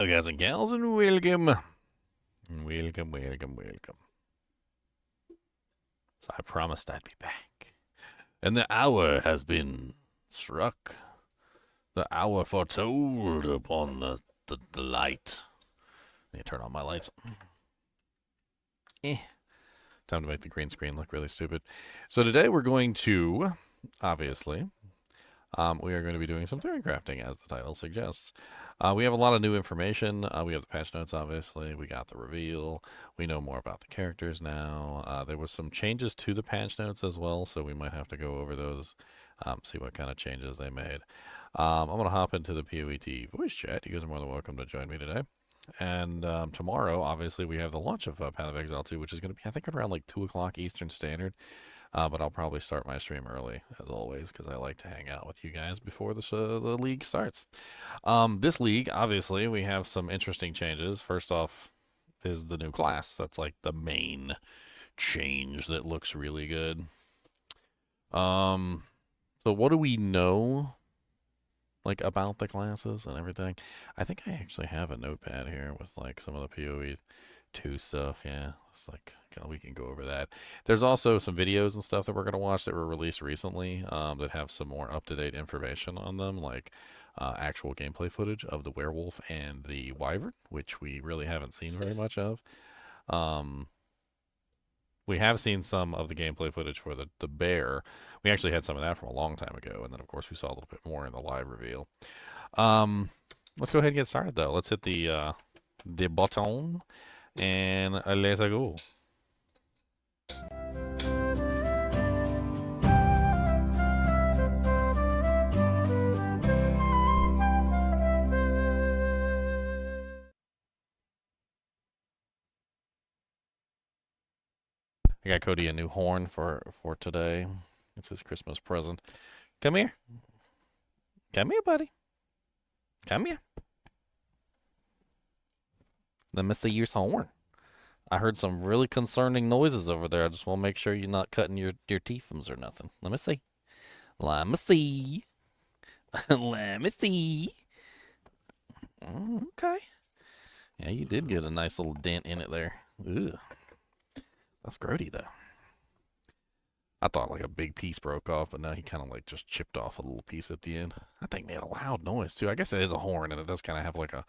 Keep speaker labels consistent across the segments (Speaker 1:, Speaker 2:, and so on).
Speaker 1: Hello guys and gals, and welcome. Welcome. So I promised I'd be back. And the hour has been struck. The hour foretold upon the light. Let me turn on my lights. Time to make the green screen look really stupid. So today we're going to, obviously, we are going to be doing some theorycrafting, as the title suggests. We have a lot of new information. We have the patch notes, obviously. We got the reveal. We know more about the characters now. There was some changes to the patch notes as well, so we might have to go over those, see what kind of changes they made. I'm going to hop into the POET voice chat. You guys are more than welcome to join me today. And tomorrow, obviously, we have the launch of Path of Exile 2, which is going to be, I think, around like 2 o'clock Eastern Standard. But I'll probably start my stream early, as always, because I like to hang out with you guys before the league starts. This league, obviously, we have some interesting changes. First off is the new class. That's like the main change that looks really good. So what do we know, like, about the classes and everything? I think I actually have a notepad here with, like, some of the PoE 2 stuff. Yeah, it's like we can go over that. There's also some videos and stuff that we're going to watch that were released recently that have some more up-to-date information on them, like actual gameplay footage of the werewolf and the wyvern, which we really haven't seen very much of. We have seen some of the gameplay footage for the bear. We actually had some of that from a long time ago, and then of course we saw a little bit more in the live reveal. Let's go ahead and get started though. Let's hit the button and let's go. I got Cody a new horn for today. It's his Christmas present. Come here. Come here, buddy. Come here. Let me see your horn. I heard some really concerning noises over there. I just want to make sure you're not cutting your teethums or nothing. Let me see. Let me see. Let me see. Okay. Yeah, you did get a nice little dent in it there. Ugh. That's grody, though. I thought like a big piece broke off, but now he kind of like just chipped off a little piece at the end. I think made a loud noise, too. I guess it is a horn, and it does kind of have like a,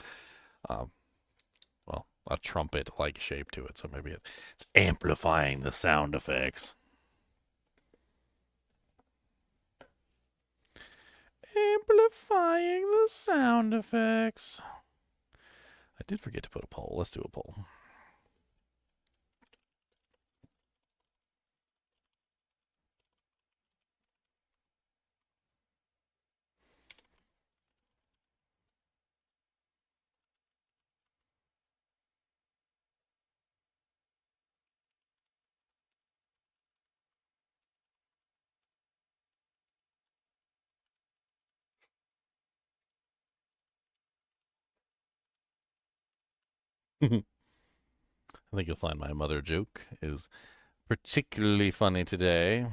Speaker 1: well, a trumpet-like shape to it, so maybe it's amplifying the sound effects. Amplifying the sound effects. I did forget to put a poll. Let's do a poll. I think you'll find my mother joke is particularly funny today.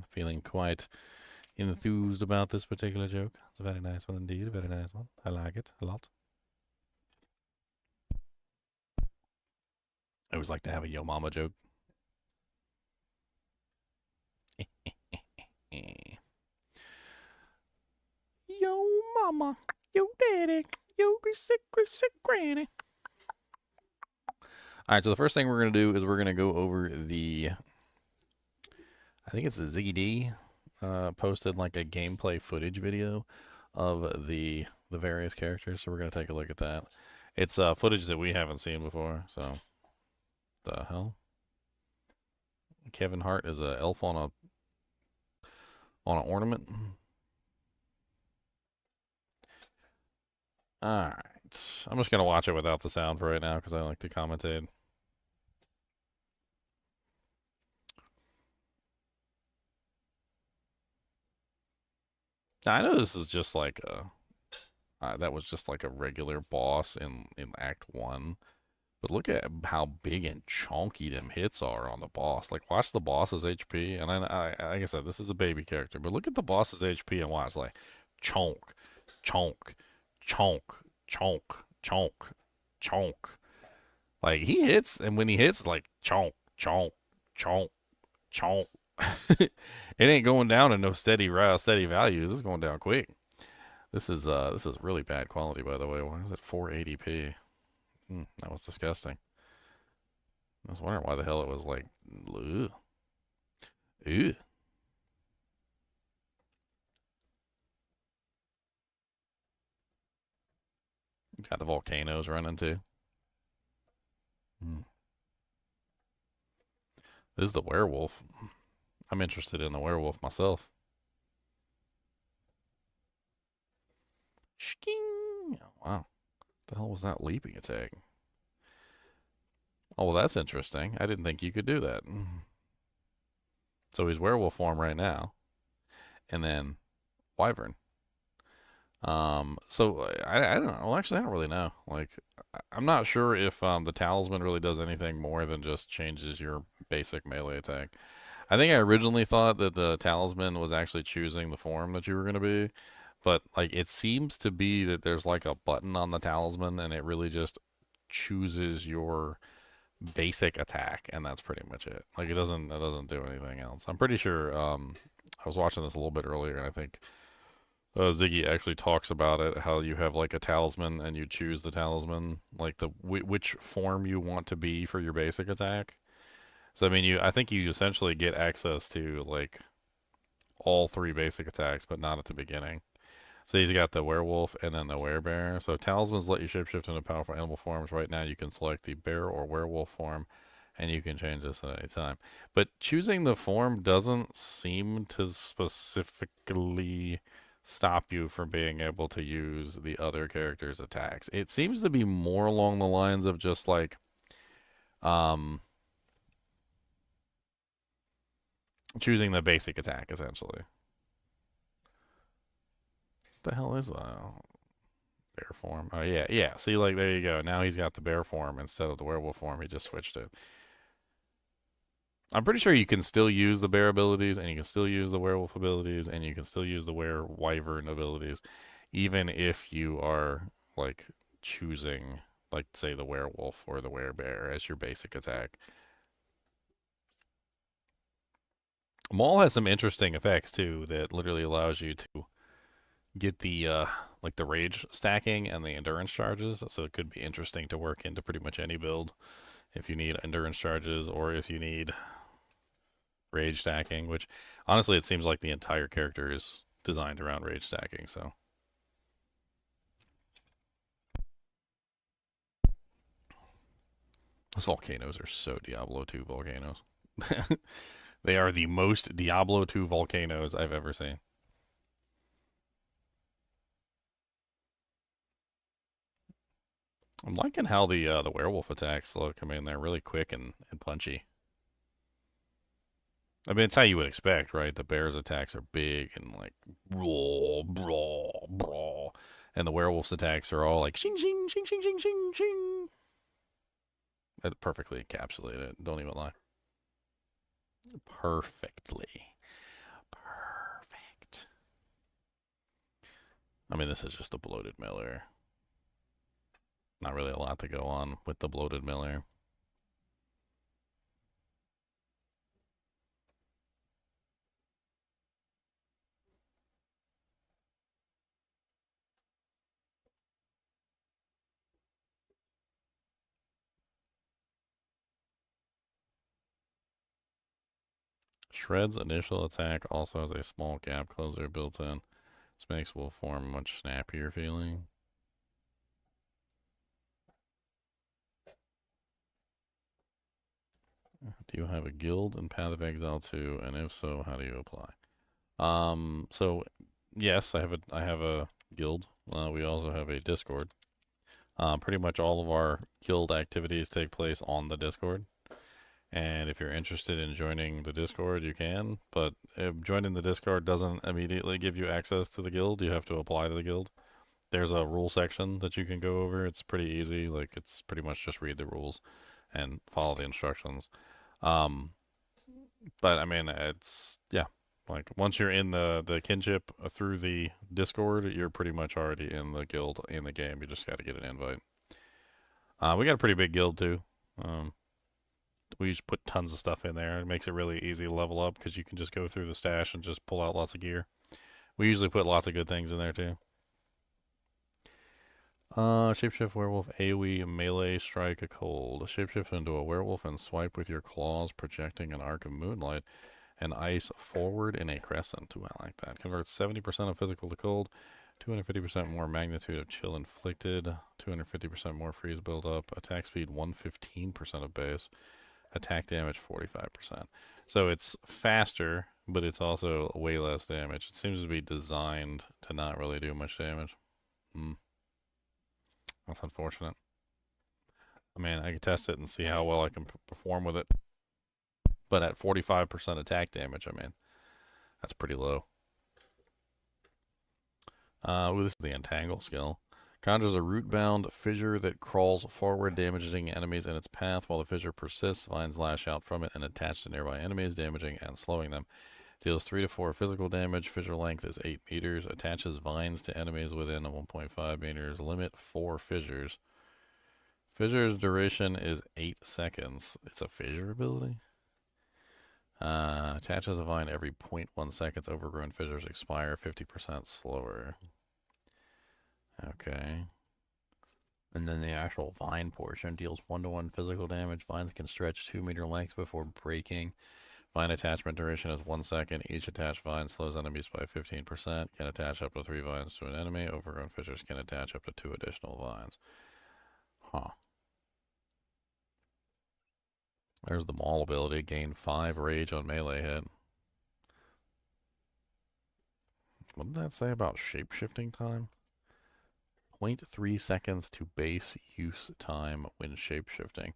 Speaker 1: Feeling quite enthused about this particular joke. It's a very nice one indeed, a very nice one. I like it a lot. I always like to have a yo mama joke. Yo mama, yo daddy, yo sick granny. Alright, so the first thing we're going to do is we're going to go over the, I think it's the ZD, posted like a gameplay footage video of the various characters, so we're going to take a look at that. It's footage that we haven't seen before, so the hell? Kevin Hart is an elf on an ornament. Alright, I'm just going to watch it without the sound for right now because I like to commentate. Now, I know this is just like a, that was just like a regular boss in Act 1. But look at how big and chunky them hits are on the boss. Like, watch the boss's HP. And like I said, this is a baby character. But look at the boss's HP and watch. Like, chonk, chonk, chonk, chonk, chonk, chonk. Like he hits, and when he hits, like chonk, chonk, chonk, chonk. It ain't going down in no steady values. It's going down quick. This is really bad quality, by the way. Why is it 480p? That was disgusting. I was wondering why the hell it was like, ugh. Ugh. Got the volcanoes running too. Hmm. This is the werewolf. I'm interested in the werewolf myself. Shking. Oh, wow. The hell was that leaping attack? Oh, well, that's interesting. I didn't think you could do that. So he's werewolf form right now, and then wyvern. So I don't know. Well, actually, I don't really know. Like, I'm not sure if the talisman really does anything more than just changes your basic melee attack. I think I originally thought that the talisman was actually choosing the form that you were going to be, but like it seems to be that there's like a button on the talisman and it really just chooses your basic attack, and that's pretty much it. Like it doesn't do anything else. I'm pretty sure I was watching this a little bit earlier, and I think Ziggy actually talks about it, how you have like a talisman and you choose the talisman, like the which form you want to be for your basic attack. So I mean, I think you essentially get access to like all three basic attacks, but not at the beginning. So he's got the werewolf and then the werebear. So talismans let you shapeshift into powerful animal forms. Right now, you can select the bear or werewolf form, and you can change this at any time. But choosing the form doesn't seem to specifically stop you from being able to use the other character's attacks. It seems to be more along the lines of just like, um, choosing the basic attack essentially. What the hell is bear form? Oh yeah, yeah. See, like there you go. Now he's got the bear form instead of the werewolf form. He just switched it. I'm pretty sure you can still use the bear abilities, and you can still use the werewolf abilities, and you can still use the werewyvern abilities, even if you are like choosing, like say the werewolf or the werebear as your basic attack. Maul has some interesting effects too that literally allows you to get the like the rage stacking and the endurance charges. So it could be interesting to work into pretty much any build if you need endurance charges or if you need rage stacking, which honestly it seems like the entire character is designed around rage stacking. So those volcanoes are so Diablo 2 volcanoes. They are the most Diablo 2 volcanoes I've ever seen. I'm liking how the werewolf attacks look. I mean, they're really quick and punchy. I mean, it's how you would expect, right? The bear's attacks are big and like brawl, brawl, brawl, and the werewolf's attacks are all like shing, shing, shing, shing, shing, shing, shing. It perfectly encapsulated it. Don't even lie. Perfectly. Perfect. I mean, this is just a bloated miller. Not really a lot to go on with the bloated miller. Shred's initial attack also has a small gap closer built in. This makes wolf form much snappier feeling. Do you have a guild in Path of Exile 2? And if so, how do you apply? So yes, I have a guild. We also have a Discord. Pretty much all of our guild activities take place on the Discord. And if you're interested in joining the Discord, you can. But joining the Discord doesn't immediately give you access to the guild. You have to apply to the guild. There's a rule section that you can go over. It's pretty easy. Like it's pretty much just read the rules and follow the instructions. Um, but I mean, it's yeah. Like once you're in the kinship through the Discord, you're pretty much already in the guild in the game. You just got to get an invite. We got a pretty big guild too. We just put tons of stuff in there. It makes it really easy to level up because you can just go through the stash and just pull out lots of gear. We usually put lots of good things in there too. Shapeshift werewolf, AoE, melee, strike a cold. Shapeshift into a werewolf and swipe with your claws, projecting an arc of moonlight and ice forward in a crescent. Ooh, I like that. Converts 70% of physical to cold, 250% more magnitude of chill inflicted, 250% more freeze buildup, attack speed 115% of base, attack damage 45%. So it's faster, but it's also way less damage. It seems to be designed to not really do much damage. That's unfortunate. I mean, I can test it and see how well I can perform with it. But at 45% attack damage, I mean, that's pretty low. This is the Entangle skill. Conjures a root-bound fissure that crawls forward, damaging enemies in its path. While the fissure persists, vines lash out from it and attach to nearby enemies, damaging and slowing them. Deals 3 to 4 physical damage. Fissure length is 8 meters. Attaches vines to enemies within 1.5 meters. Limit 4 fissures. Fissure's duration is 8 seconds. It's a fissure ability. Attaches a vine every 0.1 seconds. Overgrown fissures expire 50% slower. Okay. And then the actual vine portion deals 1-to-1 physical damage. Vines can stretch 2-meter lengths before breaking. Vine attachment duration is 1 second. Each attached vine slows enemies by 15%. Can attach up to 3 vines to an enemy. Overgrown fissures can attach up to 2 additional vines. Huh. There's the Maul ability. Gain 5 rage on melee hit. What did that say about shape-shifting time? 0.3 seconds to base use time when shape-shifting.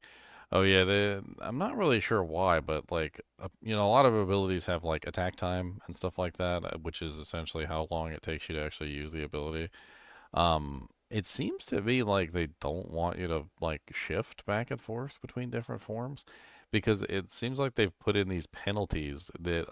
Speaker 1: Oh yeah, I'm not really sure why, but like, you know, a lot of abilities have like attack time and stuff like that, which is essentially how long it takes you to actually use the ability. It seems to be like they don't want you to like shift back and forth between different forms, because it seems like they've put in these penalties that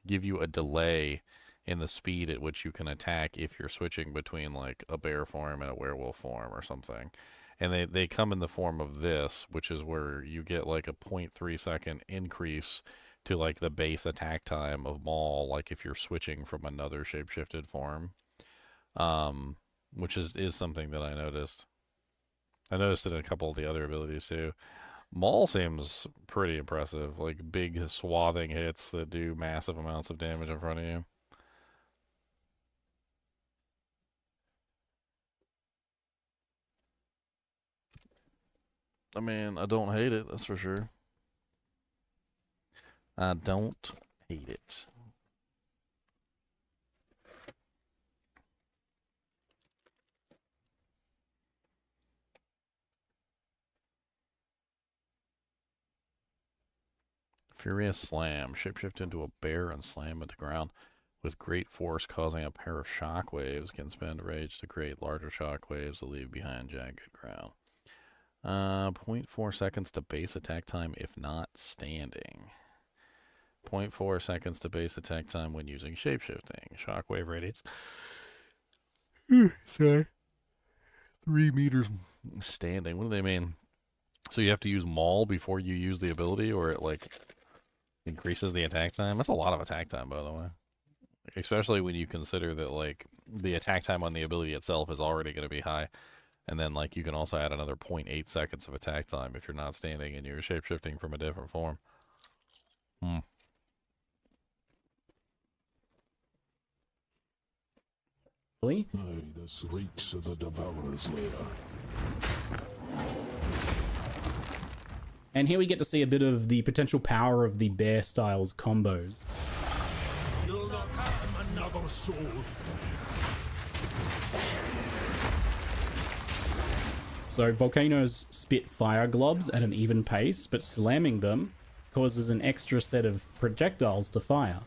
Speaker 1: give you a delay in the speed at which you can attack if you're switching between like a bear form and a werewolf form or something. And they come in the form of this, which is where you get like a 0.3 second increase to like the base attack time of Maul, like if you're switching from another shapeshifted form, which is something that I noticed. I noticed it in a couple of the other abilities too. Maul seems pretty impressive, like big swathing hits that do massive amounts of damage in front of you. I mean, I don't hate it, that's for sure. I don't hate it. Furious Slam. Shapeshift into a bear and slam at the ground with great force, causing a pair of shockwaves. Can spend rage to create larger shockwaves to leave behind jagged ground. 0.4 seconds to base attack time if not standing. 0.4 seconds to base attack time when using shapeshifting. Shockwave radius. Sorry. 3 meters standing. What do they mean? So you have to use Maul before you use the ability, or it like increases the attack time? That's a lot of attack time, by the way. Especially when you consider that like the attack time on the ability itself is already going to be high. And then like you can also add another 0.8 seconds of attack time if you're not standing and you're shapeshifting from a different form.
Speaker 2: Aye, this reeks of the Devourer's lair.
Speaker 3: And here we get to see a bit of the potential power of the bear styles combos.
Speaker 2: You'll not harm another soul.
Speaker 3: So volcanoes spit fire globs at an even pace, but slamming them causes an extra set of projectiles to fire.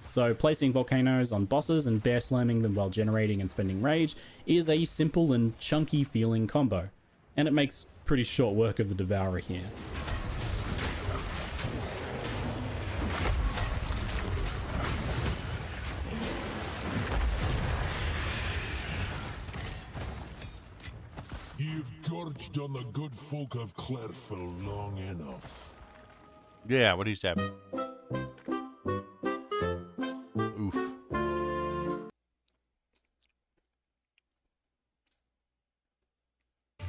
Speaker 3: So placing volcanoes on bosses and bear slamming them while generating and spending rage is a simple and chunky feeling combo. And it makes pretty short work of the Devourer here.
Speaker 2: You've gorged on the good folk of Clairfell long enough.
Speaker 1: Yeah, what do you say? Oof.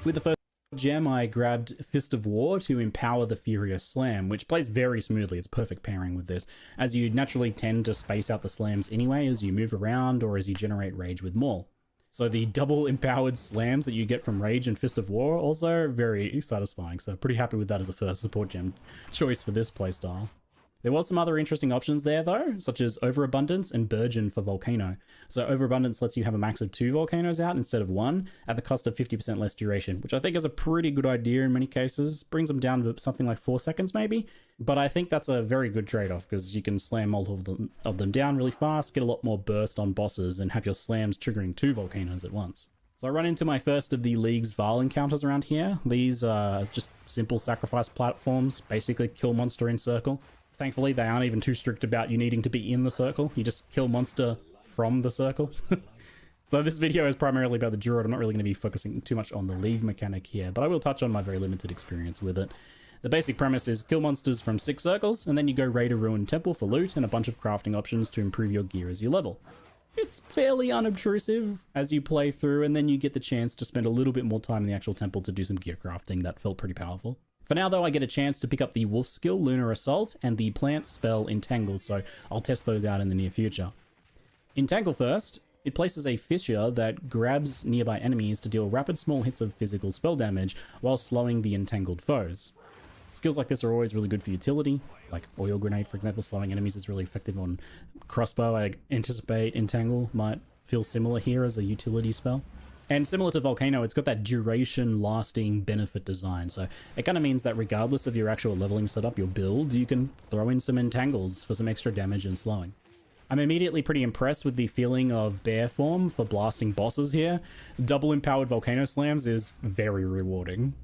Speaker 3: With the first gem, I grabbed Fist of War to empower the Furious Slam, which plays very smoothly. It's perfect pairing with this, as you naturally tend to space out the slams anyway as you move around or as you generate rage with Maul. So the double empowered slams that you get from Rage and Fist of War also very satisfying, so pretty happy with that as a first support gem choice for this playstyle. There was some other interesting options there though, such as Overabundance and Burgeon for Volcano. So Overabundance lets you have a max of 2 volcanoes out instead of 1 at the cost of 50% less duration, which I think is a pretty good idea in many cases. Brings them down to something like 4 seconds maybe, but I think that's a very good trade-off because you can slam multiple of them down really fast, get a lot more burst on bosses, and have your slams triggering 2 volcanoes at once. So I run into my first of the League's Val encounters around here. These are just simple sacrifice platforms, basically kill monster in circle. Thankfully, they aren't even too strict about you needing to be in the circle. You just kill monster from the circle. So this video is primarily about the Druid. I'm not really going to be focusing too much on the League mechanic here, but I will touch on my very limited experience with it. The basic premise is kill monsters from 6 circles, and then you go raid a ruined temple for loot and a bunch of crafting options to improve your gear as you level. It's fairly unobtrusive as you play through, and then you get the chance to spend a little bit more time in the actual temple to do some gear crafting. That felt pretty powerful. For now, though, I get a chance to pick up the Wolf skill, Lunar Assault, and the plant spell, Entangle, so I'll test those out in the near future. Entangle first, it places a fissure that grabs nearby enemies to deal rapid small hits of physical spell damage while slowing the entangled foes. Skills like this are always really good for utility, like Oil Grenade, for example. Slowing enemies is really effective on Crossbow. I anticipate Entangle might feel similar here as a utility spell. And similar to Volcano, it's got that duration-lasting benefit design, so it kind of means that regardless of your actual leveling setup, your build, you can throw in some Entangles for some extra damage and slowing. I'm immediately pretty impressed with the feeling of bear form for blasting bosses here. Double empowered Volcano Slams is very rewarding.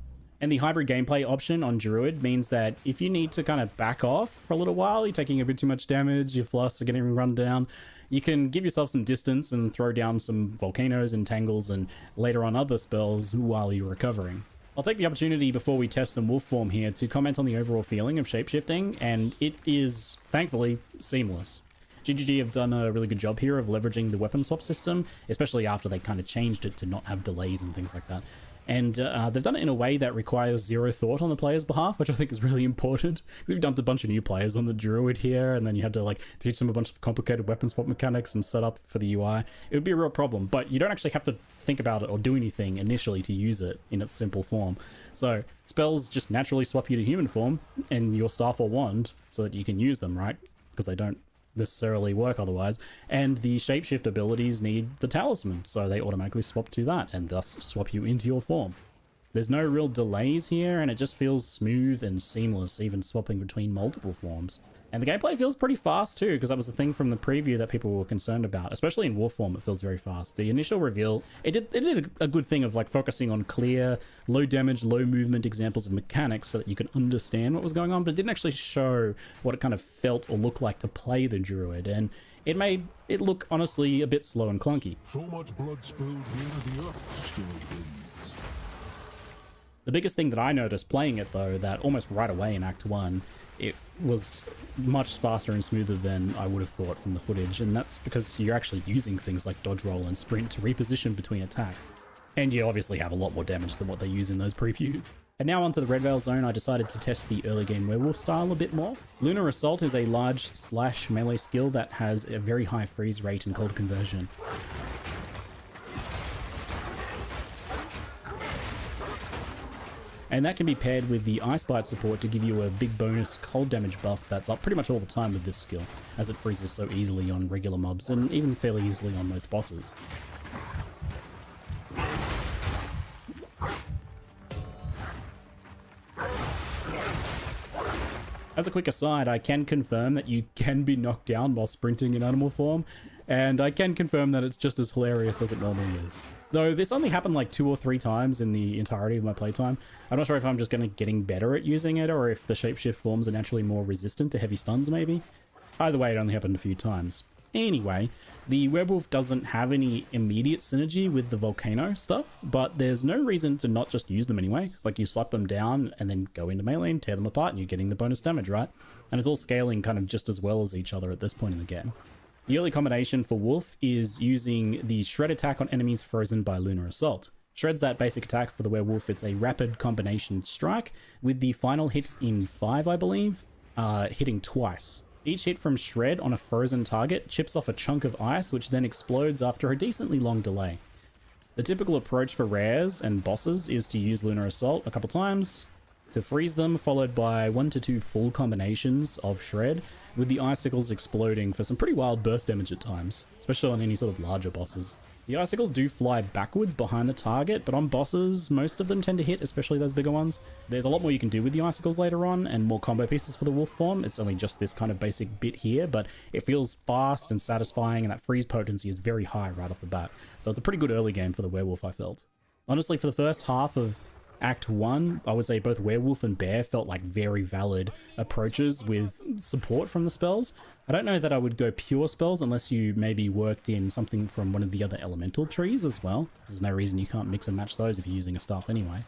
Speaker 3: And the hybrid gameplay option on Druid means that if you need to kind of back off for a little while, you're taking a bit too much damage, your flasks are getting run down, you can give yourself some distance and throw down some volcanoes, entangles, and later on other spells while you're recovering. I'll take the opportunity before we test some wolf form here to comment on the overall feeling of shapeshifting, and it is, thankfully, seamless. GGG have done a really good job here of leveraging the weapon swap system, especially after they kind of changed it to not have delays and things like that. And they've done it in a way that requires zero thought on the player's behalf, which I think is really important. We've dumped a bunch of new players on the Druid here, and then you had to like teach them a bunch of complicated weapon swap mechanics and set up for the UI. It would be a real problem, but you don't actually have to think about it or do anything initially to use it in its simple form. So spells just naturally swap you to human form and your staff or wand so that you can use them, right? Because they don't necessarily work otherwise, and the shapeshift abilities need the talisman, so they automatically swap to that and thus swap you into your form. There's no real delays here, and it just feels smooth and seamless, even swapping between multiple forms. And the gameplay feels pretty fast too, because that was the thing from the preview that people were concerned about. Especially in Wolf form, it feels very fast. The initial reveal, it did a good thing of like focusing on clear, low damage, low movement examples of mechanics so that you could understand what was going on, but it didn't actually show what it kind of felt or looked like to play the Druid, and it made it look honestly a bit slow and clunky.
Speaker 2: So much blood spilled here, the earth still bleeds.
Speaker 3: The biggest thing that I noticed playing it though, that almost right away in Act 1, it was much faster and smoother than I would have thought from the footage, and that's because you're actually using things like dodge roll and sprint to reposition between attacks. And you obviously have a lot more damage than what they use in those previews. And now onto the Red Veil Zone, I decided to test the early game Werewolf style a bit more. Lunar Assault is a large slash melee skill that has a very high freeze rate and cold conversion. And that can be paired with the Ice Bite support to give you a big bonus cold damage buff that's up pretty much all the time with this skill, as it freezes so easily on regular mobs and even fairly easily on most bosses. As a quick aside, I can confirm that you can be knocked down while sprinting in animal form, and I can confirm that it's just as hilarious as it normally is. Though this only happened like 2 or 3 times in the entirety of my playtime. I'm not sure if I'm just getting better at using it, or if the shapeshift forms are naturally more resistant to heavy stuns maybe. Either way, it only happened a few times. Anyway, the Werewolf doesn't have any immediate synergy with the Volcano stuff, but there's no reason to not just use them anyway. Like, you slap them down and then go into melee and tear them apart and you're getting the bonus damage, right? And it's all scaling kind of just as well as each other at this point in the game. The early combination for Wolf is using the Shred attack on enemies frozen by Lunar Assault. Shred's that basic attack for the Werewolf. It's a rapid combination strike with the final hit in 5, I believe, hitting twice. Each hit from Shred on a frozen target chips off a chunk of ice, which then explodes after a decently long delay. The typical approach for rares and bosses is to use Lunar Assault a couple times to freeze them, followed by 1 to 2 full combinations of Shred, with the icicles exploding for some pretty wild burst damage at times, especially on any sort of larger bosses. The icicles do fly backwards behind the target, but on bosses, most of them tend to hit, especially those bigger ones. There's a lot more you can do with the icicles later on, and more combo pieces for the wolf form. It's only just this kind of basic bit here, but it feels fast and satisfying, and that freeze potency is very high right off the bat. So it's a pretty good early game for the werewolf, I felt. Honestly, for the first half of Act 1, I would say both Werewolf and Bear felt like very valid approaches with support from the spells. I don't know that I would go pure spells unless you maybe worked in something from one of the other elemental trees as well. There's no reason you can't mix and match those if you're using a staff anyway.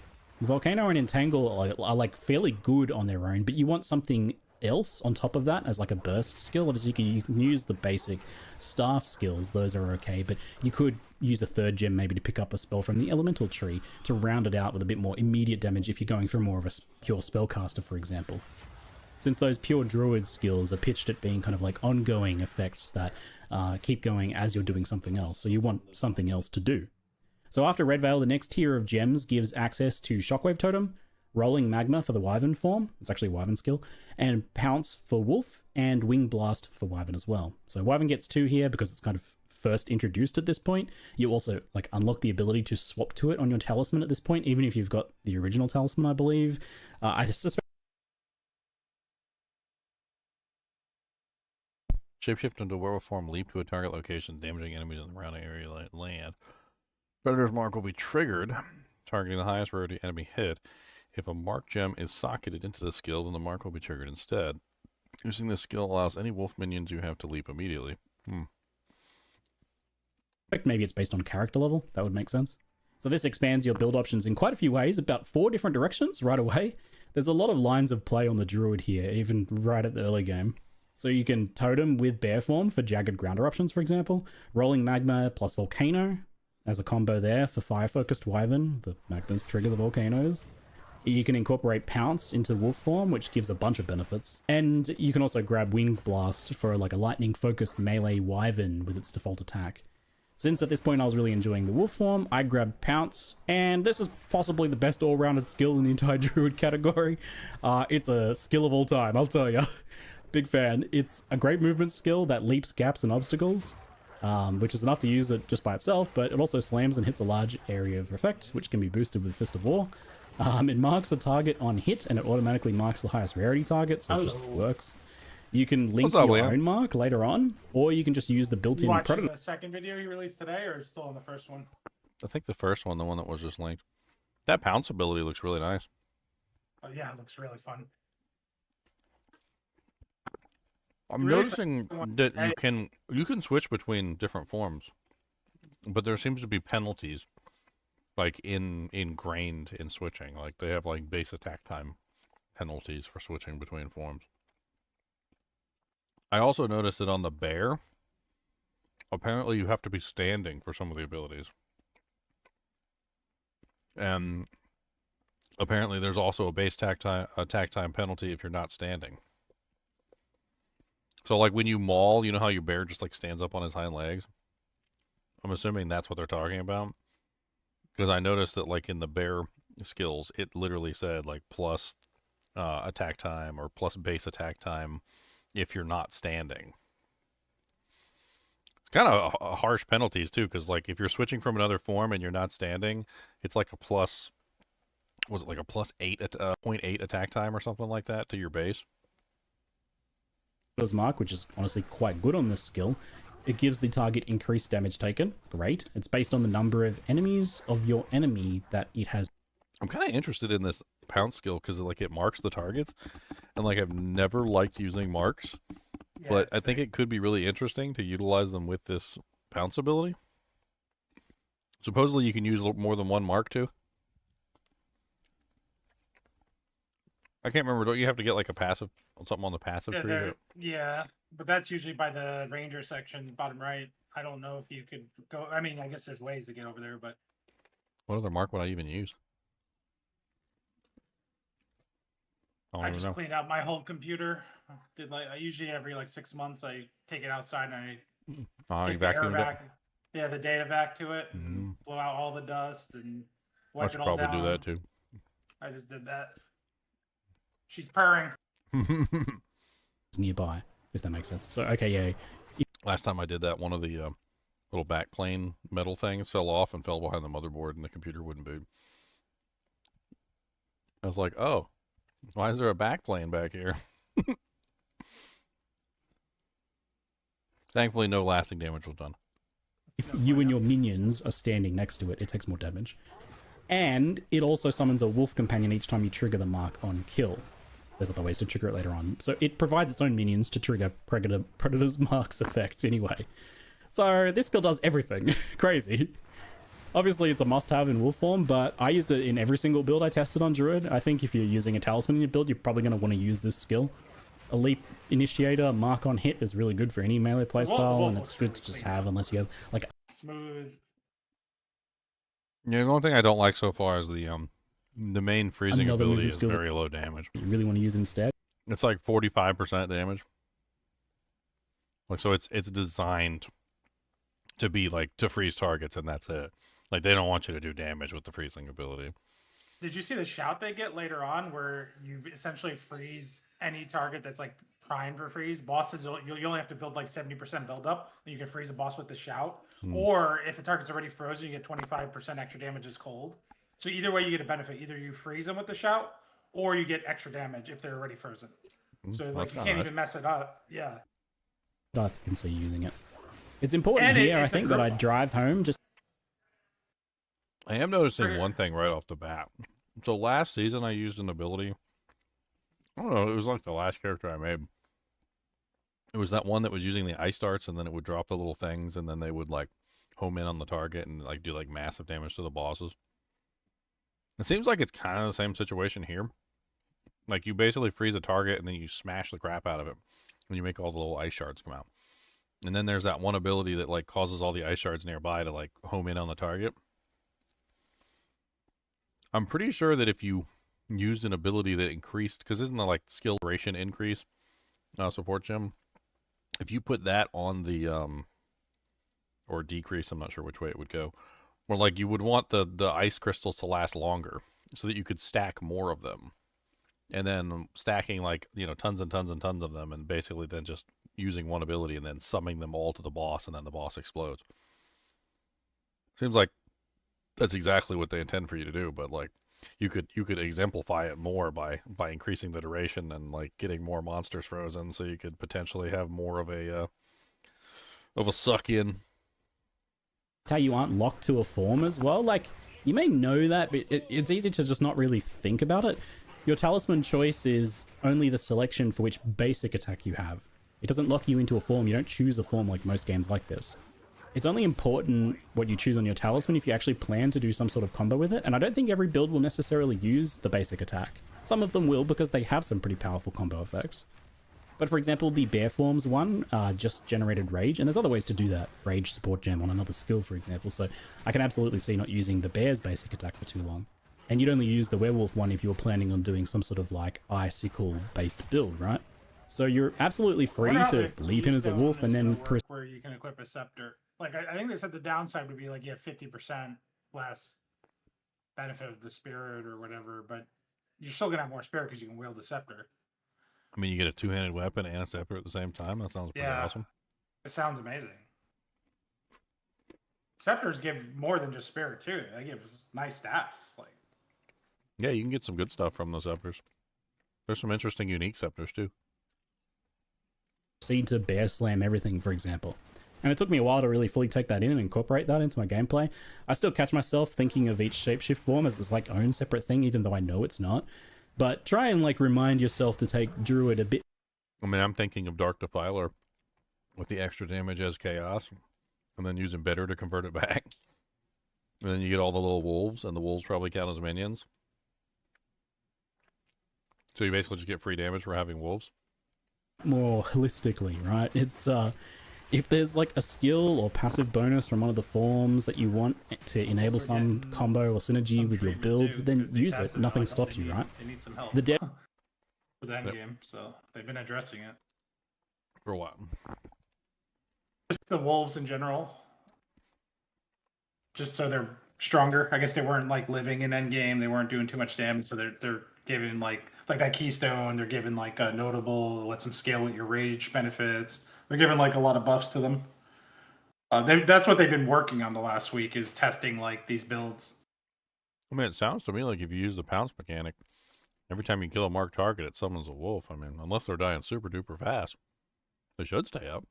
Speaker 3: Volcano and Entangle are like fairly good on their own, but you want something else on top of that as like a burst skill. Obviously you can use the basic staff skills, those are okay, but you could use a third gem maybe to pick up a spell from the elemental tree to round it out with a bit more immediate damage if you're going for more of a pure spellcaster, for example. Since those pure druid skills are pitched at being kind of like ongoing effects that keep going as you're doing something else, so you want something else to do. So after Red Veil, the next tier of gems gives access to Shockwave Totem, Rolling Magma for the Wyvern form, it's actually a Wyvern skill, and Pounce for Wolf, and Wing Blast for Wyvern as well. So Wyvern gets 2 here because it's kind of first introduced at this point. You also like unlock the ability to swap to it on your talisman at this point, even if you've got the original talisman, I believe. I suspect
Speaker 1: Shapeshift into werewolf form, leap to a target location, damaging enemies in the surrounding area like land. Predator's mark will be triggered, targeting the highest rarity enemy hit. If a mark gem is socketed into the skill, then the mark will be triggered instead. Using this skill allows any wolf minions you have to leap immediately.
Speaker 3: maybe it's based on character level. That would make sense. So this expands your build options in quite a few ways, about 4 different directions right away. There's a lot of lines of play on the druid here, even right at the early game. So you can totem with bear form for jagged grounder options, for example. Rolling Magma plus Volcano as a combo there for fire-focused Wyvern. The Magmas trigger the volcanoes. You can incorporate Pounce into wolf form, which gives a bunch of benefits. And you can also grab Wing Blast for like a lightning-focused melee Wyvern with its default attack. Since at this point I was really enjoying the wolf form, I grabbed Pounce, and this is possibly the best all-rounded skill in the entire druid category. It's a skill of all time, I'll tell you. Big fan. It's a great movement skill that leaps gaps and obstacles, which is enough to use it just by itself, but it also slams and hits a large area of effect, which can be boosted with Fist of War. It marks a target on hit, and it automatically marks the highest rarity target, so it just works. You can link your own mark later on, or you can just use the built-in Predator.
Speaker 4: The second video he released today, or still on the first one?
Speaker 1: I think the first one, the one that was just linked. That Pounce ability looks really nice.
Speaker 4: Oh yeah, it looks really fun.
Speaker 1: I'm noticing that you can switch between different forms, but there seems to be penalties, like ingrained in switching. Like they have like base attack time penalties for switching between forms. I also noticed that on the bear, apparently you have to be standing for some of the abilities. And apparently there's also a base attack time penalty if you're not standing. So like when you maul, you know how your bear just like stands up on his hind legs? I'm assuming that's what they're talking about. Because I noticed that like in the bear skills, it literally said like plus attack time or plus base attack time if you're not standing. It's kind of harsh penalties too, because like if you're switching from another form and you're not standing, it's like a plus, was it like a plus 0.8 attack time or something like that to your base?
Speaker 3: Mark, which is honestly quite good on this skill. It gives the target increased damage taken. Great. It's based on the number of enemies of your enemy that it has.
Speaker 1: I'm kind of interested in this Pounce skill because like it marks the targets, and like I've never liked using marks,
Speaker 4: Yeah,
Speaker 1: but I
Speaker 4: it's
Speaker 1: think
Speaker 4: sick.
Speaker 1: it could be really interesting to utilize them with this pounce ability. Supposedly you can use more than one mark too. I can't remember. Don't you have to get like a passive, something on the passive
Speaker 4: Yeah,
Speaker 1: tree?
Speaker 4: yeah, but that's usually by the ranger section, bottom right. I don't know if you could go. I mean, I guess there's ways to get over there, but
Speaker 1: What other mark would I even use? I don't
Speaker 4: I
Speaker 1: even
Speaker 4: just
Speaker 1: know.
Speaker 4: cleaned out my whole computer. Did like I usually every like 6 months I take it outside and I
Speaker 1: Oh, you
Speaker 4: take the air
Speaker 1: vacuumed it?
Speaker 4: vac, yeah, the data vac to it, and
Speaker 1: Mhm.
Speaker 4: blow out all the dust and
Speaker 1: I
Speaker 4: wipe
Speaker 1: should
Speaker 4: it all
Speaker 1: probably
Speaker 4: down.
Speaker 1: do that too.
Speaker 4: I just did that. She's purring.
Speaker 3: Nearby, if that makes sense. So, okay, yeah.
Speaker 1: Last time I did that, one of the little backplane metal things fell off and fell behind the motherboard, and the computer wouldn't boot. I was like, "Oh, why is there a backplane back here?" Thankfully, no lasting damage was done.
Speaker 3: If you and your minions are standing next to it, it takes more damage. And it also summons a wolf companion each time you trigger the mark on kill. There's other ways to trigger it later on. So it provides its own minions to trigger Predator's Mark's effect anyway. So this skill does everything. Crazy. Obviously, it's a must-have in wolf form, but I used it in every single build I tested on Druid. I think if you're using a talisman in your build, you're probably going to want to use this skill. A leap initiator, mark on hit is really good for any melee playstyle,
Speaker 4: wolf
Speaker 3: and it's
Speaker 4: looks
Speaker 3: good
Speaker 4: really
Speaker 3: to just
Speaker 4: clean.
Speaker 3: have unless you have like
Speaker 4: Smooth.
Speaker 1: Yeah, the only thing I don't like so far is the main freezing
Speaker 3: Another
Speaker 1: ability
Speaker 3: movement
Speaker 1: is
Speaker 3: skill.
Speaker 1: very low damage.
Speaker 3: you really want to use instead.
Speaker 1: It's like 45% damage. Like, so it's designed to be like to freeze targets, and that's it. Like, they don't want you to do damage with the freezing ability.
Speaker 4: Did you see the shout they get later on, where you essentially freeze any target that's like primed for freeze? Bosses, you only have to build like 70% build up, and you can freeze a boss with the shout. Or if a target's already frozen, you get 25% extra damage as cold. So either way, you get a benefit. Either you freeze them with the shout, or you get extra damage if they're already frozen. So
Speaker 1: Well,
Speaker 4: like
Speaker 1: that's
Speaker 4: you
Speaker 1: kinda
Speaker 4: can't
Speaker 1: nice.
Speaker 4: even mess it up. Yeah.
Speaker 3: I can see using it. It's important
Speaker 4: And
Speaker 3: here, I
Speaker 4: it's a
Speaker 3: think, that I
Speaker 4: group-
Speaker 3: drive home just
Speaker 1: I am noticing
Speaker 4: Pretty-
Speaker 1: one thing right off the bat. So last season I used an ability. I don't know, it was like the last character I made. It was that one that was using the ice darts, and then it would drop the little things, and then they would like home in on the target and like do like massive damage to the bosses. It seems like it's kind of the same situation here. Like, you basically freeze a target and then you smash the crap out of it when you make all the little ice shards come out. And then there's that one ability that like causes all the ice shards nearby to like home in on the target. I'm pretty sure that if you used an ability that increased, because isn't the like skill duration increase support gem? If you put that on the or decrease, I'm not sure which way it would go. Or like you would want the ice crystals to last longer so that you could stack more of them. And then stacking like, you know, tons and tons and tons of them, and basically then just using one ability and then summoning them all to the boss, and then the boss explodes. Seems like that's exactly what they intend for you to do, but like you could exemplify it more by increasing the duration and like getting more monsters frozen, so you could potentially have more of a suck in.
Speaker 3: how you aren't locked to a form as well. Like, you may know that, but it's easy to just not really think about it. Your talisman choice is only the selection for which basic attack you have. It doesn't lock you into a form. You don't choose a form like most games like this. It's only important what you choose on your talisman if you actually plan to do some sort of combo with it, and I don't think every build will necessarily use the basic attack. Some of them will, because they have some pretty powerful combo effects. But for example, the bear forms one just generated rage, and there's other ways to do that. Rage support gem on another skill, for example, so I can absolutely see not using the bear's basic attack for too long. And you'd only use the werewolf one if you were planning on doing some sort of like icicle-based build, right? So you're absolutely free
Speaker 4: What about
Speaker 3: to
Speaker 4: the
Speaker 3: leap in as a
Speaker 4: keystone
Speaker 3: wolf and then
Speaker 4: work where you can equip a scepter. Like I think they said the downside would be like you have 50% less benefit of the spirit or whatever, but you're still gonna have more spirit because you can wield the scepter.
Speaker 1: I mean, you get a two-handed weapon and a scepter at the same time. That sounds pretty
Speaker 4: Yeah.
Speaker 1: awesome.
Speaker 4: It sounds amazing. Scepters give more than just spirit too. They give nice stats. Like
Speaker 1: Yeah, you can get some good stuff from those scepters. There's some interesting, unique scepters too.
Speaker 3: proceed to bear slam everything, for example. And it took me a while to really fully take that in and incorporate that into my gameplay. I still catch myself thinking of each shapeshift form as this like own separate thing, even though I know it's not. But try and like remind yourself to take Druid a bit
Speaker 1: I mean, I'm thinking of Dark Defiler with the extra damage as chaos, and then using bitter to convert it back. And then you get all the little wolves, and the wolves probably count as minions. So you basically just get free damage for having wolves.
Speaker 3: More holistically, right? It's if there's like a skill or passive bonus from one of the forms that you want to enable some combo or synergy with your build, then use it. Nothing stops you, right?
Speaker 4: They need some help
Speaker 3: The dev
Speaker 4: with the end game, so they've been addressing it.
Speaker 1: For what?
Speaker 4: Just the wolves in general. Just so they're stronger. I guess they weren't like living in endgame. They weren't doing too much damage, so they're giving like that keystone. They're giving like a notable, lets them scale with your rage benefits. They're giving like a lot of buffs to them. That's what they've been working on the last week, is testing like these builds.
Speaker 1: I mean, it sounds to me like if you use the pounce mechanic, every time you kill a marked target, it summons a wolf. I mean, unless they're dying super duper fast, they should stay up.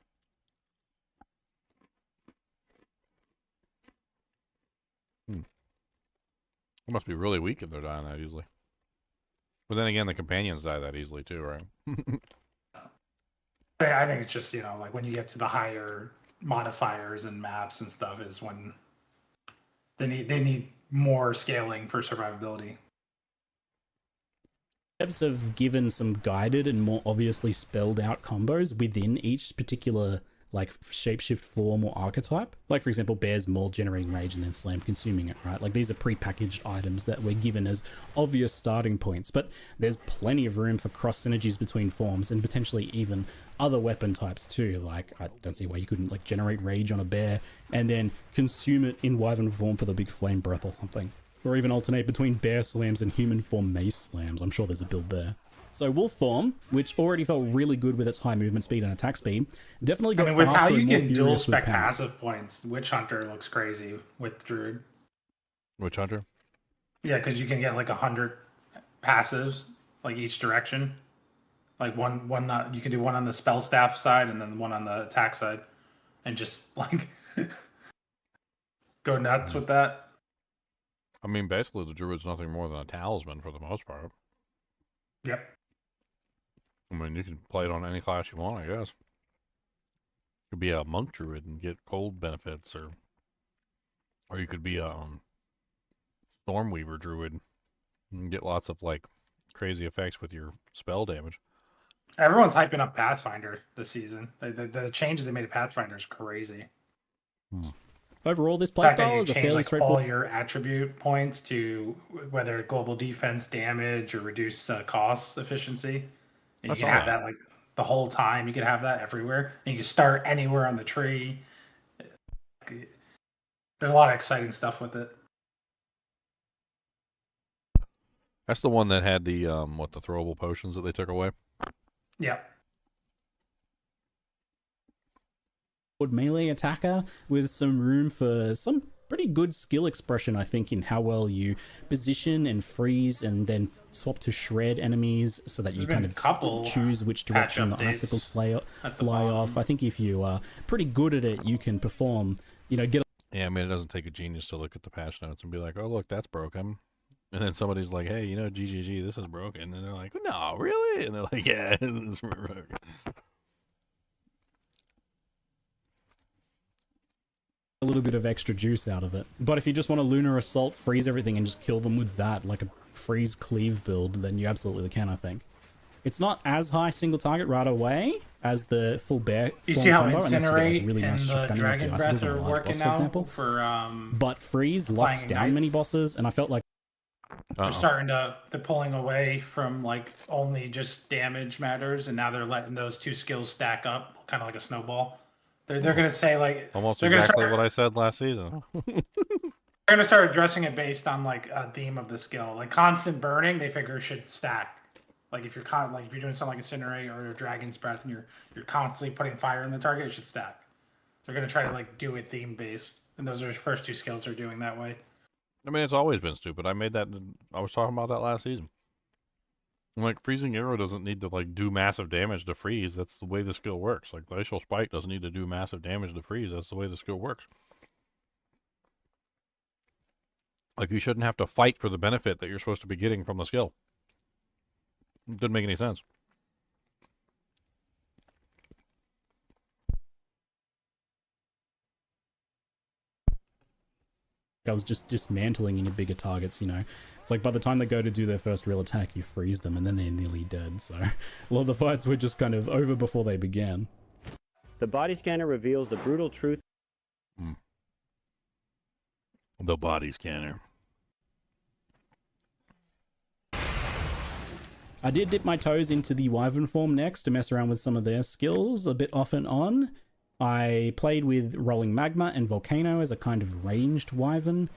Speaker 1: It must be really weak if they're dying that easily. But then again, the companions die that easily too, right?
Speaker 4: I think it's just, like when you get to the higher modifiers and maps and stuff is when they need more scaling for survivability.
Speaker 3: devs have given some guided and more obviously spelled out combos within each particular like shapeshift form or archetype. Like for example, Bear's Maul generating rage and then Slam consuming it, right? Like these are pre-packaged items that we're given as obvious starting points, but there's plenty of room for cross synergies between forms and potentially even other weapon types too. Like I don't see why you couldn't like generate rage on a bear and then consume it in wyvern form for the big flame breath or something. Or even alternate between bear slams and human form mace slams. I'm sure there's a build there. So wolf form, which already felt really good with its high movement speed and attack speed, definitely got
Speaker 4: with how
Speaker 3: faster
Speaker 4: you
Speaker 3: and more
Speaker 4: can dual
Speaker 3: furious with
Speaker 4: spec
Speaker 3: power.
Speaker 4: passive points, Witch Hunter looks crazy with Druid.
Speaker 1: Witch Hunter?
Speaker 4: Yeah, because you can get like 100 passives, like each direction. Like one you can do one on the spell staff side and then one on the attack side, and just like go nuts with that.
Speaker 1: I mean, basically the Druid's nothing more than a talisman for the most part.
Speaker 4: Yep.
Speaker 1: I mean, you can play it on any class you want, I guess. You could be a monk druid and get cold benefits, or you could be a Stormweaver druid and get lots of like crazy effects with your spell damage.
Speaker 4: Everyone's hyping up Pathfinder this season. The changes they made to Pathfinder is crazy.
Speaker 3: Overall, this
Speaker 4: The fact that
Speaker 3: playstyle
Speaker 4: you
Speaker 3: is a
Speaker 4: change
Speaker 3: fairly
Speaker 4: like
Speaker 3: straightforward.
Speaker 4: all your attribute points to whether global defense, damage, or reduce cost efficiency. And
Speaker 1: I
Speaker 4: you
Speaker 1: saw
Speaker 4: can have
Speaker 1: that.
Speaker 4: that like the whole time. You can have that everywhere. And you can start anywhere on the tree. There's a lot of exciting stuff with it.
Speaker 1: That's the one that had the the throwable potions that they took away.
Speaker 4: Yep.
Speaker 3: Melee attacker with some room for some pretty good skill expression, I think, in how well you position and freeze and then swap to shred enemies so that you
Speaker 4: There's been
Speaker 3: kind
Speaker 4: a
Speaker 3: of
Speaker 4: couple
Speaker 3: choose which
Speaker 4: patch
Speaker 3: direction the
Speaker 4: updates
Speaker 3: icicles fly
Speaker 4: at the
Speaker 3: off.
Speaker 4: bottom.
Speaker 3: I think if you are pretty good at it, you can perform, get
Speaker 1: Yeah, I mean, it doesn't take a genius to look at the patch notes and be like, oh, look, that's broken. And then somebody's like, hey, GGG, this is broken. And they're like, no, really? And they're like, yeah, this is broken.
Speaker 3: a little bit of extra juice out of it. But if you just want to Lunar Assault, freeze everything, and just kill them with that, like a freeze cleave build, then you absolutely can, I think. It's not as high single target right away as the full bear.
Speaker 4: You
Speaker 3: form
Speaker 4: see how
Speaker 3: combo, unless you get, like,
Speaker 4: Incinerate
Speaker 3: really nice
Speaker 4: and the
Speaker 3: shotgunning off
Speaker 4: Dragon
Speaker 3: the
Speaker 4: Breath
Speaker 3: icicles on
Speaker 4: are
Speaker 3: a large
Speaker 4: working
Speaker 3: boss, for
Speaker 4: now
Speaker 3: example.
Speaker 4: for
Speaker 3: But freeze locks
Speaker 4: playing
Speaker 3: down many
Speaker 4: knights.
Speaker 3: bosses, and I felt like
Speaker 4: they're pulling away from like only just damage matters, and now they're letting those two skills stack up, kind of like a snowball. They're gonna say like
Speaker 1: Almost
Speaker 4: they're gonna
Speaker 1: exactly
Speaker 4: start,
Speaker 1: what I said last season.
Speaker 4: they're gonna start addressing it based on like a theme of the skill. Like constant burning, they figure should stack. Like if you're if you're doing something like Incinerate or Dragon's Breath, and you're constantly putting fire in the target, it should stack. They're gonna try to like do it theme based, and those are the first two skills they're doing that way.
Speaker 1: I mean, it's always been stupid. I was talking about that last season. Like, Freezing Arrow doesn't need to, like, do massive damage to freeze. That's the way the skill works. Like, Glacial Spike doesn't need to do massive damage to freeze. That's the way the skill works. Like, you shouldn't have to fight for the benefit that you're supposed to be getting from the skill. It doesn't make any sense.
Speaker 3: I was just dismantling any bigger targets, you know. It's like by the time they go to do their first real attack, you freeze them and then they're nearly dead. So a lot of the fights were just kind of over before they began.
Speaker 5: The body scanner reveals the brutal truth.
Speaker 1: The body scanner.
Speaker 3: I did dip my toes into the Wyvern form next to mess around with some of their skills a bit off and on. I played with Rolling Magma and Volcano as a kind of ranged Wyvern.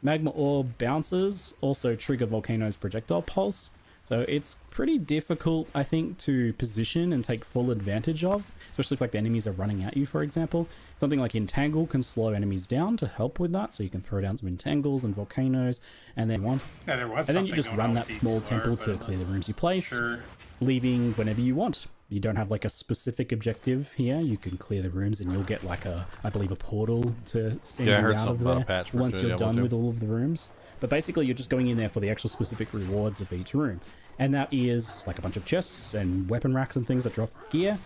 Speaker 3: Magma Orb bounces also trigger Volcano's projectile pulse, so it's pretty difficult, I think, to position and take full advantage of, especially if like the enemies are running at you, for example. Something like Entangle can slow enemies down to help with that, so you can throw down some Entangles and Volcanoes, and then
Speaker 4: Yeah, there was
Speaker 3: and then you
Speaker 4: something
Speaker 3: just
Speaker 4: going
Speaker 3: run
Speaker 4: on
Speaker 3: that
Speaker 4: with
Speaker 3: small
Speaker 4: DTR,
Speaker 3: temple to
Speaker 4: but
Speaker 3: clear the rooms you placed,
Speaker 4: Sure.
Speaker 3: leaving whenever you want. You don't have like a specific objective here. You can clear the rooms and you'll get like I believe a portal to send
Speaker 1: Yeah, I
Speaker 3: you
Speaker 1: heard
Speaker 3: out of
Speaker 1: something about a
Speaker 3: there
Speaker 1: patch for
Speaker 3: once you're
Speaker 1: Diablo
Speaker 3: done
Speaker 1: 2.
Speaker 3: with all of the rooms. But basically you're just going in there for the actual specific rewards of each room. And that is like a bunch of chests and weapon racks and things that drop gear,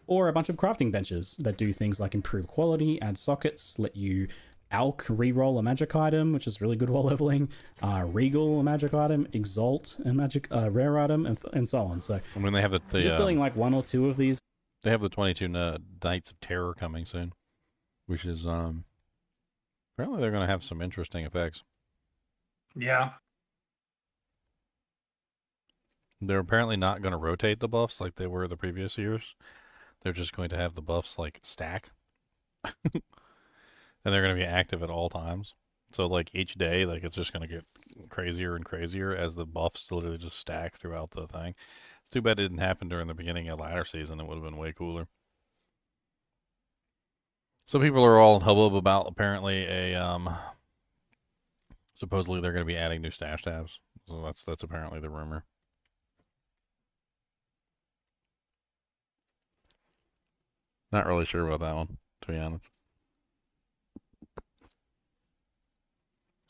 Speaker 3: or a bunch of crafting benches that do things like improve quality, add sockets, let you Alk reroll a magic item, which is really good while leveling, Regal a magic item, Exalt a magic rare item, and so on. So
Speaker 1: I mean, they have the
Speaker 3: just doing like one or two of these.
Speaker 1: they have the 22 Knights of Terror coming soon, which is apparently they're going to have some interesting effects.
Speaker 4: Yeah.
Speaker 1: They're apparently not going to rotate the buffs like they were the previous years. They're just going to have the buffs like stack. And they're going to be active at all times. So like each day, like it's just going to get crazier and crazier as the buffs literally just stack throughout the thing. It's too bad it didn't happen during the beginning of ladder season. It would have been way cooler. So people are all hubbub about apparently supposedly they're going to be adding new stash tabs. So that's apparently the rumor. Not really sure about that one, to be honest.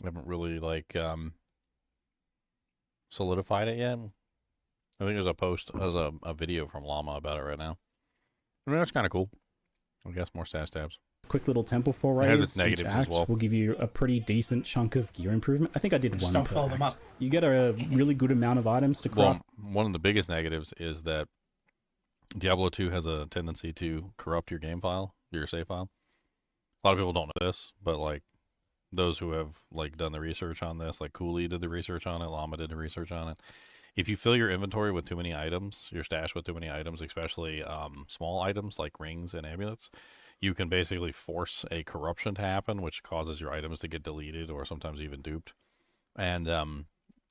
Speaker 1: I haven't really like solidified it yet. I think there's a post, there's a video from Llama about it right now. I mean, that's kind of cool. I guess more stash tabs.
Speaker 3: Quick little temple forays.
Speaker 1: It has its
Speaker 3: each
Speaker 1: negatives as
Speaker 3: act
Speaker 1: well.
Speaker 3: will give you a pretty decent chunk of gear improvement. I think I did
Speaker 4: Just
Speaker 3: one
Speaker 4: don't
Speaker 3: per
Speaker 4: fill them
Speaker 3: act.
Speaker 4: up.
Speaker 3: You get a really good amount of items to craft.
Speaker 1: Well, one of the biggest negatives is that Diablo 2 has a tendency to corrupt your game file, your save file. A lot of people don't know this, but like those who have like done the research on this, like Cooley did the research on it, Llama did the research on it. If you fill your inventory with too many items, your stash with too many items, especially small items like rings and amulets, you can basically force a corruption to happen, which causes your items to get deleted or sometimes even duped. And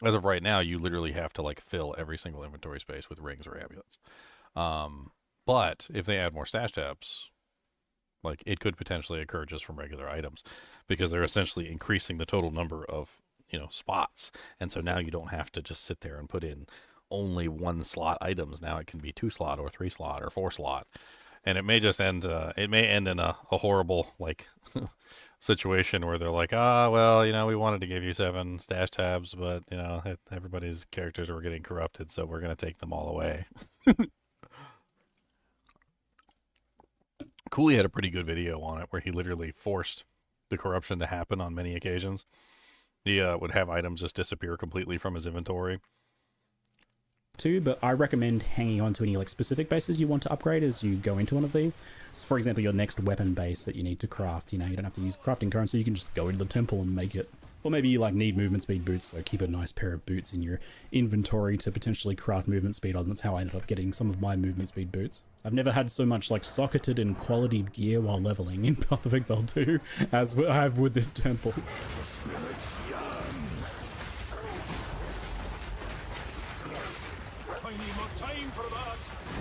Speaker 1: as of right now, you literally have to like fill every single inventory space with rings or amulets. But if they add more stash tabs, like it could potentially occur just from regular items, because they're essentially increasing the total number of spots, and so now you don't have to just sit there and put in only 1 slot items. Now it can be 2 slot or 3 slot or 4 slot, and it may just end. It may end in a horrible like situation where they're like, well, we wanted to give you 7 stash tabs, but everybody's characters were getting corrupted, so we're gonna take them all away. Cooley had a pretty good video on it where he literally forced the corruption to happen on many occasions. He would have items just disappear completely from his inventory.
Speaker 3: Too, but I recommend hanging on to any like specific bases you want to upgrade as you go into one of these. So for example, your next weapon base that you need to craft, you don't have to use crafting currency, you can just go into the temple and make it. Or maybe you like need movement speed boots, so keep a nice pair of boots in your inventory to potentially craft movement speed on. That's how I ended up getting some of my movement speed boots. I've never had so much like socketed and quality gear while leveling in Path of Exile 2 as I have with this temple.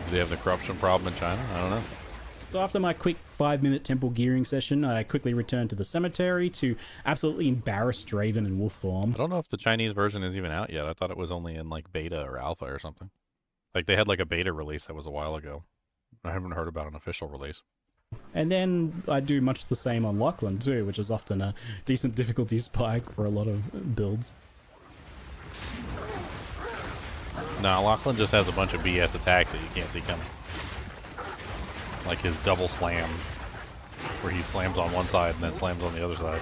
Speaker 1: Do they have the corruption problem in China? I don't know.
Speaker 3: So after my quick 5-minute temple gearing session, I quickly returned to the cemetery to absolutely embarrass Draven in wolf form.
Speaker 1: I don't know if the Chinese version is even out yet. I thought it was only in like beta or alpha or something. Like they had like a beta release that was a while ago. I haven't heard about an official release.
Speaker 3: And then I do much the same on Lachlan too, which is often a decent difficulty spike for a lot of builds.
Speaker 1: No, Lachlan just has a bunch of BS attacks that you can't see coming. Like his double slam, where he slams on one side and then slams on the other side.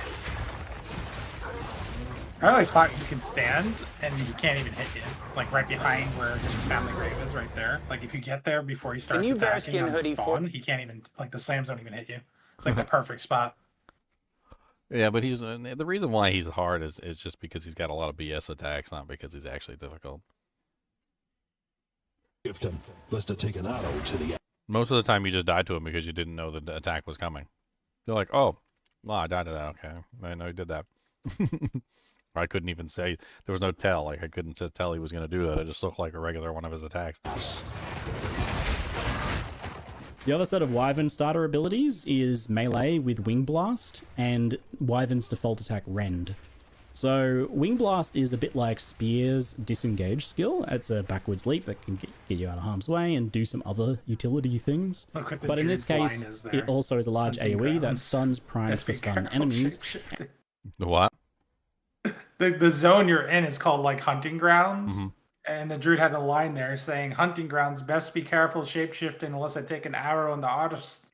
Speaker 4: I like spot you can stand and he can't even hit you. Like right behind where his family grave is right there. Like if you get there before he starts
Speaker 6: new
Speaker 4: attacking
Speaker 6: bearskin
Speaker 4: on the
Speaker 6: hoodie
Speaker 4: spawn, he can't even, like the slams don't even hit you. It's like the perfect spot.
Speaker 1: Yeah, but he's the reason why he's hard is just because he's got a lot of BS attacks, not because he's actually difficult.
Speaker 2: Gift him, lest I take an arrow to the
Speaker 1: Most of the time, you just die to him because you didn't know the attack was coming. You're like, oh, well, I died to that. Okay, I know he did that. I couldn't even say, there was no tell. Like I couldn't tell he was going to do that. It just looked like a regular one of his attacks.
Speaker 3: The other set of Wyvern starter abilities is Melee with Wing Blast and Wyvern's default attack Rend. So Wing Blast is a bit like Spear's disengage skill. It's a backwards leap that can get you out of harm's way and do some other utility things.
Speaker 4: Look what the
Speaker 3: But in this
Speaker 4: Druid's
Speaker 3: case,
Speaker 4: line is there.
Speaker 3: it also is a large
Speaker 4: Hunting
Speaker 3: AoE that
Speaker 4: grounds.
Speaker 3: stuns primes for
Speaker 4: Best be
Speaker 3: stun
Speaker 4: careful
Speaker 3: enemies.
Speaker 4: shapeshifting.
Speaker 1: The what?
Speaker 4: The zone you're in is called like hunting grounds.
Speaker 1: Mhm.
Speaker 4: And the druid had a line there saying, "Hunting grounds, best be careful shapeshifting unless I take an arrow in the artist."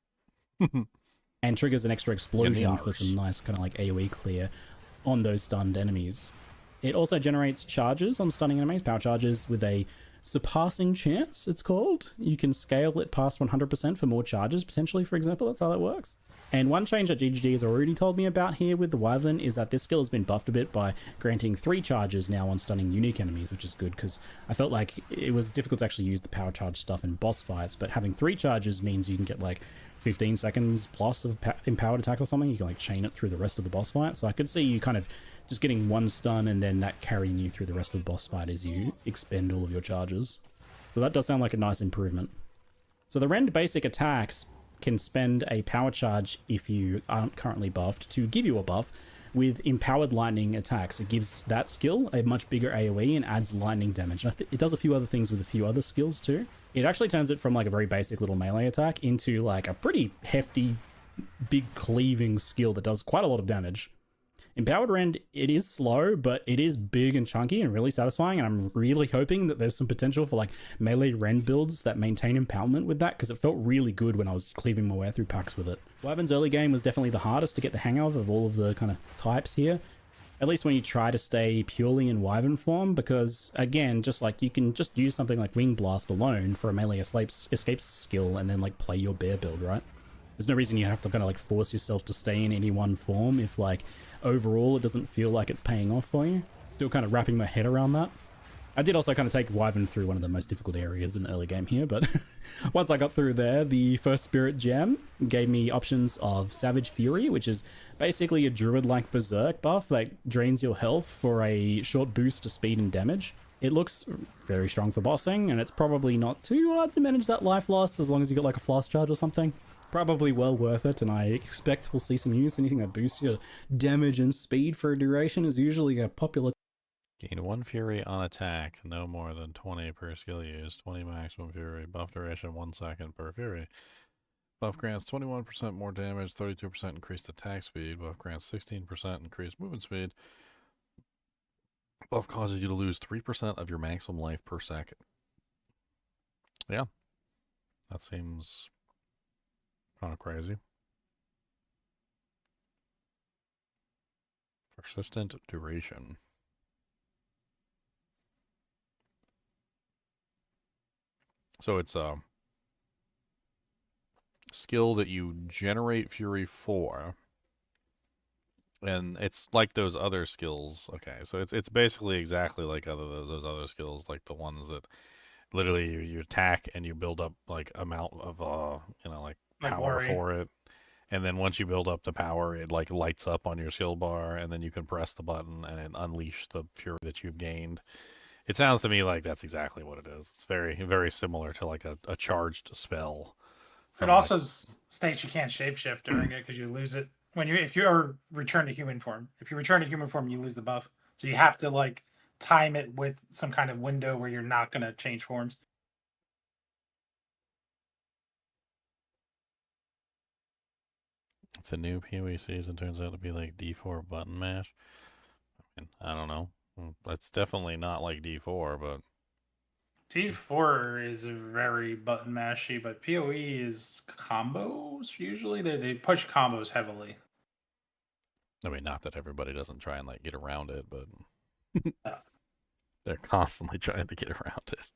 Speaker 3: And triggers an extra explosion for
Speaker 1: arse.
Speaker 3: some nice kind of like AoE clear on those stunned enemies. It also generates charges on stunning enemies, power charges with a surpassing chance, it's called. You can scale it past 100% for more charges, potentially, for example. That's how that works. And one change that GGG has already told me about here with the Wyvern is that this skill has been buffed a bit by granting 3 charges now on stunning unique enemies, which is good because I felt like it was difficult to actually use the power charge stuff in boss fights, but having 3 charges means you can get like 15 seconds plus of empowered attacks or something. You can like chain it through the rest of the boss fight. So I could see you kind of just getting 1 stun and then that carrying you through the rest of the boss fight as you expend all of your charges. So that does sound like a nice improvement. So the Rend basic attacks can spend a power charge if you aren't currently buffed to give you a buff with empowered lightning attacks. It gives that skill a much bigger AoE and adds lightning damage. And it does a few other things with a few other skills too. It actually turns it from like a very basic little melee attack into like a pretty hefty, big cleaving skill that does quite a lot of damage. Empowered Rend, it is slow, but it is big and chunky and really satisfying, and I'm really hoping that there's some potential for like melee Rend builds that maintain empowerment with that, because it felt really good when I was cleaving my way through packs with it. Wyvern's early game was definitely the hardest to get the hang of all of the kind of types here, at least when you try to stay purely in Wyvern form, because again, just like you can just use something like Wing Blast alone for a melee escapes skill and then like play your bear build, right? There's no reason you have to kind of like force yourself to stay in any one form if like overall it doesn't feel like it's paying off for you. Still kind of wrapping my head around that. I did also kind of take Wyvern through one of the most difficult areas in the early game here, but once I got through there, the first Spirit Gem gave me options of Savage Fury, which is basically a Druid-like Berserk buff that drains your health for a short boost to speed and damage. It looks very strong for bossing, and it's probably not too hard to manage that life loss as long as you got like a flask charge or something. Probably well worth it, and I expect we'll see some use. Anything that boosts your damage and speed for a duration is usually a popular.
Speaker 1: Gain 1 fury on attack, no more than 20 per skill used. 20 maximum fury. Buff duration 1 second per fury. Buff grants 21% more damage, 32% increased attack speed. Buff grants 16% increased movement speed. Buff causes you to lose 3% of your maximum life per second. Yeah. That seems kind of crazy. Persistent duration. So it's a skill that you generate fury for, and it's like those other skills. Okay, so it's basically exactly like those other skills, like the ones that literally you attack and you build up like amount of like power
Speaker 4: glory.
Speaker 1: for it, and then once you build up the power, it like lights up on your skill bar, and then you can press the button and it unleash the fury that you've gained. It sounds to me like that's exactly what it is. It's very, very similar to like a charged spell.
Speaker 4: It also states you can't shapeshift during it because you lose it if you return to human form. If you return to human form, you lose the buff. So you have to like time it with some kind of window where you're not going to change forms.
Speaker 1: It's a new PoE season. Turns out to be like D4 button mash. I mean, I don't know. That's definitely not like D4, but
Speaker 4: D4 is very button mashy, but PoE is combos usually. They push combos heavily.
Speaker 1: I mean, not that everybody doesn't try and like get around it, but they're constantly trying to get around it.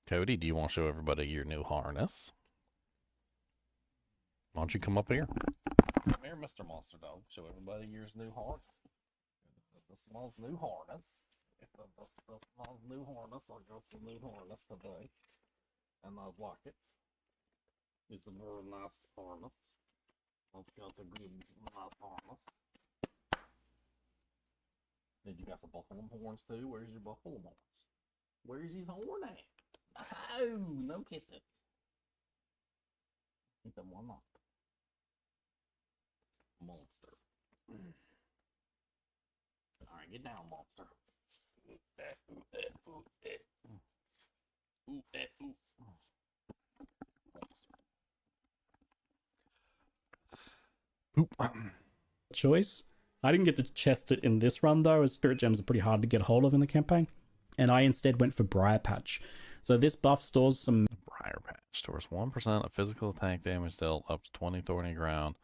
Speaker 1: Cody, do you want to show everybody your new harness? Why don't you come up here? Come here, Mr. Monster Dog. Show everybody your new harness. The small's new harness. The small's new harness. I got some new harness today. And I like it. It's a very nice harness. It's got a good, nice harness. Did you got some buffalo horns too? Where's your buffalo horns? Where's his horn at? Oh, no kisses. Keep them one up. Monster. Alright, get down, monster. Ooh, ooh, ooh, ooh, ooh. Monster.
Speaker 3: Choice. I didn't get to chest it in this run though, as Spirit Gems are pretty hard to get hold of in the campaign. And I instead went for Briar Patch. So this buff stores some...
Speaker 1: Briar Patch stores 1% of physical attack damage dealt up to 20 thorny ground.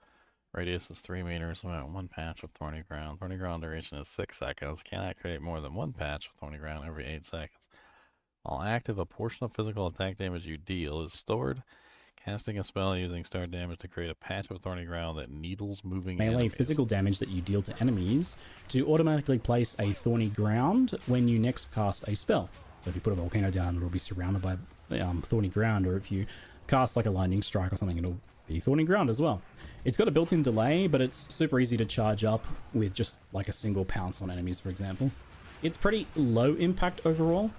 Speaker 1: Radius is 3 meters. One patch of thorny ground. Thorny ground duration is 6 seconds. Cannot create more than one patch of thorny ground every 8 seconds. While active, a portion of physical attack damage you deal is stored. Casting a spell using star damage to create a patch of thorny ground that needles moving
Speaker 3: melee
Speaker 1: enemies.
Speaker 3: physical damage that you deal to enemies to automatically place a thorny ground when you next cast a spell. So if you put a volcano down, it'll be surrounded by thorny ground, or if you cast like a lightning strike or something, it'll be thorny ground as well. It's got a built-in delay, but it's super easy to charge up with just like a single pounce on enemies, for example. It's pretty low impact overall,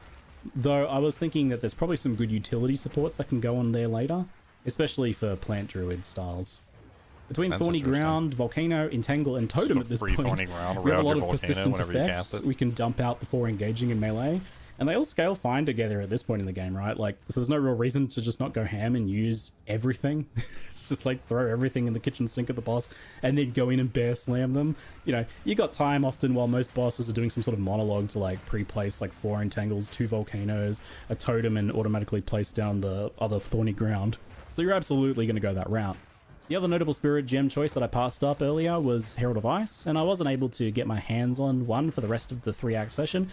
Speaker 3: though I was thinking that there's probably some good utility supports that can go on there later, especially for plant druid styles. Between
Speaker 1: That's
Speaker 3: Thorny Ground, Volcano, Entangle, and Totem at this point, we have a lot of persistent effects we can dump out before engaging in melee. And they all scale fine together at this point in the game, right? Like, so there's no real reason to just not go ham and use everything. It's just like throw everything in the kitchen sink at the boss and then go in and bear slam them. You know, you got time often while most bosses are doing some sort of monologue to like pre-place like 4 Entangles, 2 Volcanoes, a Totem, and automatically place down the other Thorny Ground. So you're absolutely going to go that route. The other notable Spirit Gem choice that I passed up earlier was Herald of Ice, and I wasn't able to get my hands on one for the rest of the 3-act session.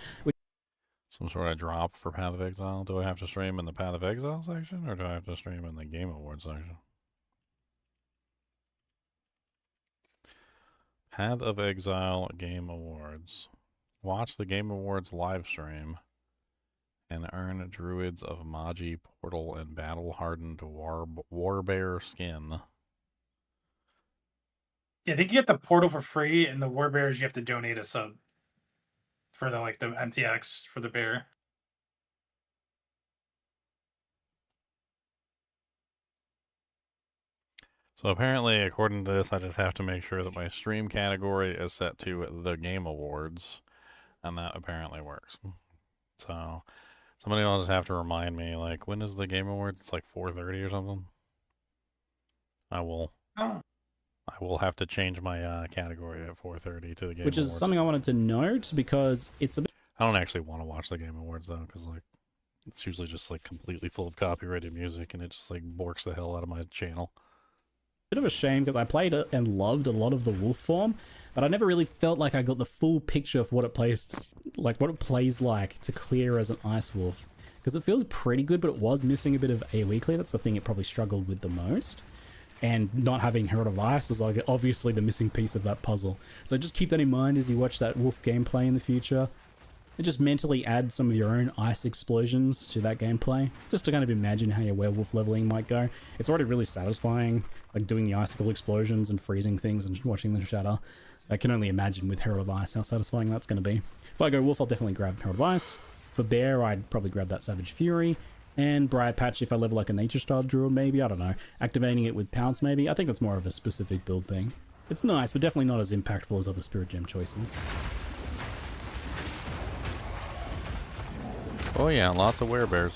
Speaker 1: Some sort of drop for Path of Exile. Do I have to stream in the Path of Exile section, or do I have to stream in the Game Awards section? Path of Exile Game Awards. Watch the Game Awards live stream and earn Druids of Magi Portal and battle-hardened Werebear skin.
Speaker 4: Yeah, I think you get the portal for free, and the Werebears you have to donate a sub for the like the MTX for the bear.
Speaker 1: So apparently, according to this, I just have to make sure that my stream category is set to the Game Awards, and that apparently works. So somebody will just have to remind me, like, when is the Game Awards? It's like 4:30 or something. I will have to change my category at 4:30 to the Game Awards.
Speaker 3: Which is something I wanted to note, because it's a bit...
Speaker 1: I don't actually want to watch the Game Awards, though, because, like, it's usually just, like, completely full of copyrighted music, and it just, like, borks the hell out of my channel.
Speaker 3: Bit of a shame, because I played it and loved a lot of the wolf form, but I never really felt like I got the full picture of what it plays like to clear as an ice wolf, because it feels pretty good, but it was missing a bit of AoE clear. That's the thing it probably struggled with the most, and not having Herald of Ice was like obviously the missing piece of that puzzle. So just keep that in mind as you watch that wolf gameplay in the future. And just mentally add some of your own ice explosions to that gameplay, just to kind of imagine how your werewolf leveling might go. It's already really satisfying, like doing the icicle explosions and freezing things and watching them shatter. I can only imagine with Herald of Ice how satisfying that's going to be. If I go wolf, I'll definitely grab Herald of Ice. For bear, I'd probably grab that Savage Fury. And Briar Patch if I level like a nature style druid, maybe, I don't know. Activating it with Pounce, maybe. I think that's more of a specific build thing. It's nice, but definitely not as impactful as other Spirit Gem choices.
Speaker 1: Oh yeah, lots of werebears.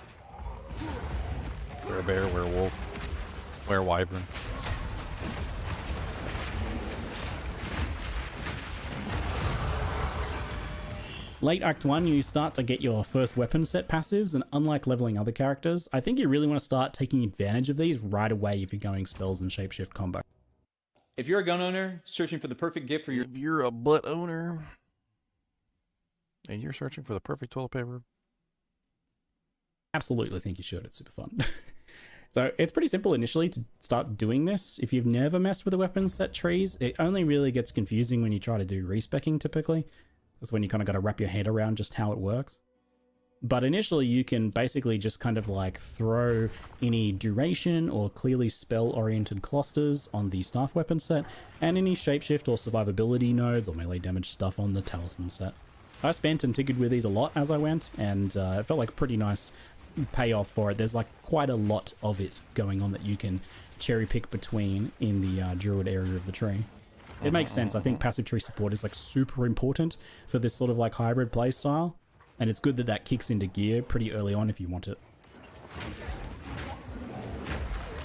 Speaker 1: Werebear, werewolf, werewyvern.
Speaker 3: Late Act 1, you start to get your first weapon set passives, and unlike leveling other characters, I think you really want to start taking advantage of these right away if you're going spells and shapeshift combo.
Speaker 6: If you're a gun owner searching for the perfect gift for your
Speaker 1: If you're a butt owner and you're searching for the perfect toilet paper,
Speaker 3: absolutely think you should. It's super fun. So it's pretty simple initially to start doing this. If you've never messed with the weapon set trees, it only really gets confusing when you try to do respecking typically. That's when you kind of got to wrap your head around just how it works. But initially you can basically just kind of like throw any duration or clearly spell-oriented clusters on the staff weapon set, and any shapeshift or survivability nodes or melee damage stuff on the talisman set. I spent and tinkered with these a lot as I went, and it felt like a pretty nice payoff for it. There's like quite a lot of it going on that you can cherry pick between in the druid area of the tree. It makes sense. I think passive tree support is like super important for this sort of like hybrid play style, and it's good that that kicks into gear pretty early on if you want it.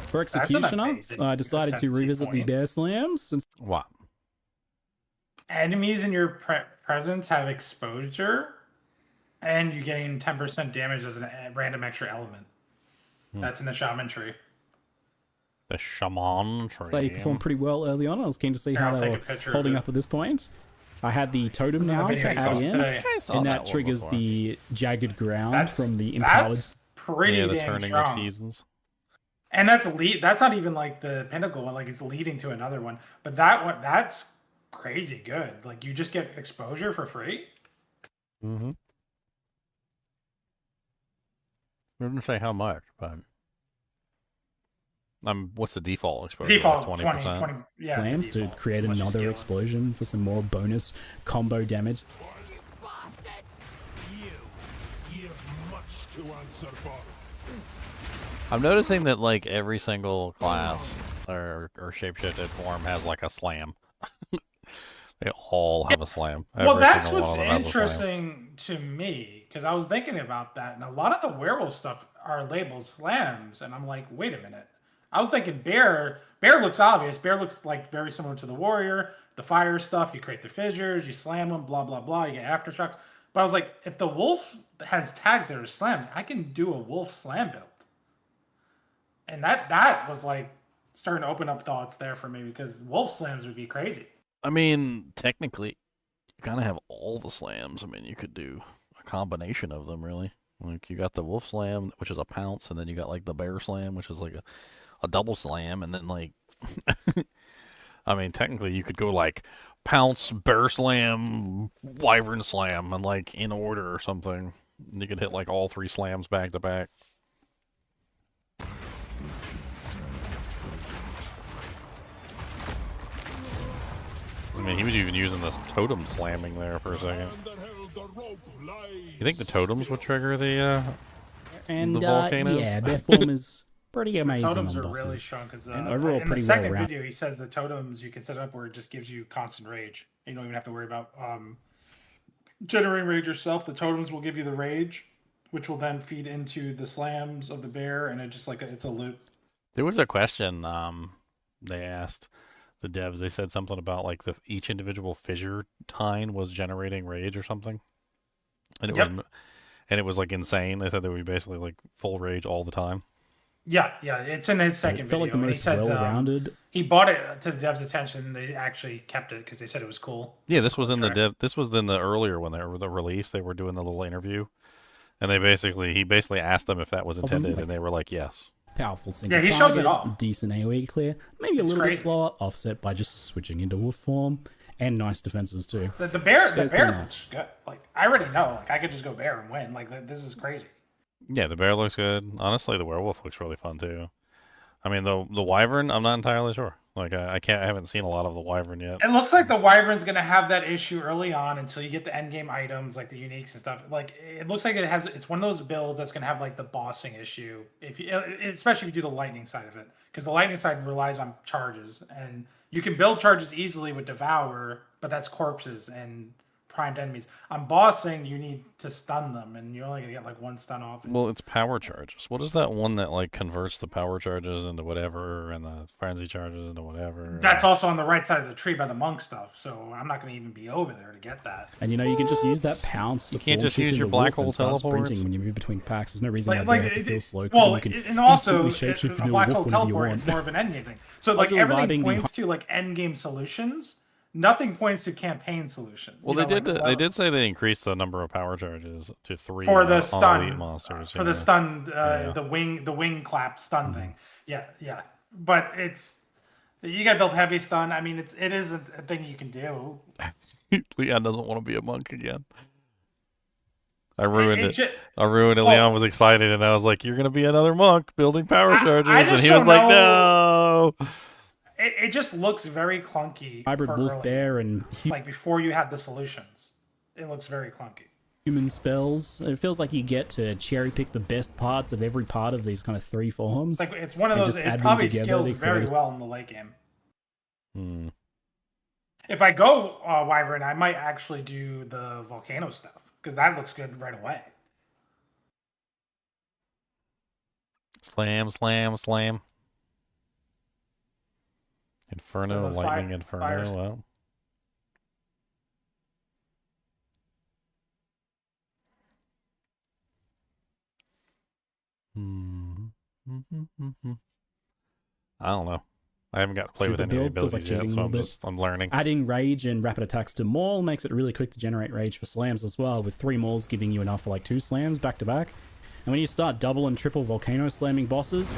Speaker 3: For Executioner, I decided to revisit the bear slams since
Speaker 1: what?
Speaker 4: Enemies in your presence have exposure, and you gain 10% damage as a random extra element. That's in the shaman tree.
Speaker 1: The shaman tree.
Speaker 3: they performed pretty well early on. I was keen to see
Speaker 4: Here,
Speaker 3: how
Speaker 4: I'll
Speaker 3: they
Speaker 4: take
Speaker 3: were
Speaker 4: a picture
Speaker 3: holding
Speaker 4: of it.
Speaker 3: up at this point. I had the totem
Speaker 4: This is the
Speaker 3: now
Speaker 4: video
Speaker 3: to
Speaker 4: I saw
Speaker 3: add in,
Speaker 4: today.
Speaker 1: I saw
Speaker 3: and
Speaker 1: that
Speaker 3: that
Speaker 1: one
Speaker 3: triggers
Speaker 1: before.
Speaker 3: the jagged ground from the empowered.
Speaker 4: That's pretty
Speaker 1: Yeah, the
Speaker 4: damn
Speaker 1: turning
Speaker 4: strong.
Speaker 1: of seasons.
Speaker 4: And that's not even like the pinnacle one, like it's leading to another one. But that one, that's crazy good. Like you just get exposure for free.
Speaker 1: Mm-hmm. I didn't say how much, but what's the default exposure?
Speaker 4: Default
Speaker 1: Like
Speaker 4: 20,
Speaker 1: 20%?
Speaker 4: 20 yeah. it's a
Speaker 3: Plans to
Speaker 4: default,
Speaker 3: create
Speaker 4: unless you
Speaker 3: another
Speaker 4: scale it.
Speaker 3: explosion for some more bonus combo damage.
Speaker 2: You have much to answer for.
Speaker 1: I'm noticing that like every single class or shapeshifted form has like a slam. They all have a slam.
Speaker 4: Well,
Speaker 1: Every
Speaker 4: that's
Speaker 1: single
Speaker 4: what's
Speaker 1: one of them has a slam.
Speaker 4: interesting to me because I was thinking about that, and a lot of the werewolf stuff are labeled slams, and I'm like, wait a minute. I was thinking bear. Bear looks obvious. Bear looks like very similar to the warrior. The fire stuff, you create the fissures, you slam them, blah blah blah. You get aftershocks. But I was like, if the wolf has tags that are slam, I can do a wolf slam build. And that was like starting to open up thoughts there for me because wolf slams would be crazy.
Speaker 1: I mean, technically, you kind of have all the slams. I mean, you could do a combination of them, really. Like, you got the wolf slam, which is a pounce, and then you got, like, the bear slam, which is, like, a double slam, and then, like, I mean, technically, you could go, like, pounce, bear slam, wyvern slam, and, like, in order or something. You could hit, like, all three slams back to back. I mean, he was even using this totem slamming there for a second. You think the totems would trigger the
Speaker 3: And
Speaker 1: volcanoes?
Speaker 3: yeah, their form is pretty amazing
Speaker 4: Totems
Speaker 3: on
Speaker 4: are
Speaker 3: bosses.
Speaker 4: really strong because
Speaker 3: And overall
Speaker 4: in the
Speaker 3: pretty
Speaker 4: second
Speaker 3: well-rounded.
Speaker 4: video he says the totems you can set up where it just gives you constant rage. You don't even have to worry about generating rage yourself. The totems will give you the rage, which will then feed into the slams of the bear, and it just like it's a loop.
Speaker 1: There was a question they asked the devs. They said something about like each individual fissure tine was generating rage or something, and it was like insane. They said they would be basically like full rage all the time.
Speaker 4: Yeah, it's in his second
Speaker 3: It felt
Speaker 4: video.
Speaker 3: like the
Speaker 4: and he
Speaker 3: most
Speaker 4: says
Speaker 3: well-rounded.
Speaker 4: he bought it to the devs' attention. They actually kept it because they said it was cool.
Speaker 1: Yeah, this was in the
Speaker 4: Correct.
Speaker 1: This was in the earlier when they were the release. They were doing the little interview, and he basically asked them if that was intended, and they were like, yes.
Speaker 3: Powerful single
Speaker 4: Yeah, he shows it
Speaker 3: target,
Speaker 4: off.
Speaker 3: decent AoE clear, maybe a
Speaker 4: It's
Speaker 3: little bit
Speaker 4: crazy.
Speaker 3: slower, offset by just switching into wolf form, and nice defenses too.
Speaker 4: The bear
Speaker 3: That's pretty
Speaker 4: looks good. Like I already know. Like I could just go bear and win. Like this is crazy.
Speaker 1: Yeah, the bear looks good. Honestly, the werewolf looks really fun too. I mean, the wyvern, I'm not entirely sure. Like, I haven't seen a lot of the wyvern yet.
Speaker 4: It looks like the wyvern's gonna have that issue early on until you get the end game items like the uniques and stuff. Like it looks like it's one of those builds that's gonna have like the bossing issue if you, especially if you do the lightning side of it, because the lightning side relies on charges, and you can build charges easily with devour, but that's corpses and primed enemies. On bossing, you need to stun them, and you're only gonna get like 1 stun off.
Speaker 1: Well, it's power charges. What is that one that like converts the power charges into whatever and the frenzy charges into whatever?
Speaker 4: That's also on the right side of the tree by the monk stuff, so I'm not gonna even be over there to get that.
Speaker 3: And you know, you can just use that pounce to
Speaker 1: You can't
Speaker 3: form
Speaker 1: just
Speaker 3: shift
Speaker 1: use
Speaker 3: into
Speaker 1: your black
Speaker 3: wolf and
Speaker 1: hole
Speaker 3: start
Speaker 1: teleports?
Speaker 3: sprinting when you move between packs. There's no reason
Speaker 4: Like
Speaker 3: why it has to feel slow.
Speaker 4: well,
Speaker 3: You can
Speaker 4: and also
Speaker 3: instantly shapeshift into
Speaker 4: a
Speaker 3: a
Speaker 4: black
Speaker 3: wolf
Speaker 4: hole
Speaker 3: whenever you
Speaker 4: teleport
Speaker 3: want.
Speaker 4: is more of an endgame thing. So like
Speaker 3: Also
Speaker 4: everything
Speaker 3: reviving
Speaker 4: points to like end game solutions. Nothing points to campaign solution.
Speaker 1: Well,
Speaker 4: You
Speaker 1: they
Speaker 4: know,
Speaker 1: did.
Speaker 4: like,
Speaker 1: They did say they increased the number of power charges to 3
Speaker 4: for the
Speaker 1: on
Speaker 4: stun
Speaker 1: elite monsters.
Speaker 4: for the stun
Speaker 1: Yeah.
Speaker 4: the wing clap stun thing. Yeah, but it's you got to build heavy stun. I mean, it isn't a thing you can do.
Speaker 1: Leon doesn't want to be a monk again. I ruined it.
Speaker 4: ju-
Speaker 1: I ruined it.
Speaker 4: well-
Speaker 1: Leon was excited, and I was like, "You're gonna be another monk building power charges,"
Speaker 4: I
Speaker 1: and
Speaker 4: just
Speaker 1: he was
Speaker 4: don't
Speaker 1: like,
Speaker 4: know.
Speaker 1: "No."
Speaker 4: It just looks very clunky.
Speaker 3: Hybrid
Speaker 4: for
Speaker 3: wolf
Speaker 4: early.
Speaker 3: bear and
Speaker 4: Like before you have the solutions, it looks very clunky.
Speaker 3: human spells. It feels like you get to cherry pick the best parts of every part of these kind of 3 forms.
Speaker 4: Like it's one of
Speaker 3: And
Speaker 4: those.
Speaker 3: just
Speaker 4: It
Speaker 3: add them
Speaker 4: probably
Speaker 3: together
Speaker 4: scales
Speaker 3: to
Speaker 4: very
Speaker 3: create a-
Speaker 4: well in the late game.
Speaker 1: Hmm.
Speaker 4: If I go Wyvern, I might actually do the volcano stuff because that looks good right away.
Speaker 1: Slam, slam, slam. Inferno,
Speaker 4: The
Speaker 1: lightning,
Speaker 4: fire
Speaker 1: inferno. Well, I don't know. I haven't got to play with
Speaker 3: Super
Speaker 1: any of the
Speaker 3: build feels like
Speaker 1: abilities yet,
Speaker 3: cheating a
Speaker 1: so
Speaker 3: little bit.
Speaker 1: I'm learning.
Speaker 3: Adding rage and rapid attacks to maul makes it really quick to generate rage for slams as well, with 3 mauls giving you enough for like 2 slams back to back. And when you start double and triple volcano slamming bosses,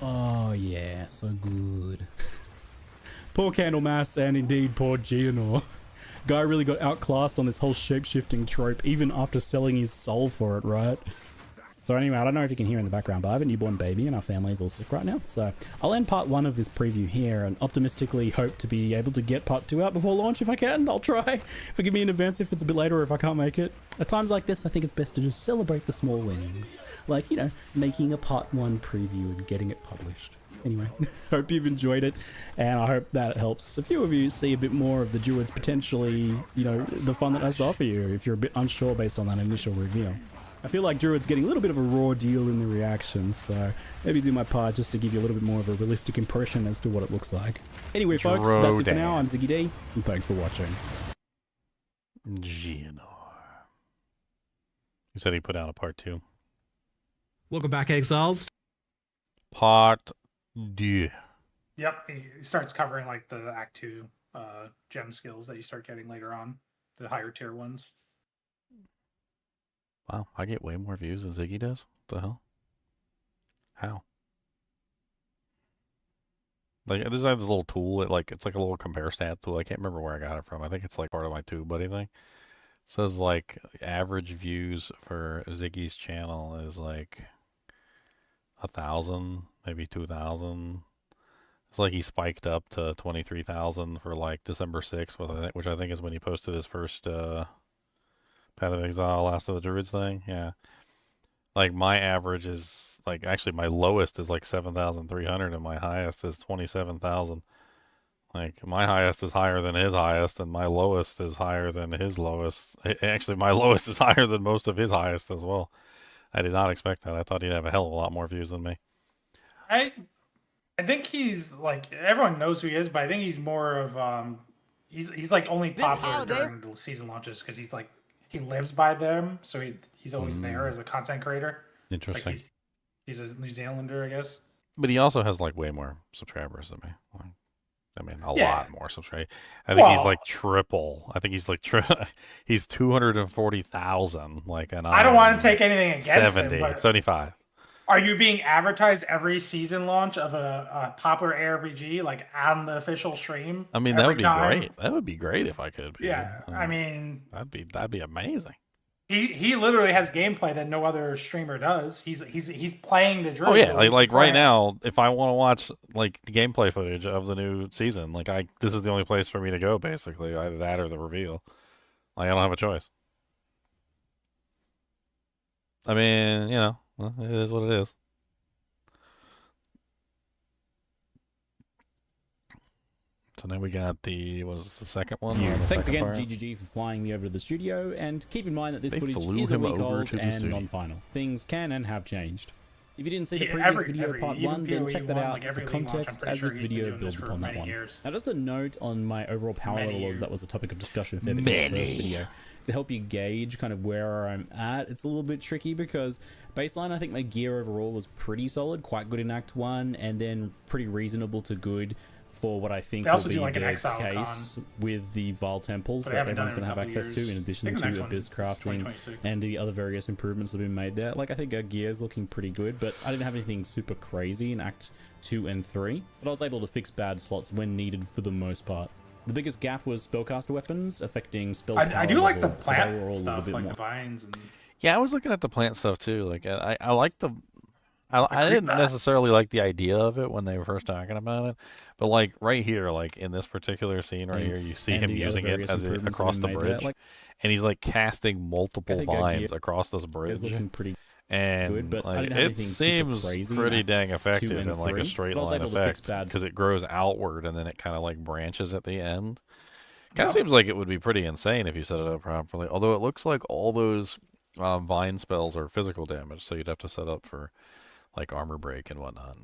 Speaker 3: oh yeah, so good. Poor Candlemass and indeed poor Geonor. Guy really got outclassed on this whole shape-shifting trope, even after selling his soul for it, right? So anyway, I don't know if you can hear in the background, but I have a newborn baby and our family's all sick right now. So I'll end part 1 of this preview here and optimistically hope to be able to get part 2 out before launch if I can. I'll try. Forgive me in advance if it's a bit later or if I can't make it. At times like this, I think it's best to just celebrate the small wins. Like, you know, making a part 1 preview and getting it published. Anyway, hope you've enjoyed it, and I hope that it helps a few of you see a bit more of the Druids potentially, you know, the fun that has to offer you if you're a bit unsure based on that initial reveal. I feel like Druid's getting a little bit of a raw deal in the reactions, so maybe do my part just to give you a little bit more of a realistic impression as to what it looks like. Anyway, folks, that's it for now. I'm Ziggy D, and thanks for watching.
Speaker 1: Geonor. He said he put out a part 2.
Speaker 7: Welcome back, Exiles.
Speaker 1: Part 2.
Speaker 4: Yep, he starts covering like the Act 2 gem skills that you start getting later on, the higher tier ones.
Speaker 1: Wow, I get way more views than Ziggy does? What the hell? How? Like, this is this little tool. It's like a little compare stat tool. I can't remember where I got it from. I think it's like part of my Tube Buddy thing. It says like average views for Ziggy's channel is like 1,000, maybe 2,000. It's like he spiked up to 23,000 for like December 6th, which I think is when he posted his first Path of Exile, Last of the Druids thing. Yeah. Like my average is like, actually my lowest is like 7,300 and my highest is 27,000. Like my highest is higher than his highest and my lowest is higher than his lowest. Actually, my lowest is higher than most of his highest as well. I did not expect that. I thought he'd have a hell of a lot more views than me.
Speaker 4: I think he's like, everyone knows who he is, but I think he's more of he's like only popular during the season launches because he's like, he lives by them, so he's always there as a content creator.
Speaker 1: Interesting.
Speaker 4: Like he's a New Zealander, I guess.
Speaker 1: But he also has like way more subscribers than me. Like, I mean, a
Speaker 4: Yeah.
Speaker 1: lot more subscribers. I think he's
Speaker 4: Well-
Speaker 1: like triple. I think he's like he's 240,000. Like, and
Speaker 4: I don't want to take anything against
Speaker 1: 70,
Speaker 4: him, but
Speaker 1: 75.
Speaker 4: are you being advertised every season launch of a popular ARPG like on the official stream?
Speaker 1: I mean, that
Speaker 4: every
Speaker 1: would be
Speaker 4: time?
Speaker 1: great. That would be great if I could be.
Speaker 4: Yeah, I mean,
Speaker 1: that'd be amazing.
Speaker 4: he literally has gameplay that no other streamer does. He's playing the Druid.
Speaker 1: Oh yeah, like right
Speaker 4: playing-
Speaker 1: now, if I want to watch like the gameplay footage of the new season, like this is the only place for me to go. Basically, either that or the reveal. Like I don't have a choice. I mean, you know, well, it is what it is. So now we got the, what is the second one?
Speaker 3: Yeah.
Speaker 1: Or the
Speaker 3: Thanks
Speaker 1: second
Speaker 3: again,
Speaker 1: part?
Speaker 3: GGG, for flying me over to the studio, and keep in mind that this
Speaker 1: They
Speaker 3: footage
Speaker 1: flew
Speaker 3: is a
Speaker 1: him
Speaker 3: week
Speaker 1: over
Speaker 3: old
Speaker 1: to the
Speaker 3: and
Speaker 1: studio.
Speaker 3: non-final. Things can and have changed. If you didn't see the
Speaker 4: Yeah,
Speaker 3: previous
Speaker 4: every-
Speaker 3: video part
Speaker 4: even
Speaker 3: 1, then
Speaker 4: PoE
Speaker 3: check that
Speaker 4: one,
Speaker 3: out
Speaker 4: like
Speaker 3: for
Speaker 4: every league launch, I'm
Speaker 3: context,
Speaker 4: pretty
Speaker 3: as
Speaker 4: sure
Speaker 3: this
Speaker 4: he's been
Speaker 3: video
Speaker 4: doing this
Speaker 3: builds
Speaker 4: for
Speaker 3: upon that
Speaker 4: many
Speaker 3: one.
Speaker 4: years.
Speaker 3: Now, just a note on my overall power
Speaker 4: Many
Speaker 3: level, as
Speaker 4: years.
Speaker 3: that was a topic of discussion for the first video. To help you gauge kind of where I'm at, it's a little bit tricky because baseline, I think my gear overall was pretty solid, quite good in Act 1, and then pretty reasonable to good for what I think
Speaker 4: They also
Speaker 3: will
Speaker 4: do,
Speaker 3: be
Speaker 4: like, an
Speaker 3: the
Speaker 4: Exile
Speaker 3: case with the Vile Temples
Speaker 4: But they
Speaker 3: that
Speaker 4: haven't done
Speaker 3: everyone's
Speaker 4: it in
Speaker 3: going to have
Speaker 4: a couple
Speaker 3: access to,
Speaker 4: years.
Speaker 3: in
Speaker 4: I
Speaker 3: addition
Speaker 4: think the
Speaker 3: to
Speaker 4: next one
Speaker 3: Abyss
Speaker 4: is
Speaker 3: Crafting
Speaker 4: 2026.
Speaker 3: and the other various improvements that have been made there. Like, I think our gear is looking pretty good, but I didn't have anything super crazy in Act 2 and 3. But I was able to fix bad slots when needed for the most part. The biggest gap was spellcaster weapons affecting spell power
Speaker 4: I do like the
Speaker 3: level, so they were all
Speaker 4: plant
Speaker 3: a little
Speaker 4: stuff,
Speaker 3: bit
Speaker 4: like
Speaker 3: more
Speaker 4: the vines and
Speaker 1: Yeah, I was looking at the plant stuff too. Like I like the I
Speaker 4: creep
Speaker 1: didn't
Speaker 4: that.
Speaker 1: necessarily like the idea of it when they were first talking about it, but like right here, like in this particular scene right here, you see
Speaker 3: and
Speaker 1: him
Speaker 3: the other
Speaker 1: using it
Speaker 3: various
Speaker 1: as
Speaker 3: improvements that
Speaker 1: across
Speaker 3: have
Speaker 1: the
Speaker 3: been made there.
Speaker 1: bridge,
Speaker 3: Like,
Speaker 1: and he's like casting
Speaker 3: I
Speaker 1: multiple
Speaker 3: think our
Speaker 1: vines
Speaker 3: gear
Speaker 1: across this
Speaker 3: is
Speaker 1: bridge,
Speaker 3: looking pretty
Speaker 1: and
Speaker 3: good, but I
Speaker 1: like,
Speaker 3: didn't have
Speaker 1: it
Speaker 3: anything super
Speaker 1: seems
Speaker 3: crazy in
Speaker 1: pretty
Speaker 3: Act
Speaker 1: dang
Speaker 3: 2
Speaker 1: effective
Speaker 3: and
Speaker 1: in like
Speaker 3: 3,
Speaker 1: a straight
Speaker 3: but I was
Speaker 1: line
Speaker 3: able to fix
Speaker 1: effect
Speaker 3: bad
Speaker 1: because it grows outward and then it kind of like branches at the end. Kind of
Speaker 4: Yep.
Speaker 1: seems like it would be pretty insane if you set it up properly. Although it looks like all those vine spells are physical damage, so you'd have to set up for like armor break and whatnot.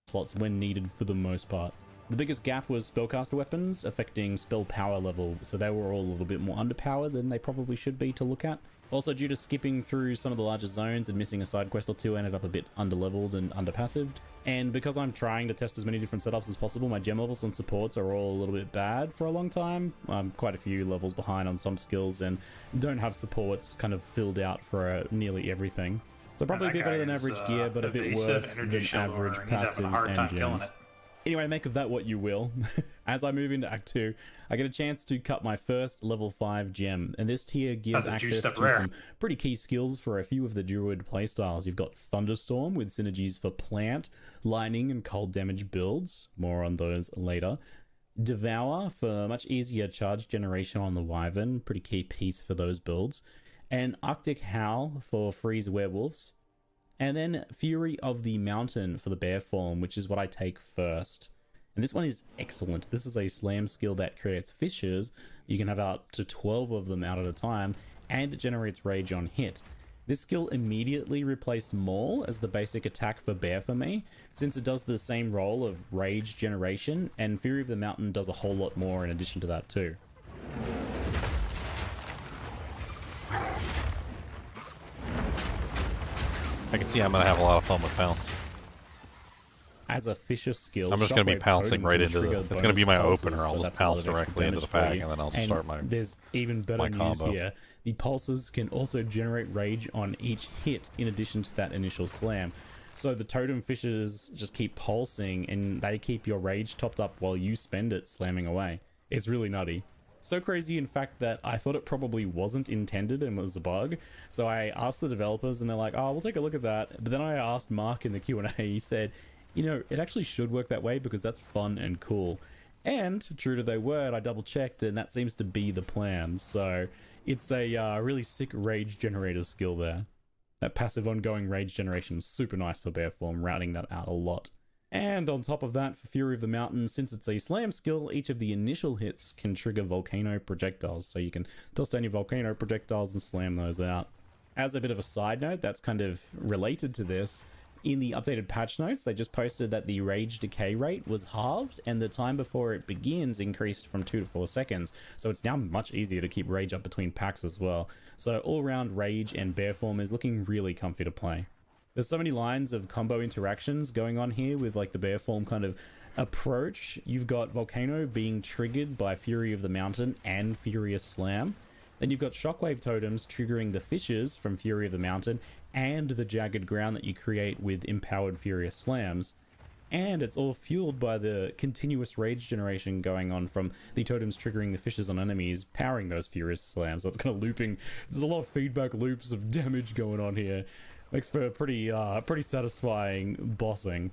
Speaker 3: slots when needed for the most part. The biggest gap was spellcaster weapons affecting spell power level, so they were all a little bit more underpowered than they probably should be to look at. Also, due to skipping through some of the larger zones and missing a side quest or two, I ended up a bit underleveled and underpassived. And because I'm trying to test as many different setups as possible, my gem levels and supports are all a little bit bad for a long time. I'm quite a few levels behind on some skills and don't have supports kind of filled out for nearly everything. So probably a
Speaker 4: that
Speaker 3: bit better
Speaker 4: guy
Speaker 3: than
Speaker 4: is,
Speaker 3: average gear, but a bit
Speaker 4: evasive
Speaker 3: worse
Speaker 4: energy
Speaker 3: than
Speaker 4: shield
Speaker 3: average
Speaker 4: owner, and he's having a
Speaker 3: passives
Speaker 4: hard time
Speaker 3: and
Speaker 4: killing
Speaker 3: gems.
Speaker 4: it.
Speaker 3: Anyway, make of that what you will. As I move into Act 2, I get a chance to cut my first level 5 gem, and this tier gives
Speaker 4: That's a
Speaker 3: access
Speaker 4: juiced up
Speaker 3: to
Speaker 4: rare.
Speaker 3: some pretty key skills for a few of the Druid playstyles. You've got Thunderstorm with synergies for plant, lightning, and cold damage builds. More on those later. Devour for much easier charge generation on the Wyvern, pretty key piece for those builds. And Arctic Howl for freeze werewolves. And then Fury of the Mountain for the bear form, which is what I take first. And this one is excellent. This is a slam skill that creates fissures. You can have up to 12 of them out at a time, and it generates rage on hit. This skill immediately replaced Maul as the basic attack for bear for me, since it does the same role of rage generation, and Fury of the Mountain does a whole lot more in addition to that too.
Speaker 1: I can see I'm gonna have a lot of fun with pounce.
Speaker 3: As a Fisher skill,
Speaker 1: I'm just gonna be
Speaker 3: Shockwave
Speaker 1: pouncing
Speaker 3: Totem
Speaker 1: right
Speaker 3: can
Speaker 1: into the.
Speaker 3: trigger
Speaker 1: It's gonna be
Speaker 3: bonus
Speaker 1: my
Speaker 3: pulses,
Speaker 1: opener. I'll
Speaker 3: so
Speaker 1: just
Speaker 3: that's a lot
Speaker 1: pounce
Speaker 3: of extra
Speaker 1: directly into the
Speaker 3: damage for
Speaker 1: pack,
Speaker 3: you.
Speaker 1: and then I'll just
Speaker 3: And
Speaker 1: start my.
Speaker 3: There's even better
Speaker 1: my
Speaker 3: news
Speaker 1: combo.
Speaker 3: here. The pulses can also generate rage on each hit in addition to that initial slam. So the totem fishers just keep pulsing, and they keep your rage topped up while you spend it slamming away. It's really nutty. So crazy, in fact, that I thought it probably wasn't intended and was a bug. So I asked the developers, and they're like, "Oh, we'll take a look at that." But then I asked Mark in the Q&A. He said, "You know, it actually should work that way because that's fun and cool." And true to their word, I double checked, and that seems to be the plan. So it's a really sick rage generator skill there. That passive ongoing rage generation is super nice for bear form, routing that out a lot. And on top of that, for Fury of the Mountain, since it's a slam skill, each of the initial hits can trigger volcano projectiles. So you can toss down your volcano projectiles and slam those out. As a bit of a side note, that's kind of related to this. In the updated patch notes, they just posted that the rage decay rate was halved and the time before it begins increased from 2 to 4 seconds. So it's now much easier to keep rage up between packs as well. So all around rage and bear form is looking really comfy to play. There's so many lines of combo interactions going on here with like the bear form kind of approach. You've got Volcano being triggered by Fury of the Mountain and Furious Slam. Then you've got Shockwave Totems triggering the fissures from Fury of the Mountain and the jagged ground that you create with empowered Furious Slams. And it's all fueled by the continuous rage generation going on from the totems triggering the fissures on enemies, powering those Furious Slams. So it's kind of looping. There's a lot of feedback loops of damage going on here. Makes for pretty satisfying bossing.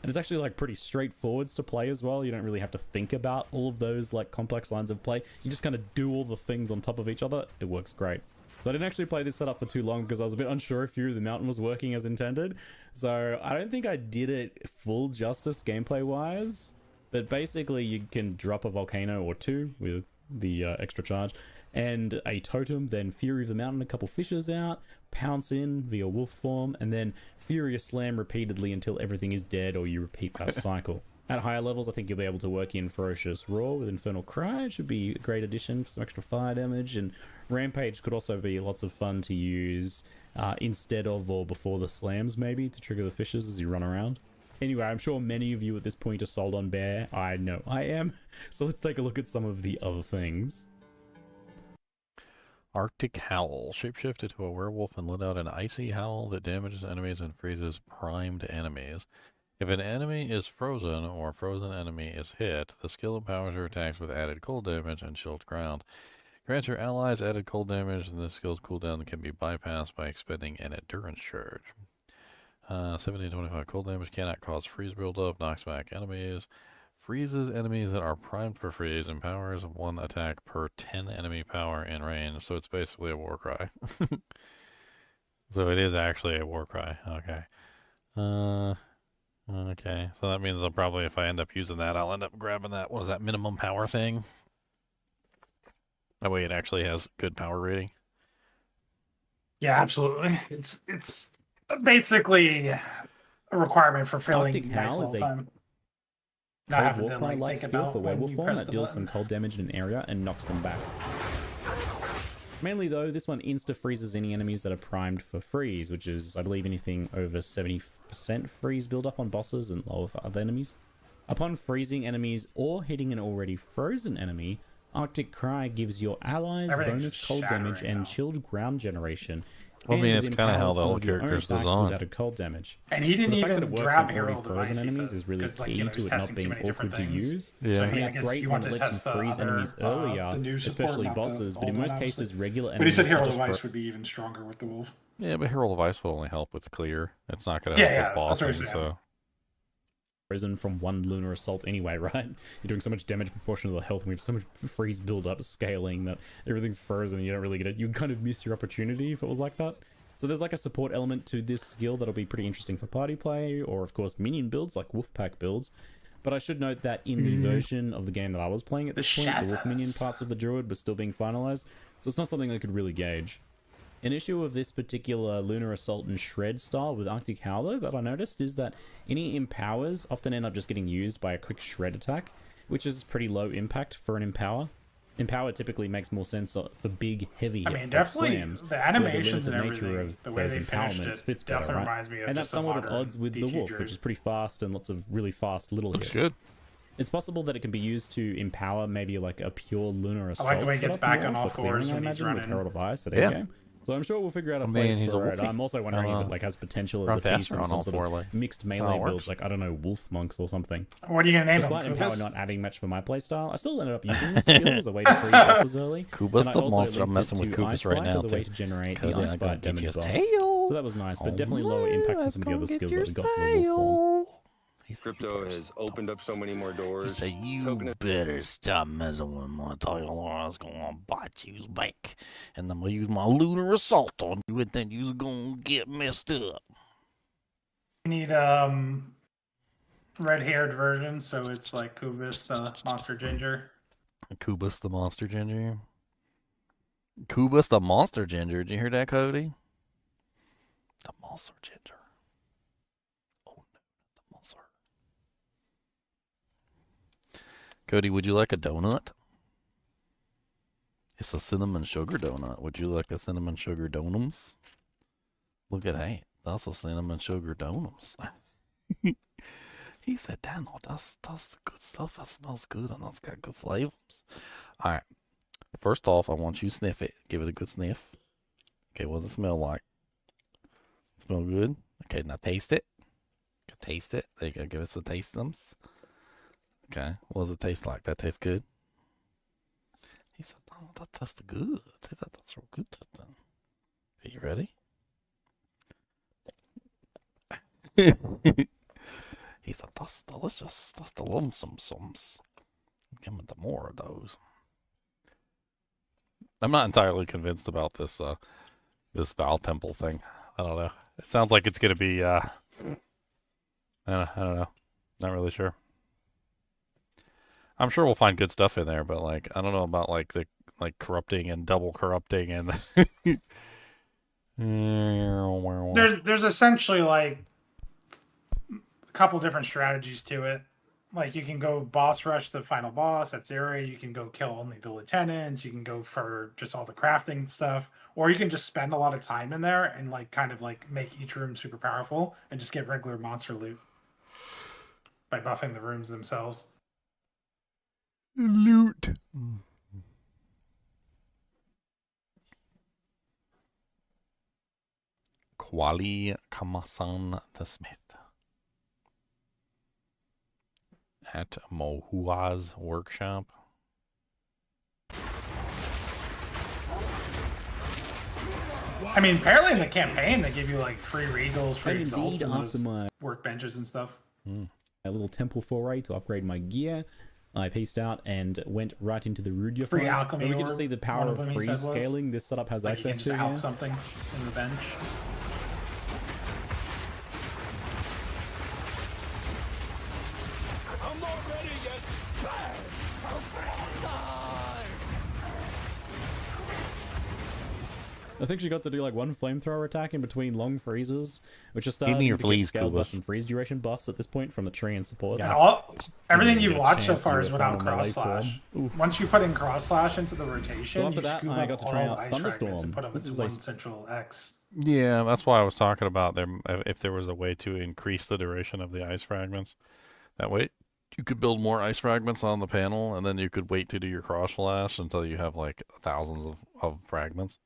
Speaker 3: And it's actually like pretty straightforward to play as well. You don't really have to think about all of those like complex lines of play. You just kind of do all the things on top of each other. It works great. So I didn't actually play this setup for too long because I was a bit unsure if Fury of the Mountain was working as intended. So I don't think I did it full justice gameplay wise. But basically, you can drop a volcano or two with the extra charge, and a totem, then Fury of the Mountain, a couple fishes out, pounce in via wolf form, and then Furious Slam repeatedly until everything is dead, or you repeat that cycle. At higher levels, I think you'll be able to work in Ferocious Roar with Infernal Cry. It should be a great addition for some extra fire damage, and Rampage could also be lots of fun to use instead of or before the slams, maybe, to trigger the fishes as you run around. Anyway, I'm sure many of you at this point are sold on Bear. I know I am. So let's take a look at some of the other things.
Speaker 1: Arctic Howl. Shapeshift into a werewolf and let out an icy howl that damages enemies and freezes primed enemies. If an enemy is frozen or a frozen enemy is hit, the skill empowers your attacks with added cold damage and chilled ground. Grants your allies added cold damage, and this skill's cooldown can be bypassed by expending an endurance charge. 17-25 cold damage cannot cause freeze buildup, knocks back enemies, freezes enemies that are primed for freeze, and powers 1 attack per 10 enemy power in range. So it's basically a war cry. So it is actually a war cry. Okay. Okay, so that means I'll probably, if I end up using that, I'll end up grabbing that, what is that, minimum power thing? That way it actually has good power rating.
Speaker 4: Yeah, absolutely. It's basically a requirement for filling
Speaker 3: Arctic
Speaker 4: nice
Speaker 3: Howl
Speaker 4: all
Speaker 3: is
Speaker 4: the
Speaker 3: a
Speaker 4: time.
Speaker 3: Cold Warcry light skill for werewolf form that deals some cold damage in an area and knocks them back. Mainly though, this one insta-freezes any enemies that are primed for freeze, which is, I believe, anything over 70% freeze build-up on bosses and lower for other enemies. Upon freezing enemies or hitting an already frozen enemy, Arctic Cry gives your allies bonus cold damage and chilled ground generation.
Speaker 1: Well, I mean, it's kind of how the whole character's designed.
Speaker 3: Added cold damage.
Speaker 4: And he didn't even grab Herald
Speaker 3: frozen
Speaker 4: Device,
Speaker 3: enemies is really key to it not being awkward to use.
Speaker 1: Yeah.
Speaker 4: So,
Speaker 3: I mean, it's great when it lets you freeze enemies earlier, especially bosses, but in most cases, regular enemies.
Speaker 4: But he said Herald
Speaker 3: just
Speaker 4: Device would be even stronger with the wolf.
Speaker 1: Yeah, but Herald Device will only help with clear. It's not going to help with bossing, so...
Speaker 3: Frozen from one lunar assault anyway, right? You're doing so much damage proportional to the health, and we have so much freeze build up scaling that everything's frozen and you don't really get it. You kind of miss your opportunity if it was like that. So there's like a support element to this skill that'll be pretty interesting for party play, or of course minion builds like Wolfpack builds. But I should note that in the version of the game that I was playing at this point, the Wolf minion parts of the Druid were still being finalized, so it's not something I could really gauge. An issue of this particular Lunar Assault and Shred style with Arctic Howler that I noticed is that any empowers often end up just getting used by a quick shred attack, which is pretty low impact for an empower. Empower typically makes more sense for big, heavy hits.
Speaker 4: I mean, definitely
Speaker 3: slams,
Speaker 4: the animations and
Speaker 3: nature
Speaker 4: everything,
Speaker 3: of
Speaker 4: the way
Speaker 3: those
Speaker 4: they finished
Speaker 3: empowerments
Speaker 4: it,
Speaker 3: fits better,
Speaker 4: definitely
Speaker 3: right?
Speaker 4: reminds me of
Speaker 3: And that's
Speaker 4: just a
Speaker 3: somewhat at
Speaker 4: modern
Speaker 3: odds with the
Speaker 4: DT
Speaker 3: Wolf,
Speaker 4: Druid.
Speaker 3: which is pretty fast and lots of really fast little
Speaker 1: Looks
Speaker 3: hits.
Speaker 1: good.
Speaker 3: It's possible that it can be used to empower maybe like a pure Lunar Assault.
Speaker 4: I like the way he gets
Speaker 3: setup
Speaker 4: back
Speaker 3: more
Speaker 4: on all
Speaker 3: for clearing,
Speaker 4: fours
Speaker 3: I
Speaker 4: when he's
Speaker 3: imagine, with
Speaker 4: running.
Speaker 3: Herald of Ice at
Speaker 1: Yeah.
Speaker 3: endgame. So I'm sure we'll figure out a
Speaker 1: I mean,
Speaker 3: place
Speaker 1: he's a
Speaker 3: for it.
Speaker 1: wolfie.
Speaker 3: I'm also wondering if it like has potential as a
Speaker 1: Run
Speaker 3: piece
Speaker 1: faster
Speaker 3: in
Speaker 1: on
Speaker 3: some
Speaker 1: all
Speaker 3: sort
Speaker 1: four
Speaker 3: of
Speaker 1: legs.
Speaker 3: mixed
Speaker 1: That's how
Speaker 3: melee
Speaker 1: it works.
Speaker 3: builds, like, I don't know, Wolf Monks or something.
Speaker 4: What are you gonna name him?
Speaker 3: Despite Empower
Speaker 4: Kubus?
Speaker 3: not adding much for my playstyle, I still ended up using this skill as a way to freeze bosses early.
Speaker 1: Kubus
Speaker 3: And I
Speaker 1: the
Speaker 3: also
Speaker 1: monster. I'm
Speaker 3: linked
Speaker 1: messing
Speaker 3: it
Speaker 1: with
Speaker 3: to
Speaker 1: Kubus
Speaker 3: Ice
Speaker 1: right
Speaker 3: Bite
Speaker 1: now,
Speaker 3: as a way
Speaker 1: too.
Speaker 3: to generate the
Speaker 1: Cody,
Speaker 3: Ice
Speaker 1: I'm gonna
Speaker 3: Bite
Speaker 1: get
Speaker 3: damage
Speaker 1: your
Speaker 3: as well.
Speaker 1: tail.
Speaker 3: So that was nice, but
Speaker 1: Oh,
Speaker 3: definitely lower impact than some of the other skills that we got for the Wolf form.
Speaker 8: Crypto has opened up so many more
Speaker 1: He
Speaker 8: doors.
Speaker 1: said, you
Speaker 8: Token-
Speaker 1: better stop messing with my tail or I was going to bite you back. And I'm going to use my lunar assault on you and then you're going to get messed up.
Speaker 4: You need red-haired version, so it's like Kubus, the monster ginger.
Speaker 1: Kubus the monster ginger. Kubus the monster ginger. Did you hear that, Cody? The monster ginger. Oh, no, not the monster. Cody, would you like a donut? It's a cinnamon sugar donut. Would you like a cinnamon sugar donums? Look at that. That's a cinnamon sugar donums. He said, Daniel, that's good stuff. That smells good and that's got good flavors. All right. First off, I want you to sniff it. Give it a good sniff. Okay, what does it smell like? Smell good? Okay, now taste it. Okay, taste it. There you go. Give us a taste thumbs. Okay, what does it taste like? That tastes good? He said, oh, that tastes good. That's real good. Are you ready? He said, that's delicious. That's the lumsum-sums. Give me the more of those. I'm not entirely convinced about this this Val Temple thing. I don't know. It sounds like it's gonna be I don't know. Not really sure. I'm sure we'll find good stuff in there, but like I don't know about like the like corrupting and double corrupting and
Speaker 4: There's essentially like a couple different strategies to it. Like you can go boss rush the final boss, that's area. You can go kill only the lieutenants. You can go for just all the crafting stuff, or you can just spend a lot of time in there and like kind of like make each room super powerful and just get regular monster loot by buffing the rooms themselves.
Speaker 1: loot. Kwali Kamasan the Smith at Mohua's workshop.
Speaker 4: I mean, apparently in the campaign they give you like free regals, free
Speaker 3: And
Speaker 4: exalts,
Speaker 3: indeed,
Speaker 4: and
Speaker 3: after
Speaker 4: those
Speaker 3: my
Speaker 4: workbenches and stuff.
Speaker 3: a little temple foray to upgrade my gear, I pieced out and went right into the Rudia
Speaker 4: Free
Speaker 3: fight.
Speaker 4: alchemy
Speaker 3: We get to
Speaker 4: orb,
Speaker 3: see the power
Speaker 4: one
Speaker 3: of
Speaker 4: of them he
Speaker 3: freeze
Speaker 4: said was.
Speaker 3: scaling this setup has
Speaker 4: Like you can
Speaker 3: access
Speaker 4: just
Speaker 3: to
Speaker 4: out
Speaker 3: here.
Speaker 4: something in the bench.
Speaker 2: I'm not ready yet.
Speaker 3: I think she got to do like one flamethrower attack in between long freezes, which is
Speaker 1: Give
Speaker 3: starting
Speaker 1: me your
Speaker 3: to get
Speaker 1: freeze,
Speaker 3: scaled by
Speaker 1: Kubus.
Speaker 3: some freeze duration buffs at this point from the tree and supports.
Speaker 4: Yeah, everything
Speaker 3: Didn't
Speaker 4: you've
Speaker 3: get a
Speaker 4: watched so
Speaker 3: chance
Speaker 4: far
Speaker 3: to
Speaker 4: is
Speaker 3: do a
Speaker 4: without
Speaker 3: final melee
Speaker 4: cross slash.
Speaker 3: form. Ooh.
Speaker 4: Once you put in cross slash into the rotation,
Speaker 3: So after
Speaker 4: you
Speaker 3: that,
Speaker 4: scoop
Speaker 3: I
Speaker 4: up
Speaker 3: got to
Speaker 4: all
Speaker 3: try
Speaker 4: the
Speaker 3: out
Speaker 4: ice
Speaker 3: Thunderstorm.
Speaker 4: fragments and put them
Speaker 3: This
Speaker 4: into
Speaker 3: is
Speaker 4: one
Speaker 3: like-
Speaker 4: central X.
Speaker 1: Yeah, that's why I was talking about there. If there was a way to increase the duration of the ice fragments, that way you could build more ice fragments on the panel, and then you could wait to do your cross slash until you have like thousands of fragments.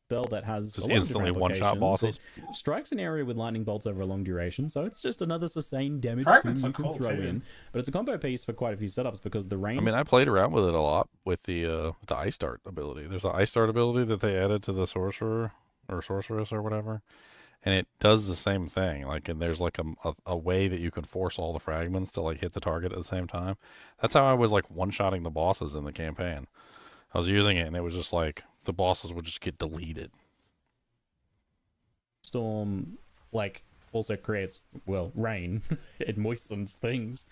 Speaker 3: Spell that has
Speaker 1: Just
Speaker 3: a lot of
Speaker 1: instantly
Speaker 3: different
Speaker 1: one-shot
Speaker 3: applications.
Speaker 1: bosses.
Speaker 3: It strikes an area with lightning bolts over a long duration, so it's just another sustained damage
Speaker 4: Fragments
Speaker 3: thing
Speaker 4: are
Speaker 3: you can
Speaker 4: cool,
Speaker 3: throw
Speaker 4: too.
Speaker 3: in. But it's a combo piece for quite a few setups because the range.
Speaker 1: I mean, I played around with it a lot with the ice dart ability. There's an ice dart ability that they added to the sorcerer or sorceress or whatever, and it does the same thing. Like, and there's like a way that you can force all the fragments to like hit the target at the same time. That's how I was like one-shotting the bosses in the campaign. I was using it, and it was just like the bosses would just get deleted.
Speaker 3: Storm like also creates rain. It moistens things.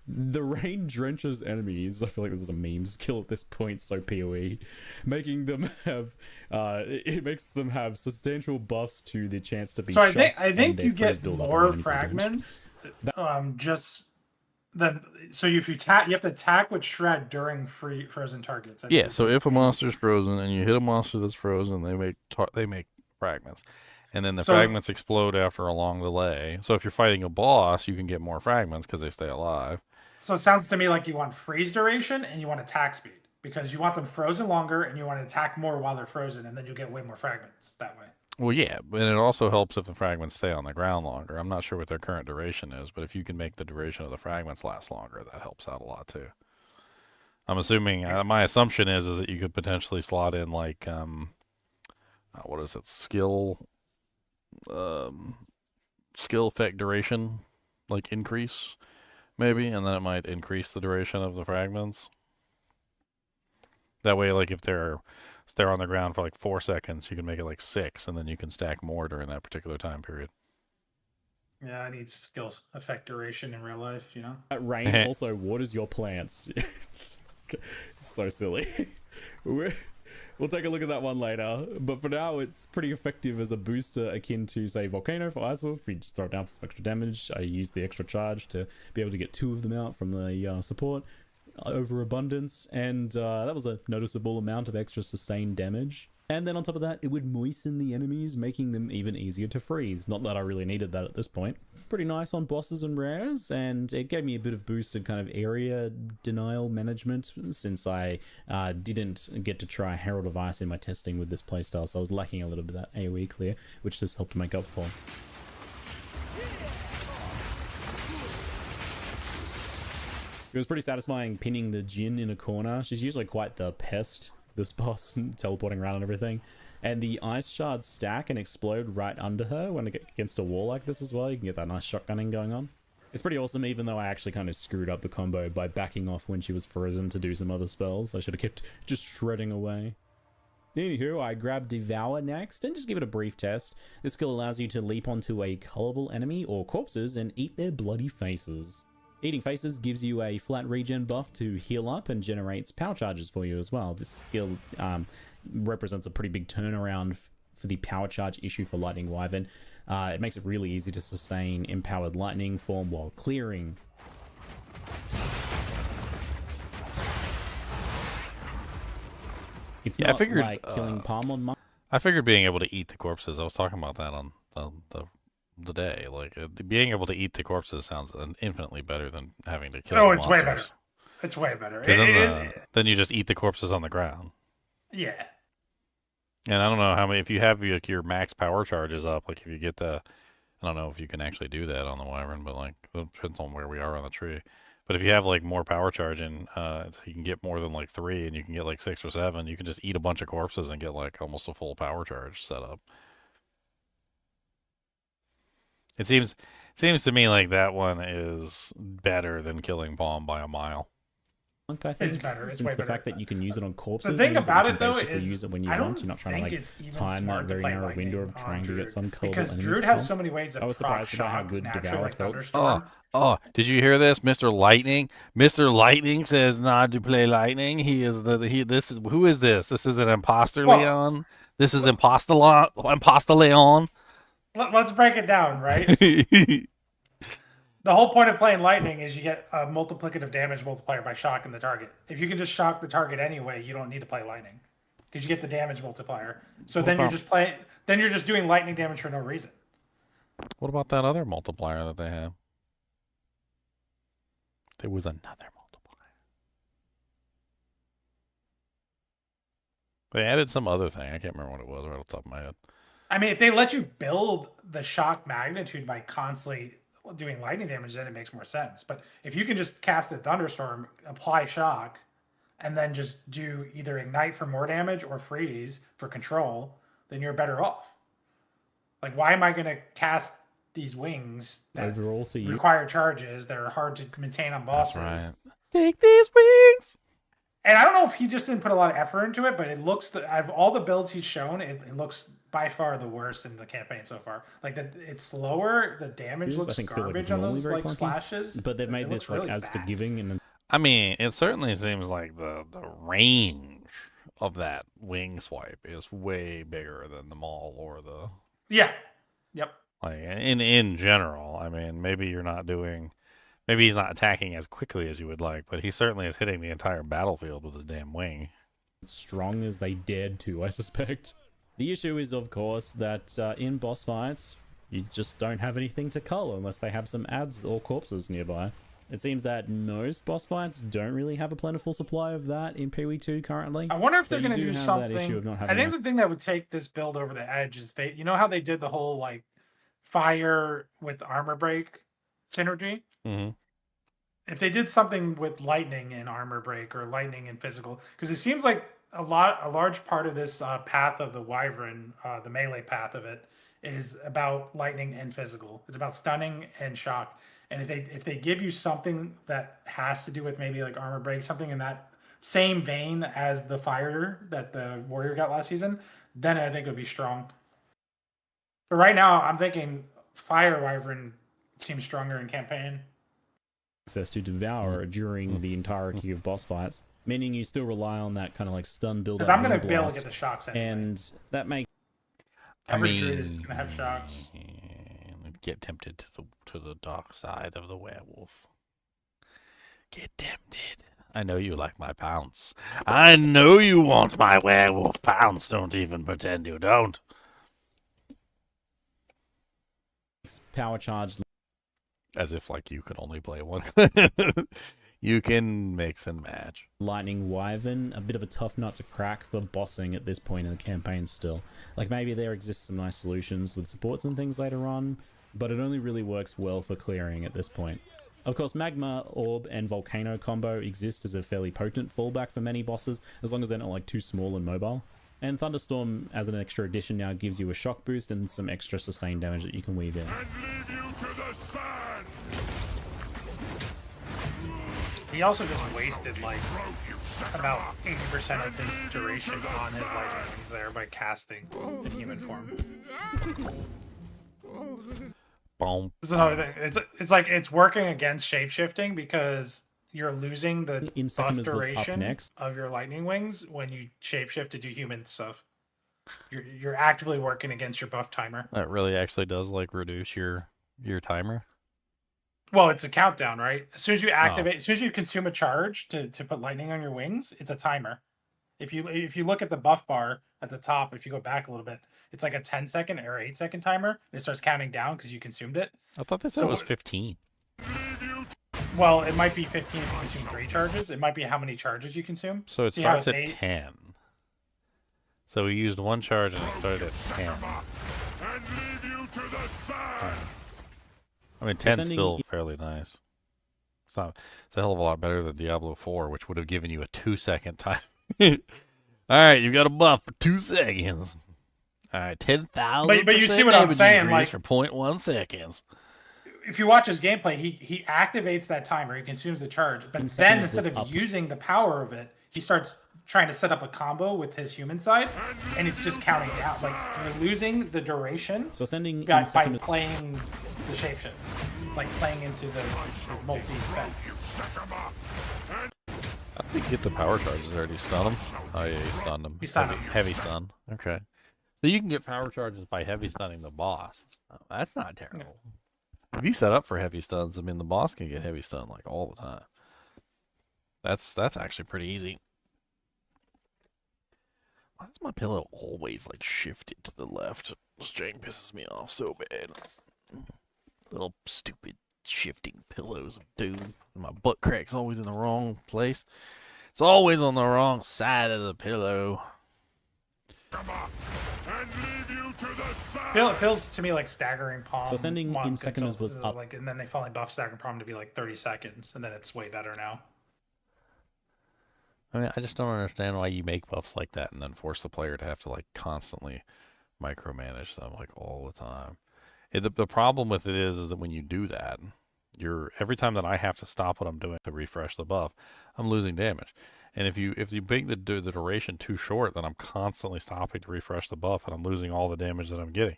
Speaker 3: The rain drenches enemies. I feel like this is a meme skill at this point, so PoE, making them have it makes them have substantial buffs to the chance to be
Speaker 4: So I
Speaker 3: shocked
Speaker 4: think
Speaker 3: and
Speaker 4: you
Speaker 3: their freeze
Speaker 4: get
Speaker 3: build up
Speaker 4: more
Speaker 3: on enemies like
Speaker 4: fragments. Just then. So if you have to attack with shred during frozen targets. I
Speaker 1: Yeah.
Speaker 4: think.
Speaker 1: So if a monster's frozen and you hit a monster that's frozen, they make fragments. And then the
Speaker 4: So-
Speaker 1: fragments explode after a long delay. So if you're fighting a boss, you can get more fragments because they stay alive.
Speaker 4: So it sounds to me like you want freeze duration and you want attack speed because you want them frozen longer and you want to attack more while they're frozen, and then you get way more fragments that way.
Speaker 1: Well, yeah, but it also helps if the fragments stay on the ground longer. I'm not sure what their current duration is, but if you can make the duration of the fragments last longer, that helps out a lot too. I'm assuming, my assumption is that you could potentially slot in like, what is it, skill effect duration, like increase, maybe, and then it might increase the duration of the fragments. That way, like if they're on the ground for like 4 seconds, you can make it like 6, and then you can stack more during that particular time period.
Speaker 4: Yeah, I need skills effect duration in real life, you know?
Speaker 3: That rain also waters your plants. It's so silly. We'll take a look at that one later, but for now it's pretty effective as a booster akin to, say, Volcano for Ice Wolf. You just throw it down for some extra damage. I used the extra charge to be able to get 2 of them out from the support overabundance, and that was a noticeable amount of extra sustained damage. And then on top of that, it would moisten the enemies, making them even easier to freeze. Not that I really needed that at this point. Pretty nice on bosses and rares, and it gave me a bit of boosted kind of area denial management since I didn't get to try Herald of Ice in my testing with this playstyle, so I was lacking a little bit of that AoE clear, which this helped make up for. It was pretty satisfying pinning the Jinn in a corner. She's usually quite the pest, this boss, teleporting around and everything. And the ice shards stack and explode right under her when it gets against a wall like this as well. You can get that nice shotgunning going on. It's pretty awesome, even though I actually kind of screwed up the combo by backing off when she was frozen to do some other spells. I should have kept just shredding away. Anywho, I grabbed Devour next, and just give it a brief test. This skill allows you to leap onto a colourable enemy or corpses and eat their bloody faces. Eating Faces gives you a flat regen buff to heal up and generates power charges for you as well. This skill represents a pretty big turnaround for the power charge issue for Lightning Wyvern. It makes it really easy to sustain Empowered Lightning form while clearing. It's
Speaker 1: Yeah, I
Speaker 3: not
Speaker 1: figured,
Speaker 3: like killing Palm on
Speaker 1: I figured being able to eat the corpses. I was talking about that on the day. Like being able to eat the corpses sounds infinitely better than having to kill.
Speaker 4: Oh,
Speaker 1: the
Speaker 4: it's way better.
Speaker 1: monsters.
Speaker 4: It's way better.
Speaker 1: Because then you just eat the corpses on the ground.
Speaker 4: Yeah.
Speaker 1: And I don't know how many. If you have your max power charges up, like if you get the, I don't know if you can actually do that on the Wyvern, but like it depends on where we are on the tree. But if you have like more power charging, so you can get more than like 3, and you can get like 6 or 7. You can just eat a bunch of corpses and get like almost a full power charge set up. It seems to me like that one is better than killing Palm by a mile.
Speaker 3: I think,
Speaker 4: It's better. It's
Speaker 3: since
Speaker 4: way
Speaker 3: the
Speaker 4: better.
Speaker 3: fact that you can use it on corpses.
Speaker 4: The thing
Speaker 3: means that
Speaker 4: about
Speaker 3: you
Speaker 4: it
Speaker 3: can
Speaker 4: though
Speaker 3: basically
Speaker 4: is
Speaker 3: use it when you
Speaker 4: I
Speaker 3: want.
Speaker 4: don't
Speaker 3: You're not trying to
Speaker 4: think
Speaker 3: like
Speaker 4: it's even
Speaker 3: time
Speaker 4: smart
Speaker 3: that
Speaker 4: to
Speaker 3: very
Speaker 4: play
Speaker 3: narrow
Speaker 4: Lightning
Speaker 3: window of
Speaker 4: on
Speaker 3: trying to get
Speaker 4: Druid,
Speaker 3: some cold
Speaker 4: because
Speaker 3: enemy
Speaker 4: Druid
Speaker 3: to
Speaker 4: has
Speaker 3: come.
Speaker 4: so many ways to
Speaker 3: I was
Speaker 4: proc
Speaker 3: surprised about how
Speaker 4: shock
Speaker 3: good
Speaker 4: naturally,
Speaker 3: Devour
Speaker 4: like
Speaker 3: felt.
Speaker 4: Thunderstorm.
Speaker 1: Oh, did you hear this? Mr. Lightning? Mr. Lightning says not to play Lightning. Who is this? This is an imposter
Speaker 4: Well,
Speaker 1: Leon. This is imposter Leon.
Speaker 4: Let's break it down, right? The whole point of playing Lightning is you get a multiplicative damage multiplier by shocking the target. If you can just shock the target anyway, you don't need to play Lightning because you get the damage multiplier. So then you're just doing lightning damage for no reason.
Speaker 1: What about that other multiplier that they have? There was another multiplier. They added some other thing. I can't remember what it was right off the top of my head.
Speaker 4: I mean, if they let you build the shock magnitude by constantly doing lightning damage, then it makes more sense. But if you can just cast the Thunderstorm, apply shock, and then just do either ignite for more damage or freeze for control, then you're better off. Like, why am I going to cast these wings that
Speaker 3: Overall, to you,
Speaker 4: require charges that are hard to maintain on bosses?
Speaker 1: That's right. Take these wings.
Speaker 4: And I don't know if he just didn't put a lot of effort into it, but it looks, out of all the builds he's shown, it looks by far the worst in the campaign so far. Like, it's slower, the damage looks garbage on those like slashes.
Speaker 3: but they've made this like
Speaker 4: really
Speaker 3: as
Speaker 4: bad.
Speaker 3: forgiving and
Speaker 1: I mean, it certainly seems like the range of that wing swipe is way bigger than the maul or the
Speaker 4: Yeah. Yep.
Speaker 1: like in general. I mean, maybe he's not attacking as quickly as you would like, but he certainly is hitting the entire battlefield with his damn wing.
Speaker 3: strong as they dared to, I suspect. The issue is, of course, that in boss fights, you just don't have anything to cull unless they have some ads or corpses nearby. It seems that most boss fights don't really have a plentiful supply of that in PoE2 currently.
Speaker 4: I wonder if
Speaker 3: So
Speaker 4: they're
Speaker 3: you
Speaker 4: going to
Speaker 3: do
Speaker 4: do
Speaker 3: have
Speaker 4: something.
Speaker 3: that issue of not
Speaker 4: I
Speaker 3: having
Speaker 4: think
Speaker 3: enough.
Speaker 4: the thing that would take this build over the edge is you know how they did the whole like fire with armor break synergy?
Speaker 1: Mm-hmm.
Speaker 4: If they did something with lightning and armor break or lightning and physical, because it seems like a large part of this path of the Wyvern, the melee path of it, is about lightning and physical. It's about stunning and shock. And if they give you something that has to do with maybe like armor break, something in that same vein as the fire that the warrior got last season, then I think it would be strong. But right now, I'm thinking fire Wyvern seems stronger in campaign.
Speaker 3: Access to devour during the entirety of boss fights, meaning you still rely on that kind of like stun build.
Speaker 4: Because I'm going to be able to get the shocks anyway.
Speaker 3: And that makes
Speaker 4: Every druid is going to have shocks.
Speaker 1: Get tempted to the dark side of the werewolf. Get tempted. I know you like my pounce. I know you want my werewolf pounce. Don't even pretend you don't.
Speaker 3: power charge.
Speaker 1: As if like you can only play one. You can mix and match.
Speaker 3: Lightning Wyvern, a bit of a tough nut to crack for bossing at this point in the campaign still. Like maybe there exists some nice solutions with supports and things later on, but it only really works well for clearing at this point. Of course, Magma, Orb, and Volcano combo exist as a fairly potent fallback for many bosses, as long as they're not like too small and mobile. And Thunderstorm, as an extra addition, now gives you a shock boost and some extra sustain damage that you can weave in.
Speaker 2: And leave you to the sand.
Speaker 4: He also just wasted like about 80% of his duration on his lightning wings there by casting in human form.
Speaker 1: Boom.
Speaker 4: This is another thing. It's like it's working against shapeshifting because you're losing the buff
Speaker 3: Insecumers was up
Speaker 4: duration
Speaker 3: next.
Speaker 4: of your lightning wings when you shapeshift to do human stuff. You're actively working against your buff timer.
Speaker 1: That really actually does like reduce your timer.
Speaker 4: Well, it's a countdown, right? As soon as you activate, as soon as you consume a charge to put lightning on your wings, it's a timer. If you look at the buff bar at the top, if you go back a little bit, it's like a 10-second or 8-second timer. And it starts counting down because you consumed it.
Speaker 1: I thought they said it was 15.
Speaker 4: Well, it might be 15 if you consume 3 charges. It might be how many charges you consume.
Speaker 1: So it
Speaker 4: See how
Speaker 1: starts
Speaker 4: it's
Speaker 1: at
Speaker 4: 8?
Speaker 1: 10. So we used 1 charge and it started at 10.
Speaker 2: And leave you to the side.
Speaker 1: I mean, 10's
Speaker 3: sending-
Speaker 1: still fairly nice. It's a hell of a lot better than Diablo 4, which would have given you a 2-second time. All right, you got a buff for 2 seconds. All right, 10,000.
Speaker 4: But you see what I'm saying, like-
Speaker 1: for 0.1 seconds.
Speaker 4: If you watch his gameplay, he activates that timer. He consumes the charge. But
Speaker 3: Seconds
Speaker 4: then
Speaker 3: was
Speaker 4: instead of
Speaker 3: up.
Speaker 4: using the power of it, he starts trying to set up a combo with his human side, and it's just counting down. Like you're losing the duration
Speaker 3: So sending
Speaker 4: by
Speaker 3: Insecumers
Speaker 4: playing the shapeshift, like playing into the multi-spend.
Speaker 1: I think get the power charges already stun him. Oh yeah, he stunned him.
Speaker 4: He stunned him.
Speaker 1: Heavy stun. Okay. So you can get power charges by heavy stunning the boss. Oh, that's not terrible. If you set up for heavy stuns, I mean the boss can get heavy stun like all the time. That's actually pretty easy. Why is my pillow always like shifted to the left? This Jane pisses me off so bad. Little stupid shifting pillows of doom. My butt crack's always in the wrong place. It's always on the wrong side of the pillow.
Speaker 2: And leave you to the side.
Speaker 4: It feels to me like staggering palm.
Speaker 3: So sending
Speaker 4: monk
Speaker 3: Insecumers
Speaker 4: until,
Speaker 3: was up.
Speaker 4: like, and then they finally buff staggering palm to be like 30 seconds, and then it's way better now.
Speaker 1: I mean, I just don't understand why you make buffs like that and then force the player to have to like constantly micromanage them like all the time. The problem with it is that when you do that, every time that I have to stop what I'm doing to refresh the buff, I'm losing damage. And if you make the duration too short, then I'm constantly stopping to refresh the buff and I'm losing all the damage that I'm getting.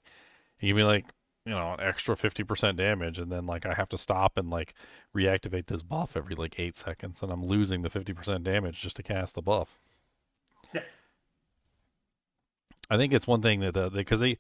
Speaker 1: You give me like, you know, an extra 50% damage, and then like I have to stop and like reactivate this buff every like 8 seconds, and I'm losing the 50% damage just to cast the buff.
Speaker 4: Yeah.
Speaker 1: I think it's one thing that because they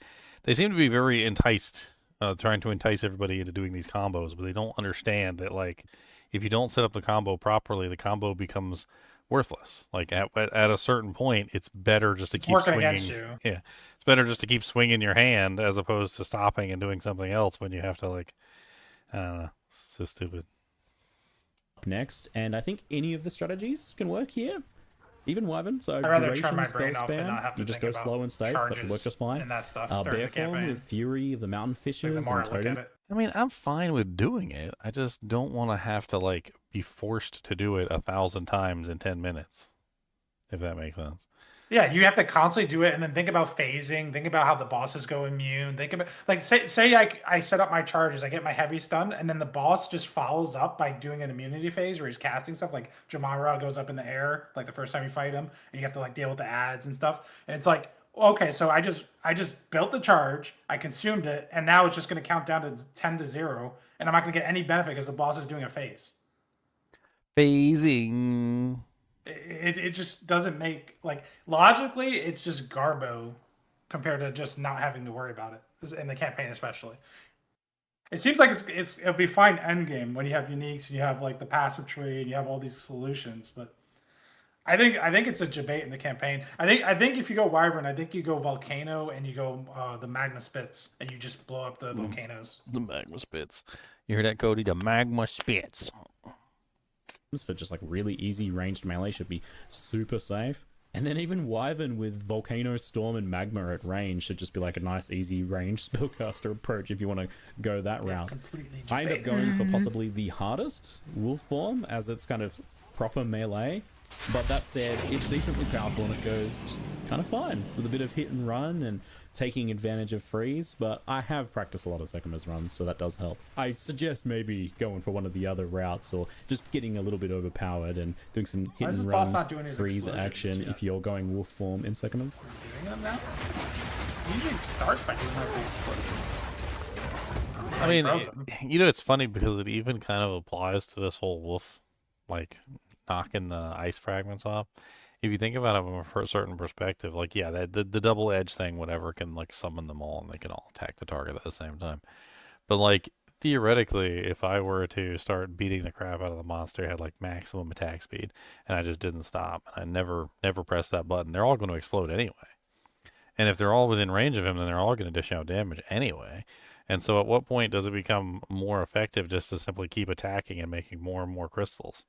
Speaker 1: seem to be very enticed, trying to entice everybody into doing these combos, but they don't understand that like if you don't set up the combo properly, the combo becomes worthless. Like at a certain point, it's better just to keep
Speaker 4: Working
Speaker 1: swinging.
Speaker 4: against you.
Speaker 1: Yeah, it's better just to keep swinging your hand as opposed to stopping and doing something else when you have to like, I don't know. It's just stupid.
Speaker 3: next, and I think any of the strategies can work here. Even Wyvern, so
Speaker 4: I'd rather
Speaker 3: duration,
Speaker 4: turn my
Speaker 3: spell
Speaker 4: brain off and
Speaker 3: spam,
Speaker 4: not have to
Speaker 3: you just
Speaker 4: think
Speaker 3: go
Speaker 4: about
Speaker 3: slow and safe, but
Speaker 4: charges
Speaker 3: work just fine.
Speaker 4: and that stuff during
Speaker 3: Bear
Speaker 4: the
Speaker 3: form
Speaker 4: campaign.
Speaker 3: with Fury of the Mountain
Speaker 4: Like, the
Speaker 3: Fishes
Speaker 4: more I
Speaker 3: and
Speaker 4: look
Speaker 3: Totem.
Speaker 4: at it.
Speaker 1: I mean, I'm fine with doing it. I just don't want to have to like be forced to do it 1,000 times in 10 minutes. If that makes sense.
Speaker 4: Yeah, you have to constantly do it and then think about phasing, think about how the bosses go immune, think about like say I set up my charges, I get my heavy stun, and then the boss just follows up by doing an immunity phase where he's casting stuff like Jamara goes up in the air, like the first time you fight him, and you have to like deal with the ads and stuff. And it's like, okay, so I just built the charge, I consumed it, and now it's just gonna count down to 10-0, and I'm not gonna get any benefit because the boss is doing a phase.
Speaker 1: Phasing.
Speaker 4: It just doesn't make, like, logically it's just garbo compared to just not having to worry about it in the campaign especially. It seems like it'll be fine end game when you have uniques and you have like the passive trade, you have all these solutions, but I think it's a debate in the campaign. I think if you go Wyvern, I think you go Volcano and you go the Magma Spits and you just blow up the volcanoes.
Speaker 1: The magma spits. You hear that, Cody? The magma spits.
Speaker 3: For just like really easy ranged melee should be super safe. And then even Wyvern with Volcano, Storm, and Magma at range should just be like a nice easy range spellcaster approach if you want to go that route.
Speaker 4: Completely
Speaker 3: I end up
Speaker 4: debate.
Speaker 3: going for possibly the hardest wolf form as it's kind of proper melee. But that said, it's decently powerful and it goes kind of fine with a bit of hit and run and taking advantage of freeze. But I have practiced a lot of Sekima's runs, so that does help. I suggest maybe going for one of the other routes or just getting a little bit overpowered and doing some hit
Speaker 4: Why is
Speaker 3: and
Speaker 4: this boss
Speaker 3: run
Speaker 4: not doing his
Speaker 3: freeze
Speaker 4: explosions
Speaker 3: action
Speaker 4: yet?
Speaker 3: if you're going wolf form in Sekima's.
Speaker 4: Doing them now? He usually starts by doing like the explosions.
Speaker 1: I mean,
Speaker 4: frozen.
Speaker 1: it's funny because it even kind of applies to this whole wolf, like knocking the ice fragments off. If you think about it from a certain perspective, like yeah, the double edge thing, whatever, can like summon them all and they can all attack the target at the same time. But like theoretically, if I were to start beating the crap out of the monster, had like maximum attack speed, and I just didn't stop, and I never pressed that button, they're all going to explode anyway. And if they're all within range of him, then they're all going to dish out damage anyway. And so at what point does it become more effective just to simply keep attacking and making more and more crystals?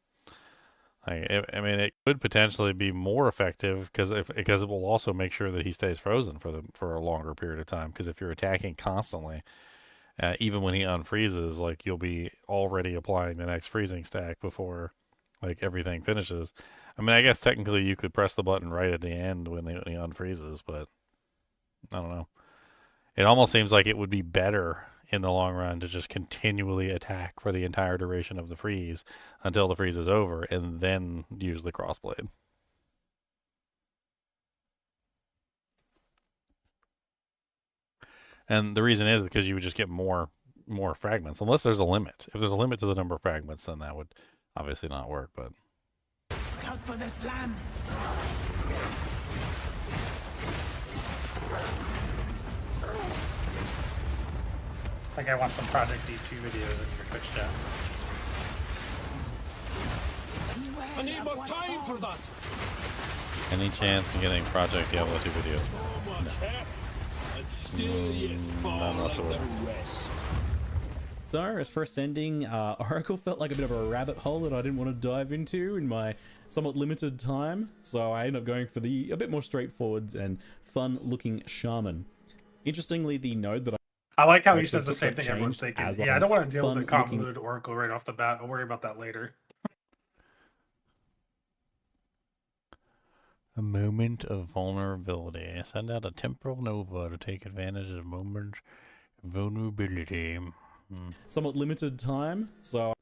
Speaker 1: I mean, it could potentially be more effective because it will also make sure that he stays frozen for a longer period of time. Because if you're attacking constantly, even when he unfreezes, like you'll be already applying the next freezing stack before like everything finishes. I mean, I guess technically you could press the button right at the end when he unfreezes, but I don't know. It almost seems like it would be better in the long run to just continually attack for the entire duration of the freeze until the freeze is over and then use the crossblade. And the reason is because you would just get more fragments, unless there's a limit. If there's a limit to the number of fragments, then that would obviously not work, but
Speaker 9: Out for the slam.
Speaker 4: Like I want some Project D2 videos in your Twitch chat.
Speaker 9: I need more time for that.
Speaker 1: any chance of getting Project Diablo 2 videos? None whatsoever.
Speaker 3: So, as for ascending, Oracle felt like a bit of a rabbit hole that I didn't want to dive into in my somewhat limited time, so I ended up going for a bit more straightforward and fun-looking Shaman. Interestingly, the node that
Speaker 4: I like how he
Speaker 3: actually
Speaker 4: says the
Speaker 3: took
Speaker 4: same
Speaker 3: got
Speaker 4: thing everyone's
Speaker 3: changed
Speaker 4: thinking.
Speaker 3: as
Speaker 4: Yeah, I
Speaker 3: a
Speaker 4: don't want to deal with the
Speaker 3: fun-looking-
Speaker 4: convoluted Oracle right off the bat. I'll worry about that later.
Speaker 1: A moment of vulnerability. Send out a temporal nova to take advantage of moments of vulnerability.
Speaker 3: somewhat limited time, so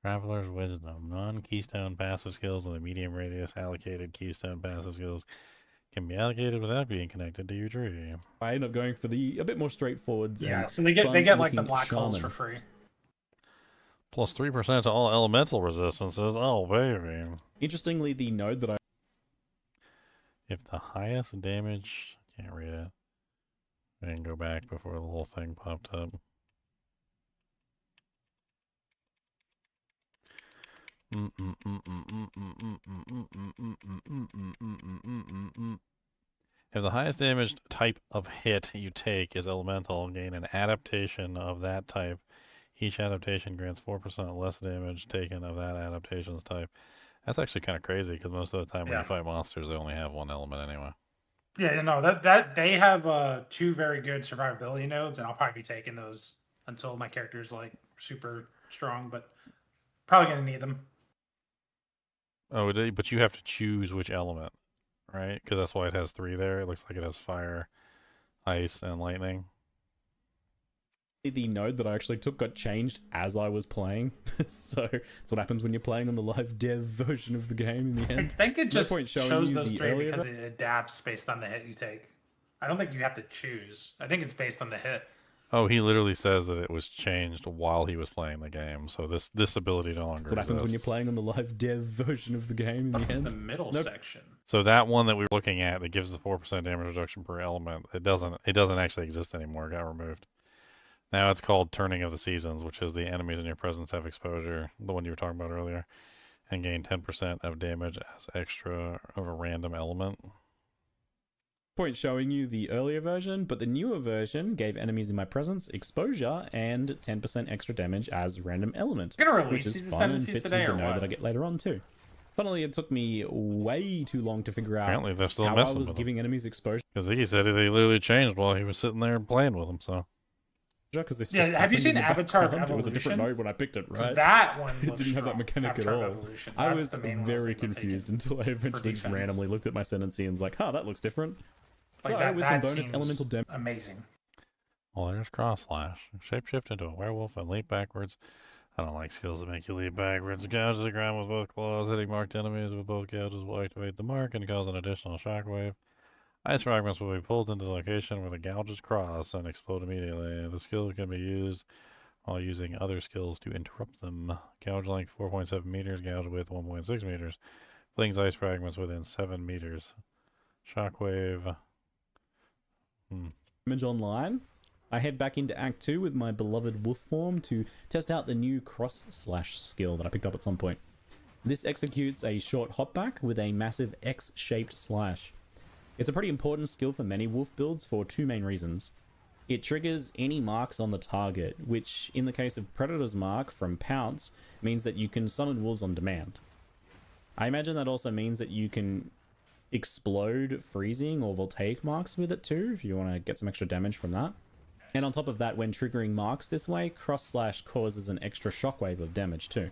Speaker 1: Traveler's Wisdom. Non-keystone passive skills and the medium radius allocated keystone passive skills can be allocated without being connected to your tree.
Speaker 3: I ended up going for the a bit more straightforward.
Speaker 4: Yeah,
Speaker 3: and
Speaker 4: so they get like the
Speaker 3: fun-looking
Speaker 4: black holes
Speaker 3: Shaman.
Speaker 4: for free.
Speaker 1: Plus 3% to all elemental resistances. Oh, baby.
Speaker 3: Interestingly, the node that I
Speaker 1: If the highest damage... Can't read it. I didn't go back before the whole thing popped up. If the highest damage type of hit you take is elemental, gain an adaptation of that type. Each adaptation grants 4% less damage taken of that adaptation's type. That's actually kind of crazy because most of the time when you fight monsters, they only have one element anyway.
Speaker 4: Yeah, no, that they have two very good survivability nodes, and I'll probably be taking those until my character's like super strong, but probably gonna need them.
Speaker 1: Oh, but you have to choose which element, right? Because that's why it has 3 there. It looks like it has fire, ice, and lightning.
Speaker 3: the node that I actually took got changed as I was playing. So that's what happens when you're playing on the live dev version of the game in the
Speaker 4: I
Speaker 3: end.
Speaker 4: think it
Speaker 3: No
Speaker 4: just
Speaker 3: point showing
Speaker 4: shows
Speaker 3: you
Speaker 4: those
Speaker 3: the
Speaker 4: three
Speaker 3: earlier
Speaker 4: because it adapts based on the hit you take. I don't think you have to choose. I think it's based on the hit.
Speaker 1: Oh, he literally says that it was changed while he was playing the game. So this ability no longer
Speaker 3: That's what happens when you're
Speaker 1: exists.
Speaker 3: playing on the live dev version of the game in
Speaker 4: What
Speaker 3: the
Speaker 4: is
Speaker 3: end.
Speaker 4: the middle
Speaker 3: Nope.
Speaker 4: section?
Speaker 1: So that one that we were looking at that gives the 4% damage reduction per element, it doesn't actually exist anymore. It got removed. Now it's called Turning of the Seasons, which is the enemies in your presence have exposure, the one you were talking about earlier, and gain 10% of damage as extra of a random element.
Speaker 3: Point showing you the earlier version, but the newer version gave enemies in my presence exposure and 10% extra damage as random element,
Speaker 4: You're gonna
Speaker 3: which
Speaker 4: release
Speaker 3: is
Speaker 4: these
Speaker 3: fun and
Speaker 4: ascendancies
Speaker 3: fits
Speaker 4: today
Speaker 3: with the
Speaker 4: or
Speaker 3: node
Speaker 4: what?
Speaker 3: that I get later on too. Funnily, it took me way too long to figure out
Speaker 1: Apparently they're still
Speaker 3: how I
Speaker 1: messing
Speaker 3: was
Speaker 1: with
Speaker 3: giving enemies exposure.
Speaker 1: Because he said they literally changed while he was sitting there playing with them. So
Speaker 3: Because this
Speaker 4: Yeah,
Speaker 3: just
Speaker 4: have you
Speaker 3: happened
Speaker 4: seen
Speaker 3: in the
Speaker 4: Avatar
Speaker 3: background. It was a different
Speaker 4: Evolution?
Speaker 3: node when I picked it,
Speaker 4: 'Cause
Speaker 3: right?
Speaker 4: that one
Speaker 3: It
Speaker 4: looks
Speaker 3: didn't have that
Speaker 4: strong,
Speaker 3: mechanic at
Speaker 4: Avatar
Speaker 3: all.
Speaker 4: Evolution.
Speaker 3: I
Speaker 4: That's
Speaker 3: was
Speaker 4: the main one
Speaker 3: very
Speaker 4: I think I'll take
Speaker 3: confused
Speaker 4: it
Speaker 3: until I eventually just
Speaker 4: defense.
Speaker 3: randomly looked at my ascendancy and was like, huh, that looks different.
Speaker 4: Like
Speaker 3: So,
Speaker 4: that,
Speaker 3: with some
Speaker 4: that
Speaker 3: bonus
Speaker 4: seems
Speaker 3: elemental damage.
Speaker 4: amazing.
Speaker 1: well, there's cross slash. Shapeshift into a werewolf and leap backwards. I don't like skills that make you leap backwards. Gouge the ground with both claws. Hitting marked enemies with both gouges will activate the mark and cause an additional shockwave. Ice fragments will be pulled into the location where the gouges cross and explode immediately. The skill can be used while using other skills to interrupt them. Gouge length 4.7 meters, gouge width 1.6 meters. Flings ice fragments within 7 meters. Shockwave.
Speaker 3: Image online. I head back into Act 2 with my beloved wolf form to test out the new cross slash skill that I picked up at some point. This executes a short hopback with a massive X-shaped slash. It's a pretty important skill for many wolf builds for two main reasons. It triggers any marks on the target, which in the case of Predator's Mark from Pounce means that you can summon wolves on demand. I imagine that also means that you can explode freezing or voltaic marks with it too, if you want to get some extra damage from that. And on top of that, when triggering marks this way, cross slash causes an extra shockwave of damage too.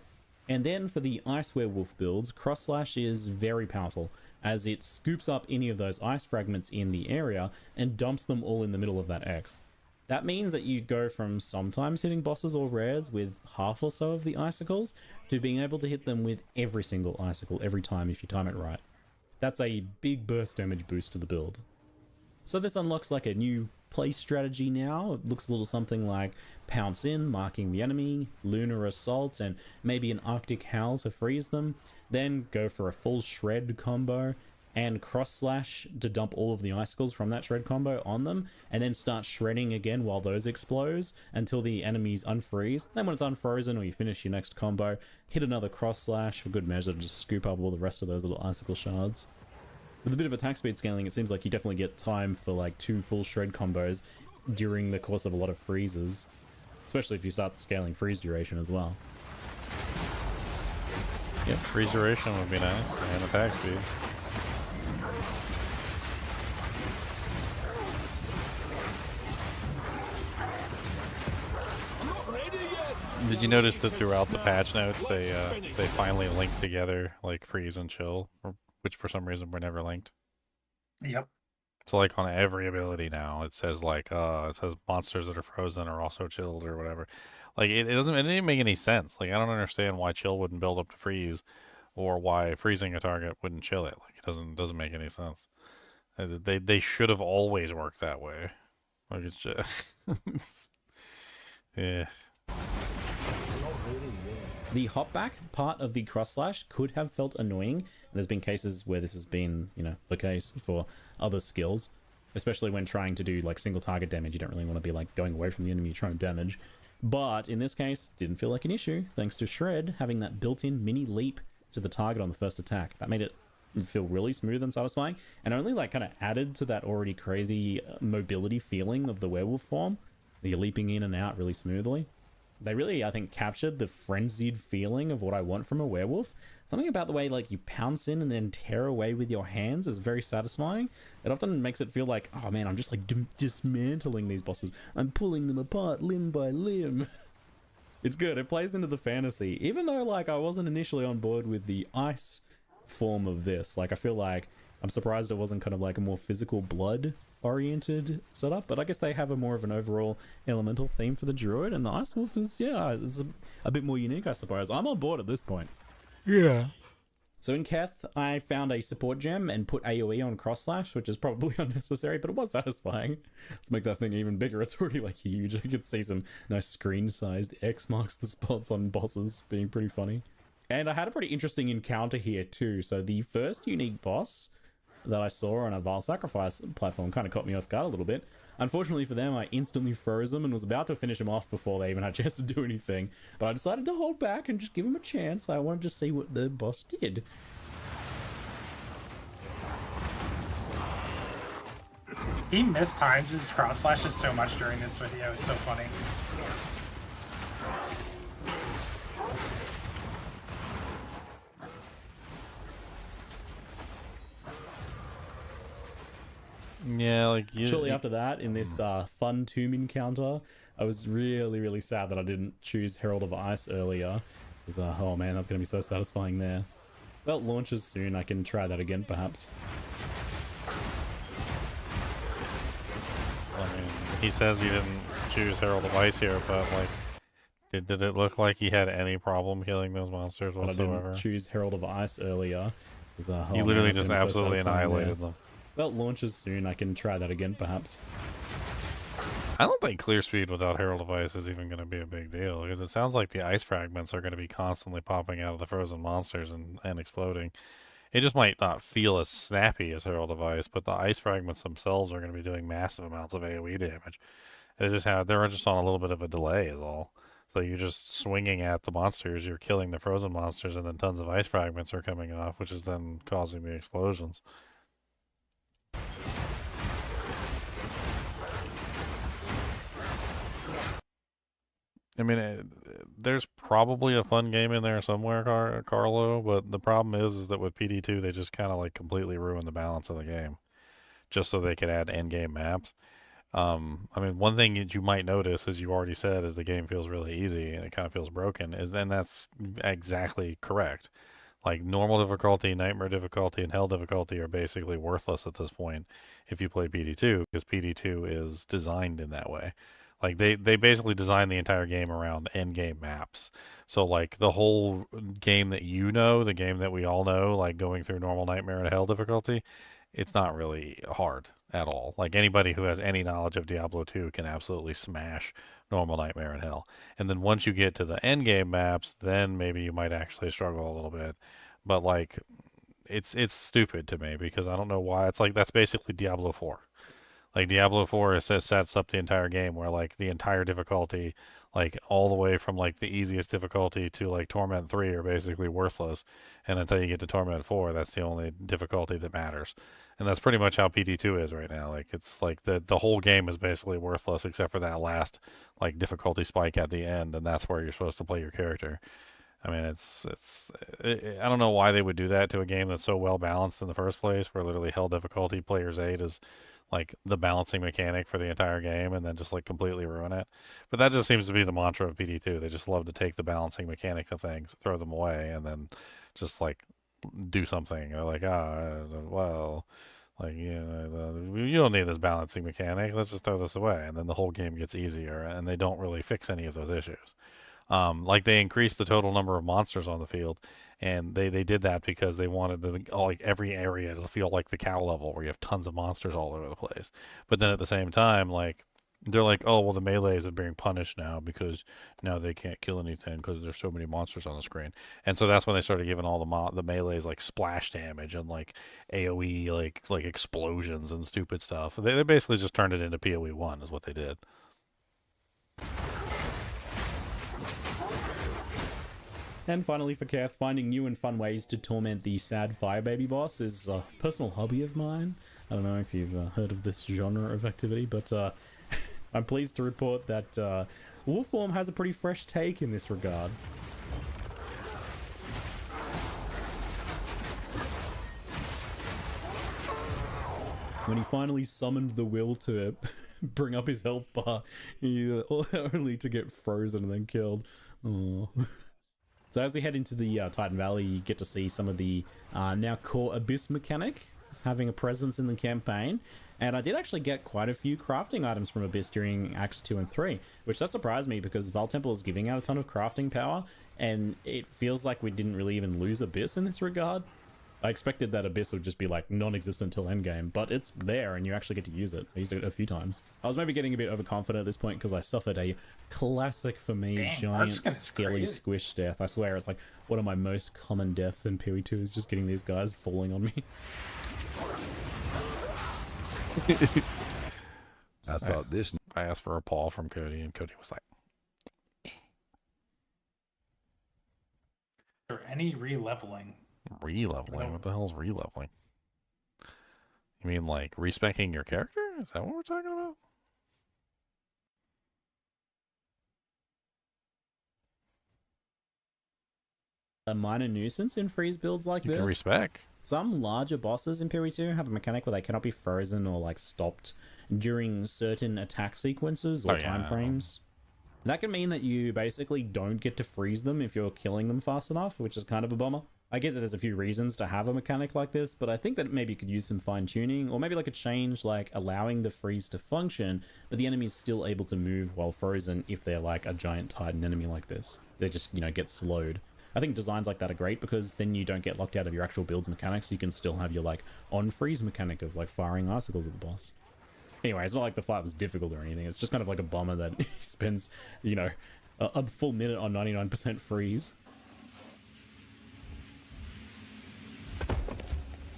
Speaker 3: And then for the Ice Werewolf builds, cross slash is very powerful, as it scoops up any of those ice fragments in the area and dumps them all in the middle of that X. That means that you go from sometimes hitting bosses or rares with half or so of the icicles to being able to hit them with every single icicle every time if you time it right. That's a big burst damage boost to the build. So this unlocks like a new play strategy now. It looks a little something like Pounce in, marking the enemy, Lunar Assault, and maybe an Arctic Howl to freeze them. Then go for a full Shred combo, and Cross Slash to dump all of the icicles from that Shred combo on them, and then start shredding again while those explode until the enemies unfreeze. Then when it's unfrozen or you finish your next combo, hit another Cross Slash for good measure to just scoop up all the rest of those little icicle shards. With a bit of attack speed scaling, it seems like you definitely get time for like 2 full Shred combos during the course of a lot of freezes. Especially if you start scaling freeze duration as well.
Speaker 1: Yep, freeze duration would be nice, and attack speed. Did you notice that throughout the patch notes they finally linked together like freeze and chill, which for some reason were never linked?
Speaker 4: Yep.
Speaker 1: So like on every ability now, it says like it says monsters that are frozen are also chilled or whatever. Like it didn't make any sense. Like I don't understand why chill wouldn't build up to freeze, or why freezing a target wouldn't chill it. Like it doesn't make any sense. They should have always worked that way. Like it's just yeah.
Speaker 3: The hopback part of the cross slash could have felt annoying, and there's been cases where this has been, the case for other skills, especially when trying to do like single target damage. You don't really want to be like going away from the enemy you're trying to damage. But in this case, didn't feel like an issue, thanks to Shred having that built-in mini leap to the target on the first attack. That made it feel really smooth and satisfying, and only like kind of added to that already crazy mobility feeling of the werewolf form. You're leaping in and out really smoothly. They really, I think, captured the frenzied feeling of what I want from a werewolf. Something about the way like you pounce in and then tear away with your hands is very satisfying. It often makes it feel like, oh man, I'm just like dismantling these bosses. I'm pulling them apart limb by limb. It's good. It plays into the fantasy. Even though like I wasn't initially on board with the ice form of this. Like I feel like I'm surprised it wasn't kind of like a more physical blood oriented setup, but I guess they have a more of an overall elemental theme for the druid, and the ice wolf is a bit more unique, I suppose. I'm on board at this point.
Speaker 1: Yeah.
Speaker 3: So in Keth, I found a support gem and put AoE on cross slash, which is probably unnecessary, but it was satisfying. Let's make that thing even bigger. It's already like huge. I could see some nice screen sized X marks the spots on bosses, being pretty funny. And I had a pretty interesting encounter here too. So the first unique boss that I saw on a Vile Sacrifice platform kind of caught me off guard a little bit. Unfortunately for them, I instantly froze them and was about to finish them off before they even had a chance to do anything. But I decided to hold back and just give them a chance. I wanted to see what the boss did.
Speaker 4: He mistimes his cross slashes so much during this video. It's so funny.
Speaker 1: Yeah, like
Speaker 3: Shortly after that, in this fun tomb encounter, I was really sad that I didn't choose Herald of Ice earlier. Because, oh man, that's going to be so satisfying there. Well, it launches soon. I can try that again, perhaps.
Speaker 1: I mean, he says he didn't choose Herald of Ice here, but like, did it look like he had any problem killing those monsters whatsoever?
Speaker 3: I didn't choose Herald of Ice earlier.
Speaker 1: He literally just absolutely annihilated them.
Speaker 3: Well, it launches soon. I can try that again, perhaps.
Speaker 1: I don't think clear speed without Herald of Ice is even going to be a big deal, because it sounds like the ice fragments are going to be constantly popping out of the frozen monsters and exploding. It just might not feel as snappy as Herald of Ice, but the ice fragments themselves are going to be doing massive amounts of AoE damage. They're just on a little bit of a delay is all. So you're just swinging at the monsters, you're killing the frozen monsters, and then tons of ice fragments are coming off, which is then causing the explosions. I mean, there's probably a fun game in there somewhere, Carlo, but the problem is that with PD2, they just kind of like completely ruin the balance of the game just so they could add end-game maps. I mean, one thing that you might notice, as you already said, is the game feels really easy and it kind of feels broken, then that's exactly correct. Like, normal difficulty, nightmare difficulty, and hell difficulty are basically worthless at this point if you play PD2, because PD2 is designed in that way. Like, they basically designed the entire game around end game maps. So, like, the whole game that you know, the game that we all know, like going through normal, nightmare, and hell difficulty, it's not really hard at all. Like, anybody who has any knowledge of Diablo 2 can absolutely smash normal, nightmare, and hell. And then once you get to the end game maps, then maybe you might actually struggle a little bit. But, like, it's stupid to me, because I don't know why. It's like, that's basically Diablo 4. Like, Diablo 4 sets up the entire game where, like, the entire difficulty, like, all the way from, like, the easiest difficulty to, like, Torment 3 are basically worthless. And until you get to Torment 4, that's the only difficulty that matters. And that's pretty much how PD2 is right now. Like, it's like the whole game is basically worthless except for that last, like, difficulty spike at the end, and that's where you're supposed to play your character. I mean, I don't know why they would do that to a game that's so well balanced in the first place, where literally hell difficulty player's 8 is like the balancing mechanic for the entire game, and then just like completely ruin it. But that just seems to be the mantra of PD2. They just love to take the balancing mechanics of things, throw them away, and then just like do something. They're like, well, like, you don't need this balancing mechanic. Let's just throw this away. And then the whole game gets easier, and they don't really fix any of those issues. Like, they increased the total number of monsters on the field, and they did that because they wanted like every area to feel like the cow level, where you have tons of monsters all over the place. But then at the same time, like, they're like, oh, well, the melees are being punished now because now they can't kill anything because there's so many monsters on the screen. And so that's when they started giving all the melees like splash damage and like AoE like explosions and stupid stuff. They basically just turned it into PoE 1 is what they did.
Speaker 3: And finally for Keth, finding new and fun ways to torment the sad fire baby boss is a personal hobby of mine. I don't know if you've heard of this genre of activity, but I'm pleased to report that Wolfform has a pretty fresh take in this regard. When he finally summoned the will to bring up his health bar, only to get frozen and then killed. Aww. So as we head into the Titan Valley, you get to see some of the now core Abyss mechanic having a presence in the campaign. And I did actually get quite a few crafting items from Abyss during Acts 2 and 3, which does surprise me because Val Temple is giving out a ton of crafting power, and it feels like we didn't really even lose Abyss in this regard. I expected that Abyss would just be like non-existent till endgame, but it's there and you actually get to use it. I used it a few times. I was maybe getting a bit overconfident at this point because I suffered a classic for me giant skelly squish death. I swear it's like one of my most common deaths in PoE2 is just getting these guys falling on me.
Speaker 10: I thought this.
Speaker 1: I asked for a paw from Cody, and Cody was like,
Speaker 4: Or any re-leveling.
Speaker 1: Re-leveling? What the hell's re-leveling? You mean like respecking your character? Is that what we're talking about?
Speaker 3: A minor nuisance in freeze builds like this.
Speaker 1: You can respec.
Speaker 3: Some larger bosses in PoE2 have a mechanic where they cannot be frozen or like stopped during certain attack sequences or time frames. That can mean that you basically don't get to freeze them if you're killing them fast enough, which is kind of a bummer. I get that there's a few reasons to have a mechanic like this, but I think that maybe you could use some fine-tuning, or maybe like a change like allowing the freeze to function, but the enemy's still able to move while frozen if they're like a giant Titan enemy like this. They just, get slowed. I think designs like that are great because then you don't get locked out of your actual build's mechanics. You can still have your like on-freeze mechanic of like firing icicles at the boss. Anyway, it's not like the fight was difficult or anything. It's just kind of like a bomber that spends, you know, a full minute on 99% freeze.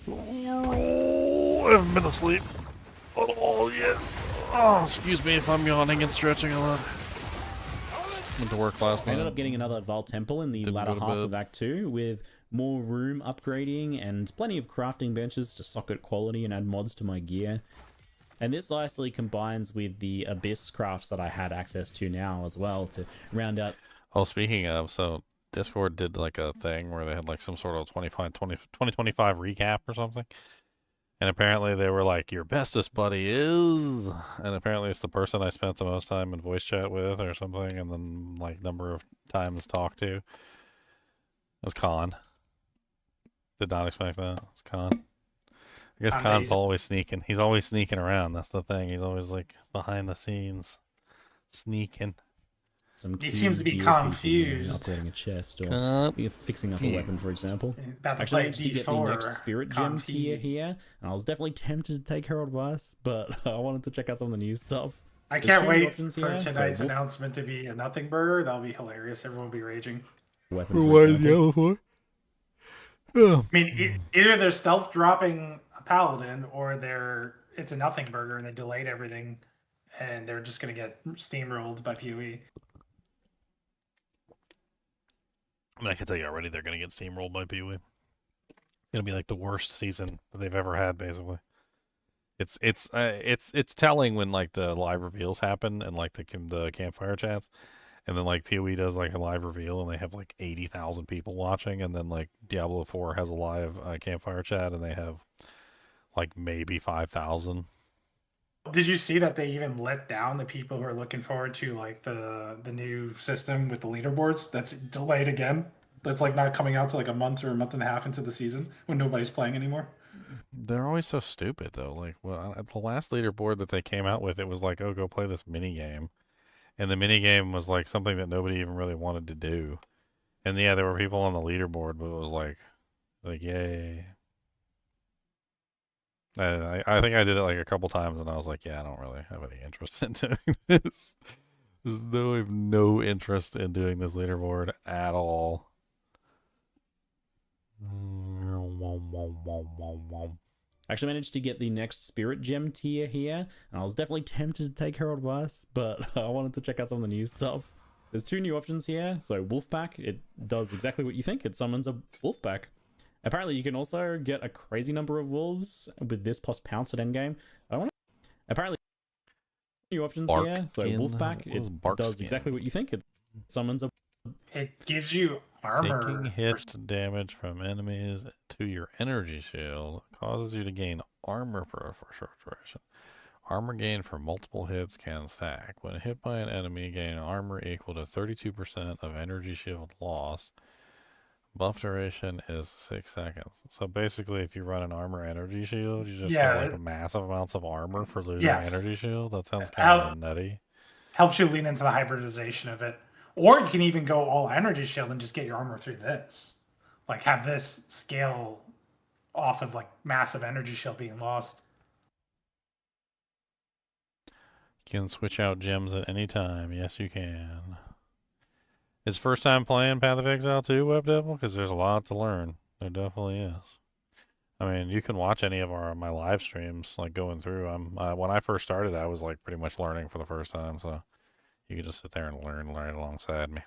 Speaker 1: Oh, I haven't been asleep at all yet. Oh, excuse me if I'm yawning and stretching a lot. Went to work last
Speaker 3: I
Speaker 1: night.
Speaker 3: ended up getting another Val Temple in the
Speaker 1: Didn't
Speaker 3: latter
Speaker 1: go to
Speaker 3: half
Speaker 1: bed.
Speaker 3: of Act 2 with more room upgrading and plenty of crafting benches to socket quality and add mods to my gear. And this nicely combines with the Abyss crafts that I had access to now as well to round out.
Speaker 1: Oh, speaking of, so Discord did like a thing where they had like some sort of 2025 recap or something. And apparently they were like, your bestest buddy is, and apparently it's the person I spent the most time in voice chat with or something, and then like number of times talked to. It's Khan. Did not expect that. It's Khan. I guess Khan's always sneaking. He's always sneaking around. That's the thing. He's always like behind the scenes, sneaking.
Speaker 4: He seems to be confused.
Speaker 3: Upgrading a chest or fixing up a weapon, for example.
Speaker 4: About to
Speaker 3: Actually, I
Speaker 4: play
Speaker 3: managed to get the
Speaker 4: D4.
Speaker 3: next spirit gem tier here, and I was definitely tempted to take her advice, but I wanted to check out some of the new stuff.
Speaker 4: I
Speaker 3: There's
Speaker 4: can't
Speaker 3: two
Speaker 4: wait
Speaker 3: options
Speaker 4: for
Speaker 3: here.
Speaker 4: tonight's
Speaker 3: So,
Speaker 4: announcement to be a nothing burger. That'll be hilarious. Everyone will be raging.
Speaker 3: weapon, for example.
Speaker 1: for?
Speaker 4: I mean, either they're stealth dropping a paladin, or it's a nothing burger and they delayed everything, and they're just gonna get steamrolled by PoE.
Speaker 1: I mean, I can tell you already they're going to get steamrolled by PoE. It's going to be like the worst season that they've ever had, basically. It's telling when like the live reveals happen and like the campfire chats, and then like PoE does like a live reveal and they have like 80,000 people watching, and then like Diablo 4 has a live campfire chat and they have like maybe 5,000.
Speaker 4: Did you see that they even let down the people who are looking forward to like the new system with the leaderboards? That's delayed again. That's like not coming out to like a month or a month and a half into the season when nobody's playing anymore.
Speaker 1: They're always so stupid though. Like, well, the last leaderboard that they came out with, it was like, oh, go play this mini game, and the mini game was like something that nobody even really wanted to do. And yeah, there were people on the leaderboard, but it was like yay. I think I did it like a couple times, and I was like, yeah, I don't really have any interest in doing this. I have no interest in doing this leaderboard at all.
Speaker 3: Actually managed to get the next spirit gem tier here, and I was definitely tempted to take her advice, but I wanted to check out some of the new stuff. There's two new options here. So Wolfpack, it does exactly what you think. It summons a Wolfpack. Apparently, you can also get a crazy number of wolves with this plus pounce at endgame. Apparently, new options here. So Wolfpack, it does exactly what you think. It summons a.
Speaker 4: It gives you armor.
Speaker 1: Taking hit damage from enemies to your energy shield causes you to gain armor for a short duration. Armor gain for multiple hits can stack. When hit by an enemy, gain armor equal to 32% of energy shield loss. Buff duration is 6 seconds. So basically, if you run an armor energy shield, you just get like massive amounts of armor for losing energy shield. That sounds kind of nutty.
Speaker 4: Helps you lean into the hybridization of it. Or you can even go all energy shield and just get your armor through this. Like have this scale off of like massive energy shield being lost.
Speaker 1: You can switch out gems at any time. Yes, you can. It's first time playing Path of Exile 2, Web Devil? Because there's a lot to learn. There definitely is. I mean, you can watch any of my live streams, like going through. When I first started, I was like pretty much learning for the first time, so you can just sit there and learn right alongside me.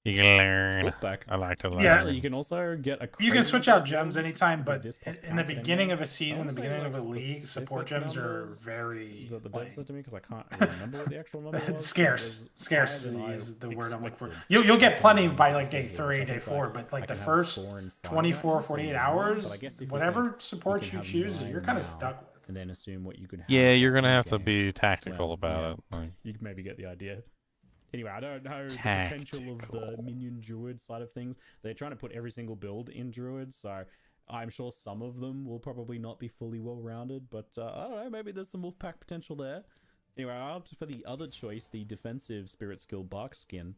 Speaker 1: You can learn.
Speaker 3: Wolfpack.
Speaker 1: I like to learn.
Speaker 4: Yeah,
Speaker 3: You can also get a.
Speaker 4: You can switch out gems anytime, but
Speaker 3: this plus
Speaker 4: in the
Speaker 3: pounce at
Speaker 4: beginning
Speaker 3: endgame.
Speaker 4: of a season, the beginning of a league,
Speaker 3: specific
Speaker 4: support gems are
Speaker 3: numbers
Speaker 4: very
Speaker 3: The dev said to me because I can't really remember what the actual number was.
Speaker 4: scarce.
Speaker 3: It was
Speaker 4: Scarcity
Speaker 3: higher than
Speaker 4: is
Speaker 3: I
Speaker 4: the word I'm looking for.
Speaker 3: expected.
Speaker 4: You'll get plenty by like
Speaker 3: Say
Speaker 4: day
Speaker 3: here,
Speaker 4: 3,
Speaker 3: which I
Speaker 4: day
Speaker 3: think
Speaker 4: 4,
Speaker 3: I
Speaker 4: but like the
Speaker 3: can have
Speaker 4: first
Speaker 3: 4 and 5
Speaker 4: 24,
Speaker 3: right now,
Speaker 4: 48
Speaker 3: so
Speaker 4: hours,
Speaker 3: but I guess if you
Speaker 4: whatever
Speaker 3: think
Speaker 4: support
Speaker 3: you
Speaker 4: you
Speaker 3: can have
Speaker 4: choose,
Speaker 3: 9
Speaker 4: you're kind of
Speaker 3: now,
Speaker 4: stuck with.
Speaker 3: and then assume what you could have.
Speaker 1: Yeah, you're going to have to
Speaker 3: endgame.
Speaker 1: be tactical
Speaker 3: Well,
Speaker 1: about
Speaker 3: yeah.
Speaker 1: it. Like,
Speaker 3: You can maybe get the idea. Anyway, I don't know the potential of the minion druid side of things. They're trying to put every single build in druid, so I'm sure some of them will probably not be fully well-rounded, but I don't know, maybe there's some Wolfpack potential there. Anyway, I opted for the other choice, the defensive spirit skill bark skin.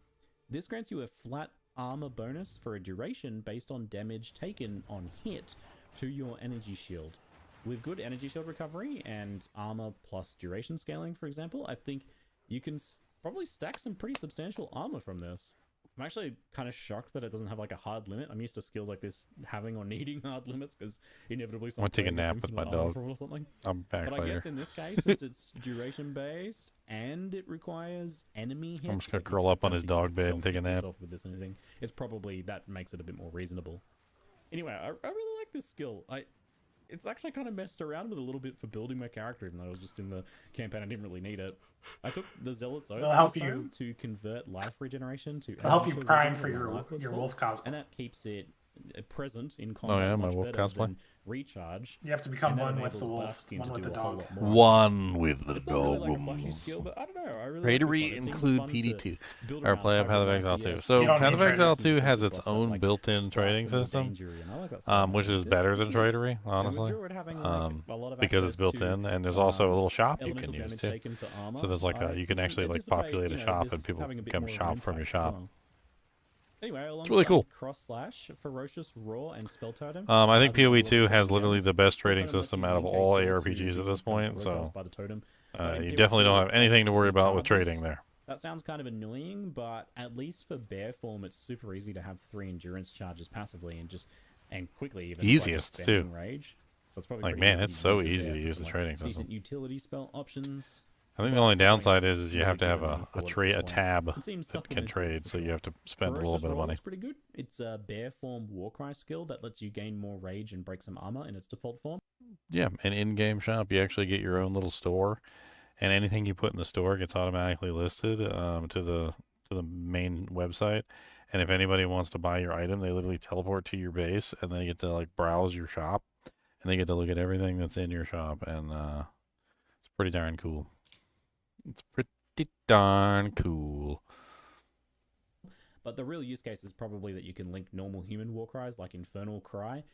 Speaker 3: This grants you a flat armor bonus for a duration based on damage taken on hit to your energy shield. with good energy shield recovery and armor plus duration scaling, for example, I think you can probably stack some pretty substantial armor from this. I'm actually kind of shocked that it doesn't have like a hard limit. I'm used to skills like this having or needing hard limits because inevitably
Speaker 1: I'm gonna take a nap with my dog.
Speaker 3: Or something.
Speaker 1: I'm back
Speaker 3: But
Speaker 1: later.
Speaker 3: I guess in this case, since it's duration based and it requires enemy hits,
Speaker 1: I'm just gonna curl up on his dog bed and take a nap.
Speaker 3: With this anything, it's probably that makes it a bit more reasonable. Anyway, I really like this skill. It's actually kind of messed around with a little bit for building my character, even though I was just in the campaign. I didn't really need it. I took the Zealot's Oath
Speaker 4: help you
Speaker 3: to convert life regeneration to.
Speaker 4: It'll help you
Speaker 3: energy
Speaker 4: prime
Speaker 3: shield
Speaker 4: for
Speaker 3: regeneration
Speaker 4: your
Speaker 3: on
Speaker 4: wolf cosplay.
Speaker 3: and that keeps it present in combat.
Speaker 1: Oh yeah, my
Speaker 3: much
Speaker 1: wolf
Speaker 3: better
Speaker 1: cosplay.
Speaker 3: than recharge.
Speaker 4: You have to become
Speaker 3: And that
Speaker 4: one with the
Speaker 3: enables
Speaker 4: wolf,
Speaker 3: buff skin
Speaker 4: one
Speaker 3: to
Speaker 4: with
Speaker 3: do
Speaker 4: the
Speaker 3: a whole
Speaker 4: dog.
Speaker 3: lot more.
Speaker 1: One with the
Speaker 3: It's not really like a flashy
Speaker 1: dogs.
Speaker 3: skill, but I don't know. I really
Speaker 1: Pray to
Speaker 3: like this
Speaker 1: read
Speaker 3: one. It seems
Speaker 1: include
Speaker 3: fun to
Speaker 1: PD2
Speaker 3: build
Speaker 1: or
Speaker 3: around
Speaker 1: play a Path of
Speaker 3: like
Speaker 1: Exile 2.
Speaker 3: FPS.
Speaker 1: So
Speaker 4: You don't
Speaker 1: Path
Speaker 4: need
Speaker 1: of
Speaker 4: trade
Speaker 1: Exile
Speaker 3: Buffs
Speaker 1: 2
Speaker 3: that,
Speaker 1: has its own
Speaker 3: like,
Speaker 1: built-in
Speaker 3: spark
Speaker 1: trading
Speaker 3: and
Speaker 1: system,
Speaker 3: danger and all that kind of stuff.
Speaker 1: which is
Speaker 3: It's
Speaker 1: better than
Speaker 3: pretty
Speaker 1: Tradery,
Speaker 3: cool.
Speaker 1: honestly,
Speaker 3: And with Druid having, like, a lot of
Speaker 1: because it's
Speaker 3: access
Speaker 1: built
Speaker 3: to,
Speaker 1: in, and there's also a little shop you
Speaker 3: elemental
Speaker 1: can use
Speaker 3: damage
Speaker 1: too.
Speaker 3: taken to armor,
Speaker 1: So there's like
Speaker 3: I
Speaker 1: you can actually like
Speaker 3: anticipate,
Speaker 1: populate a
Speaker 3: you know,
Speaker 1: shop
Speaker 3: this
Speaker 1: and people
Speaker 3: having a bit
Speaker 1: come
Speaker 3: more of an
Speaker 1: shop from your
Speaker 3: impact as
Speaker 1: shop.
Speaker 3: well. Anyway,
Speaker 1: really cool.
Speaker 3: Cross Slash, Ferocious Roar, and Spell Totem.
Speaker 1: I think
Speaker 3: have
Speaker 1: PoE
Speaker 3: the
Speaker 1: 2
Speaker 3: level
Speaker 1: has
Speaker 3: 7
Speaker 1: literally
Speaker 3: gems.
Speaker 1: the best
Speaker 3: Spell
Speaker 1: trading
Speaker 3: Totem lets
Speaker 1: system
Speaker 3: you
Speaker 1: out of
Speaker 3: link a
Speaker 1: all
Speaker 3: spell to
Speaker 1: ARPGs at
Speaker 3: be
Speaker 1: this point, so
Speaker 3: broadcast by the totem. But in
Speaker 1: you
Speaker 3: PoE
Speaker 1: definitely
Speaker 3: 2,
Speaker 1: don't have
Speaker 3: it
Speaker 1: anything to worry
Speaker 3: constantly
Speaker 1: about with
Speaker 3: charges.
Speaker 1: trading there.
Speaker 3: That sounds kind of annoying, but at least for bear form, it's super easy to have 3 endurance charges passively and quickly even
Speaker 1: Easiest,
Speaker 3: by just
Speaker 1: too.
Speaker 3: spamming rage. So it's probably
Speaker 1: Like,
Speaker 3: pretty
Speaker 1: man,
Speaker 3: easy
Speaker 1: it's
Speaker 3: to
Speaker 1: so
Speaker 3: use it
Speaker 1: easy
Speaker 3: there
Speaker 1: to
Speaker 3: for
Speaker 1: use
Speaker 3: some,
Speaker 1: the trading
Speaker 3: decent
Speaker 1: system.
Speaker 3: utility spell options.
Speaker 1: I think
Speaker 3: but
Speaker 1: the only
Speaker 3: it's really
Speaker 1: downside is you
Speaker 3: really
Speaker 1: have to
Speaker 3: good
Speaker 1: have
Speaker 3: and
Speaker 1: a
Speaker 3: moving forward at
Speaker 1: a
Speaker 3: this point.
Speaker 1: tab
Speaker 3: It seems
Speaker 1: that can
Speaker 3: supplementary
Speaker 1: trade,
Speaker 3: for
Speaker 1: so you
Speaker 3: sure.
Speaker 1: have to spend a little
Speaker 3: Ferocious
Speaker 1: bit of
Speaker 3: Roar
Speaker 1: money.
Speaker 3: looks pretty good. It's a bear form Warcry skill that lets you gain more rage and break some armor in its default form.
Speaker 1: Yeah, an in-game shop. You actually get your own little store, and anything you put in the store gets automatically listed to the main website. And if anybody wants to buy your item, they literally teleport to your base, and they get to like browse your shop, and they get to look at everything that's in your shop, and it's pretty darn cool. It's pretty darn cool.
Speaker 3: But the real use case is probably that you can link normal human war cries like Infernal Cry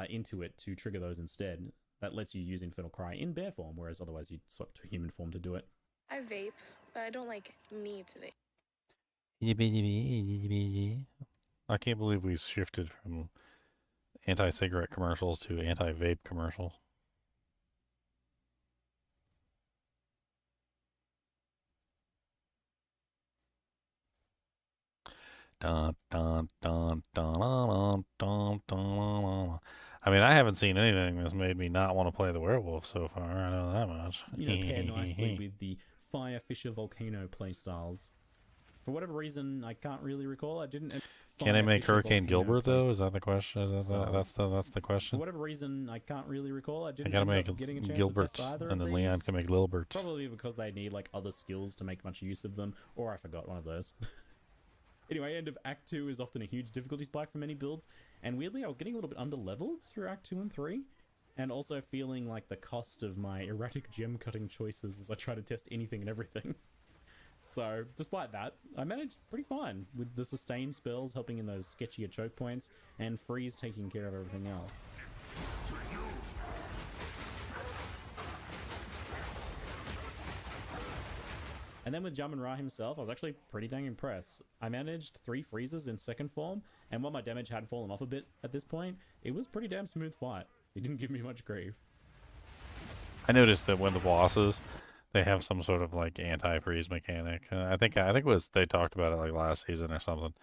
Speaker 3: into it to trigger those instead. That lets you use Infernal Cry in bear form, whereas otherwise you'd swap to human form to do it.
Speaker 10: I vape, but I don't like need to vape.
Speaker 1: I can't believe we've shifted from anti-cigarette commercials to anti-vape commercials. Dun, dun, dun, dun, dun, dun, dun, dun. I mean, I haven't seen anything that's made me not want to play the werewolf so far. I know that much.
Speaker 3: You know, pair nicely with the Fire, Fisher, Volcano playstyles. For whatever reason, I can't really recall. I didn't.
Speaker 1: Can I
Speaker 3: Fire,
Speaker 1: make
Speaker 3: Fisher,
Speaker 1: Hurricane
Speaker 3: Volcano
Speaker 1: Gilbert though? Is that the question? Is that
Speaker 3: styles.
Speaker 1: that's the
Speaker 3: For
Speaker 1: question?
Speaker 3: whatever reason, I can't really recall. I
Speaker 1: I
Speaker 3: didn't
Speaker 1: gotta
Speaker 3: end
Speaker 1: make
Speaker 3: up getting a chance
Speaker 1: Gilbert,
Speaker 3: to test either
Speaker 1: and
Speaker 3: of
Speaker 1: then Leon
Speaker 3: these.
Speaker 1: can make Lilbert.
Speaker 3: Probably because they need like other skills to make much use of them, or I forgot one of those. Anyway, end of Act 2 is often a huge difficulty spike for many builds, and weirdly I was getting a little bit under-leveled through Act 2 and 3, and also feeling like the cost of my erratic gem cutting choices as I try to test anything and everything. So, despite that, I managed pretty fine, with the sustain spells helping in those sketchier choke points, and freeze taking care of everything else. And then with Jamin Ra himself, I was actually pretty dang impressed. I managed 3 freezes in second form, and while my damage had fallen off a bit at this point, it was pretty damn smooth fight. It didn't give me much grief.
Speaker 1: I noticed that when the bosses, they have some sort of like anti-freeze mechanic. I think it was they talked about it like last season or something.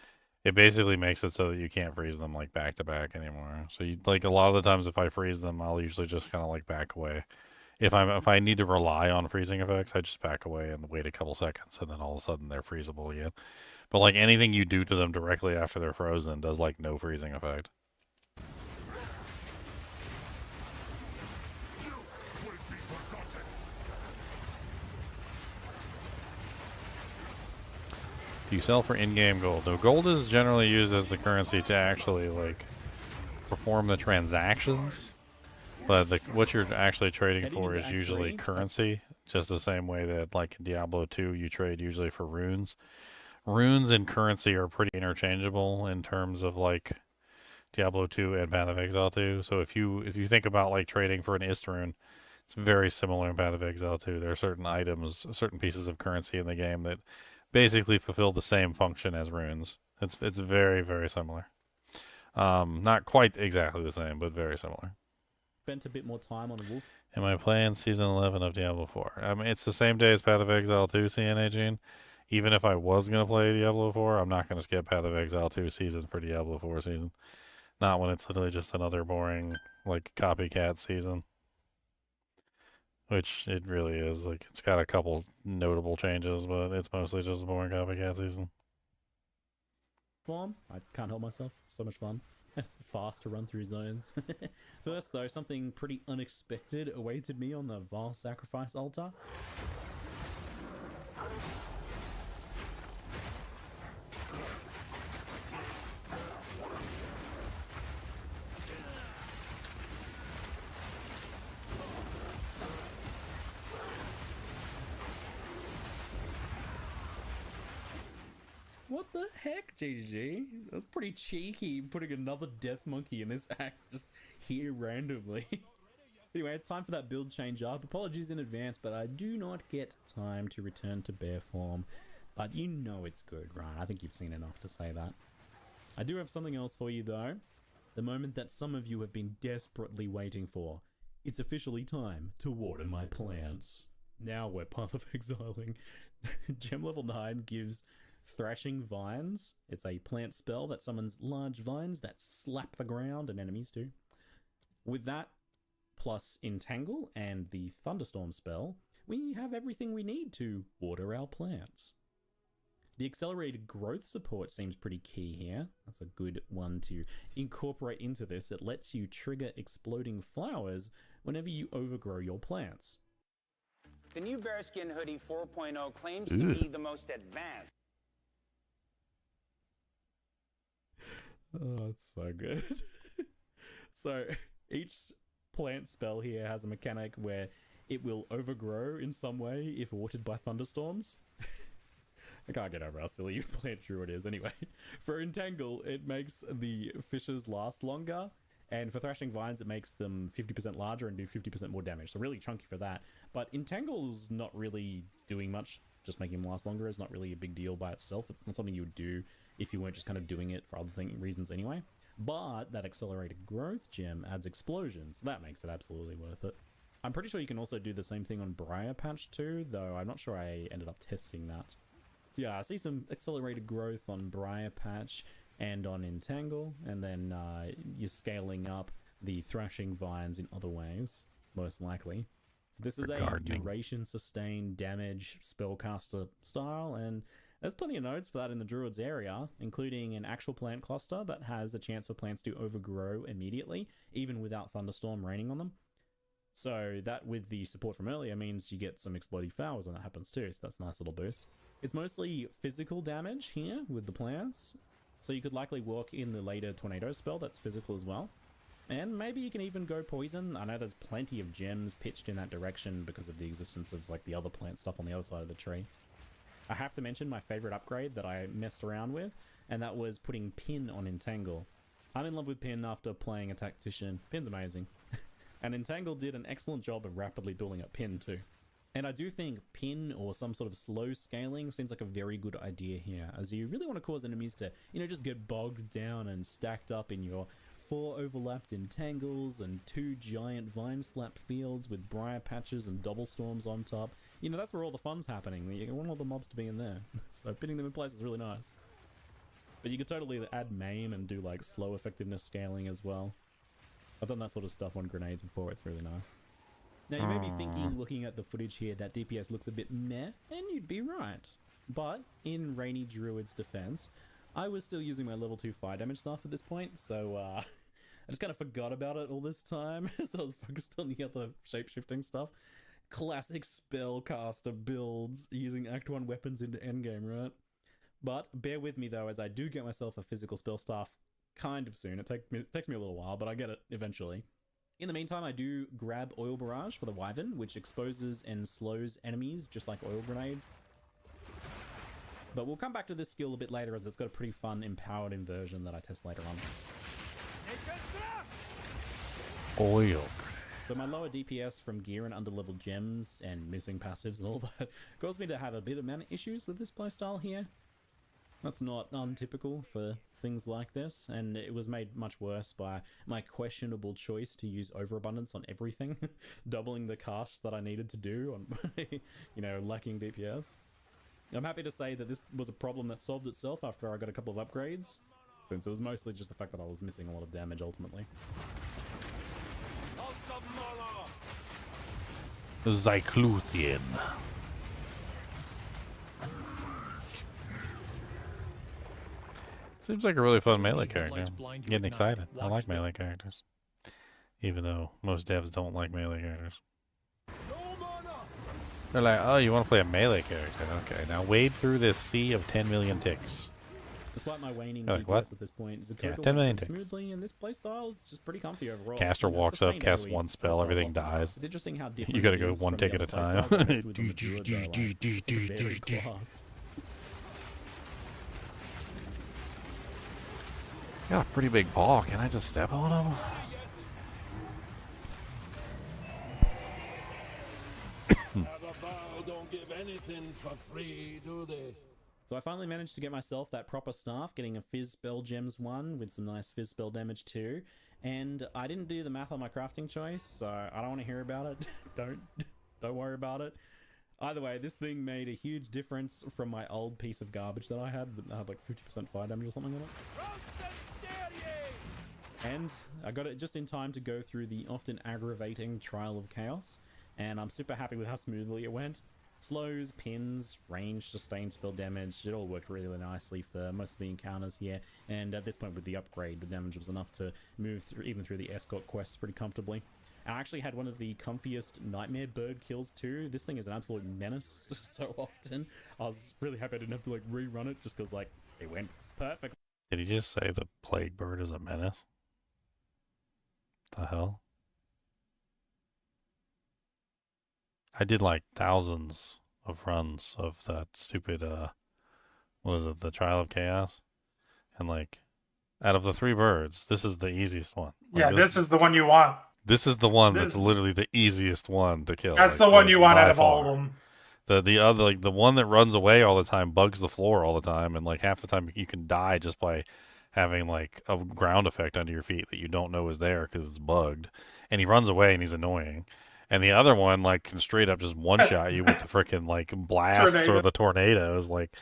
Speaker 1: It basically makes it so that you can't freeze them like back to back anymore. So you like a lot of the times if I freeze them, I'll usually just kind of like back away. If I need to rely on freezing effects, I just back away and wait a couple seconds, and then all of a sudden they're freezable again. But like anything you do to them directly after they're frozen does like no freezing effect. Do you sell for in-game gold? No, gold is generally used as the currency to actually like perform the transactions. But what you're actually trading
Speaker 3: Heading
Speaker 1: for
Speaker 3: into
Speaker 1: is
Speaker 3: Act
Speaker 1: usually
Speaker 3: 3,
Speaker 1: currency, just the same way that like in Diablo 2 you trade usually for runes. Runes and currency are pretty interchangeable in terms of like Diablo 2 and Path of Exile 2. So if you think about like trading for an Ist rune, it's very similar in Path of Exile 2. There are certain items, certain pieces of currency in the game that basically fulfill the same function as runes. It's very, very similar. Not quite exactly the same, but very similar.
Speaker 3: spent a bit more time on Wolf.
Speaker 1: Am I playing Season 11 of Diablo 4? I mean, it's the same day as Path of Exile 2, CNA Gene. Even if I was going to play Diablo 4, I'm not going to skip Path of Exile 2 season for Diablo 4 season. Not when it's literally just another boring, like, copycat season. Which it really is. Like, it's got a couple notable changes, but it's mostly just a boring copycat season.
Speaker 3: Form. I can't help myself. It's so much fun. It's fast to run through zones. First, though, something pretty unexpected awaited me on the Vile Sacrifice altar. What the heck, GGG? That's pretty cheeky, putting another death monkey in this act just here randomly. Anyway, it's time for that build change up. Apologies in advance, but I do not get time to return to bear form. But you know it's good, right? I think you've seen enough to say that. I do have something else for you, though. The moment that some of you have been desperately waiting for. It's officially time to water my plants. Now we're Path of Exiling. Gem level 9 gives Thrashing Vines. It's a plant spell that summons large vines that slap the ground and enemies too. With that, plus Entangle and the Thunderstorm spell, we have everything we need to water our plants. The accelerated growth support seems pretty key here. That's a good one to incorporate into this. It lets you trigger exploding flowers whenever you overgrow your plants.
Speaker 11: The new Bearskin Hoodie 4.0 claims to be the most advanced.
Speaker 3: Oh, it's so good. So, each plant spell here has a mechanic where it will overgrow in some way if watered by thunderstorms. I can't get over how silly you plant druid is. Anyway, for Entangle, it makes the fishes last longer. And for Thrashing Vines, it makes them 50% larger and do 50% more damage. So really chunky for that. But Entangle's not really doing much. Just making them last longer is not really a big deal by itself. It's not something you would do if you weren't just kind of doing it for other reasons anyway. But that accelerated growth gem adds explosions. So that makes it absolutely worth it. I'm pretty sure you can also do the same thing on Briar Patch too, though I'm not sure I ended up testing that. So yeah, I see some accelerated growth on Briar Patch and on Entangle, and then you're scaling up the Thrashing Vines in other ways, most likely. So this is a duration sustained damage spellcaster style, and there's plenty of nodes for that in the Druids area, including an actual plant cluster that has a chance for plants to overgrow immediately, even without Thunderstorm raining on them. So that, with the support from earlier, means you get some exploding flowers when that happens too, so that's a nice little boost. It's mostly physical damage here with the plants, so you could likely walk in the later Tornado spell that's physical as well. And maybe you can even go poison. I know there's plenty of gems pitched in that direction because of the existence of like the other plant stuff on the other side of the tree. I have to mention my favorite upgrade that I messed around with, and that was putting Pin on Entangle. I'm in love with Pin after playing a Tactician. Pin's amazing. And Entangle did an excellent job of rapidly building up Pin too. And I do think Pin or some sort of slow scaling seems like a very good idea here, as you really want to cause enemies to, just get bogged down and stacked up in your 4 overlapped Entangles and 2 giant vine-slapped fields with Briar Patches and Double Storms on top. That's where all the fun's happening. You want all the mobs to be in there. So pinning them in place is really nice. But you could totally add maim and do like slow effectiveness scaling as well. I've done that sort of stuff on grenades before, it's really nice. Now you may be thinking, looking at the footage here, that DPS looks a bit meh, and you'd be right. But in Rainy Druid's defense, I was still using my level 2 fire damage stuff at this point, so I just kind of forgot about it all this time, so I was focused on the other shape-shifting stuff. Classic spellcaster builds using Act 1 weapons into endgame, right? But bear with me though, as I do get myself a physical spell staff kind of soon. It takes me a little while, but I get it eventually. In the meantime, I do grab Oil Barrage for the Wyvern, which exposes and slows enemies, just like Oil Grenade. But we'll come back to this skill a bit later, as it's got a pretty fun empowered inversion that I test later on.
Speaker 1: Oil.
Speaker 3: So my lower DPS from gear and underleveled gems and missing passives and all that caused me to have a bit of mana issues with this playstyle here. That's not untypical for things like this, and it was made much worse by my questionable choice to use overabundance on everything, doubling the cast that I needed to do on my, you know, lacking DPS. I'm happy to say that this was a problem that solved itself after I got a couple of upgrades, since it was mostly just the fact that I was missing a lot of damage ultimately.
Speaker 1: Zycluthian. Seems like a really fun melee character. Getting excited. I like melee characters. Even though most devs don't like melee characters. They're like, oh, you want to play a melee character? Okay, now wade through this sea of 10 million ticks.
Speaker 3: Despite my waning
Speaker 1: like,
Speaker 3: DPS
Speaker 1: what?
Speaker 3: at this point,
Speaker 1: Yeah, 10 million ticks.
Speaker 3: smoothly, and this playstyle is just pretty comfy overall.
Speaker 1: Caster
Speaker 3: You know,
Speaker 1: walks up,
Speaker 3: sustained
Speaker 1: casts
Speaker 3: AoE
Speaker 1: one spell, everything
Speaker 3: playstyles often are.
Speaker 1: dies.
Speaker 3: It's interesting how different
Speaker 1: You gotta
Speaker 3: it
Speaker 1: go
Speaker 3: is
Speaker 1: one
Speaker 3: from
Speaker 1: tick
Speaker 3: the
Speaker 1: at a
Speaker 3: other
Speaker 1: time.
Speaker 3: playstyles that most with the Druids are like, it's a varied class.
Speaker 1: Got a pretty big ball. Can I just step on him?
Speaker 2: Don't give anything for free, do they?
Speaker 3: So I finally managed to get myself that proper staff, getting a Fizz Spell Gems 1 with some nice Fizz Spell damage too. And I didn't do the math on my crafting choice, so I don't want to hear about it. Don't worry about it. Either way, this thing made a huge difference from my old piece of garbage that I had like 50% fire damage or something on it. And I got it just in time to go through the often aggravating Trial of Chaos, and I'm super happy with how smoothly it went. Slows, pins, range, sustained spell damage, it all worked really, really nicely for most of the encounters here, and at this point with the upgrade, the damage was enough to move through, even through the escort quests pretty comfortably. I actually had one of the comfiest nightmare bird kills too. This thing is an absolute menace so often. I was really happy I didn't have to like rerun it just because like it went perfect.
Speaker 1: Did he just say the plague bird is a menace? The hell? I did like thousands of runs of that stupid, what is it, the Trial of Chaos? And like, out of the 3 birds, this is the easiest one. Like,
Speaker 4: Yeah, this is the one you want.
Speaker 1: This is the one that's literally the easiest one to kill.
Speaker 4: That's
Speaker 1: like,
Speaker 4: the one you want
Speaker 1: by
Speaker 4: out of all
Speaker 1: far.
Speaker 4: of them.
Speaker 1: The other, like the one that runs away all the time, bugs the floor all the time, and like half the time you can die just by having like a ground effect under your feet that you don't know is there because it's bugged. And he runs away and he's annoying. And the other one like can straight up just one shot you with the freaking like blasts or the tornadoes. Like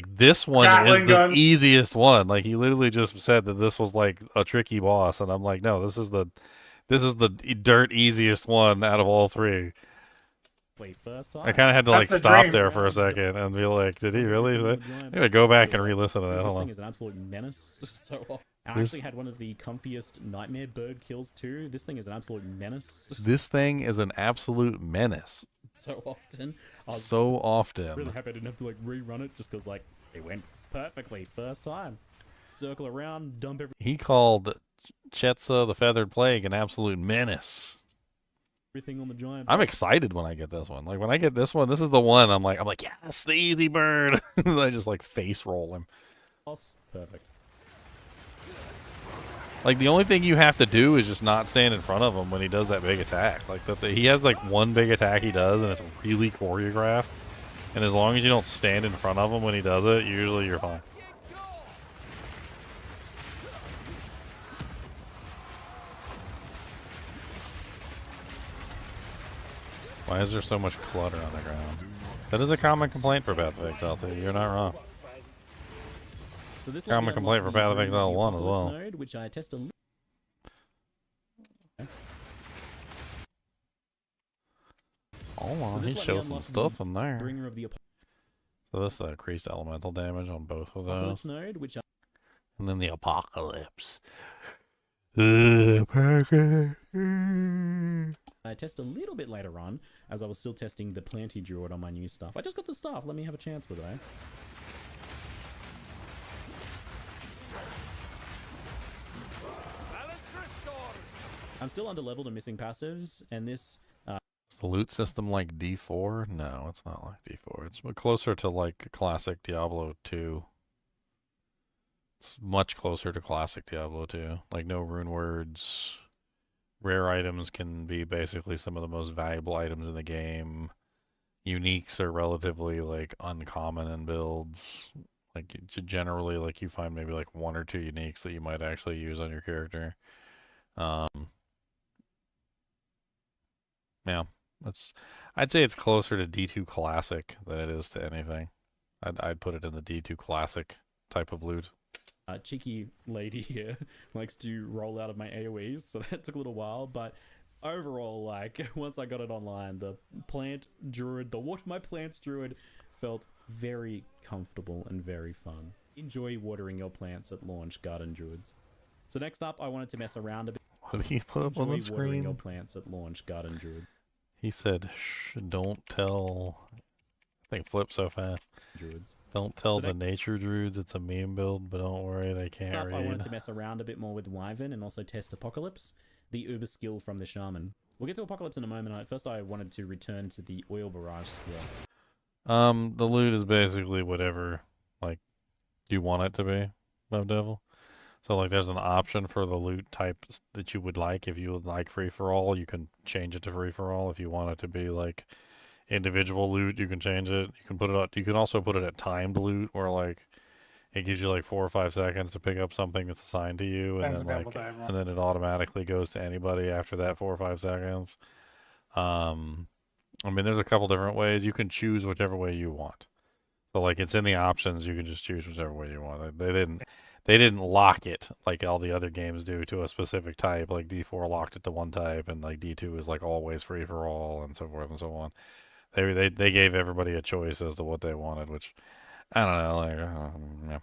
Speaker 1: this one
Speaker 4: Gatling
Speaker 1: is the
Speaker 4: gun.
Speaker 1: easiest one. Like he literally just said that this was like a tricky boss, and I'm like, no, this is the dirt easiest one out of all 3.
Speaker 3: First time.
Speaker 1: I kind of had to
Speaker 4: That's
Speaker 1: like
Speaker 4: the
Speaker 1: stop
Speaker 4: dream.
Speaker 1: there for a second and be like, did he really say? I'm gonna go back and re-listen to that.
Speaker 3: This
Speaker 1: Hold
Speaker 3: thing
Speaker 1: on.
Speaker 3: is an absolute menace so often. I
Speaker 1: This-
Speaker 3: actually had one of the comfiest nightmare bird kills too. This thing is an absolute menace
Speaker 1: This thing is an absolute menace.
Speaker 3: so often. I was
Speaker 1: So often.
Speaker 3: really happy I didn't have to like rerun it just because like it went perfectly first time. Circle around, dump
Speaker 1: He called Chetza the Feathered Plague an absolute menace.
Speaker 3: everything on the giant.
Speaker 1: I'm excited when I get this one. Like when I get this one, this is the one I'm like, yes, the easy bird. And I just like face roll him.
Speaker 3: boss. Perfect.
Speaker 1: Like the only thing you have to do is just not stand in front of him when he does that big attack. Like he has like one big attack he does, and it's really choreographed. And as long as you don't stand in front of him when he does it, usually you're fine. Why is there so much clutter on the ground? That is a common complaint for Path of Exile 2. You're not wrong.
Speaker 3: So this
Speaker 1: Common complaint for Path of Exile 1 as well.
Speaker 3: Node, which I test a little.
Speaker 1: Hold on,
Speaker 3: So
Speaker 1: he
Speaker 3: this let me
Speaker 1: shows some
Speaker 3: unlock
Speaker 1: stuff
Speaker 3: the
Speaker 1: in there.
Speaker 3: Bringer of the
Speaker 1: So this increased elemental damage on both of
Speaker 3: Apocalypse
Speaker 1: those.
Speaker 3: node, which
Speaker 1: And then the Apocalypse.
Speaker 3: I test a little bit later on, as I was still testing the Planty Druid on my new stuff. I just got the stuff, let me have a chance with it. I'm still under-leveled and missing passives, and this...
Speaker 1: Is the loot system like D4? No, it's not like D4. It's closer to like classic Diablo 2. It's much closer to classic Diablo 2. Like no rune words. Rare items can be basically some of the most valuable items in the game. Uniques are relatively like uncommon in builds. Like generally, like you find maybe like 1 or 2 uniques that you might actually use on your character. Yeah, I'd say it's closer to D2 Classic than it is to anything. I'd put it in the D2 Classic type of loot.
Speaker 3: Cheeky lady here likes to roll out of my AoEs, so that took a little while, but overall, like, once I got it online, the plant druid, the water my plants druid felt very comfortable and very fun. Enjoy watering your plants at launch, garden druids. So next up, I wanted to mess around a bit.
Speaker 1: What did he put up on the
Speaker 3: Enjoy watering your
Speaker 1: screen?
Speaker 3: plants at launch, garden druid.
Speaker 1: He said, "Shh, don't tell." I think flip so fast.
Speaker 3: Druids.
Speaker 1: Don't tell the nature druids it's a meme build, but don't worry, they can't
Speaker 3: Next up,
Speaker 1: read.
Speaker 3: I wanted to mess around a bit more with Wyvern and also test Apocalypse, the uber skill from the Shaman. We'll get to Apocalypse in a moment. First, I wanted to return to the Oil Barrage skill.
Speaker 1: The loot is basically whatever, like, you want it to be, Love Devil. So, like, there's an option for the loot type that you would like. If you would like free-for-all, you can change it to free-for-all. If you want it to be, like, individual loot, you can change it. You can put it up. You can also put it at timed loot, where, like, it gives you, like, 4 or 5 seconds to pick up something that's assigned to you, and then, like, and then it automatically goes to anybody after that 4 or 5 seconds. I mean, there's a couple different ways. You can choose whichever way you want. So, like, it's in the options. You can just choose whichever way you want. They didn't lock it like all the other games do to a specific type. Like D4 locked it to one type, and like D2 is like always free for all, and so forth and so on. They gave everybody a choice as to what they wanted, which I don't know. Like, yeah.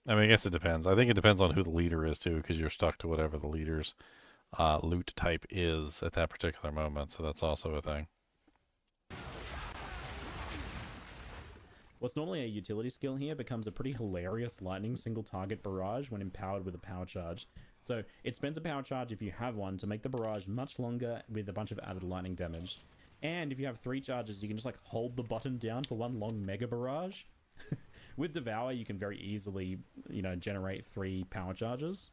Speaker 1: I mean, I guess it depends. I think it depends on who the leader is too, because you're stuck to whatever the leader's loot type is at that particular moment. So that's also a thing.
Speaker 3: What's normally a utility skill here becomes a pretty hilarious lightning single target barrage when empowered with a power charge. So it spends a power charge if you have one to make the barrage much longer with a bunch of added lightning damage. And if you have 3 charges, you can just like hold the button down for one long mega barrage. With Devour, you can very easily, you know, generate 3 power charges.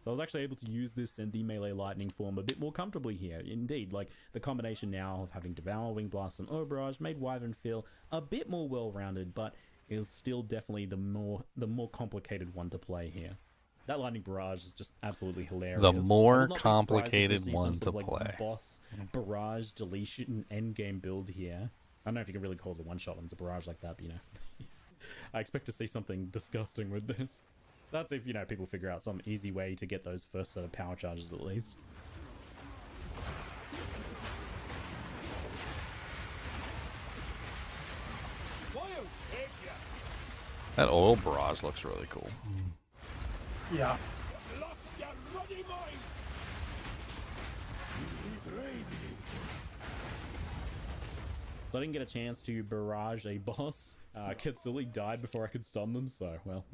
Speaker 3: So I was actually able to use this in the melee lightning form a bit more comfortably here. Indeed, like, the combination now of having Devour, Wing Blast, and Oil Barrage made Wyvern feel a bit more well-rounded, but is still definitely the more complicated one to play here. That lightning barrage is just absolutely hilarious.
Speaker 1: The more complicated one to play.
Speaker 3: Boss barrage deletion endgame build here. I don't know if you can really call it a one-shot when it's a barrage like that, but, you know. I expect to see something disgusting with this. That's if, you know, people figure out some easy way to get those first set of power charges at least.
Speaker 1: That oil barrage looks really cool.
Speaker 4: Yeah.
Speaker 3: So I didn't get a chance to barrage a boss. Katsuli died before I could stun them, so, well,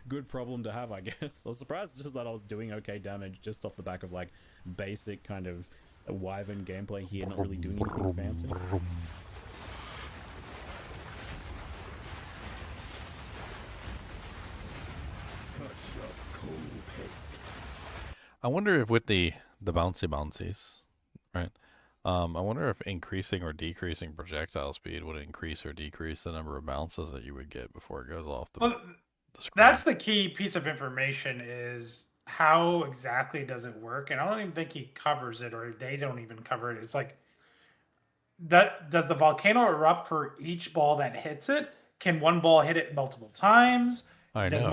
Speaker 3: good problem to have, I guess. I was surprised just that I was doing okay damage just off the back of, like, basic kind of Wyvern gameplay here, not really doing anything fancy.
Speaker 1: I wonder if with the bouncies, right? I wonder if increasing or decreasing projectile speed would increase or decrease the number of bounces that you would get before it goes off the screen.
Speaker 4: That's the key piece of information, is how exactly does it work? And I don't even think he covers it, or they don't even cover it. It's like, does the volcano erupt for each ball that hits it? Can one ball hit it multiple times? Does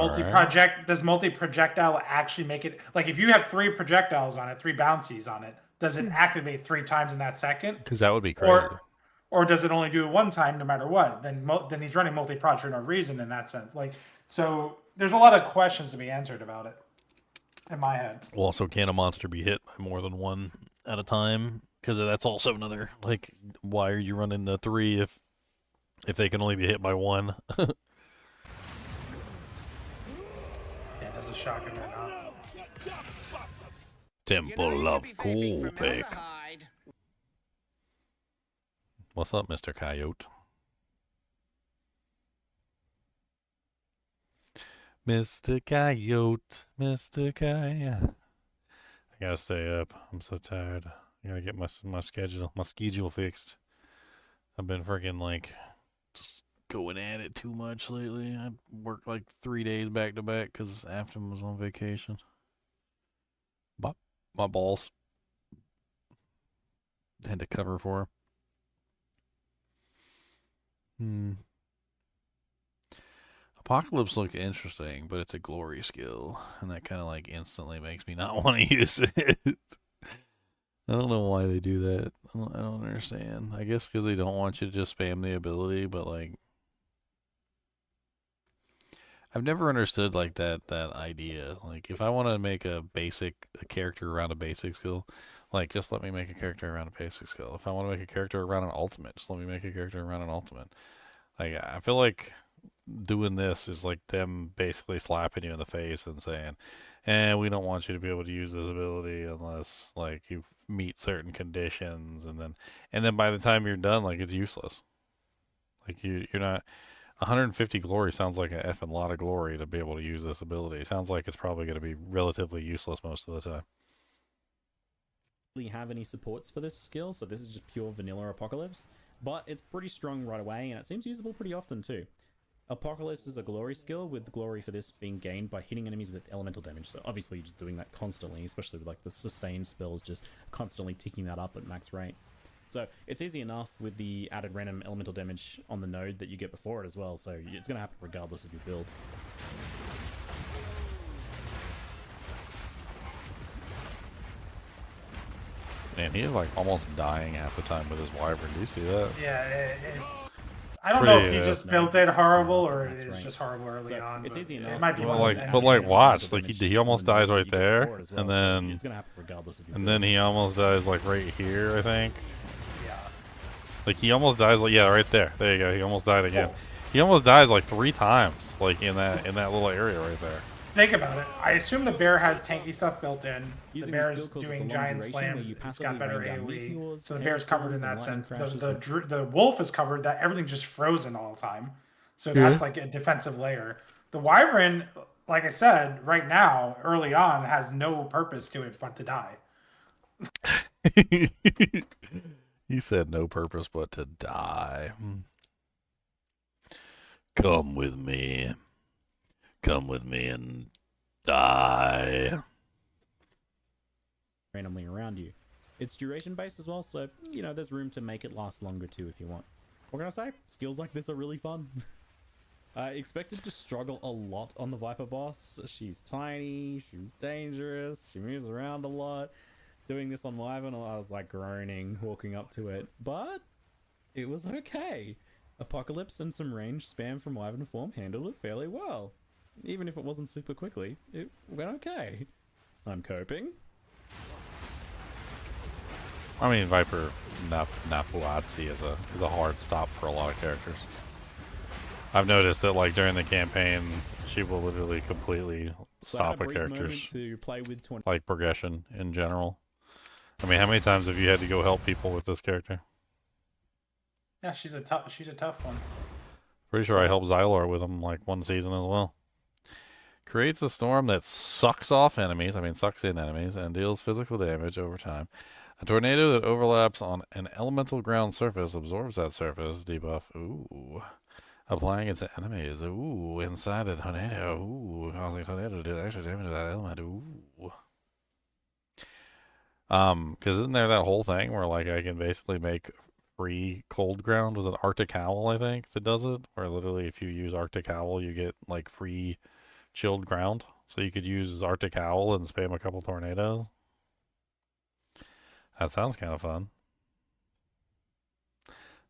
Speaker 4: multi-projectile actually make it, like, if you have 3 projectiles on it, 3 bouncies on it, does it activate 3 times in that second?
Speaker 1: Because that would be crazy.
Speaker 4: Or does it only do it 1 time no matter what? Then he's running multi-proj for no reason in that sense. Like, so there's a lot of questions to be answered about it in my head.
Speaker 1: Well, also, can a monster be hit by more than 1 at a time? Because that's also another, like, why are you running the 3 if they can only be hit by 1?
Speaker 4: Yeah, there's a shotgun right now.
Speaker 1: Temple of Coolpick. What's up, Mr. Coyote? Mr. Coyote, Mr. Coyote. I gotta stay up. I'm so tired. I gotta get my schedule fixed. I've been freaking, like, just going at it too much lately. I worked like 3 days back to back because Afton was on vacation. My balls had to cover for her. Apocalypse looked interesting, but it's a glory skill, and that kind of like instantly makes me not want to use it. I don't know why they do that. I don't understand. I guess because they don't want you to just spam the ability, but like, I've never understood like that idea. Like, if I want to make a character around a basic skill, like, just let me make a character around a basic skill. If I want to make a character around an ultimate, just let me make a character around an ultimate. Like, I feel like doing this is like them basically slapping you in the face and saying, we don't want you to be able to use this ability unless like you meet certain conditions, and then by the time you're done, like, it's useless. Like, you're not 150 glory sounds like an effing lot of glory to be able to use this ability. It sounds like it's probably going to be relatively useless most of the time.
Speaker 3: Have any supports for this skill, so this is just pure vanilla Apocalypse, but it's pretty strong right away, and it seems usable pretty often too. Apocalypse is a glory skill, with the glory for this being gained by hitting enemies with elemental damage, so obviously you're just doing that constantly, especially with like the sustained spells, just constantly ticking that up at max rate. So it's easy enough with the added random elemental damage on the node that you get before it as well, so it's going to happen regardless of your build.
Speaker 1: Man, he is like almost dying half the time with his wyvern. Do you see that?
Speaker 4: Yeah, it's I don't know if he just built it horrible or it is just horrible early on.
Speaker 3: It's easy enough.
Speaker 4: It might be
Speaker 1: but watch, like he almost dies right there, and then
Speaker 3: it's gonna happen regardless of your
Speaker 1: and then he almost dies like right here, I think.
Speaker 4: Yeah.
Speaker 1: Like he almost dies like right there. There you go. He almost died again. He almost dies like 3 times, like in that little area right there.
Speaker 4: Think about it. I assume the bear has tanky stuff built in. The bear is doing giant slams. It's got better AoE. So the bear's covered in that sense. The wolf is covered that everything's just frozen all the time. So that's like a defensive layer. The wyvern, like I said, right now, early on, has no purpose to it but to die.
Speaker 1: He said no purpose but to die. Come with me. Come with me and die.
Speaker 3: Randomly around you. It's duration based as well, so there's room to make it last longer too if you want. What can I say? Skills like this are really fun. I expected to struggle a lot on the Viper boss. She's tiny, she's dangerous, she moves around a lot. Doing this on Wyvern, I was like groaning walking up to it, but it was okay. Apocalypse and some range spam from Wyvern form handled it fairly well. Even if it wasn't super quickly, it went okay. I'm coping.
Speaker 1: I mean, Viper Napuazzi is a hard stop for a lot of characters. I've noticed that like during the campaign, she will literally completely stop a character's like progression in general. I mean, how many times have you had to go help people with this character?
Speaker 4: Yeah, she's a tough one.
Speaker 1: Pretty sure I helped Xylor with him like one season as well. Creates a storm that sucks in enemies, and deals physical damage over time. A tornado that overlaps on an elemental ground surface absorbs that surface debuff. Ooh. Applying it to enemies. Ooh. Inside the tornado. Ooh. Causing a tornado to do extra damage to that element. Ooh. Because isn't there that whole thing where like I can basically make free cold ground? Was it Arctic Owl, I think, that does it? Where literally if you use Arctic Owl, you get like free chilled ground, so you could use Arctic Owl and spam a couple tornadoes. That sounds kind of fun.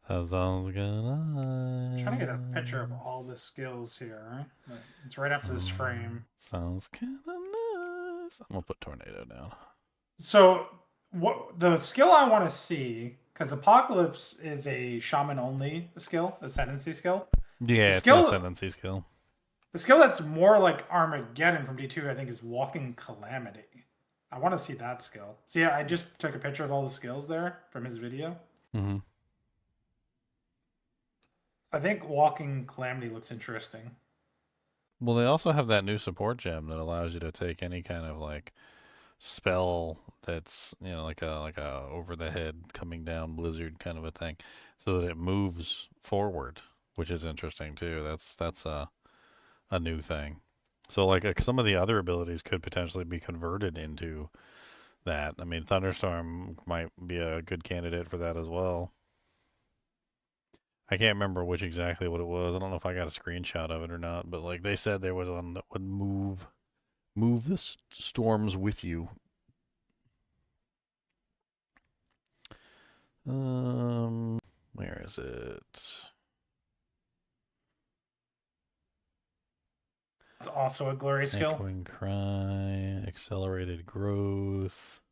Speaker 1: That sounds good.
Speaker 4: I'm trying to get a picture of all the skills here. It's right after this frame.
Speaker 1: Sounds kind of nice. I'm gonna put tornado down.
Speaker 4: So what the skill I want to see, because Apocalypse is a shaman only skill, ascendancy skill.
Speaker 1: Yeah, it's an ascendancy skill.
Speaker 4: The skill that's more like Armageddon from D2, I think, is Walking Calamity. I want to see that skill. So yeah, I just took a picture of all the skills there from his video.
Speaker 1: Mm-hmm.
Speaker 4: I think Walking Calamity looks interesting.
Speaker 1: Well, they also have that new support gem that allows you to take any kind of like spell that's like a over the head coming down blizzard kind of a thing, so that it moves forward which is interesting too. That's a new thing. So like some of the other abilities could potentially be converted into that. I mean, Thunderstorm might be a good candidate for that as well. I can't remember which exactly what it was. I don't know if I got a screenshot of it or not, but like they said there was one that would move the storms with you. Where is it?
Speaker 4: It's also a glory skill.
Speaker 1: Echoing Cry, Accelerated Growth,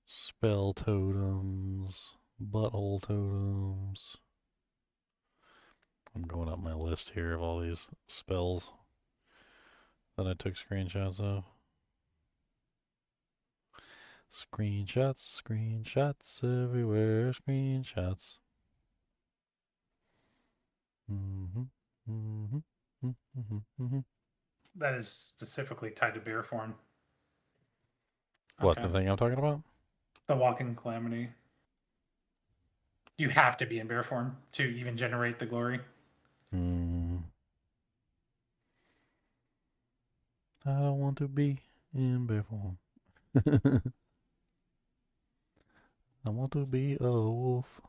Speaker 1: Spell Totems, Butthole Totems. I'm going up my list here of all these spells that I took screenshots of. Screenshots, screenshots everywhere, screenshots.
Speaker 4: That is specifically tied to bear form.
Speaker 1: What,
Speaker 4: Okay.
Speaker 1: the thing I'm talking about?
Speaker 4: The Walking Calamity. You have to be in bear form to even generate the glory.
Speaker 1: I don't want to be in bear form. I want to be a wolf.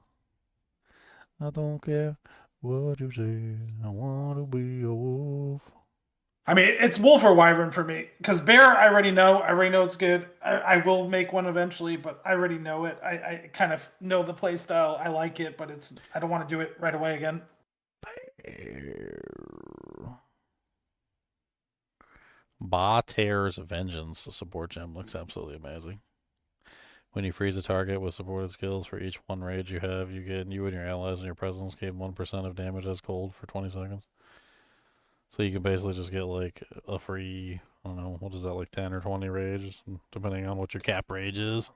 Speaker 1: I don't care what you say. I want to be a wolf.
Speaker 4: I mean, it's wolf or wyvern for me. Because bear, I already know. I already know it's good. I will make one eventually, but I already know it. I kind of know the play style. I like it, but I don't want to do it right away again.
Speaker 1: Ba-Tear's Vengeance, the support gem, looks absolutely amazing. When you freeze a target with supported skills for each one rage you have, you and your allies in your presence gain 1% of damage as cold for 20 seconds. So you can basically just get like a free, I don't know, what is that, like 10 or 20 rage, depending on what your cap rage is.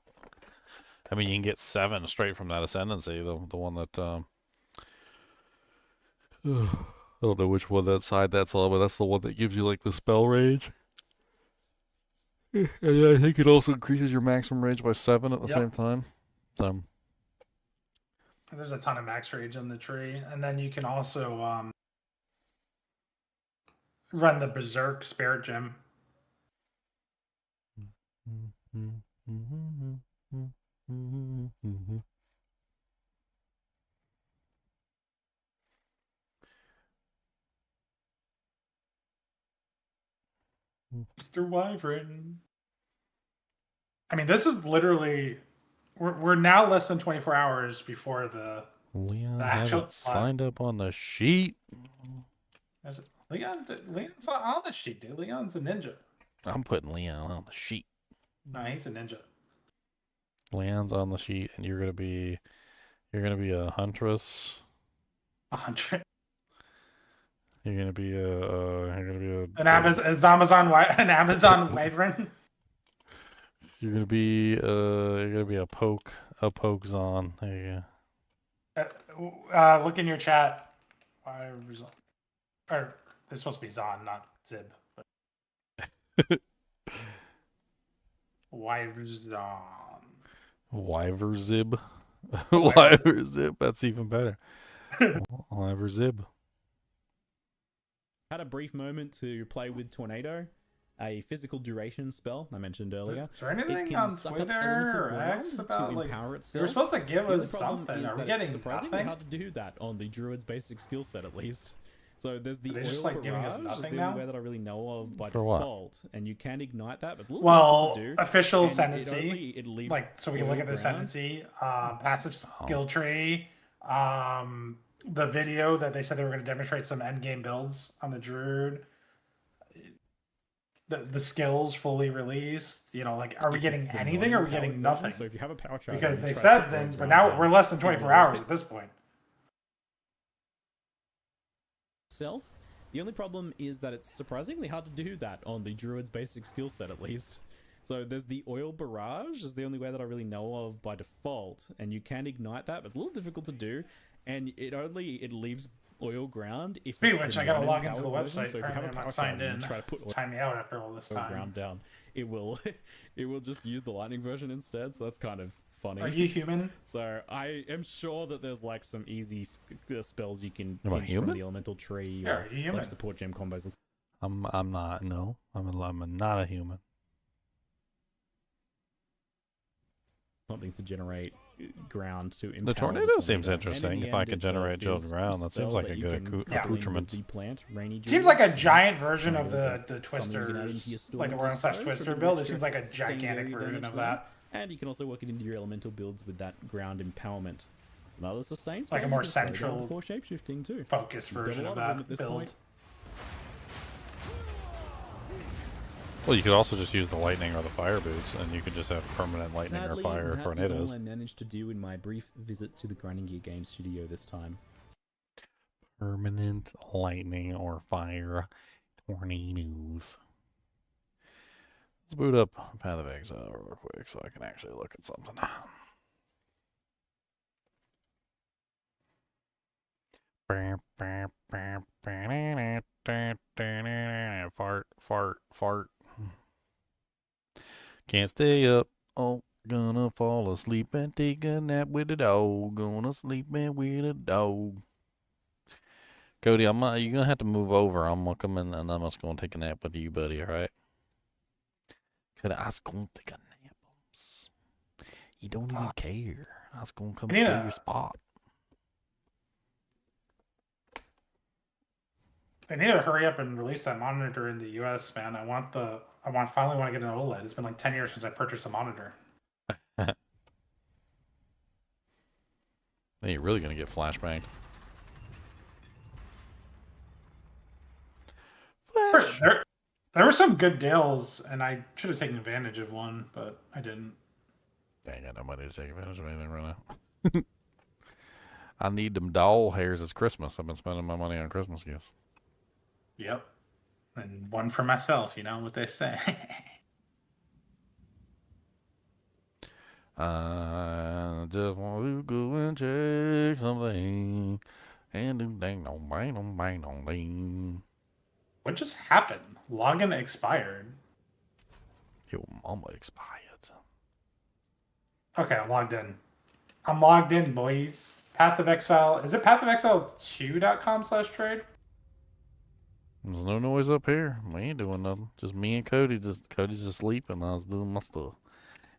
Speaker 1: I mean, you can get 7 straight from that Ascendancy, the one that, I don't know which one that side that's on, but that's the one that gives you like the spell rage. And I think it also increases your maximum rage by 7 at the same time. So
Speaker 4: there's a ton of max rage in the tree, and then you can also run the Berserk Spirit Gem. Mr. Wyvern. I mean, this is literally we're now less than 24 hours before the
Speaker 1: Leon signed up on the sheet.
Speaker 4: Leon's not on the sheet, dude. Leon's a ninja.
Speaker 1: I'm putting Leon on the sheet.
Speaker 4: No, he's a ninja.
Speaker 1: Leon's on the sheet, and you're gonna be a huntress.
Speaker 4: A huntress.
Speaker 1: You're gonna be
Speaker 4: an Amazon wyvern.
Speaker 1: You're gonna be a poke zon. There you
Speaker 4: go. Look in your chat. Or it's supposed to be Zon, not Zib. But... Wyverzon.
Speaker 1: Wyverzib. Wyverzib. That's even better. Wyverzib.
Speaker 3: Had a brief moment to play with Tornado, a physical duration spell I mentioned earlier.
Speaker 4: Is there anything on Twitter or X about like they were supposed to give us something? Are we getting
Speaker 3: surprisingly
Speaker 4: nothing?
Speaker 3: hard to do that on the Druid's basic skill set, at least. So there's the
Speaker 4: Are they
Speaker 3: oil
Speaker 4: just like giving us
Speaker 3: barrage, is
Speaker 4: nothing
Speaker 3: the
Speaker 4: now?
Speaker 3: only way that I really know of by
Speaker 1: For what?
Speaker 3: default, and you can ignite that. But it's a little
Speaker 4: Well,
Speaker 3: difficult to do,
Speaker 4: official
Speaker 3: and
Speaker 4: ascendancy,
Speaker 3: it leaves
Speaker 4: like so we can look
Speaker 3: oil
Speaker 4: at the
Speaker 3: ground.
Speaker 4: ascendancy, passive skill tree, the video that they said they were going to demonstrate some end game builds on the Druid. The skills fully released. You know, like are we
Speaker 3: If
Speaker 4: getting
Speaker 3: it's the
Speaker 4: anything or are we
Speaker 3: non-powered
Speaker 4: getting
Speaker 3: version,
Speaker 4: nothing?
Speaker 3: So if you have a power charger,
Speaker 4: Because
Speaker 3: and
Speaker 4: they
Speaker 3: you try
Speaker 4: said
Speaker 3: to put
Speaker 4: then,
Speaker 3: oil
Speaker 4: but
Speaker 3: ground
Speaker 4: now
Speaker 3: down,
Speaker 4: we're less than
Speaker 3: it
Speaker 4: 24
Speaker 3: will-
Speaker 4: hours at this point.
Speaker 3: Itself. The only problem is that it's surprisingly hard to do that on the Druid's basic skill set, at least. So there's the oil barrage is the only way that I really know of by default, and you can ignite that, but it's a little difficult to do, and it leaves oil ground if
Speaker 4: Speaking
Speaker 3: it's
Speaker 4: of which,
Speaker 3: the
Speaker 4: I gotta log
Speaker 3: non-empowered
Speaker 4: into the
Speaker 3: version.
Speaker 4: website.
Speaker 3: So if you have a
Speaker 4: Apparently I'm
Speaker 3: power
Speaker 4: not signed
Speaker 3: charger and
Speaker 4: in.
Speaker 3: you try to put
Speaker 4: Time me out after all this
Speaker 3: oil
Speaker 4: time.
Speaker 3: ground down, it will it will just use the lightning version instead. So that's kind of funny.
Speaker 4: Are you human?
Speaker 3: So I am sure that there's like some easy spells you can
Speaker 1: Am I
Speaker 3: pinch
Speaker 1: human?
Speaker 3: from the elemental tree,
Speaker 4: Yeah,
Speaker 3: or
Speaker 4: are you human?
Speaker 3: like support gem combos. And
Speaker 1: I'm not. No, I'm not a human.
Speaker 3: something to generate ground to empower
Speaker 1: The tornado seems
Speaker 3: tornado.
Speaker 1: interesting.
Speaker 3: And in
Speaker 1: If
Speaker 3: the
Speaker 1: I
Speaker 3: end,
Speaker 1: could
Speaker 3: it's a
Speaker 1: generate chilled
Speaker 3: fizz
Speaker 1: ground, that seems
Speaker 3: spell
Speaker 1: like a
Speaker 3: you
Speaker 1: good
Speaker 3: can
Speaker 1: accoutrement.
Speaker 3: combine with the plant, rainy
Speaker 4: Seems like a
Speaker 3: Druids,
Speaker 4: giant version of
Speaker 3: tornadoes
Speaker 4: the
Speaker 3: are something you can add into your
Speaker 4: Twisters,
Speaker 3: store
Speaker 4: like the
Speaker 3: and
Speaker 4: Worm /
Speaker 3: dispose for a
Speaker 4: Twister
Speaker 3: bit
Speaker 4: build. It
Speaker 3: extra
Speaker 4: seems like a
Speaker 3: sustained
Speaker 4: gigantic
Speaker 3: area
Speaker 4: version
Speaker 3: damage
Speaker 4: of
Speaker 3: there.
Speaker 4: that.
Speaker 3: And you can also work it into your elemental builds with that ground empowerment. It's another sustain
Speaker 4: Like a
Speaker 3: spell
Speaker 4: more
Speaker 3: you can throw down
Speaker 4: central
Speaker 3: before shapeshifting too.
Speaker 4: Focus
Speaker 3: You've got a
Speaker 4: version
Speaker 3: lot
Speaker 4: of
Speaker 3: them
Speaker 4: that
Speaker 3: at this
Speaker 4: build.
Speaker 3: point.
Speaker 1: Well, you could also just use the lightning or the fire boots, and you could just have permanent lightning
Speaker 3: Sadly,
Speaker 1: or fire
Speaker 3: that
Speaker 1: tornadoes.
Speaker 3: is all I managed to do in my brief visit to the Grinding Gear Games studio this time.
Speaker 1: Permanent lightning or fire tornadoes. Let's boot up Path of Exile real quick so I can actually look at something. Fart, fart, fart. Can't stay up. Oh, gonna fall asleep and take a nap with a dog. Gonna sleep in with a dog. Cody, you're gonna have to move over. I'm gonna come in and I'm just gonna take a nap with you, buddy. All right? Cody, I was gonna take a nap. You don't even care. I was gonna come steal your spot.
Speaker 4: They need to hurry up and release that monitor in the US, man. Finally want to get an OLED. It's been like 10 years since I purchased a monitor.
Speaker 1: Then you're really gonna get flashbanged.
Speaker 4: There were some good deals, and I should have taken advantage of one, but I didn't.
Speaker 1: I ain't got no money to take advantage of anything right now. I need them doll hairs. It's Christmas. I've been spending my money on Christmas gifts.
Speaker 4: Yep. And one for myself, you know what they say.
Speaker 1: I just want to go and check something. And do dang dong bang dong bang dong ding.
Speaker 4: What just happened? Login expired.
Speaker 1: Your mama expired.
Speaker 4: Okay, I'm logged in. I'm logged in, boys. Path of Exile. Is it pathofexile2.com/trade?
Speaker 1: There's no noise up here. We ain't doing nothing. Just me and Cody. Cody's asleep and I was doing my stuff.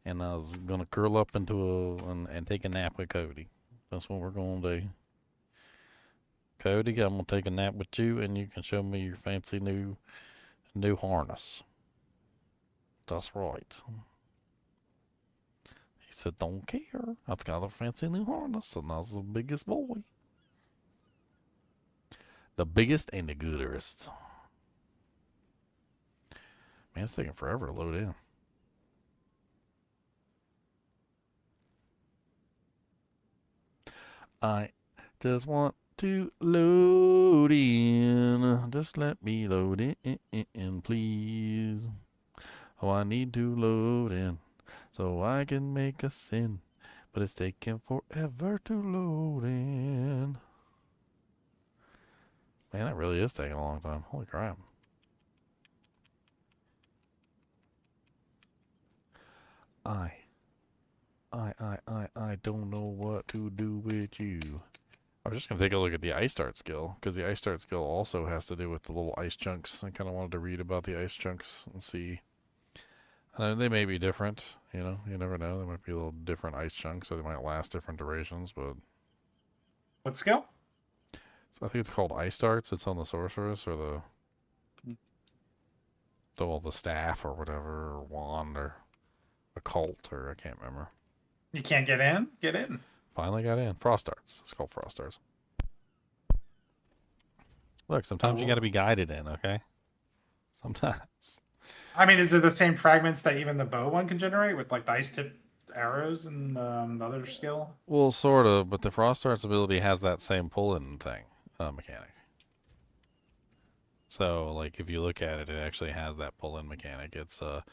Speaker 1: And I was gonna curl up into and take a nap with Cody. That's what we're gonna do. Cody, I'm gonna take a nap with you, and you can show me your fancy new harness. That's right. He said, "Don't care. I've got a fancy new harness, and I was the biggest boy, the biggest and the gooderest." Man, it's taking forever to load in. I just want to load in. Just let me load in, please. Oh, I need to load in so I can make a sin. But it's taking forever to load in. Man, that really is taking a long time. Holy crap. I don't know what to do with you. I was just going to take a look at the ice dart skill, because the ice dart skill also has to do with the little ice chunks. I kind of wanted to read about the ice chunks and see. They may be different, you know, you never know. There might be a little different ice chunks, or they might last different durations, but...
Speaker 4: What skill?
Speaker 1: So I think it's called ice darts. It's on the sorceress, or the staff, or whatever, or wand, or occult, or I can't remember.
Speaker 4: You can't get in? Get in.
Speaker 1: Finally got in. Frost darts. It's called frost darts. Look, sometimes you got to be guided in, okay? Sometimes.
Speaker 4: I mean, is it the same fragments that even the bow one can generate with like the ice tip arrows and the other skill?
Speaker 1: Well, sort of, but the frost darts ability has that same pull-in thing mechanic. So, like, if you look at it, it actually has that pull-in mechanic. It says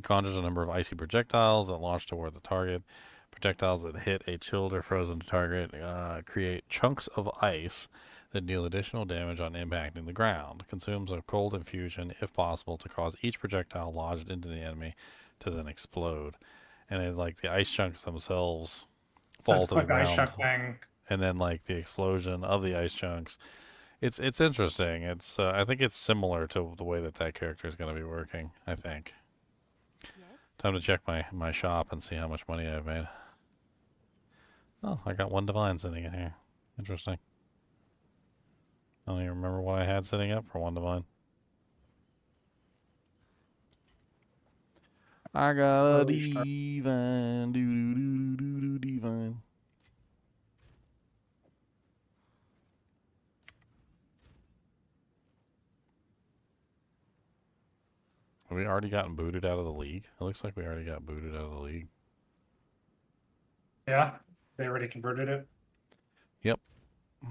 Speaker 1: conjures a number of icy projectiles that launch toward the target. Projectiles that hit a chilled or frozen target create chunks of ice that deal additional damage on impacting the ground. Consumes a cold infusion, if possible, to cause each projectile lodged into the enemy to then explode. and then like the ice chunks themselves
Speaker 4: So
Speaker 1: fall
Speaker 4: it's
Speaker 1: to the
Speaker 4: like the ice
Speaker 1: ground,
Speaker 4: chunk thing.
Speaker 1: and then like the explosion of the ice chunks. It's interesting. It's I think it's similar to the way that that character is going to be working. I think. Time to check my shop and see how much money I've made. Oh, I got one divine sitting in here. Interesting. I don't even remember what I had sitting up for one divine. I got a divine, divine. Have we already gotten booted out of the league? It looks like we already got booted out of the league.
Speaker 4: Yeah, they already converted it.
Speaker 1: Yep.
Speaker 4: All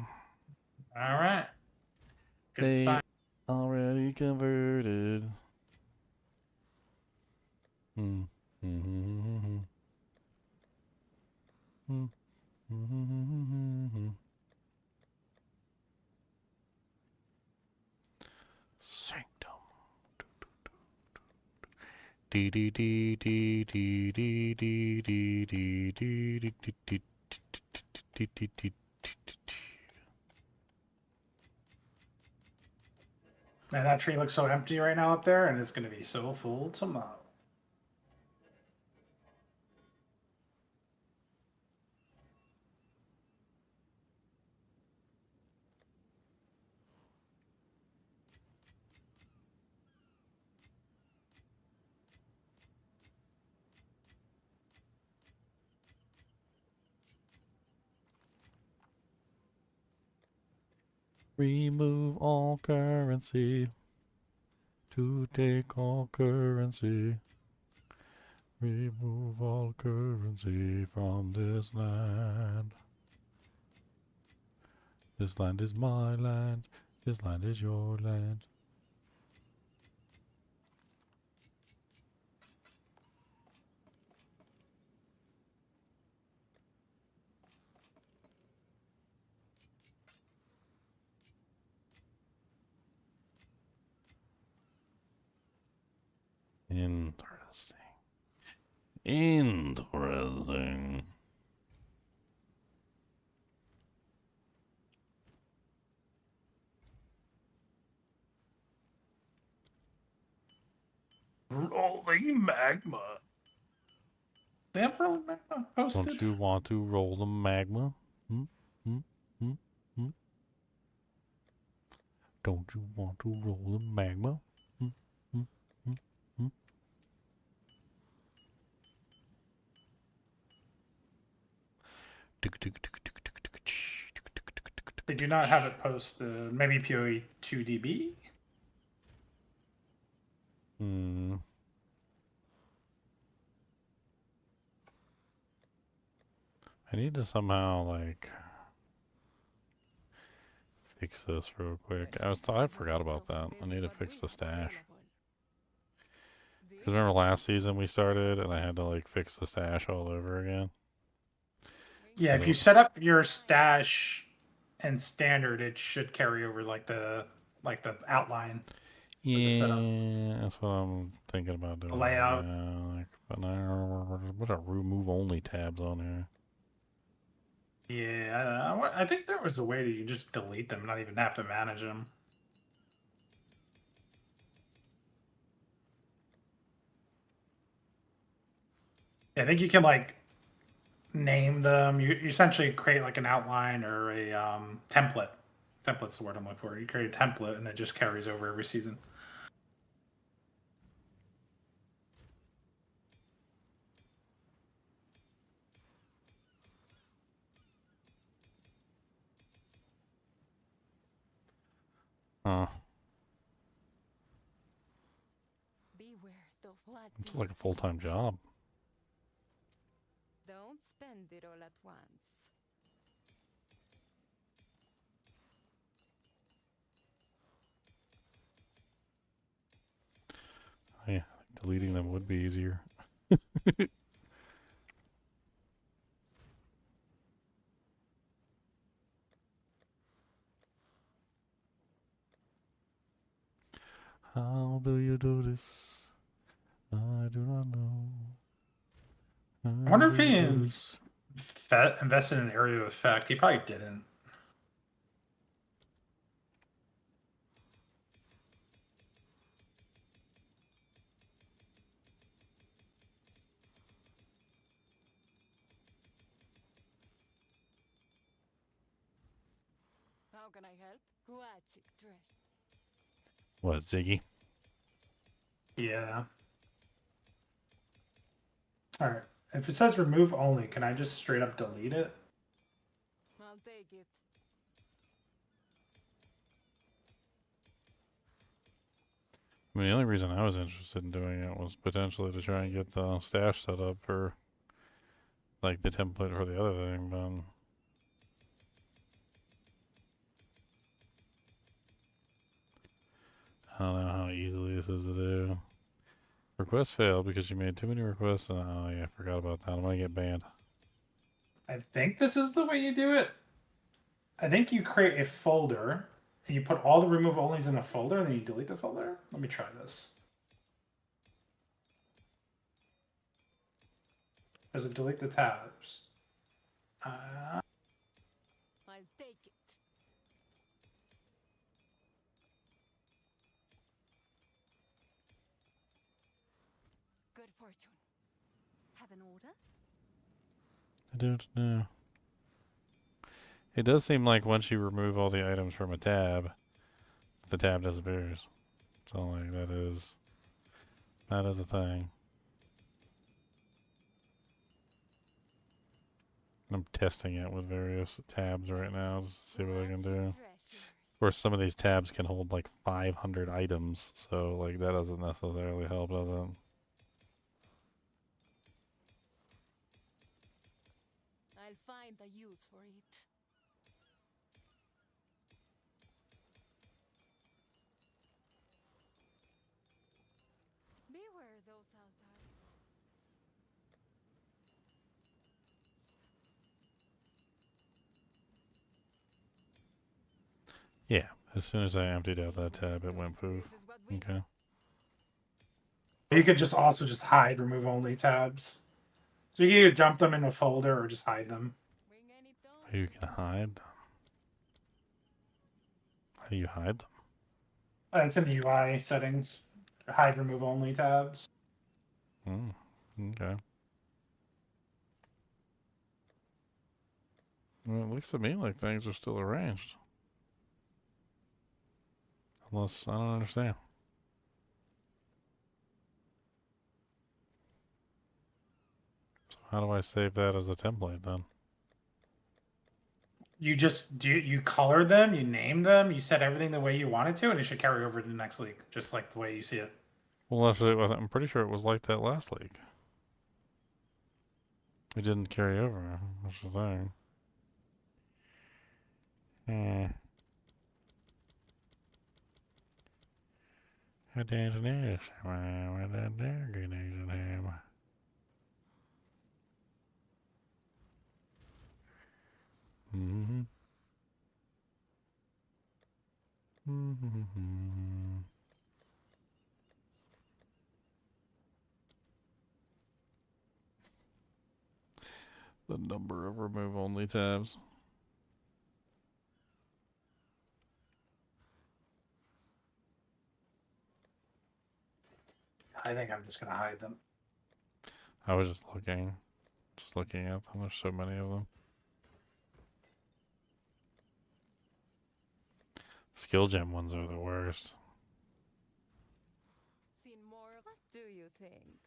Speaker 4: right. Good
Speaker 1: They
Speaker 4: sign.
Speaker 1: already converted. Hmm. Mm-hmm. Mm-hmm. Sanctum. D D D D D D D D D D D.
Speaker 4: Man, that tree looks so empty right now up there, and it's going to be so full tomorrow.
Speaker 1: Remove all currency to take all currency. Remove all currency from this land. This land is my land. This land is your land. Interesting. Interesting.
Speaker 4: Rolling magma. They have rolling magma posted?
Speaker 1: Don't you want to roll the magma? Don't you want to roll the magma?
Speaker 4: They do not have it posted. Maybe PoE 2DB?
Speaker 1: I need to somehow like fix this real quick. I forgot about that. I need to fix the stash. Because remember last season we started and I had to like fix the stash all over again.
Speaker 4: Yeah, if you set up your stash and standard, it should carry over like the outline.
Speaker 1: Yeah, that's what I'm thinking about doing.
Speaker 4: The layout.
Speaker 1: Yeah, like, but now what's our remove only tabs on here?
Speaker 4: Yeah, I think there was a way to you just delete them, not even have to manage them. I think you can like name them. You essentially create like an outline or a template. Template's the word I'm looking for. You create a template and it just carries over every season.
Speaker 1: Huh. It's like a full-time job.
Speaker 12: Don't spend it all at once.
Speaker 1: Yeah, I think deleting them would be easier. How do you do this? I do not know.
Speaker 4: I wonder if he invested in area of effect. He probably didn't.
Speaker 12: How can I help?
Speaker 1: What, Ziggy?
Speaker 4: Yeah. All right. If it says remove only, can I just straight up delete it?
Speaker 12: I'll take it.
Speaker 1: I mean, the only reason I was interested in doing it was potentially to try and get the stash set up for, like, the template for the other thing, but... I don't know how easily this is to do. Request failed because you made too many requests, and oh yeah, I forgot about that. I'm gonna get banned.
Speaker 4: I think this is the way you do it. I think you create a folder, and you put all the remove onlys in a folder, and then you delete the folder. Let me try this. Does it delete the tabs?
Speaker 12: I'll take it. Good fortune. Have an order?
Speaker 1: I don't know. It does seem like once you remove all the items from a tab, the tab disappears. So like that is a thing. I'm testing it with various tabs right now just to see what I can do. Of course, some of these tabs can hold like 500 items, so like that doesn't necessarily help, does it?
Speaker 12: I'll find a use for it. Beware those altars.
Speaker 1: Yeah, as soon as I emptied out that tab, it went poof. Okay.
Speaker 4: You could just also just hide remove only tabs. So you can either dump them in a folder or just hide them.
Speaker 1: You can hide them. How do you hide them?
Speaker 4: It's in the UI settings. Hide remove only tabs.
Speaker 1: Okay. Well, it looks to me like things are still arranged. Unless, I don't understand. So how do I save that as a template then?
Speaker 4: You just you color them, you name them, you set everything the way you want it to, and it should carry over to the next league, just like the way you see it.
Speaker 1: Well, actually, I'm pretty sure it was like that last league. It didn't carry over. That's the thing. What is this? What is there? Good news in him. The number of remove only tabs.
Speaker 4: I think I'm just gonna hide them.
Speaker 1: I was just looking at them. There's so many of them. Skill gem ones are the worst.
Speaker 12: Seen more. What do you think?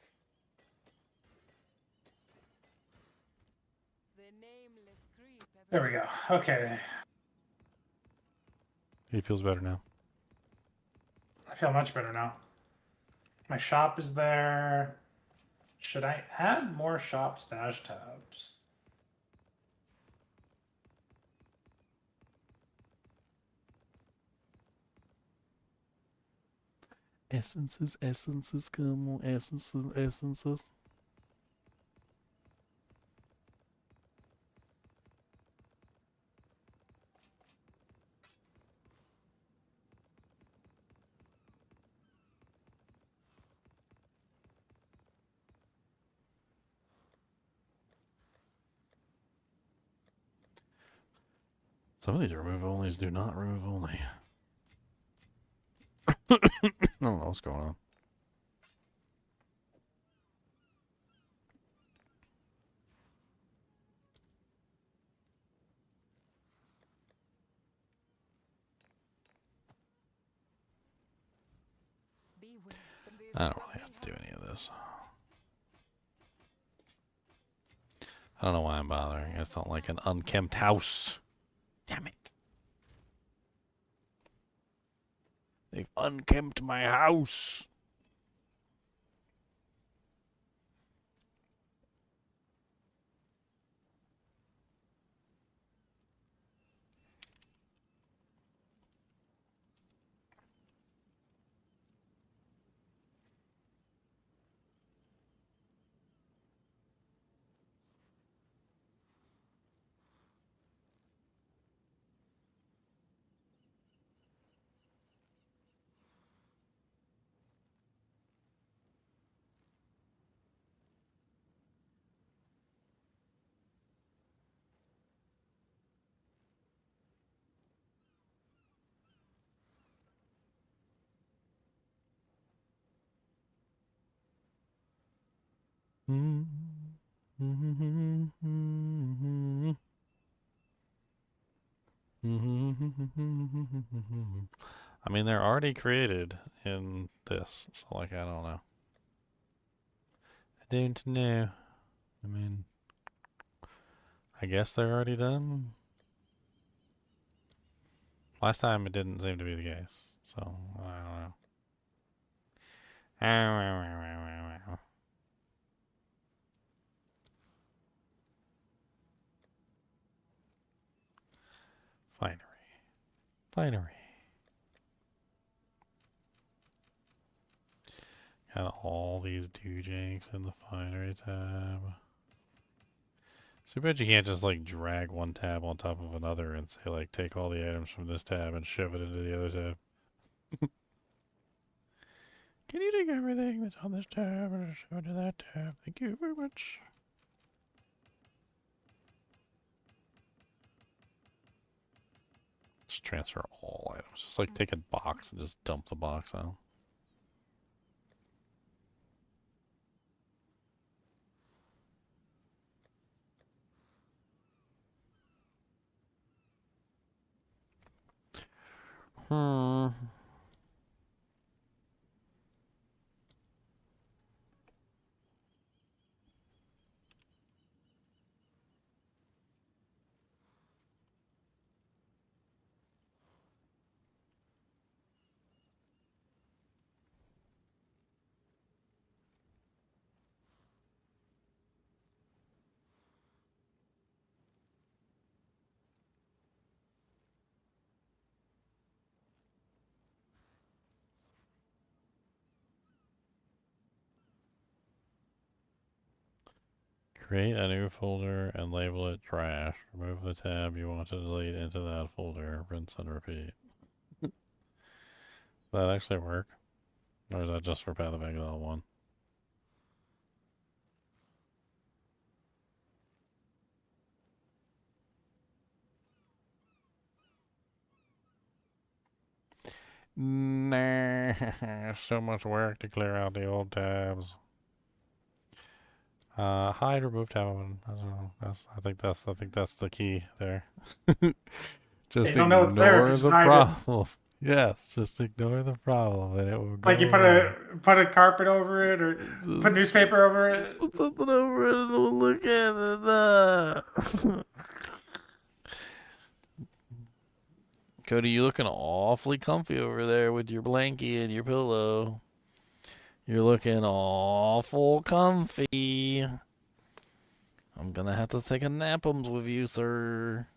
Speaker 12: The nameless creep.
Speaker 4: There we go. Okay.
Speaker 1: He feels better now.
Speaker 4: I feel much better now. My shop is there. Should I add more shop stash tabs?
Speaker 1: Essences, come on, essences. Some of these remove onlys do not remove only. I don't know what's going on. I don't really have to do any of this. I don't know why I'm bothering. I just don't like an unkempt house. Damn it. They've unkempt my house. I mean, they're already created in this, so like, I don't know. I don't know. I mean, I guess they're already done. Last time it didn't seem to be the case, so I don't know. Finery. Finery. Got all these doojanks in the finery tab. So bad you can't just like drag one tab on top of another and say like take all the items from this tab and shove it into the other tab. Can you take everything that's on this tab and shove it into that tab? Thank you very much. Just transfer all items. Just like take a box and just dump the box out. Create a new folder and label it trash. Remove the tab you want to delete into that folder. Rinse and repeat. That actually work? Or is that just for Path of Exile 1? Nah, so much work to clear out the old tabs. Hide, remove tab open. I don't know. I think that's the key there. Just
Speaker 4: don't know it's there if you
Speaker 1: ignore
Speaker 4: just
Speaker 1: the
Speaker 4: hide it.
Speaker 1: problem. Yes, just ignore the problem and it will go
Speaker 4: Like you put a carpet over it or put newspaper over it.
Speaker 1: Put something over it and we'll look at it. Cody, you looking awfully comfy over there with your blankie and your pillow. You're looking awful comfy. I'm gonna have to take a napums with you, sir.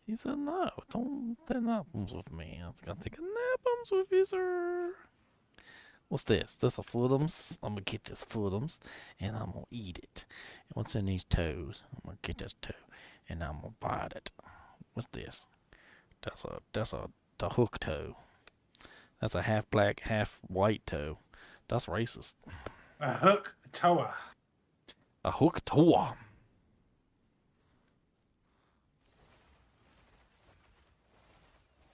Speaker 1: He said, no, don't take napums with me. I was gonna take a napums with you, sir. What's this? This a footums? I'm gonna get this footums and I'm gonna eat it. And what's in these toes? I'm gonna get this toe and I'm gonna bite it. What's this? That's the hook toe. That's a half black, half white toe. That's racist.
Speaker 4: A hook toa.
Speaker 1: A hook toa.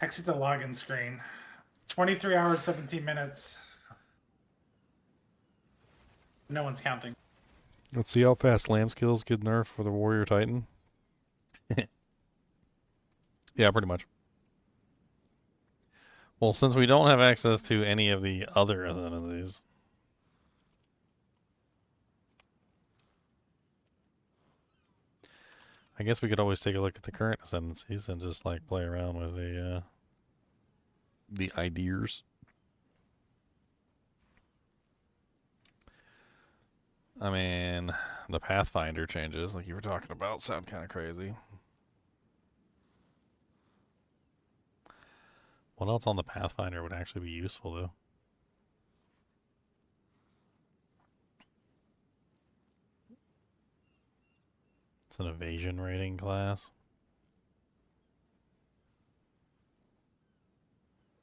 Speaker 4: Exit the login screen. 23 hours, 17 minutes. No one's counting.
Speaker 1: Let's see how fast slam skills get nerfed for the Warrior Titan. Yeah, pretty much. Well, since we don't have access to any of the other ascendancies, I guess we could always take a look at the current ascendancies and just like play around with the ideas. I mean, the Pathfinder changes, like you were talking about, sound kind of crazy. What else on the Pathfinder would actually be useful, though? It's an evasion rating class.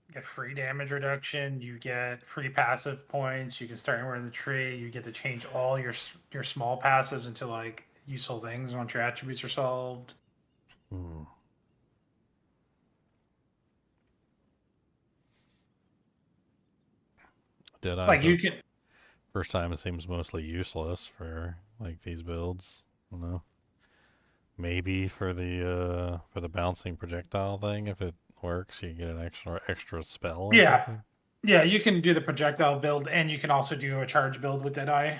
Speaker 4: You get free damage reduction. You get free passive points. You can start anywhere in the tree. You get to change all your small passives into like useful things once your attributes are solved.
Speaker 1: Hmm. Deadeye,
Speaker 4: like you can.
Speaker 1: First time it seems mostly useless for like these builds. I don't know. Maybe for the bouncing projectile thing, if it works, you get an extra spell. Or
Speaker 4: Yeah,
Speaker 1: something.
Speaker 4: yeah. You can do the projectile build, and you can also do a charge build with Deadeye.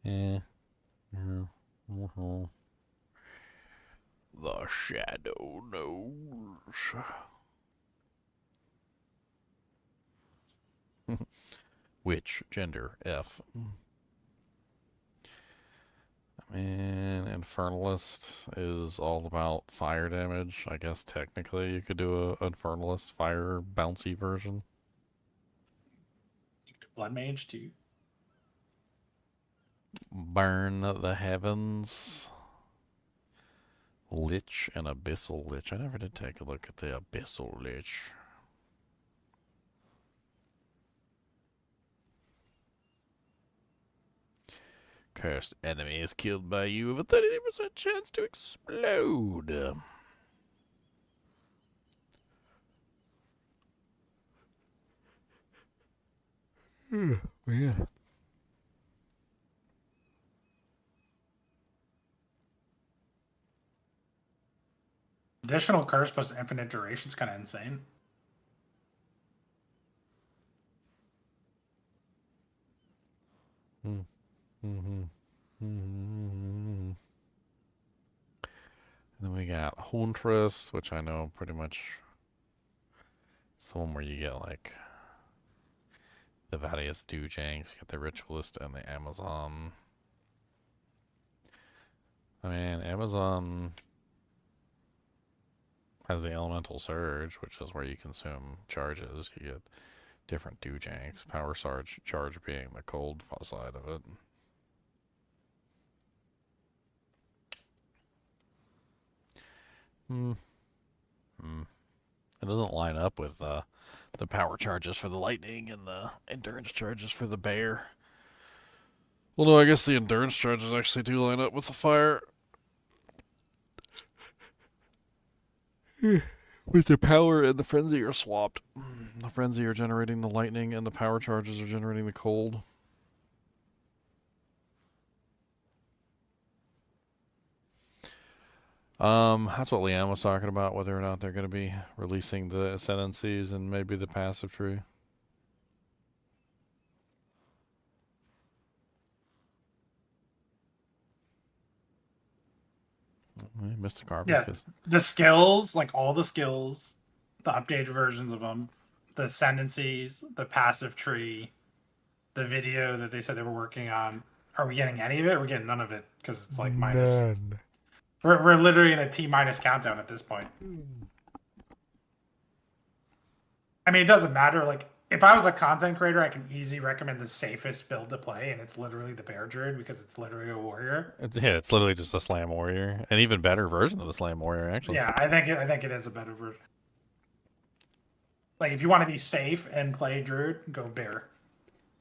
Speaker 1: Yeah. Mm-hmm. The shadow knows. Which gender? F. I mean, Infernalist is all about fire damage. I guess technically you could do a Infernalist fire bouncy version.
Speaker 4: You can do Blood Mage too.
Speaker 1: Burn the Heavens. Lich and Abyssal Lich. I never did take a look at the Abyssal Lich. Cursed enemy is killed by you with a 30% chance to explode. Man.
Speaker 4: Additional curse plus infinite duration is kind of insane.
Speaker 1: And then we got Huntress, which I know pretty much it's the one where you get like the various Dujangs, you get the Ritualist and the Amazon. I mean, Amazon has the Elemental Surge, which is where you consume charges. You get different Dujangs, Power Charge being the cold side of it. It doesn't line up with the power charges for the lightning and the endurance charges for the bear. Well, no, I guess the endurance charges actually do line up with the fire. With the power and the frenzy are swapped. The frenzy are generating the lightning and the power charges are generating the cold. That's what Liam was talking about, whether or not they're going to be releasing the ascendancies and maybe the passive tree. Mr. Carbon.
Speaker 4: Yeah, the skills, like all the skills, the updated versions of them, the ascendancies, the passive tree, the video that they said they were working on. Are we getting any of it? Or are we getting none of it? Because it's like minus.
Speaker 1: None.
Speaker 4: We're literally in a T- countdown at this point. I mean, it doesn't matter. Like, if I was a content creator, I can easily recommend the safest build to play, and it's literally the Bear Druid because it's literally a warrior.
Speaker 1: It's literally just a Slam Warrior, an even better version of the Slam Warrior, actually.
Speaker 4: Yeah, I think it is a better version. Like, if you want to be safe and play Druid, go Bear,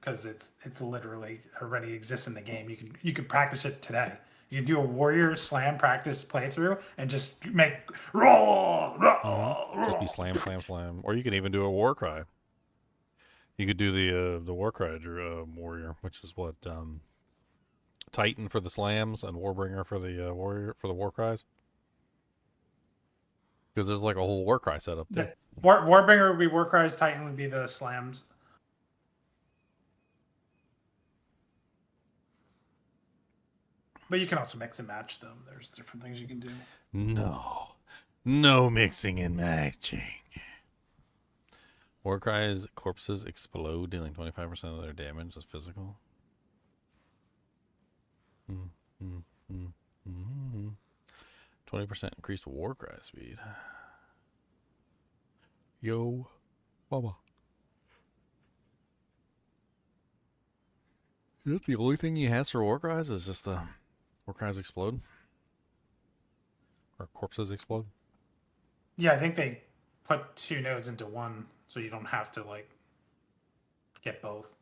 Speaker 4: because it's literally already exists in the game. You can practice it today. You can do a warrior slam practice playthrough and just make roll.
Speaker 1: Just be slam, slam, slam. Or you can even do a war cry. You could do the war cry warrior, which is what Titan for the slams and Warbringer for the warrior for the war cries. Because there's like a whole war cry setup too.
Speaker 4: Warbringer would be war cries, Titan would be the slams. But you can also mix and match them. There's different things you can do.
Speaker 1: No mixing and matching. War cries corpses explode, dealing 25% of their damage as physical. 20% increased war cry speed. Yo, mama. Is that the only thing he has for war cries? Is just the war cries explode? Or corpses explode?
Speaker 4: Yeah, I think they put 2 nodes into one, so you don't have to like get both.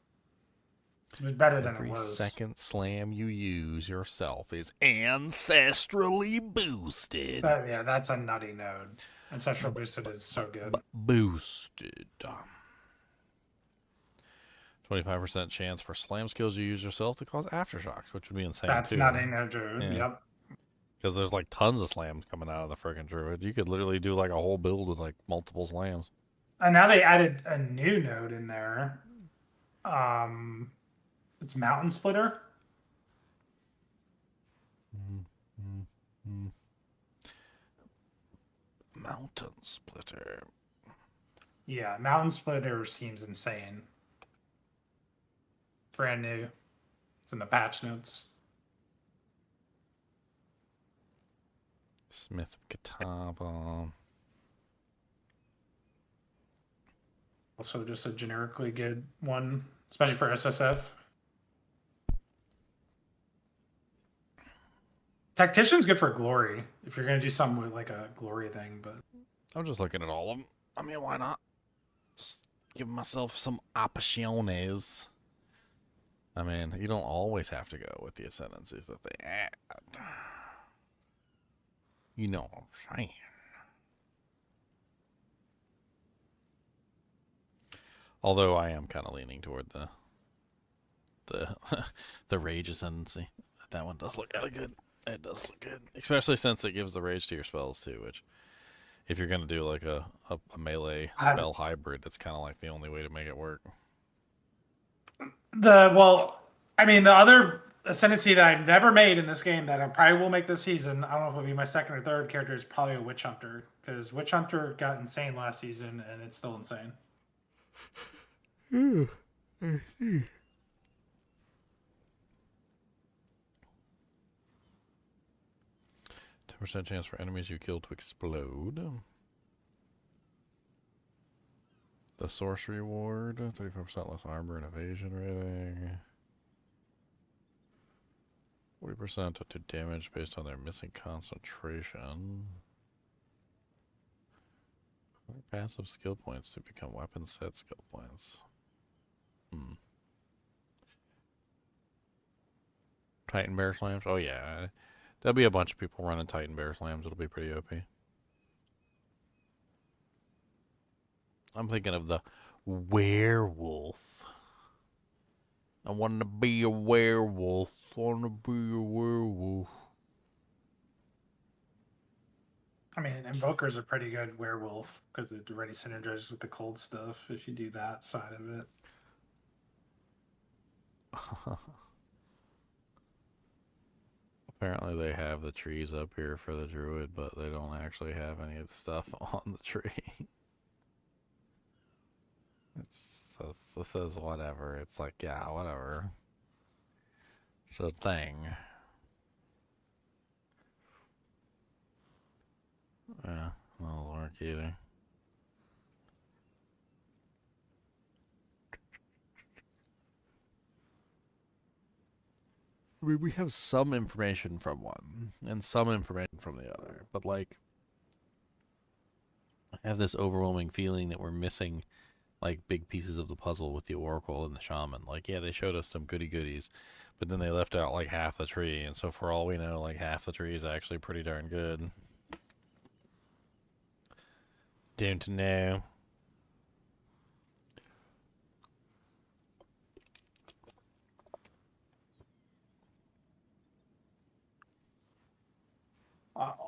Speaker 4: It's better than it was.
Speaker 1: Every second slam you use yourself is ancestrally boosted.
Speaker 4: Yeah, that's a nutty node. Ancestral boosted is so good.
Speaker 1: Boosted. 25% chance for slam skills you use yourself to cause aftershocks, which would be insane.
Speaker 4: That's
Speaker 1: too.
Speaker 4: nutty node, Druid.
Speaker 1: Yeah.
Speaker 4: Yep.
Speaker 1: Because there's like tons of slams coming out of the friggin' Druid. You could literally do like a whole build with like multiple slams.
Speaker 4: And now they added a new node in there. It's Mountain Splitter.
Speaker 1: Mountain Splitter.
Speaker 4: Yeah, Mountain Splitter seems insane. Brand new. It's in the patch notes.
Speaker 1: Smith of Catawba.
Speaker 4: Also just a generically good one, especially for SSF. Tactician's good for glory, if you're going to do something with like a glory thing, but...
Speaker 1: I'm just looking at all of them. I mean, why not? Just give myself some opciones. I mean, you don't always have to go with the ascendancies that they add. You know what I'm saying. Although I am kind of leaning toward the rage ascendancy. That one does look really good. It does look good, especially since it gives the rage to your spells too. Which, if you're gonna do like a melee spell hybrid, it's kind of like the only way to make it work.
Speaker 4: The other ascendancy that I've never made in this game that I probably will make this season, I don't know if it'll be my second or third character, is probably a Witch Hunter, because Witch Hunter got insane last season and it's still insane.
Speaker 1: 10% chance for enemies you kill to explode. The sorcery ward, 35% less armor and evasion rating. 40% to damage based on their missing concentration. Passive skill points to become weapon set skill points. Titan Bear Slams? Oh yeah. There'll be a bunch of people running Titan Bear Slams. It'll be pretty OP. I'm thinking of the Werewolf. I want to be a werewolf. I want to be a werewolf.
Speaker 4: I mean, Invoker's a pretty good werewolf because it already synergizes with the cold stuff if you do that side of it.
Speaker 1: Apparently they have the trees up here for the druid, but they don't actually have any of the stuff on the tree. It says whatever. It's like, yeah, whatever. It's a thing. Yeah, that'll work either. We have some information from one and some information from the other, but like I have this overwhelming feeling that we're missing like big pieces of the puzzle with the Oracle and the Shaman. Like, yeah, they showed us some goody goodies, but then they left out like half the tree, and so for all we know, like half the tree is actually pretty darn good. Don't know.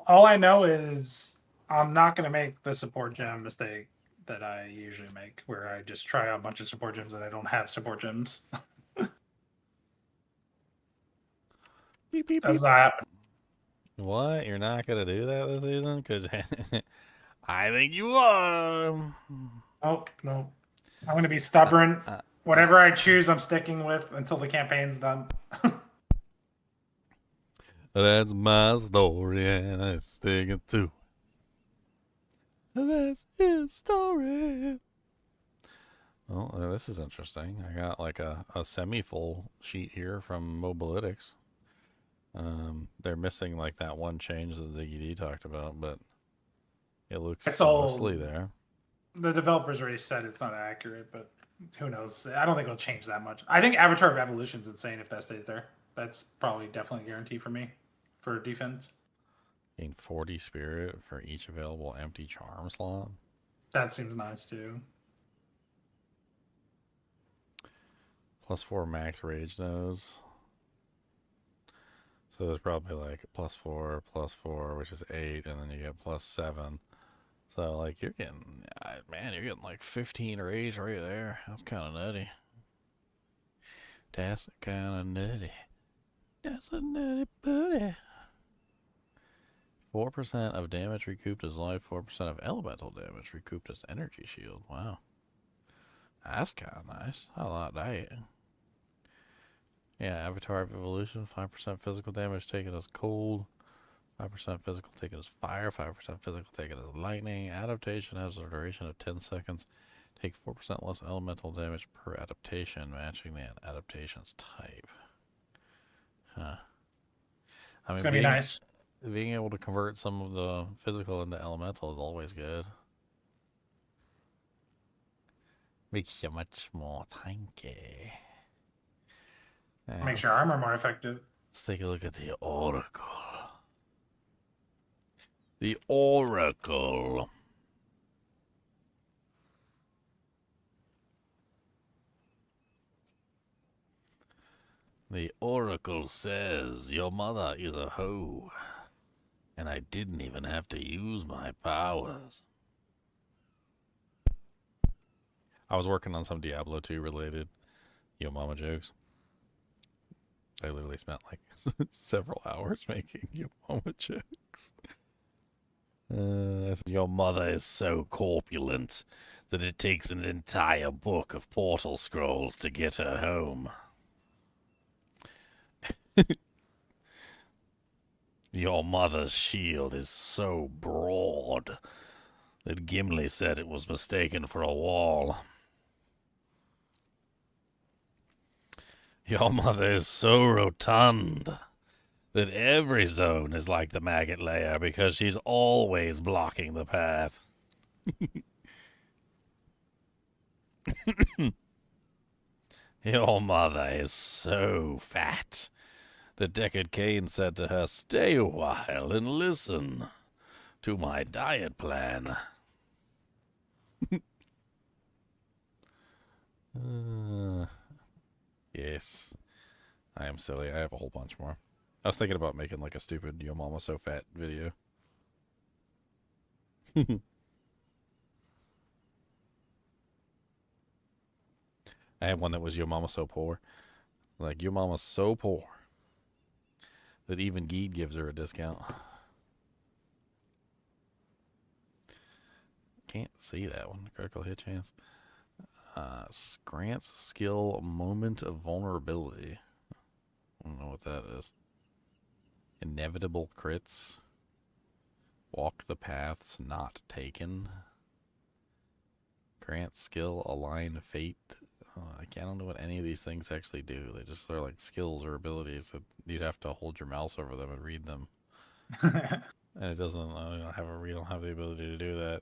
Speaker 4: All I know is I'm not going to make the support gem mistake that I usually make, where I just try out a bunch of support gems and I don't have support gems.
Speaker 1: Beep, beep,
Speaker 4: That's
Speaker 1: beep.
Speaker 4: not happening.
Speaker 1: What? You're not gonna do that this season? Because I think you are.
Speaker 4: Oh, no. I'm going to be stubborn. Whatever I choose, I'm sticking with until the campaign's done.
Speaker 1: That's my story, and I stick it too. That's his story. Well, this is interesting. I got like a semi-full sheet here from Mobalytics. They're missing like that one change that Ziggy D talked about, but it looks
Speaker 4: It's all
Speaker 1: mostly there.
Speaker 4: The developers already said it's not accurate, but who knows? I don't think it'll change that much. I think Avatar of Evolution's insane if that stays there. That's probably definitely a guarantee for me for defense.
Speaker 1: Gain 40 spirit for each available empty charm slot.
Speaker 4: That seems nice too.
Speaker 1: +4 max rage nose. So there's probably like +4, which is 8, and then you get +7. So like you're getting, man, you're getting like 15 rage right there. That's kind of nutty. That's kind of nutty. That's a nutty booty. 4% of damage recouped as life, 4% of elemental damage recouped as energy shield. Wow. That's kind of nice. I like that. Yeah, Avatar of Evolution, 5% physical damage taken as cold, 5% physical taken as fire, 5% physical taken as lightning. Adaptation has a duration of 10 seconds. Take 4% less elemental damage per adaptation, matching the adaptation's type. Huh. I mean,
Speaker 4: It's going to be nice.
Speaker 1: Being able to convert some of the physical into elemental is always good. Makes you much more tanky.
Speaker 4: Makes your armor more effective.
Speaker 1: Let's take a look at the Oracle. The Oracle. The Oracle says, your mother is a hoe, and I didn't even have to use my powers. I was working on some Diablo 2 related Yo Mama jokes. I literally spent like several hours making Yo Mama jokes. Your mother is so corpulent that it takes an entire book of portal scrolls to get her home. Your mother's shield is so broad that Gimli said it was mistaken for a wall. Your mother is so rotund that every zone is like the maggot layer because she's always blocking the path. Your mother is so fat that Deckard Cain said to her, "Stay a while and listen to my diet plan." Yes, I am silly. I have a whole bunch more. I was thinking about making like a stupid Yo Mama So Fat video. I had one that was Yo Mama So Poor. Like, your mama's so poor that even Geed gives her a discount. Can't see that one. Critical hit chance. Grants skill moment of vulnerability. I don't know what that is. Inevitable crits. Walk the paths not taken. Grant skill align fate. I don't know what any of these things actually do. They just are like skills or abilities that you'd have to hold your mouse over them and read them. And it doesn't. We don't have the ability to do that.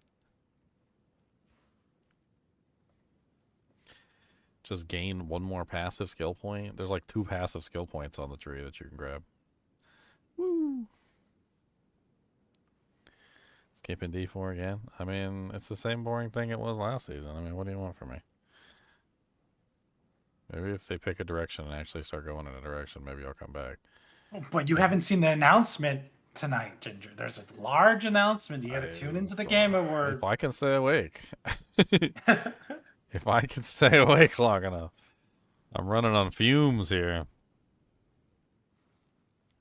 Speaker 1: just gain one more passive skill point. There's like 2 passive skill points on the tree that you can grab. Woo! Skipping D4 again. I mean, it's the same boring thing it was last season. I mean, what do you want from me? Maybe if they pick a direction and actually start going in a direction, maybe I'll come back.
Speaker 4: But you haven't seen the announcement tonight, Ginger. There's a large announcement. You got to tune into the Game Awards.
Speaker 1: If I can stay awake. If I can stay awake long enough. I'm running on fumes here.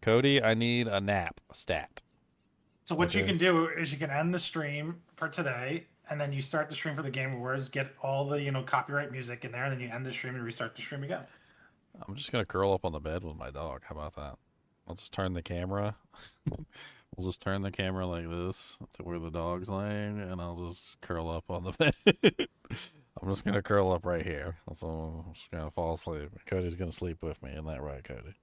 Speaker 1: Cody, I need a nap stat.
Speaker 4: So what you can do is you can end the stream for today, and then you start the stream for the Game Awards, get all the, copyright music in there, and then you end the stream and restart the stream again.
Speaker 1: I'm just going to curl up on the bed with my dog. How about that? I'll just turn the camera. We'll just turn the camera like this to where the dog's laying, and I'll just curl up on the bed. I'm just going to curl up right here. So I'm just going to fall asleep. Cody's going to sleep with me. Isn't that right, Cody?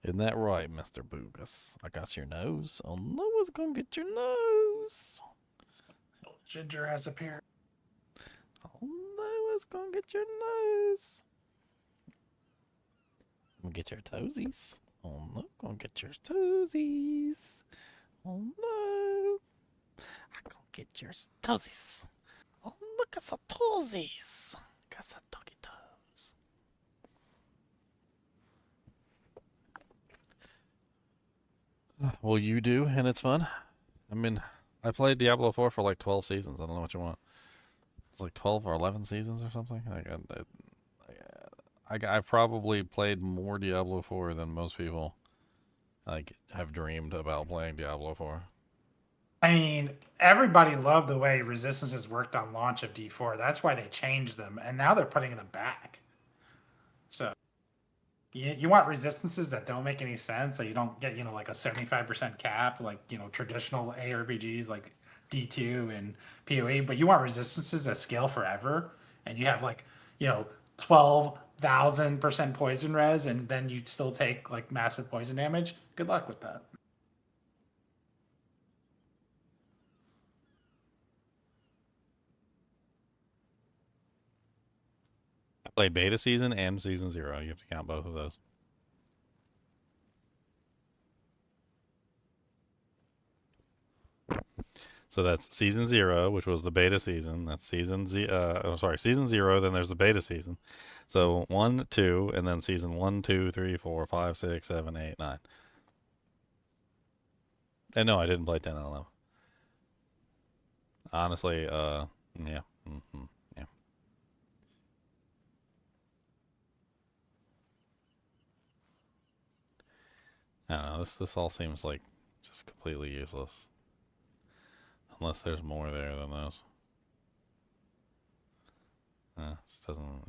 Speaker 1: Isn't that right, Mr. Boogus? I got your nose. Oh, no one's going to get your nose.
Speaker 4: Ginger has appeared.
Speaker 1: Oh, no one's going to get your nose. I'm going to get your toesies. Oh, no, going to get your toesies. Oh, no. I'm going to get your toesies. Oh, look at the toesies. Got the doggy toes. Well, you do, and it's fun. I mean, I played Diablo 4 for like 12 seasons. I don't know what you want. It's like 12 or 11 seasons or something. I've probably played more Diablo 4 than most people have dreamed about playing Diablo 4.
Speaker 4: I mean, everybody loved the way resistances worked on launch of D4. That's why they changed them, and now they're putting them back. So you want resistances that don't make any sense, so you don't get, like a 75% cap, like, traditional ARPGs like D2 and PoE, but you want resistances that scale forever, and you have 12,000% poison res, and then you still take like massive poison damage. Good luck with that.
Speaker 1: I played beta season and season 0. You have to count both of those. So that's season 0, which was the beta season. That's season season 0. Then there's the beta season. So 1, 2, and then season 1, 2, 3, 4, 5, 6, 7, 8, 9. And no, I didn't play 10 and 11. Honestly, yeah. Yeah. I don't know. This all seems like just completely useless. Unless there's more there than those. It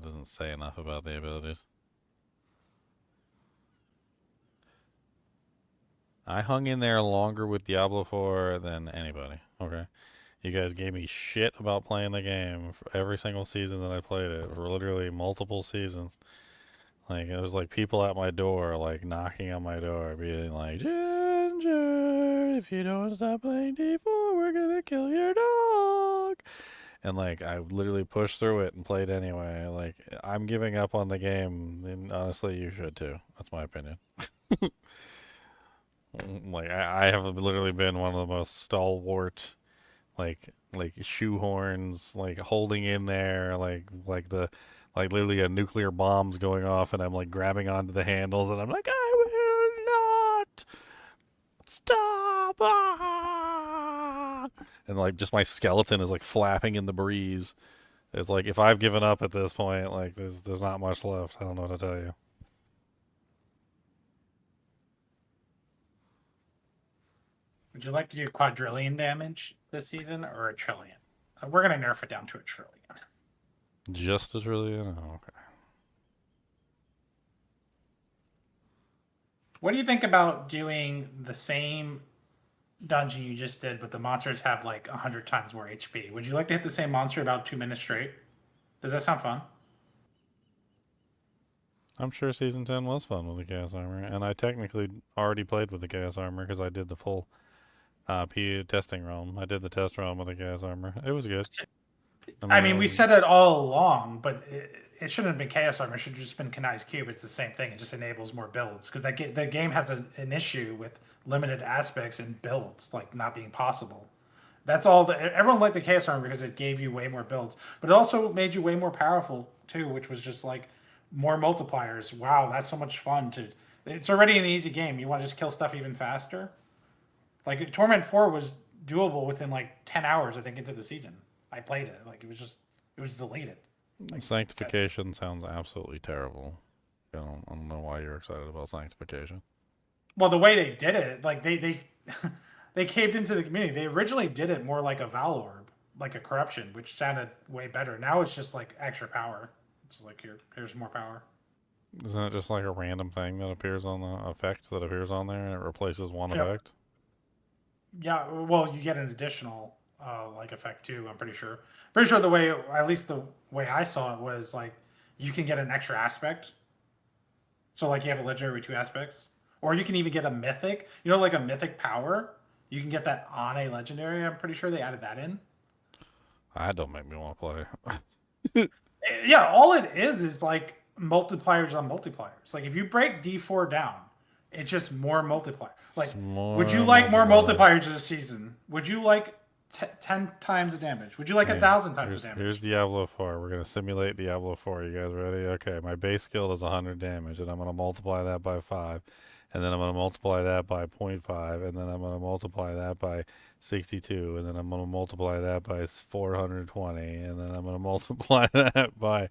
Speaker 1: doesn't say enough about the abilities. I hung in there longer with Diablo 4 than anybody. Okay. You guys gave me shit about playing the game for every single season that I played it, for literally multiple seasons. Like, it was like people at my door, like, knocking on my door, being like, Ginger, if you don't stop playing D4, we're gonna kill your dog. And, like, I literally pushed through it and played anyway. Like, I'm giving up on the game, and honestly, you should too. That's my opinion. Like, I have literally been one of the most stalwart, like shoehorns, like, holding in there, like literally a nuclear bomb's going off, and I'm like grabbing onto the handles, and I'm like, I will not stop. Ah! And like just my skeleton is like flapping in the breeze. It's like, if I've given up at this point, like there's not much left. I don't know what to tell you.
Speaker 4: Would you like to do quadrillion damage this season or a trillion? We're going to nerf it down to a trillion.
Speaker 1: Just a trillion? Oh, okay.
Speaker 4: What do you think about doing the same dungeon you just did, but the monsters have like 100 times more HP? Would you like to hit the same monster about 2 minutes straight? Does that sound fun?
Speaker 1: I'm sure Season 10 was fun with the Chaos Armor, and I technically already played with the Chaos Armor because I did the full PU testing realm. I did the test realm with the Chaos Armor. It was good.
Speaker 4: I mean, we said it all along, but it shouldn't have been Chaos Armor. It should have just been Kanai's Cube. It's the same thing. It just enables more builds because the game has an issue with limited aspects and builds like not being possible. That's all. Everyone liked the Chaos Armor because it gave you way more builds, but it also made you way more powerful too, which was just like more multipliers. Wow, that's so much fun to. It's already an easy game. You want to just kill stuff even faster. Like Torment 4 was doable within like 10 hours, I think, into the season. I played it. Like it was deleted. Like,
Speaker 1: Sanctification sounds absolutely terrible. I don't know why you're excited about Sanctification.
Speaker 4: Well, the way they did it, like they they caved into the community. They originally did it more like a Valorb, like a corruption, which sounded way better. Now it's just like extra power. It's like here's more power.
Speaker 1: Isn't it just like a random thing that appears on the effect that appears on there and it replaces one effect?
Speaker 4: Yeah, well, you get an additional like effect too. I'm pretty sure. Pretty sure the way, at least the way I saw it, was like you can get an extra aspect. So like you have a legendary with 2 aspects, or you can even get a mythic. You know, like a mythic power. You can get that on a legendary. I'm pretty sure they added that in.
Speaker 1: That don't make me want to play.
Speaker 4: Yeah, all it is like multipliers on multipliers. Like if you break D4 down, it's just more multipliers. Like, would you like more multipliers this season? Would you like 10 times the damage? Would you like 1,000 times the damage?
Speaker 1: Here's Diablo 4. We're going to simulate Diablo 4. You guys ready? Okay, my base skill is 100 damage, and I'm going to multiply that by 5. And then I'm going to multiply that by 0.5. And then I'm going to multiply that by 62. And then I'm going to multiply that by 420. And then I'm going to multiply that by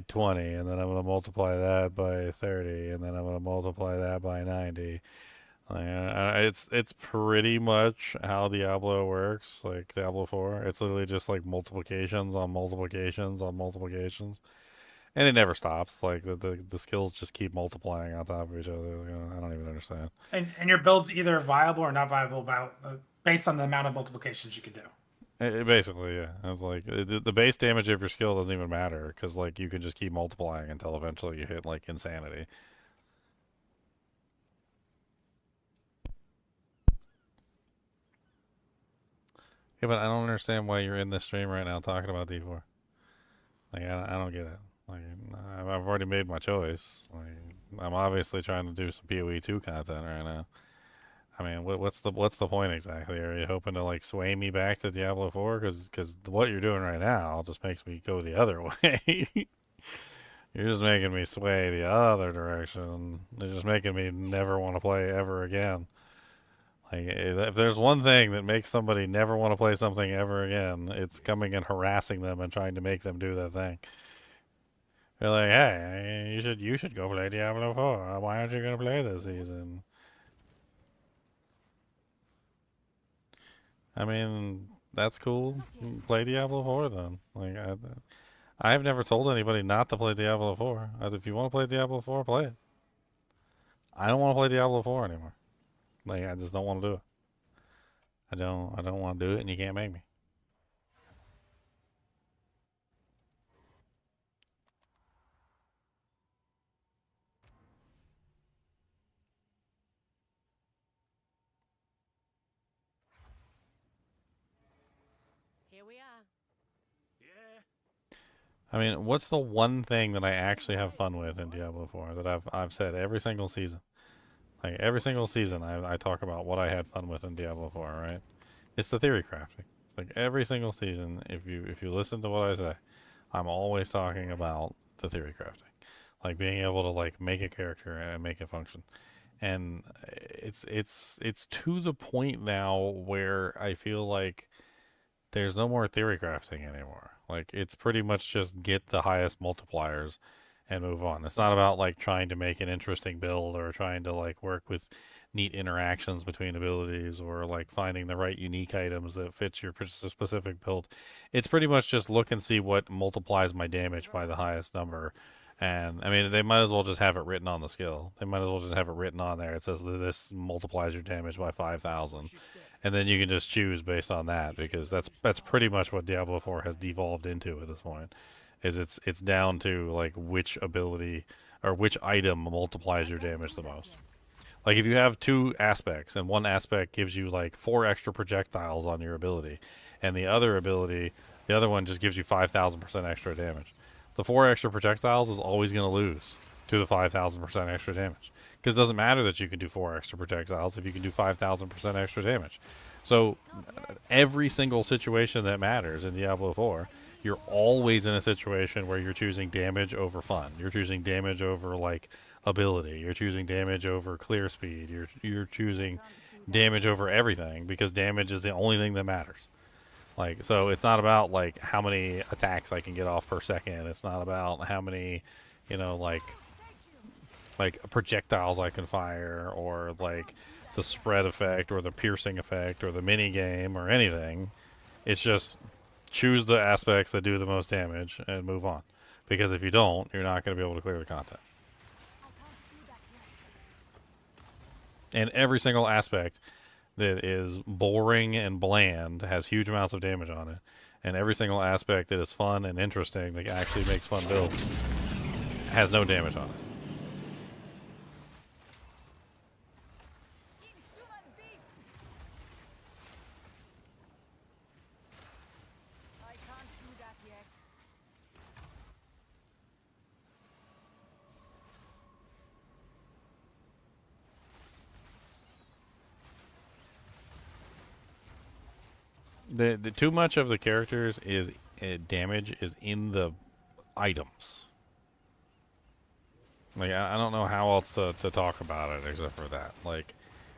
Speaker 1: 20, and then I'm going to multiply that by 30, and then I'm going to multiply that by 90. It's pretty much how Diablo works, like Diablo 4. It's literally just like multiplications on multiplications on multiplications, and it never stops. Like the skills just keep multiplying on top of each other. I don't even understand.
Speaker 4: And your build's either viable or not viable based on the amount of multiplications you can do.
Speaker 1: Basically, yeah. It's like the base damage of your skill doesn't even matter because like you can just keep multiplying until eventually you hit like insanity. Yeah, but I don't understand why you're in this stream right now talking about D4. Like I don't get it. Like I've already made my choice. Like I'm obviously trying to do some PoE 2 content right now. I mean, what's the point exactly? Are you hoping to like sway me back to Diablo 4? Because what you're doing right now just makes me go the other way. You're just making me sway the other direction. You're just making me never want to play ever again. Like if there's one thing that makes somebody never want to play something ever again, it's coming and harassing them and trying to make them do that thing. They're like, hey, you should go play Diablo 4. Why aren't you gonna play this season? I mean, that's cool. Play Diablo 4 then. Like, I've never told anybody not to play Diablo 4. If you want to play Diablo 4, play it. I don't want to play Diablo 4 anymore. Like, I just don't want to do it. I don't want to do it, and you can't make me. I mean, what's the one thing that I actually have fun with in Diablo 4 that I've said every single season? Like every single season I talk about what I had fun with in Diablo 4, right? It's the theory crafting. It's like every single season, if you listen to what I say, I'm always talking about the theory crafting. Like being able to like make a character and make it function. And it's to the point now where I feel like there's no more theory crafting anymore. Like it's pretty much just get the highest multipliers and move on. It's not about like trying to make an interesting build or trying to like work with neat interactions between abilities or like finding the right unique items that fits your specific build. It's pretty much just look and see what multiplies my damage by the highest number. And I mean, they might as well just have it written on the skill. They might as well just have it written on there. It says that this multiplies your damage by 5,000. And then you can just choose based on that, because that's pretty much what Diablo 4 has devolved into at this point. Is it's down to like which ability or which item multiplies your damage the most. Like if you have 2 aspects and one aspect gives you like 4 extra projectiles on your ability, and the other one just gives you 5,000% extra damage. the 4 extra projectiles is always going to lose to the 5,000% extra damage. Because it doesn't matter that you can do 4 extra projectiles if you can do 5,000% extra damage. So every single situation that matters in Diablo 4, you're always in a situation where you're choosing damage over fun. You're choosing damage over like ability. You're choosing damage over clear speed. You're choosing damage over everything because damage is the only thing that matters. Like, so it's not about like how many attacks I can get off per second. It's not about how many, you know, like projectiles I can fire, or like the spread effect or the piercing effect or the mini game or anything. It's just choose the aspects that do the most damage and move on. Because if you don't, you're not going to be able to clear the content. And every single aspect that is boring and bland has huge amounts of damage on it. And every single aspect that is fun and interesting that actually makes fun build has no damage on it. The too much of the characters is damage is in the items. Like I don't know how else to talk about it except for that. Like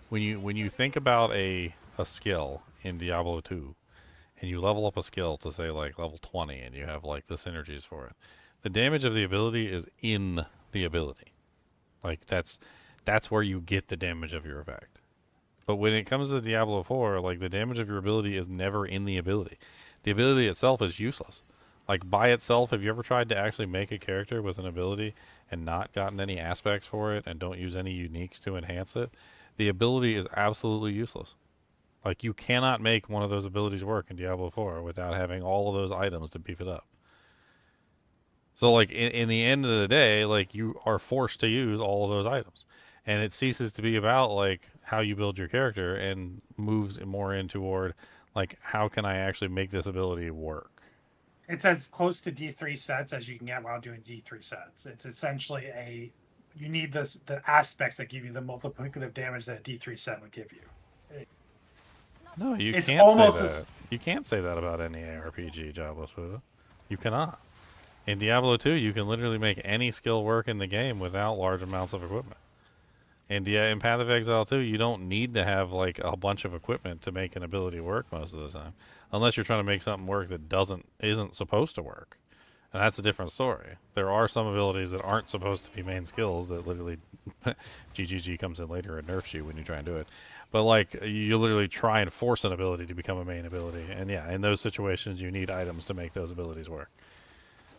Speaker 1: when you think about a skill in Diablo 2 and you level up a skill to say like level 20 and you have like the synergies for it, the damage of the ability is in the ability. Like that's where you get the damage of your effect. But when it comes to Diablo 4, like the damage of your ability is never in the ability. The ability itself is useless. Like by itself, have you ever tried to actually make a character with an ability and not gotten any aspects for it and don't use any uniques to enhance it? The ability is absolutely useless. Like you cannot make one of those abilities work in Diablo 4 without having all of those items to beef it up. So like in the end of the day, like you are forced to use all of those items. And it ceases to be about like how you build your character and moves more in toward like how can I actually make this ability work.
Speaker 4: It's as close to D3 sets as you can get while doing D3 sets. It's essentially you need the aspects that give you the multiplicative damage that a D3 set would give you.
Speaker 1: No, you
Speaker 4: it's
Speaker 1: can't
Speaker 4: almost
Speaker 1: say that. You can't say that about any ARPG, Diablo Spuda. You cannot. In Diablo 2, you can literally make any skill work in the game without large amounts of equipment. And yeah, in Path of Exile 2, you don't need to have like a bunch of equipment to make an ability work most of the time, unless you're trying to make something work that isn't supposed to work, and that's a different story. There are some abilities that aren't supposed to be main skills that literally GGG comes in later and nerfs you when you try and do it. But like you literally try and force an ability to become a main ability, and yeah, in those situations you need items to make those abilities work.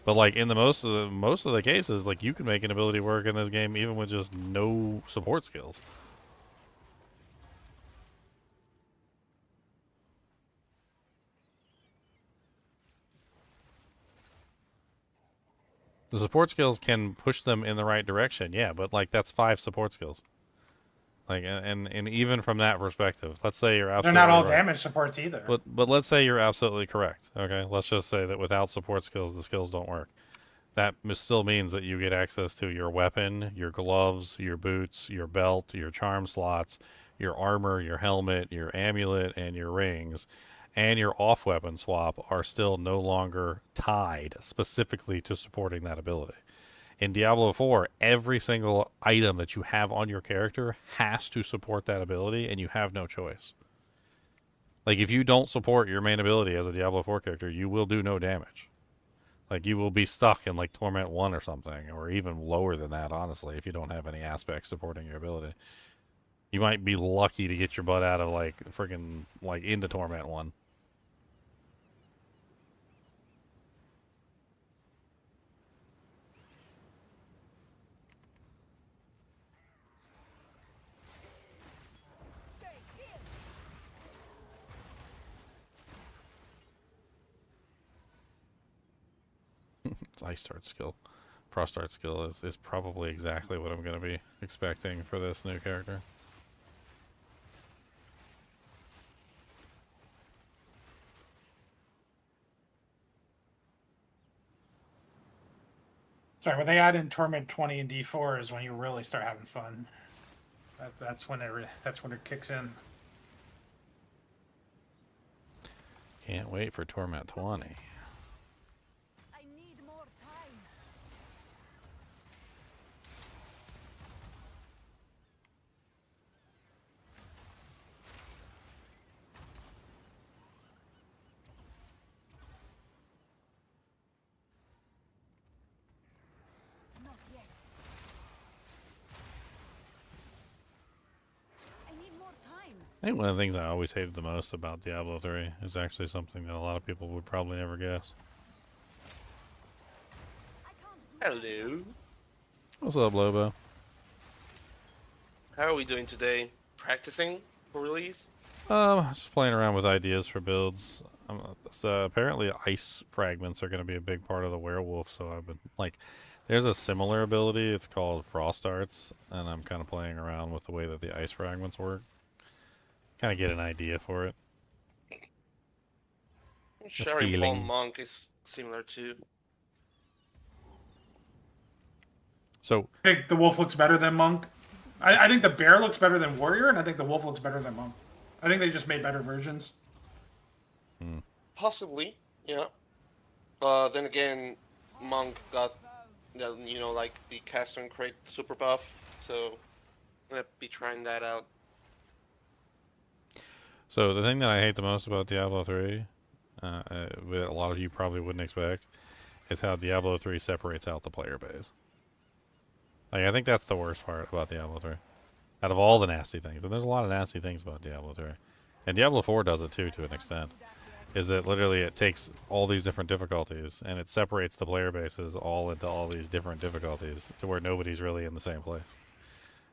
Speaker 1: But like in the most of the cases, like you can make an ability work in this game even with just no support skills. The support skills can push them in the right direction, yeah, but like that's 5 support skills. Like and even from that perspective, let's say you're absolutely
Speaker 4: they're not all
Speaker 1: right.
Speaker 4: damage supports either.
Speaker 1: But let's say you're absolutely correct. Okay, let's just say that without support skills, the skills don't work. That still means that you get access to your weapon, your gloves, your boots, your belt, your charm slots, your armor, your helmet, your amulet, and your rings, and your off-weapon swap are still no longer tied specifically to supporting that ability. In Diablo 4, every single item that you have on your character has to support that ability, and you have no choice. Like, if you don't support your main ability as a Diablo 4 character, you will do no damage. Like, you will be stuck in, like, Torment 1 or something, or even lower than that, honestly, if you don't have any aspects supporting your ability. You might be lucky to get your butt out of, like, freaking, like, into Torment 1. It's Ice Start skill. Frost Start skill is probably exactly what I'm going to be expecting for this new character.
Speaker 4: Sorry, when they add in Torment 20 and D4 is when you really start having fun. That's when it kicks in.
Speaker 1: Can't wait for Torment 20.
Speaker 12: I need more time. Not yet. I need more time.
Speaker 1: I think one of the things I always hated the most about Diablo 3 is actually something that a lot of people would probably never guess.
Speaker 13: Hello.
Speaker 1: What's up, Lobo?
Speaker 13: How are we doing today? Practicing for release?
Speaker 1: Just playing around with ideas for builds. So apparently ice fragments are going to be a big part of the werewolf, so I've been, like, there's a similar ability, it's called Frost Arts, and I'm kind of playing around with the way that the ice fragments work. Kind of get an idea for it.
Speaker 13: Sharing Paul Monk is similar too.
Speaker 1: So
Speaker 4: I think the wolf looks better than monk. I think the bear looks better than warrior, and I think the wolf looks better than monk. I think they just made better versions.
Speaker 13: Possibly, yeah. Then again, monk got like the caster and crate super buff, so I'm gonna be trying that out.
Speaker 1: So the thing that I hate the most about Diablo 3, that a lot of you probably wouldn't expect, is how Diablo 3 separates out the player base. Like, I think that's the worst part about Diablo 3. Out of all the nasty things, and there's a lot of nasty things about Diablo 3. And Diablo 4 does it too, to an extent. Is that literally it takes all these different difficulties, and it separates the player bases all into all these different difficulties, to where nobody's really in the same place.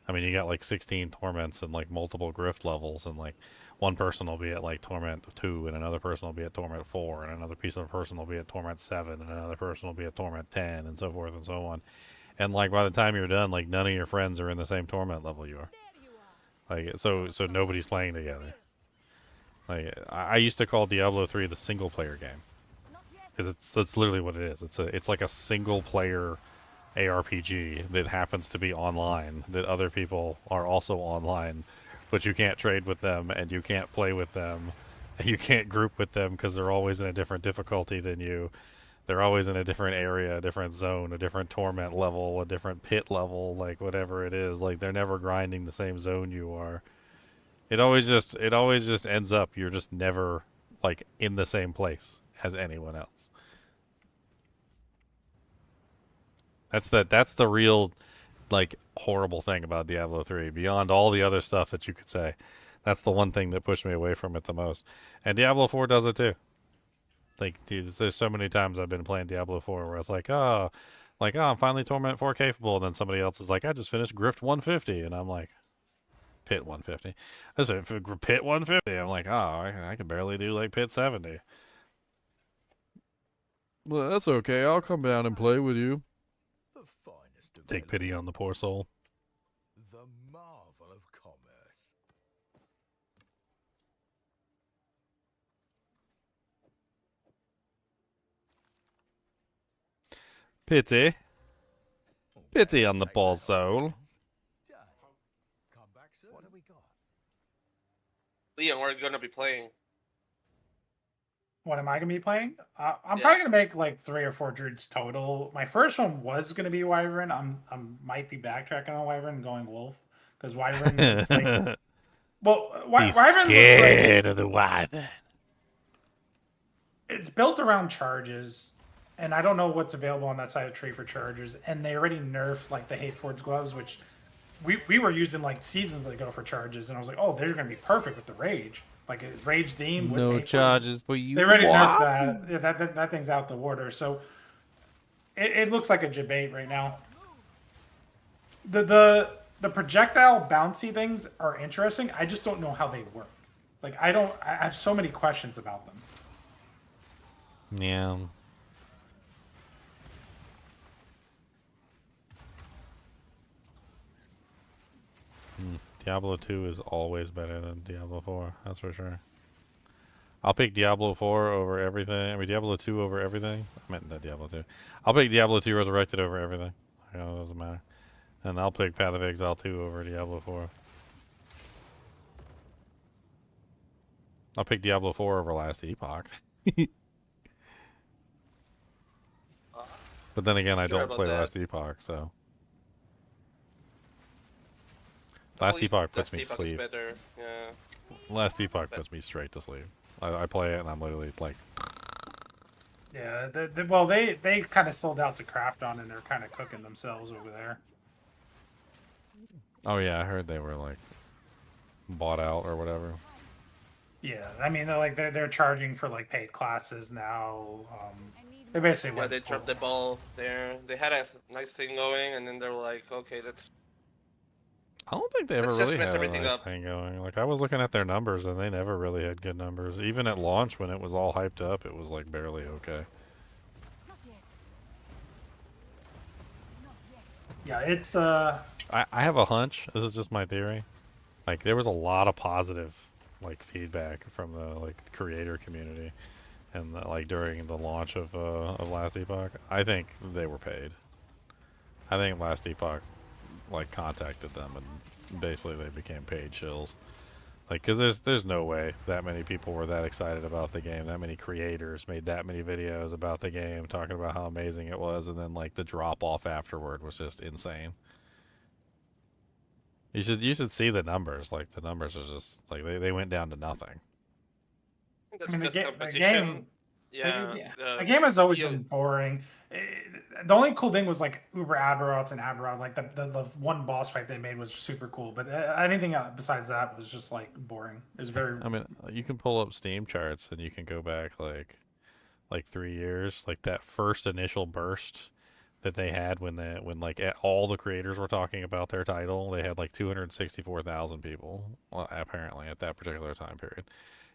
Speaker 1: I mean, you got like 16 torments and like multiple grift levels, and like one person will be at like torment 2, and another person will be at torment 4, and another person will be at torment 7, and another person will be at torment 10, and so forth and so on. And like by the time you're done, like none of your friends are in the same torment level you are. Like so nobody's playing together. Like I used to call Diablo 3 the single player game, because that's literally what it is. It's like a single player ARPG that happens to be online, that other people are also online, but you can't trade with them, and you can't play with them, and you can't group with them because they're always in a different difficulty than you. They're always in a different area, a different zone, a different torment level, a different pit level, like whatever it is. Like they're never grinding the same zone you are. It always just ends up you're just never like in the same place as anyone else. That's the real like horrible thing about Diablo 3, beyond all the other stuff that you could say. That's the one thing that pushed me away from it the most. And Diablo 4 does it too. Like, dude, there's so many times I've been playing Diablo 4 where it's like, oh, I'm finally Torment 4 capable, and then somebody else is like, I just finished Grift 150, and I'm like, Pit 150. I said, Pit 150. I'm like, oh, I can barely do like Pit 70. Well, that's okay. I'll come down and play with you. Take pity on the poor soul.
Speaker 2: The marvel of commerce.
Speaker 1: Pity. Pity on the poor soul.
Speaker 2: What have we got?
Speaker 13: Leon, we're gonna be playing.
Speaker 4: What am I gonna be playing? I'm probably gonna make like 3 or 4 druids total. My first one was gonna be Wyvern. I might be backtracking on Wyvern and going Wolf, because Wyvern looks like, well,
Speaker 1: He's
Speaker 4: Wyvern
Speaker 1: scared
Speaker 4: looks like,
Speaker 1: of the Wyvern.
Speaker 4: it's built around charges, and I don't know what's available on that side of the tree for charges. And they already nerfed like the Hateforge gloves, which we were using like seasons ago for charges, and I was like, oh, they're gonna be perfect with the rage. Like a rage theme with
Speaker 1: No
Speaker 4: Hateforge.
Speaker 1: charges for you.
Speaker 4: They already nerfed that. Yeah, that thing's out the water. So it looks like a debate right now. The projectile bouncy things are interesting. I just don't know how they work. Like I have so many questions about them.
Speaker 1: Yeah. Diablo 2 is always better than Diablo 4, that's for sure. I'll pick Diablo 4 over everything. I mean, Diablo 2 over everything. I meant not Diablo 2. I'll pick Diablo 2 Resurrected over everything. It doesn't matter. And I'll pick Path of Exile 2 over Diablo 4. I'll pick Diablo 4 over Last Epoch. But then again, I don't play Last Epoch, so. Last Epoch puts me to sleep.
Speaker 13: Better. Yeah.
Speaker 1: Last Epoch puts me straight to sleep. I play it and I'm literally like.
Speaker 4: Yeah, well, they kind of sold out to Craft on, and they're kind of cooking themselves over there.
Speaker 1: Oh yeah, I heard they were like bought out or whatever.
Speaker 4: Yeah, I mean, they're charging for like paid classes now. They basically
Speaker 13: they dropped the ball there. They had a nice thing going, and then they were like, okay, let's.
Speaker 1: I don't think they ever really had a nice thing going. Like I was looking at their numbers, and they never really had good numbers. Even at launch, when it was all hyped up, it was like barely okay.
Speaker 4: Yeah, it's
Speaker 1: I have a hunch. This is just my theory. Like there was a lot of positive like feedback from the like creator community, and like during the launch of Last Epoch. I think they were paid. I think Last Epoch like contacted them and basically they became paid shills. Like, cause there's no way that many people were that excited about the game. That many creators made that many videos about the game, talking about how amazing it was, and then like the drop off afterward was just insane. You should see the numbers. Like the numbers are just like they went down to nothing.
Speaker 4: I mean, the game.
Speaker 13: Yeah,
Speaker 4: the game has always been boring. The only cool thing was like Uber Aberoth and Aberoth. Like the one boss fight they made was super cool, but anything besides that was just like boring. It was very.
Speaker 1: I mean, you can pull up Steam charts and you can go back like 3 years, like that first initial burst that they had when all the creators were talking about their title. They had like 264,000 people apparently at that particular time period,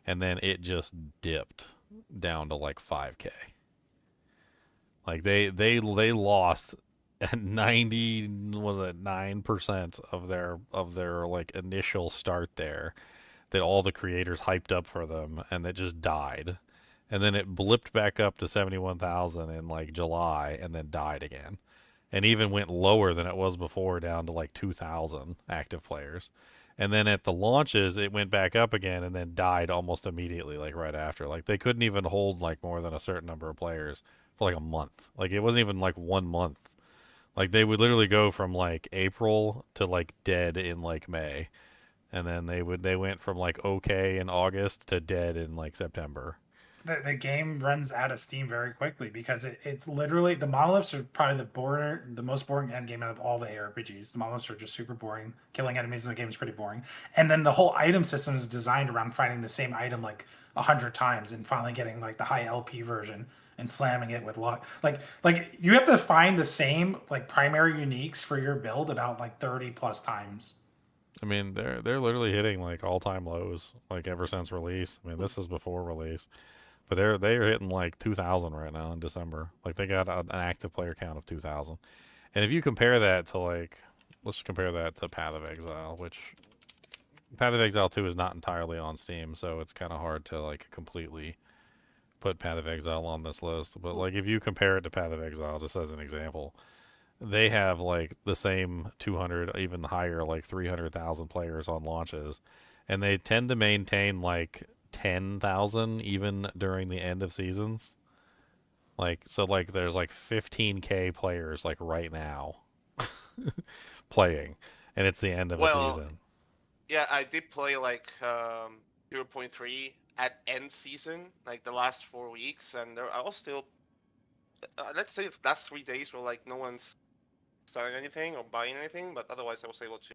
Speaker 1: and then it just dipped down to like 5K. Like they lost 9% of their like initial start there, that all the creators hyped up for them, and that just died. And then it blipped back up to 71,000 in like July, and then died again, and even went lower than it was before, down to like 2,000 active players. And then at the launches, it went back up again and then died almost immediately, like right after. Like they couldn't even hold like more than a certain number of players for like a month. Like it wasn't even like 1 month. Like they would literally go from like April to like dead in like May. And then they went from like okay in August to dead in like September.
Speaker 4: The game runs out of steam very quickly because it's literally, the monoliths are probably the most boring end game out of all the ARPGs. The monoliths are just super boring. Killing enemies in the game is pretty boring. And then the whole item system is designed around finding the same item like 100 times and finally getting like the high LP version and slamming it with luck. Like you have to find the same like primary uniques for your build about like 30 plus times.
Speaker 1: I mean, they're literally hitting like all-time lows like ever since release. I mean, this is before release. But they're hitting like 2,000 right now in December. Like they got an active player count of 2,000. And if you compare that to like, let's compare that to Path of Exile, which Path of Exile 2 is not entirely on Steam, so it's kind of hard to like completely put Path of Exile on this list. But like if you compare it to Path of Exile, just as an example, they have like the same 200, even higher, like 300,000 players on launches, and they tend to maintain like 10,000 even during the end of seasons. Like so like there's like 15K players like right now playing, and it's the end of a season.
Speaker 13: Yeah, I did play like 0.3 at end season, like the last 4 weeks, and I was still let's say the last 3 days were like no one's selling anything or buying anything, but otherwise I was able to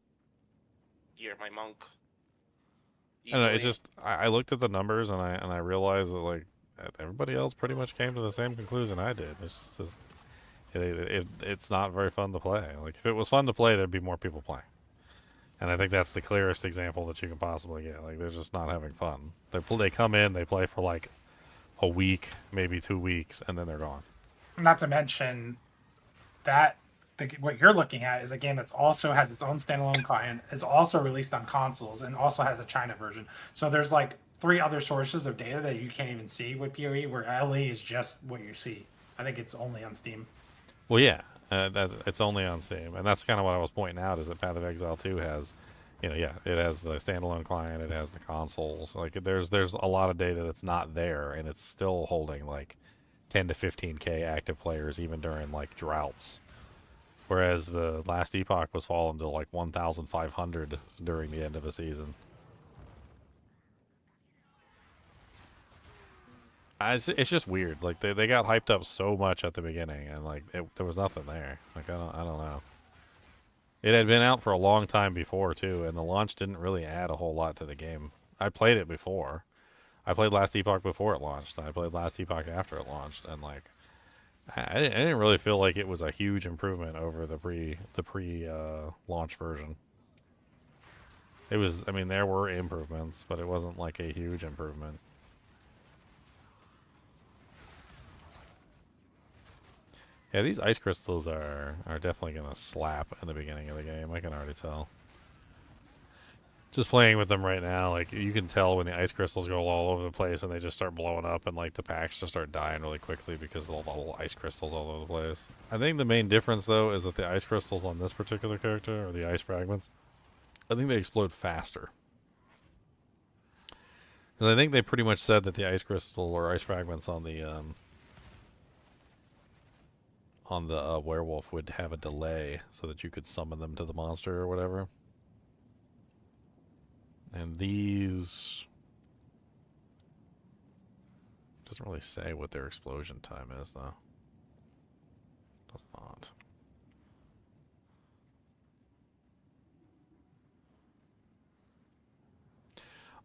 Speaker 13: gear my monk.
Speaker 1: I don't know, it's just I looked at the numbers and I realized that like everybody else pretty much came to the same conclusion I did. It's just it's not very fun to play. Like if it was fun to play, there'd be more people playing. And I think that's the clearest example that you can possibly get. Like they're just not having fun. They come in, they play for like a week, maybe 2 weeks, and then they're gone.
Speaker 4: Not to mention that what you're looking at is a game that's also has its own standalone client, is also released on consoles, and also has a China version. So there's like 3 other sources of data that you can't even see with PoE, where LE is just what you see. I think it's only on Steam.
Speaker 1: Well, yeah, it's only on Steam, and that's kind of what I was pointing out. Is that Path of Exile 2 has, it has the standalone client, it has the consoles. Like, there's a lot of data that's not there, and it's still holding like 10 to 15K active players even during like droughts. Whereas the last Epoch was falling to like 1,500 during the end of a season. It's just weird. Like they got hyped up so much at the beginning, and like there was nothing there. Like I don't know. It had been out for a long time before too, and the launch didn't really add a whole lot to the game. I played it before. I played Last Epoch before it launched. I played Last Epoch after it launched, and like I didn't really feel like it was a huge improvement over the pre launch version. It was. I mean, there were improvements, but it wasn't like a huge improvement. Yeah, these ice crystals are definitely going to slap in the beginning of the game. I can already tell. Just playing with them right now, like, you can tell when the ice crystals go all over the place and they just start blowing up, and, like, the packs just start dying really quickly because of all the little ice crystals all over the place. I think the main difference, though, is that the ice crystals on this particular character, or the ice fragments, I think they explode faster. Because I think they pretty much said that the ice crystal or ice fragments on the werewolf would have a delay so that you could summon them to the monster or whatever. And these doesn't really say what their explosion time is, though. Does not.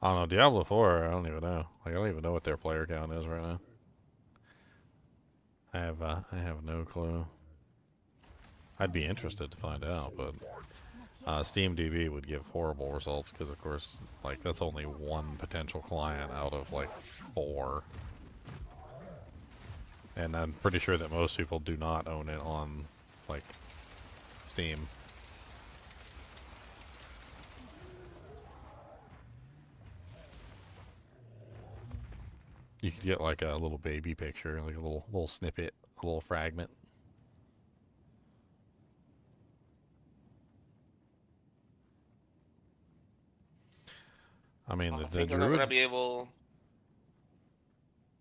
Speaker 1: I don't know. Diablo 4, I don't even know. Like, I don't even know what their player count is right now. I have no clue. I'd be interested to find out, but SteamDB would give horrible results because, of course, like, that's only one potential client out of like 4. And I'm pretty sure that most people do not own it on like Steam. You could get like a little baby picture, like a little snippet, a little fragment. I mean, the
Speaker 13: I'm not gonna be able.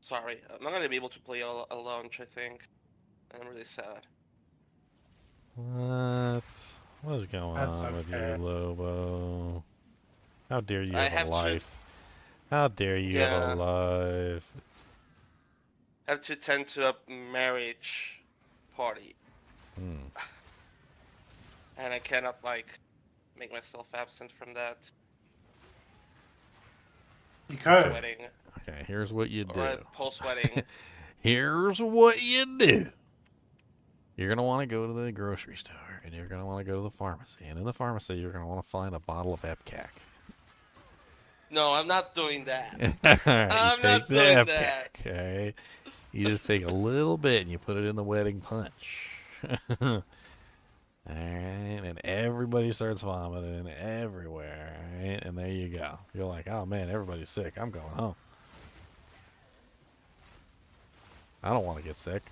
Speaker 13: Sorry, I'm not gonna be able to play a launch. I think, and I'm really sad.
Speaker 1: What's going on with you, Lobo? How dare you have a life? How dare you have a life?
Speaker 13: I have to attend to a marriage party. And I cannot, like, make myself absent from that.
Speaker 4: You could.
Speaker 1: Okay, here's what you do.
Speaker 13: Or post-wedding.
Speaker 1: Here's what you do. You're going to want to go to the grocery store, and you're going to want to go to the pharmacy. And in the pharmacy, you're going to want to find a bottle of Epcac.
Speaker 13: No, I'm not doing that.
Speaker 1: Alright,
Speaker 13: I'm not doing that.
Speaker 1: Okay. You just take a little bit and you put it in the wedding punch. Alright, and everybody starts vomiting everywhere. Right? And there you go. You're like, oh man, everybody's sick. I'm going home. I don't want to get sick.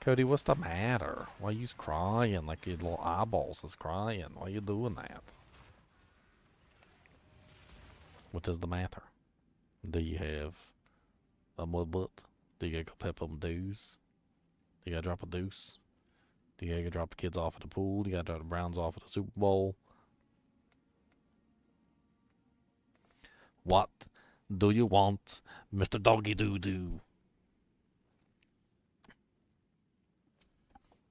Speaker 1: Cody, what's the matter? Why you crying like your little eyeballs is crying? Why you doing that? What is the matter? Do you have a mud butt? Do you gotta go pep them dues? Do you gotta drop a deuce? Do you gotta drop the kids off at the pool? Do you gotta drop the Browns off at the Super Bowl? What do you want, Mr. Doggy Doo Doo?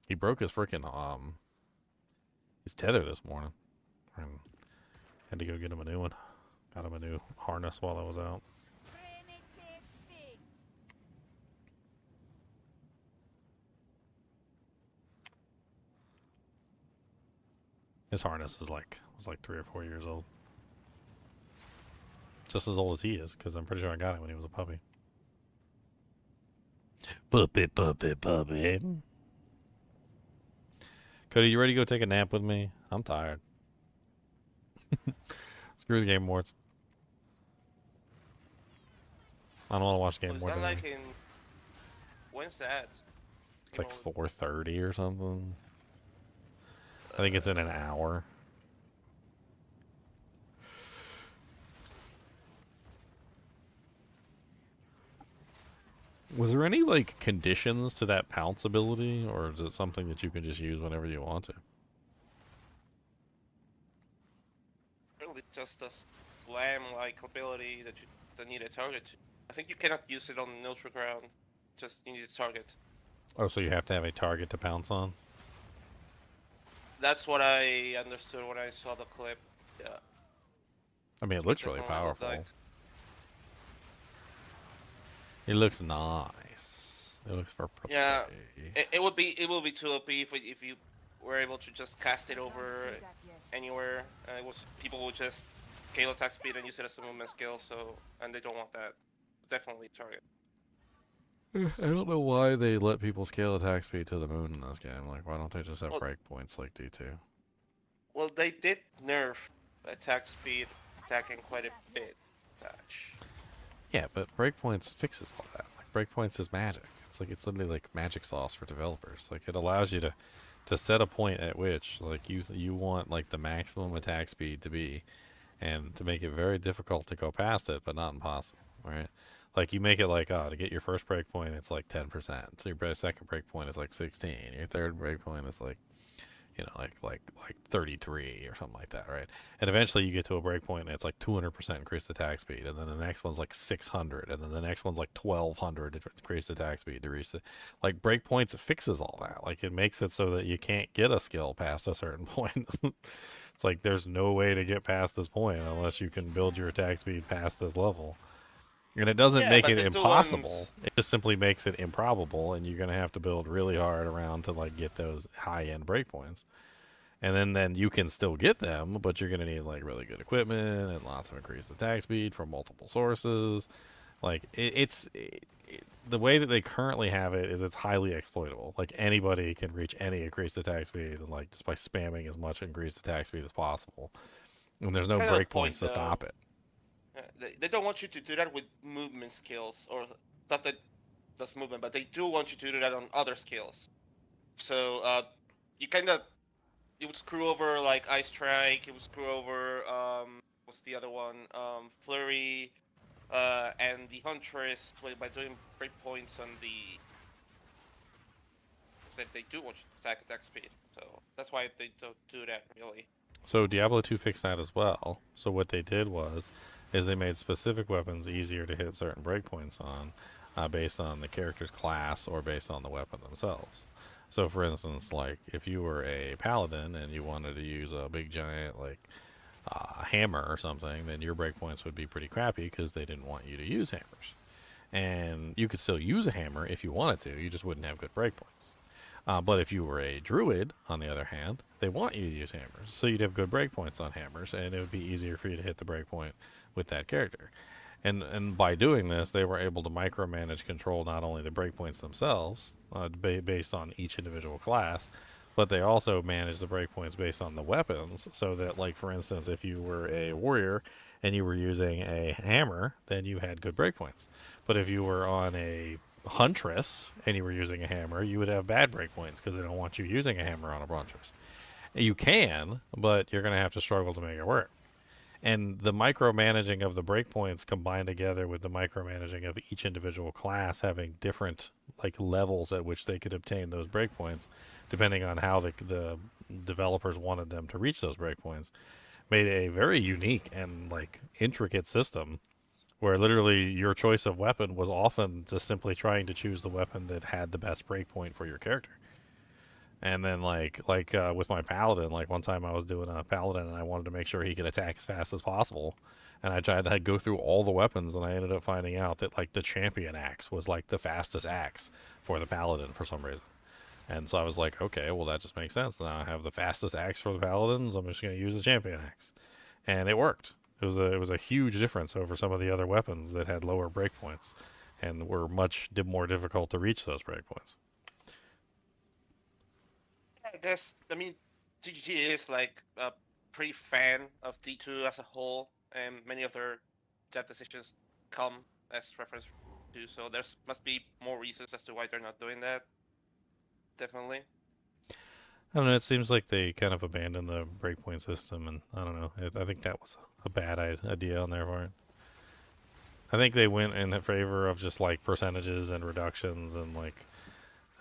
Speaker 1: He broke his freaking his tether this morning, and had to go get him a new one. Got him a new harness while I was out. His harness was like 3 or 4 years old, just as old as he is, because I'm pretty sure I got it when he was a puppy. Puppet, puppet, puppet. Cody, you ready to go take a nap with me? I'm tired. Screw the Game Awards. I don't want to watch the Game
Speaker 13: Was
Speaker 1: Awards
Speaker 13: that
Speaker 1: anymore.
Speaker 13: like in... When's that?
Speaker 1: It's like 4:30 or something. I think it's in an hour. Was there any, like, conditions to that pounce ability, or is it something that you can just use whenever you want to?
Speaker 13: Really just a slam-like ability that need a target to. I think you cannot use it on neutral ground. Just you need a target.
Speaker 1: Oh, so you have to have a target to pounce on?
Speaker 13: That's what I understood when I saw the clip. Yeah.
Speaker 1: I mean, it looks really powerful. It looks nice. It looks for pretty.
Speaker 13: Yeah, it will be too OP if you were able to just cast it over anywhere. It was people would just scale attack speed and use it as a movement skill. So and they don't want that. Definitely target.
Speaker 1: I don't know why they let people scale attack speed to the moon in this game. Like, why don't they just have breakpoints like D2?
Speaker 13: Well, they did nerf attack speed attacking quite a bit.
Speaker 1: Yeah, but breakpoints fixes all that. Like, breakpoints is magic. It's literally like magic sauce for developers. Like, it allows you to set a point at which like you want like the maximum attack speed to be, and to make it very difficult to go past it, but not impossible. Right? Like, you make it like, to get your first breakpoint, it's like 10%. So your second breakpoint is like 16. Your third breakpoint is like, like 33 or something like that, right? And eventually you get to a breakpoint and it's like 200% increased attack speed, and then the next one's like 600, and then the next one's like 1200 increased attack speed to reach it. Like, breakpoints fixes all that. Like, it makes it so that you can't get a skill past a certain point. It's like there's no way to get past this point unless you can build your attack speed past this level. And it doesn't make it impossible. It just simply makes it improbable, and you're going to have to build really hard around to like get those high-end breakpoints. And then you can still get them, but you're going to need like really good equipment and lots of increased attack speed from multiple sources. Like, the way that they currently have it is it's highly exploitable. Like, anybody can reach any increased attack speed, like, just by spamming as much increased attack speed as possible. And there's no breakpoints to stop it.
Speaker 13: They don't want you to do that with movement skills, or stuff that does movement, but they do want you to do that on other skills. So you would screw over like Ice Strike, you would screw over what's the other one? Flurry, and the Huntress by doing breakpoints on the. So they do want you to stack attack speed, so that's why they don't do that really.
Speaker 1: So Diablo 2 fixed that as well. So what they did is they made specific weapons easier to hit certain breakpoints on, based on the character's class or based on the weapon themselves. So, for instance, like, if you were a paladin and you wanted to use a big giant, like, hammer or something, then your breakpoints would be pretty crappy because they didn't want you to use hammers. And you could still use a hammer if you wanted to, you just wouldn't have good breakpoints. But if you were a druid, on the other hand, they want you to use hammers. So you'd have good breakpoints on hammers, and it would be easier for you to hit the breakpoint with that character. And by doing this, they were able to micromanage control not only the breakpoints themselves, based on each individual class, but they also managed the breakpoints based on the weapons, so that, like, for instance, if you were a warrior and you were using a hammer, then you had good breakpoints. But if you were on a huntress and you were using a hammer, you would have bad breakpoints because they don't want you using a hammer on a huntress. You can, but you're going to have to struggle to make it work. And the micromanaging of the breakpoints combined together with the micromanaging of each individual class having different, like, levels at which they could obtain those breakpoints, depending on how the developers wanted them to reach those breakpoints, made a very unique and, like, intricate system where literally your choice of weapon was often just simply trying to choose the weapon that had the best breakpoint for your character. And then, like with my paladin, like, one time I was doing a paladin and I wanted to make sure he could attack as fast as possible, and I tried to go through all the weapons, and I ended up finding out that, like, the champion axe was, like, the fastest axe for the paladin for some reason. And so I was like, okay, well, that just makes sense. Now I have the fastest axe for the paladins, I'm just going to use the champion axe. And it worked. It was a huge difference over some of the other weapons that had lower breakpoints. and were much more difficult to reach those breakpoints.
Speaker 13: I guess, I mean, GG is like a pretty fan of D2 as a whole, and many of their dev decisions come as reference to, so there's must be more reasons as to why they're not doing that. Definitely.
Speaker 1: I don't know. It seems like they kind of abandoned the breakpoint system, and I don't know. I think that was a bad idea on their part. I think they went in favor of just like percentages and reductions and like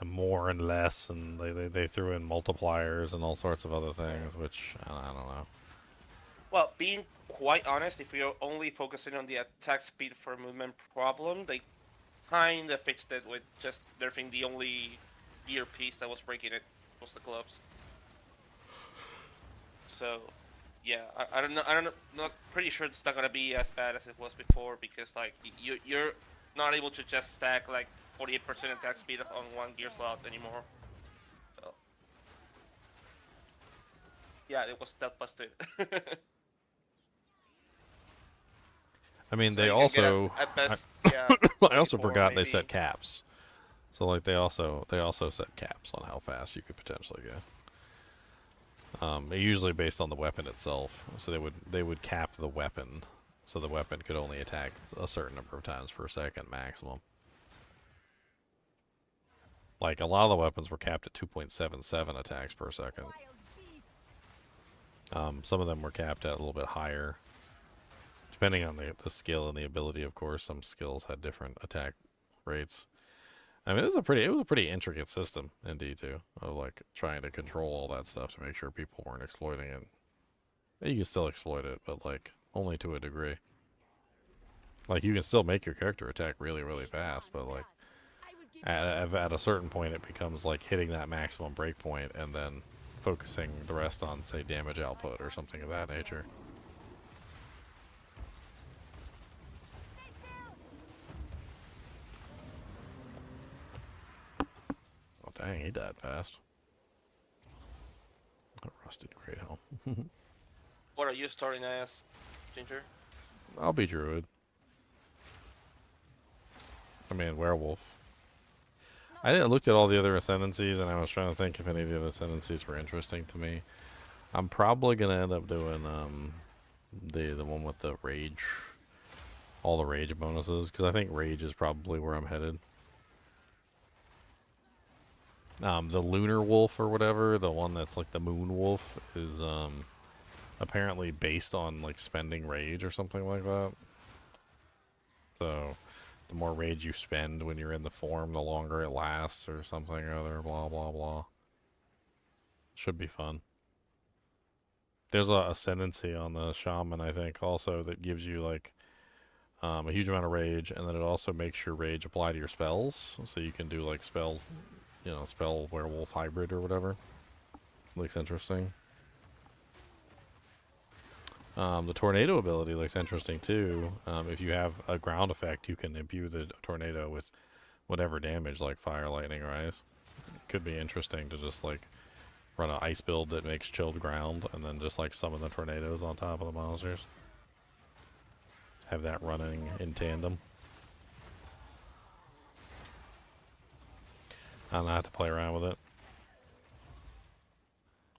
Speaker 1: more and less, and they threw in multipliers and all sorts of other things, which I don't know.
Speaker 13: Well, being quite honest, if you're only focusing on the attack speed for movement problem, they kind of fixed it with just nerfing the only gear piece that was breaking it was the gloves. So, yeah, I don't know. Not pretty sure it's not gonna be as bad as it was before, because like you're not able to just stack like 48% attack speed on one gear slot anymore. So, yeah, it was that busted.
Speaker 1: I mean,
Speaker 13: So
Speaker 1: they
Speaker 13: you can get
Speaker 1: also
Speaker 13: at best, yeah,
Speaker 1: I also
Speaker 13: 24
Speaker 1: forgot they
Speaker 13: maybe.
Speaker 1: set caps. So like they also set caps on how fast you could potentially go. Usually based on the weapon itself. So they would cap the weapon, so the weapon could only attack a certain number of times per second maximum. Like a lot of the weapons were capped at 2.77 attacks per second. Some of them were capped at a little bit higher, depending on the skill and the ability. Of course, some skills had different attack rates. I mean, it was a pretty intricate system in D2 of like trying to control all that stuff to make sure people weren't exploiting it. You can still exploit it, but like only to a degree. Like you can still make your character attack really, really fast, but like at a certain point, it becomes like hitting that maximum breakpoint and then focusing the rest on, say, damage output or something of that nature. Oh, dang, he died fast. A rusted great helm.
Speaker 13: What are you starting as, Ginger?
Speaker 1: I'll be Druid. I mean, Werewolf. I looked at all the other ascendancies, and I was trying to think if any of the other ascendancies were interesting to me. I'm probably gonna end up doing the one with the rage, all the rage bonuses, because I think rage is probably where I'm headed. The lunar wolf or whatever, the one that's like the moon wolf, is apparently based on like spending rage or something like that. So the more rage you spend when you're in the form, the longer it lasts or something or other, blah, blah, blah. Should be fun. There's a ascendancy on the shaman, I think, also that gives you like a huge amount of rage, and then it also makes your rage apply to your spells, so you can do like spell werewolf hybrid or whatever. Looks interesting. The tornado ability looks interesting too. If you have a ground effect, you can imbue the tornado with whatever damage, like fire, lightning, or ice. It could be interesting to just like run an ice build that makes chilled ground, and then just like summon the tornadoes on top of the monsters. Have that running in tandem. I'll have to play around with it.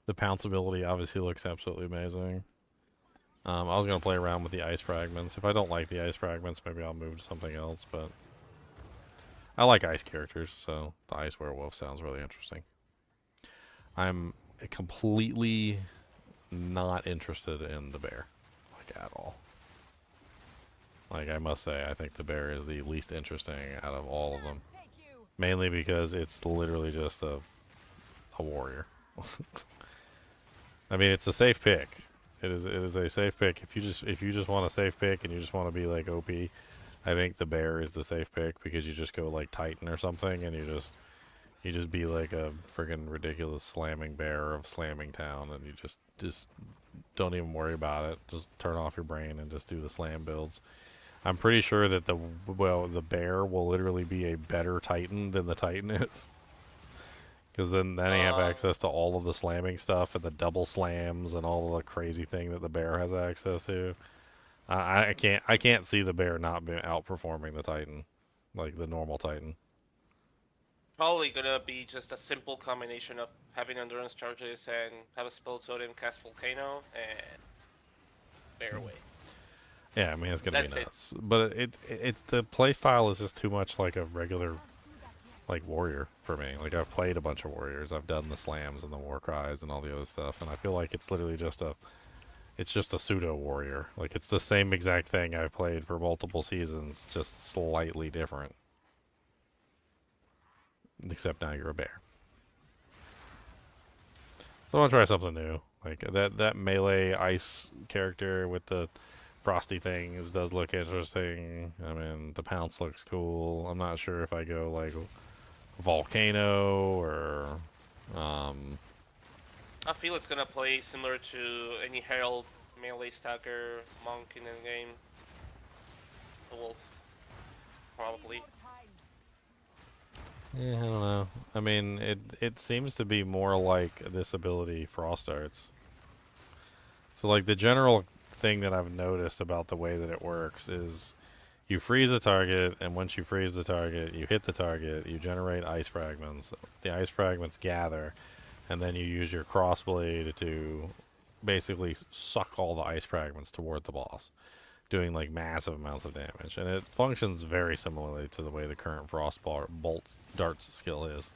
Speaker 1: The pounce ability obviously looks absolutely amazing. I was going to play around with the ice fragments. If I don't like the ice fragments, maybe I'll move to something else, but I like ice characters, so the ice werewolf sounds really interesting. I'm completely not interested in the bear, like at all. Like, I must say, I think the bear is the least interesting out of all of them. Mainly because it's literally just a warrior. I mean, it's a safe pick. It is a safe pick. If you just want a safe pick and you just want to be like OP, I think the bear is the safe pick, because you just go like Titan or something, and you just be like a friggin' ridiculous slamming bear of Slamming Town, and you just don't even worry about it. Just turn off your brain and just do the slam builds. I'm pretty sure that the bear will literally be a better Titan than the Titan is. Because then you have access to all of the slamming stuff and the double slams and all of the crazy thing that the bear has access to. I can't see the bear not outperforming the Titan. like the normal Titan.
Speaker 13: Probably gonna be just a simple combination of having endurance charges and have a spell totem, cast Volcano, and bear away.
Speaker 1: Yeah, I mean it's gonna be
Speaker 13: That's it.
Speaker 1: nuts. But it's the play style is just too much like a regular like warrior for me. Like I've played a bunch of warriors. I've done the slams and the war cries and all the other stuff, and I feel like it's literally just a pseudo warrior. Like it's the same exact thing I've played for multiple seasons, just slightly different. Except now you're a bear. So I want to try something new. Like that melee ice character with the frosty things does look interesting. I mean, the pounce looks cool. I'm not sure if I go like volcano or
Speaker 13: I feel it's gonna play similar to any Herald melee stacker monk in the game. The wolf, probably.
Speaker 1: Yeah, I don't know. I mean, it seems to be more like this ability Frost Arts. So like the general thing that I've noticed about the way that it works is you freeze a target, and once you freeze the target, you hit the target, you generate ice fragments. The ice fragments gather, and then you use your crossblade to basically suck all the ice fragments toward the boss, doing like massive amounts of damage. And it functions very similarly to the way the current bolt darts skill is.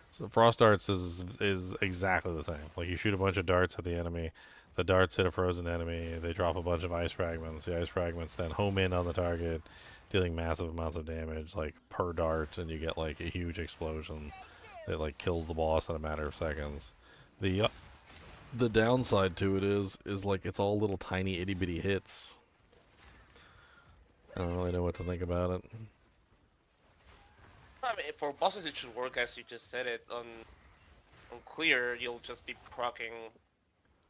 Speaker 1: So Frost Darts is exactly the same. Like you shoot a bunch of darts at the enemy, the darts hit a frozen enemy, they drop a bunch of ice fragments, the ice fragments then home in on the target, dealing massive amounts of damage like per dart, and you get like a huge explosion that like kills the boss in a matter of seconds. The downside to it is like it's all little tiny itty bitty hits. I don't really know what to think about it.
Speaker 13: I mean, for bosses it should work as you just said it. On clear, you'll just be proccing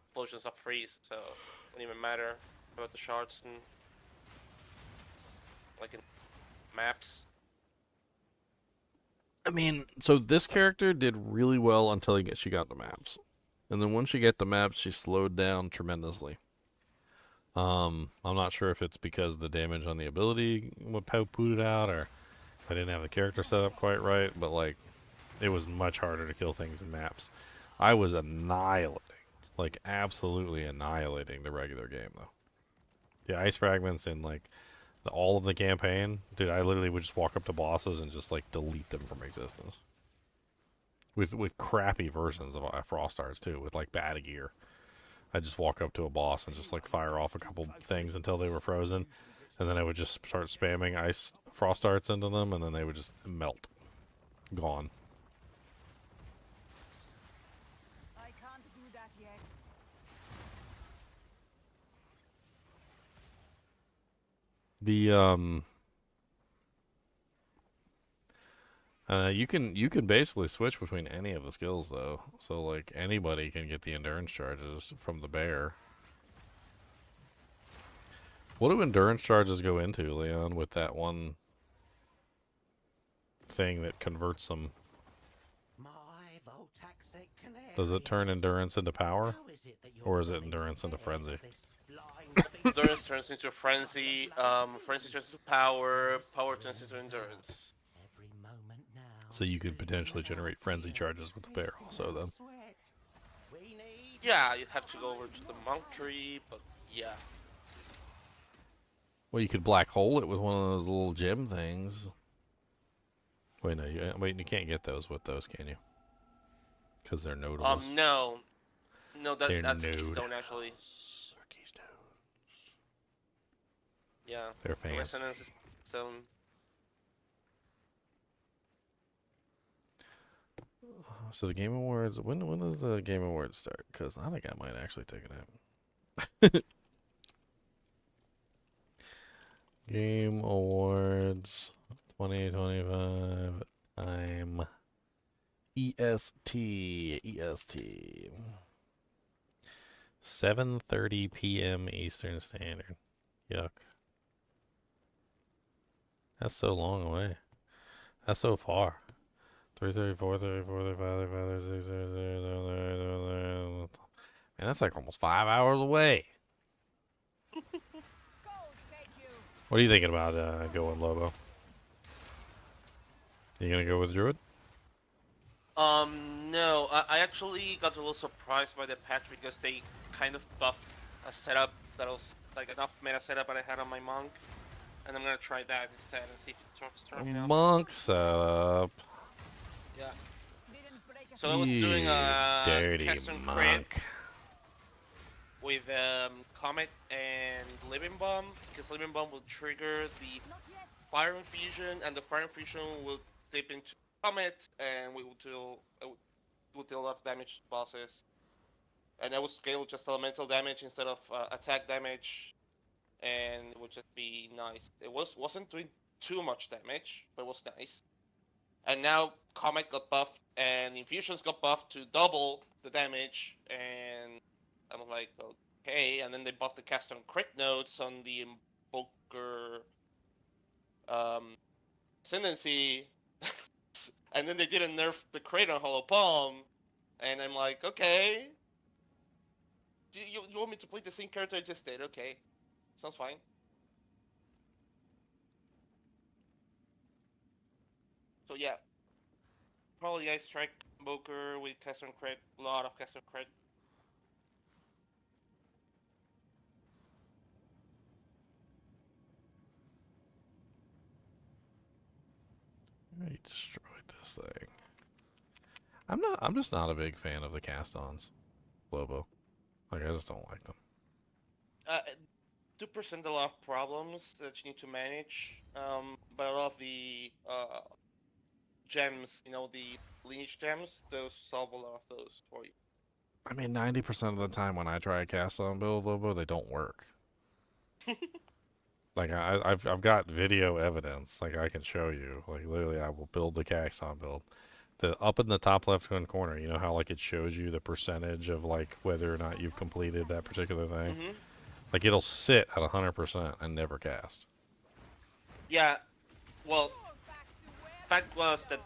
Speaker 13: explosions of freeze, so it won't even matter about the shards and like in maps.
Speaker 1: I mean, so this character did really well until she got the maps, and then once she got the maps, she slowed down tremendously. I'm not sure if it's because the damage on the ability would put it out, or I didn't have the character set up quite right, but like it was much harder to kill things in maps. I was annihilating, like absolutely annihilating the regular game though. The ice fragments in like all of the campaign, dude, I literally would just walk up to bosses and just like delete them from existence. With crappy versions of Frost Arts too, with like bad gear. I'd just walk up to a boss and just like fire off a couple things until they were frozen, and then I would just start spamming ice Frost Arts into them, and then they would just melt. Gone.
Speaker 12: I can't do that yet.
Speaker 1: You can basically switch between any of the skills though. So like anybody can get the endurance charges from the bear. What do endurance charges go into, Leon, with that one thing that converts them? Does it turn endurance into power? Or is it endurance into frenzy?
Speaker 13: Endurance turns into frenzy, frenzy turns into power, power turns into endurance.
Speaker 1: So you could potentially generate frenzy charges with the bear also then.
Speaker 13: Yeah, you'd have to go over to the monk tree, but yeah.
Speaker 1: Well, you could black hole it with one of those little gem things. Wait, no, you can't get those with those, can you? Because they're notables.
Speaker 13: No, that's
Speaker 1: node.
Speaker 13: keystone actually.
Speaker 1: Keystones.
Speaker 13: Yeah.
Speaker 1: They're fancy.
Speaker 13: Resonance is stone.
Speaker 1: So the Game Awards, when does the Game Awards start? Because I think I might actually take a nap. Game Awards 2025 time EST 7:30 p.m. Eastern Standard. Yuck. That's so long away. That's so far. 3:34, 34, 35, 36, 37, 37. Man, that's like almost 5 hours away. What are you thinking about going, Lobo? You gonna go with Druid?
Speaker 13: No. I actually got a little surprised by the patch because they kind of buffed a setup that was like enough meta setup that I had on my monk, and I'm gonna try that instead and see if it starts turning out.
Speaker 1: Monk setup.
Speaker 13: Yeah. So I was doing a
Speaker 1: dirty
Speaker 13: cast and crit
Speaker 1: monk.
Speaker 13: with Comet and Living Bomb, because Living Bomb will trigger the Fire Infusion, and the Fire Infusion will dip into Comet, and we will deal a lot of damage to bosses. And I would scale just elemental damage instead of attack damage, and it would just be nice. It wasn't doing too much damage, but it was nice. And now Comet got buffed, and Infusions got buffed to double the damage, and I'm like, okay. And then they buffed the cast on crit nodes on the Invoker Ascendancy, and then they didn't nerf the crit on Hollow Palm, and I'm like, okay. You want me to play the same character I just did? Okay. Sounds fine. So yeah. Probably Ice Strike Invoker with cast on crit. A lot of cast on crit.
Speaker 1: He destroyed this thing. I'm just not a big fan of the cast-ons, Lobo. Like, I just don't like them.
Speaker 13: 2% a lot of problems that you need to manage, but a lot of the gems, the lineage gems, those solve a lot of those for you.
Speaker 1: I mean, 90% of the time when I try a cast-on build, Lobo, they don't work. Like, I've got video evidence. Like, I can show you. Like, literally, I will build the cast-on build. Up in the top left-hand corner, you know how, like, it shows you the percentage of, like, whether or not you've completed that particular thing?
Speaker 13: Mm-hmm.
Speaker 1: Like, it'll sit at 100% and never cast.
Speaker 13: Yeah, well, fact was that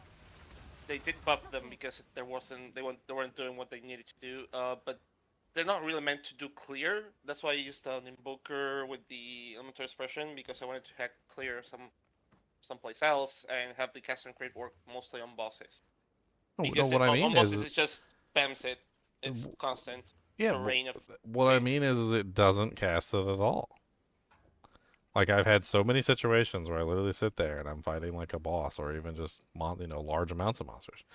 Speaker 13: they did buff them because they weren't doing what they needed to do, but they're not really meant to do clear. That's why I used an Invoker with the Elemental Expression, because I wanted to hack clear someplace else and have the cast and crit work mostly on bosses. Because
Speaker 1: what I mean
Speaker 13: bosses,
Speaker 1: is
Speaker 13: it just spams it. It's constant.
Speaker 1: Yeah,
Speaker 13: it's a rain of
Speaker 1: what I mean is it doesn't cast it at all. Like, I've had so many situations where I literally sit there and I'm fighting like a boss, or even just large amounts of monsters.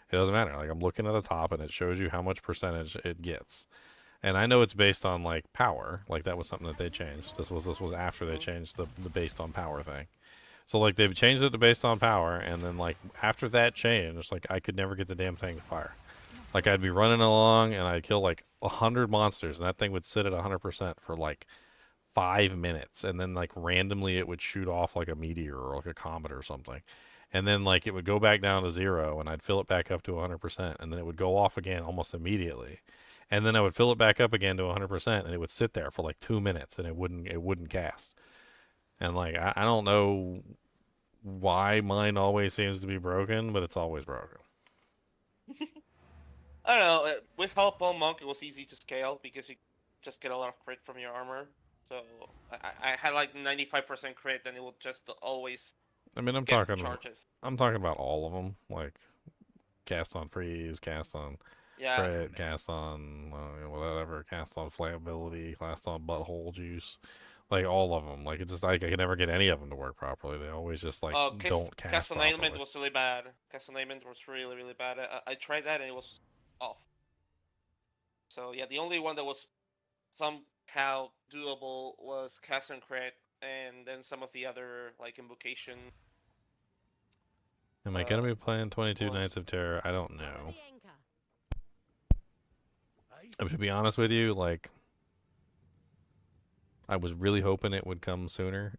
Speaker 1: It doesn't matter. Like, I'm looking at the top and it shows you how much percentage it gets. And I know it's based on, like, power. Like, that was something that they changed. This was after they changed the based on power thing. So, like, they've changed it to based on power, and then, like, after that change, like, I could never get the damn thing to fire. Like, I'd be running along and I'd kill like 100 monsters, and that thing would sit at 100% for like 5 minutes, and then like randomly it would shoot off like a meteor or like a comet or something, and then like it would go back down to 0, and I'd fill it back up to 100%, and then it would go off again almost immediately, and then I would fill it back up again to 100%, and it would sit there for like 2 minutes, and it wouldn't cast. And like I don't know why mine always seems to be broken, but it's always broken.
Speaker 13: I don't know. With Hollow Palm Monk, it was easy to scale because you just get a lot of crit from your armor. So I had like 95% crit, and it will just always.
Speaker 1: I mean, I'm talking about all of them, like cast on freeze, cast on crit, cast on whatever, cast on flammability, cast on butthole juice, like all of them. Like, it's just like I can never get any of them to work properly. They always just like don't cast
Speaker 13: Cast on
Speaker 1: properly.
Speaker 13: ailment was really bad. Cast on ailment was really, really bad. I tried that and it was off. So yeah, the only one that was somehow doable was cast and crit, and then some of the other like invocation.
Speaker 1: Am I gonna be playing 22 Nights of Terror? I don't know. To be honest with you, like, I was really hoping it would come sooner.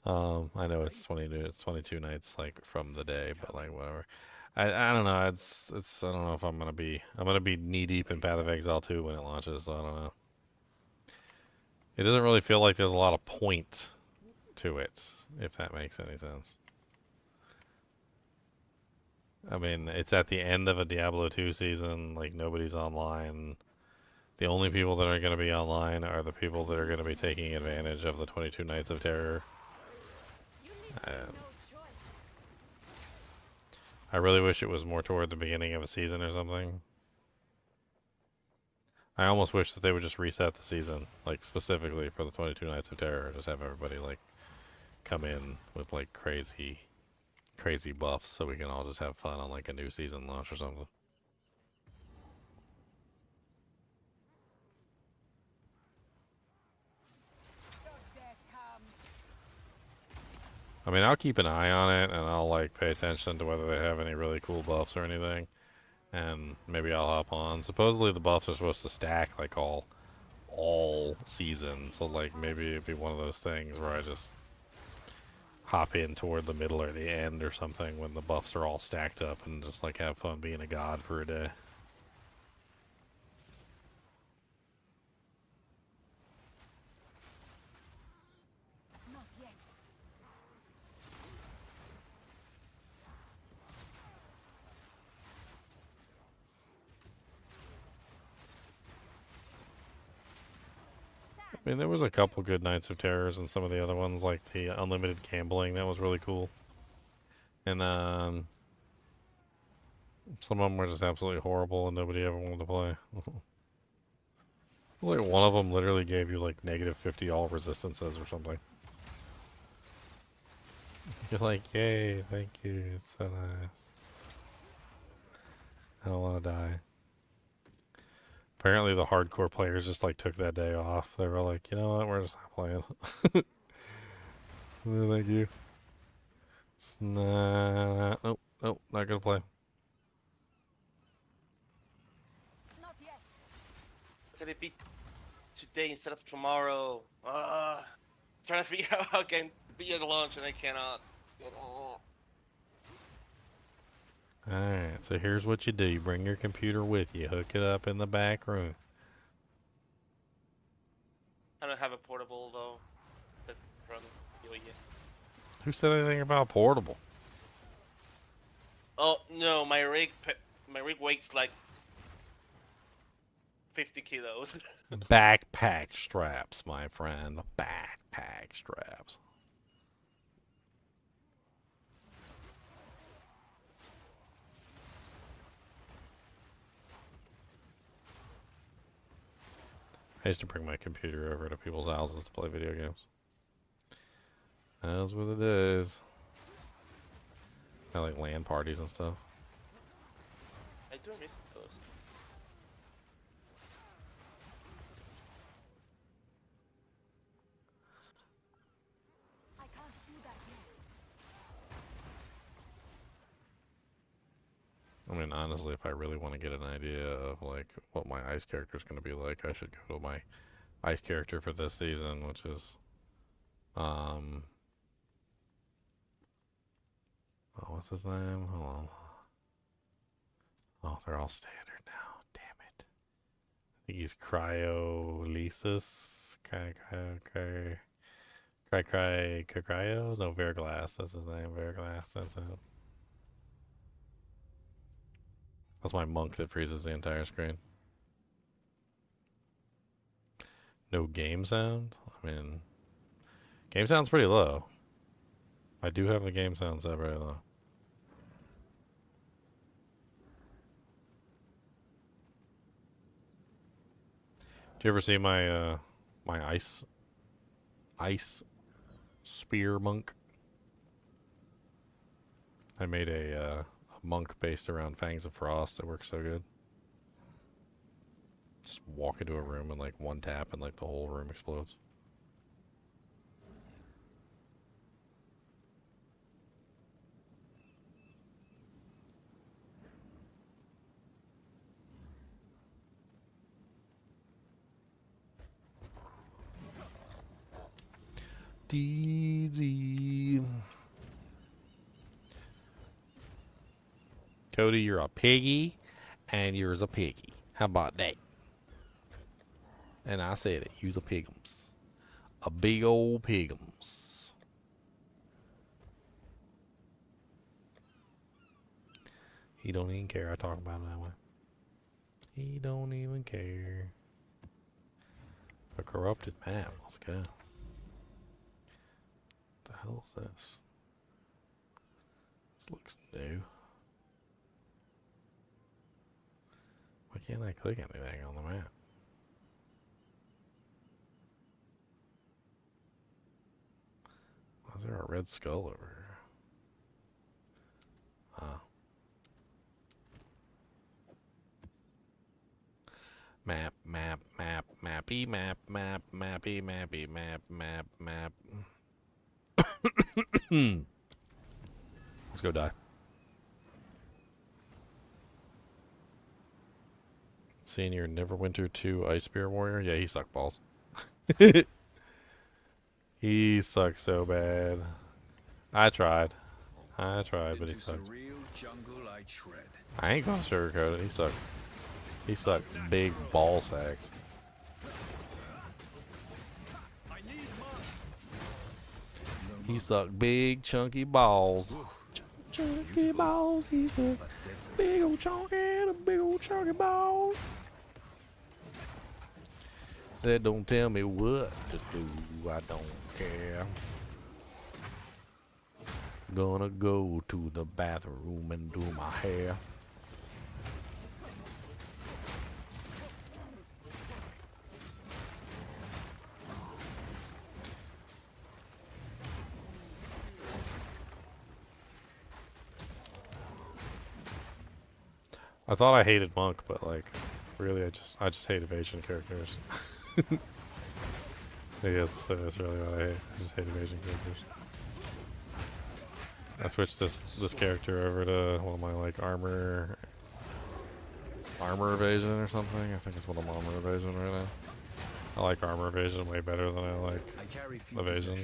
Speaker 1: I know it's 22 nights like from the day, but like whatever. I don't know. It's I don't know if I'm gonna be knee deep in Path of Exile 2 when it launches. So I don't know. It doesn't really feel like there's a lot of point to it, if that makes any sense. I mean, it's at the end of a Diablo 2 season. Like, nobody's online. The only people that are going to be online are the people that are going to be taking advantage of the 22 Nights of Terror. I really wish it was more toward the beginning of a season or something. I almost wish that they would just reset the season, like specifically for the 22 Nights of Terror. Just have everybody like come in with like crazy buffs so we can all just have fun on like a new season launch or something. I mean, I'll keep an eye on it and I'll like pay attention to whether they have any really cool buffs or anything. And maybe I'll hop on. Supposedly the buffs are supposed to stack like all season, so like maybe it'd be one of those things where I just hop in toward the middle or the end or something when the buffs are all stacked up and just like have fun being a god for a day. I mean, there was a couple good Nights of Terrors and some of the other ones, like the unlimited gambling. That was really cool. And some of them were just absolutely horrible and nobody ever wanted to play. Like one of them literally gave you like -50 all resistances or something. You're like, yay, thank you, it's so nice. I don't want to die. Apparently the hardcore players just like took that day off. They were like, you know what, we're just not playing. No, thank you. Nope, not gonna play.
Speaker 12: Not yet.
Speaker 13: Could it be today instead of tomorrow? Trying to figure out how I can be at launch and I cannot.
Speaker 1: Alright, so here's what you do. You bring your computer with you. Hook it up in the back room.
Speaker 13: I don't have a portable though. That run yet.
Speaker 1: Who said anything about portable?
Speaker 13: Oh no, my rig weighs like 50 kilos.
Speaker 1: Backpack straps, my friend. Backpack straps. I used to bring my computer over to people's houses to play video games. Those were the days. I like LAN parties and stuff.
Speaker 13: I do miss those.
Speaker 12: I can't do that yet.
Speaker 1: I mean, honestly, if I really want to get an idea of like what my ice character is going to be like, I should go to my ice character for this season, which is, oh, what's his name? Hold on. Oh, they're all standard now. Damn it. I think he's Cryolysis. Cryo? No, Verglass. That's his name. Verglass. That's it. That's my monk that freezes the entire screen. No game sound? I mean, game sound's pretty low. I do have the game sound set very low. Did you ever see my my ice spear monk? I made a monk based around Fangs of Frost. It works so good. Just walk into a room and like one tap and like the whole room explodes. DZ. Cody, you're a piggy, and yours a piggy. How about that? And I said it. Use a pigums. A big old pigums. He don't even care. I talk about it that way. He don't even care. A corrupted map. Let's go. What the hell is this? This looks new. can't I click anything on the map? Why is there a red skull over here? Oh. Map, map, map, mappy, map, map, mappy, mappy, map, map, map. Let's go die. Senior Neverwinter 2 Ice Spear Warrior. Yeah, he sucked balls. He sucked so bad. I tried, but he sucked. I ain't gonna sugarcoat it. He sucked. He sucked big ball sacks. He sucked big chunky balls. Chunky balls. He said, big old chunky balls. Said, don't tell me what to do. I don't care. Gonna go to the bathroom and do my hair. I thought I hated Monk, but like, really, I just hate evasion characters. I guess that's really what I hate. I just hate evasion characters. I switched this character over to one of my like armor evasion or something. I think it's one of armor evasion right now. I like armor evasion way better than I like evasion.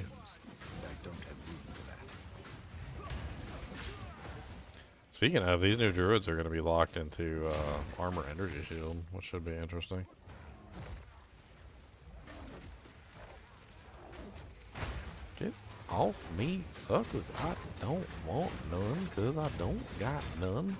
Speaker 1: Speaking of, these new druids are going to be locked into armor energy shield, which should be interesting. Get off me, suckers. I don't want none, because I don't got none.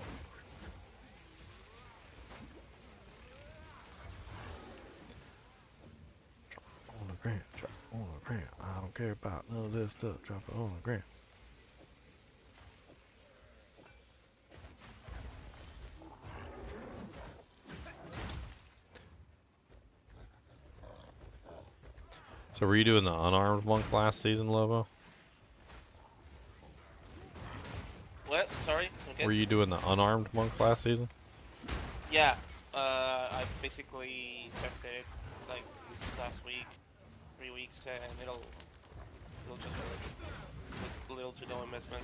Speaker 1: Drop on the ground, drop on the ground. I don't care about none of this stuff. Drop it on the ground. So were you doing the unarmed monk last season, Lobo?
Speaker 13: What? Sorry? Okay.
Speaker 1: Were you doing the unarmed monk last season?
Speaker 13: Yeah. I basically tested it like last week, 3 weeks, and it'll just work with little to no investment.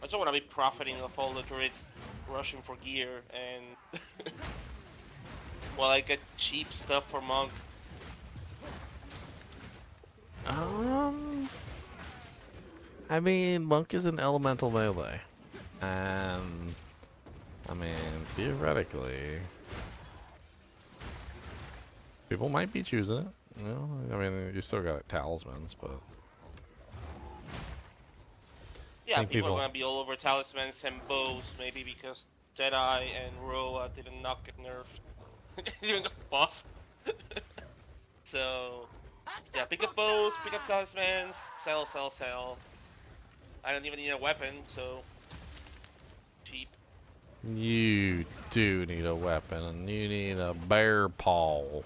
Speaker 13: I just want to be profiting of all the druids rushing for gear and while I get cheap stuff for monk.
Speaker 1: I mean, monk is an elemental melee, and I mean, theoretically, people might be choosing it. You know, I mean, you still got talismans, but
Speaker 13: yeah, people are gonna be all over talismans and bows, maybe because Jedi and Roa didn't not get nerfed. Even got buff. So yeah, pick up bows, pick up talismans, sell. I don't even need a weapon, so cheap.
Speaker 1: you do need a weapon, and you need a bear paw.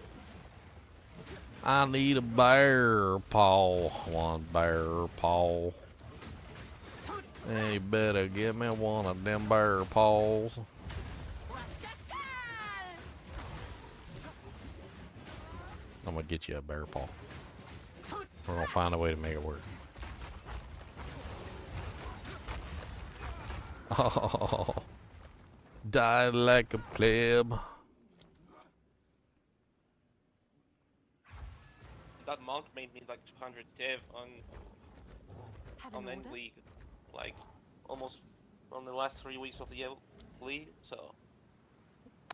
Speaker 1: I need a bear paw. I want a bear paw. Hey, you better give me one of them bear paws. I'm gonna get you a bear paw. We're gonna find a way to make it work. Oh, die like a pleb.
Speaker 13: That monk made me like 200 div on end league, like almost on the last 3 weeks of the league. So.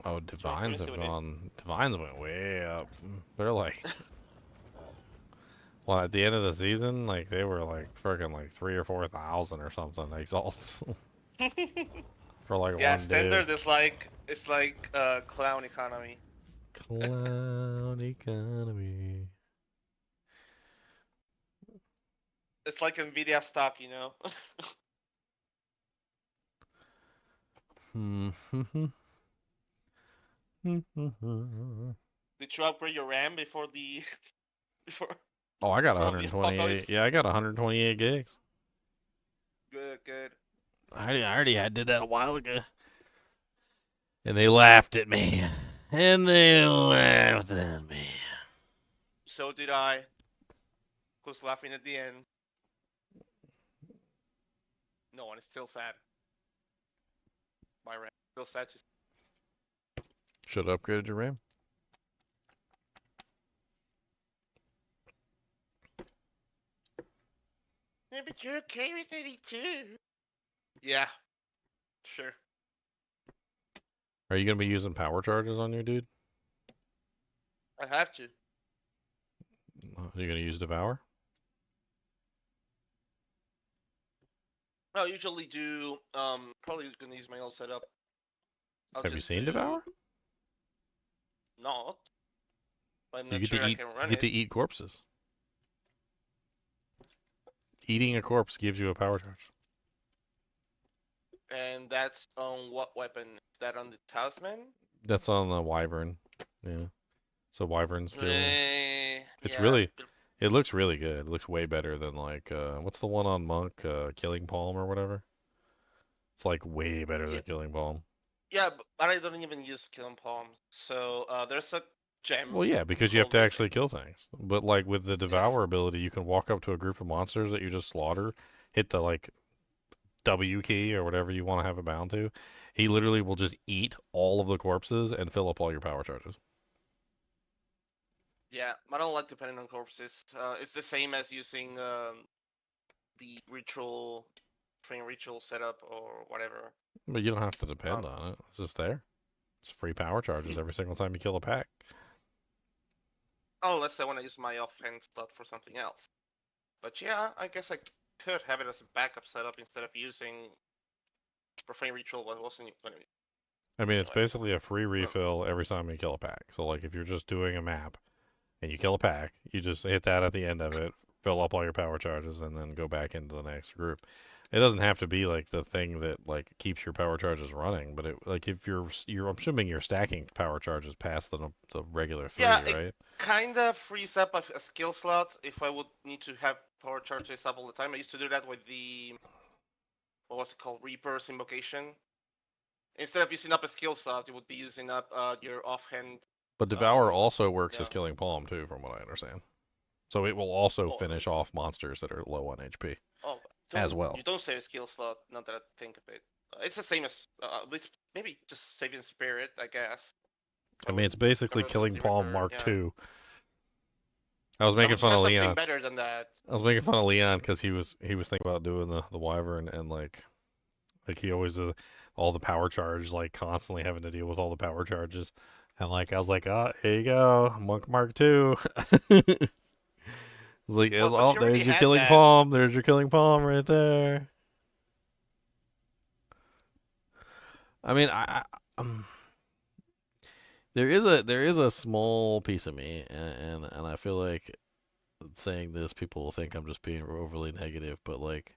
Speaker 1: Oh, divines have gone. Divines went way up. They're like, well, at the end of the season, like they were like freaking like 3,000 or 4,000 or something exalts for like
Speaker 13: yeah,
Speaker 1: one
Speaker 13: standard
Speaker 1: day.
Speaker 13: is like it's like clown economy.
Speaker 1: Clown economy.
Speaker 13: It's like Nvidia stock, you know. Did you upgrade your RAM before the before?
Speaker 1: Oh, I got
Speaker 13: before the
Speaker 1: 128.
Speaker 13: apocalypse?
Speaker 1: Yeah, I got 128 gigs.
Speaker 13: Good, good.
Speaker 1: I already did that a while ago. And they laughed at me. And they laughed at me.
Speaker 13: So did I. Who's laughing at the end? No one is still sad. My RAM still sad.
Speaker 1: Should have upgraded your RAM.
Speaker 13: Yeah, but you're okay with 82. Yeah. Sure.
Speaker 1: Are you going to be using power charges on your dude?
Speaker 13: I have to.
Speaker 1: Are you going to use Devour?
Speaker 13: I'll usually do, probably gonna use my old setup.
Speaker 1: Have you seen Devour?
Speaker 13: Not. But I'm
Speaker 1: You
Speaker 13: not
Speaker 1: get
Speaker 13: sure
Speaker 1: to
Speaker 13: I
Speaker 1: eat.
Speaker 13: can
Speaker 1: You
Speaker 13: run
Speaker 1: get
Speaker 13: it.
Speaker 1: to eat corpses. Eating a corpse gives you a power charge.
Speaker 13: And that's on what weapon? Is that on the talisman?
Speaker 1: That's on the Wyvern. Yeah. So Wyvern skill. It's
Speaker 13: yeah.
Speaker 1: really. It looks really good. It looks way better than like what's the one on Monk? Killing Palm or whatever. It's like way better than Killing Palm.
Speaker 13: Yeah, but I don't even use Killing Palm. So there's a gem.
Speaker 1: Well, yeah, because you have to actually kill things. But like with the Devour ability, you can walk up to a group of monsters that you just slaughter, hit the like W key or whatever you want to have it bound to. He literally will just eat all of the corpses and fill up all your power charges.
Speaker 13: Yeah, I don't like depending on corpses. It's the same as using the ritual, ritual setup or whatever.
Speaker 1: But you don't have to depend on it. It's just there. It's free power charges every single time you kill a pack.
Speaker 13: Oh, unless I want to use my offhand slot for something else. But yeah, I guess I could have it as a backup setup instead of using profane ritual. What wasn't going to be?
Speaker 1: I mean, it's basically a free refill every time you kill a pack. So like if you're just doing a map and you kill a pack, you just hit that at the end of it, fill up all your power charges, and then go back into the next group. It doesn't have to be like the thing that like keeps your power charges running, but it like if you're I'm assuming you're stacking power charges past the regular 3,
Speaker 13: yeah,
Speaker 1: right?
Speaker 13: It kind of frees up a skill slot if I would need to have power charges up all the time. I used to do that with the what was it called, Reaper's Invocation. Instead of using up a skill slot, you would be using up your offhand.
Speaker 1: But Devour also works as Killing Palm too, from what I understand. So it will also finish off monsters that are low on HP.
Speaker 13: Oh,
Speaker 1: as well.
Speaker 13: You don't save a skill slot, not that I think of it. It's the same as, at least maybe just saving spirit, I guess.
Speaker 1: I mean, it's basically Killing Palm Mark II. I was
Speaker 13: That
Speaker 1: making
Speaker 13: was
Speaker 1: fun of
Speaker 13: something
Speaker 1: Leon.
Speaker 13: better than that.
Speaker 1: I was making fun of Leon because he was thinking about doing the Wyvern and like he always does all the power charge, like constantly having to deal with all the power charges. And like I was like, oh, here you go, Monk Mark II. It's like, oh, there's your Killing Palm. There's your Killing Palm right there. I mean, there is a small piece of me, and I feel like saying this, people will think I'm just being overly negative, but like,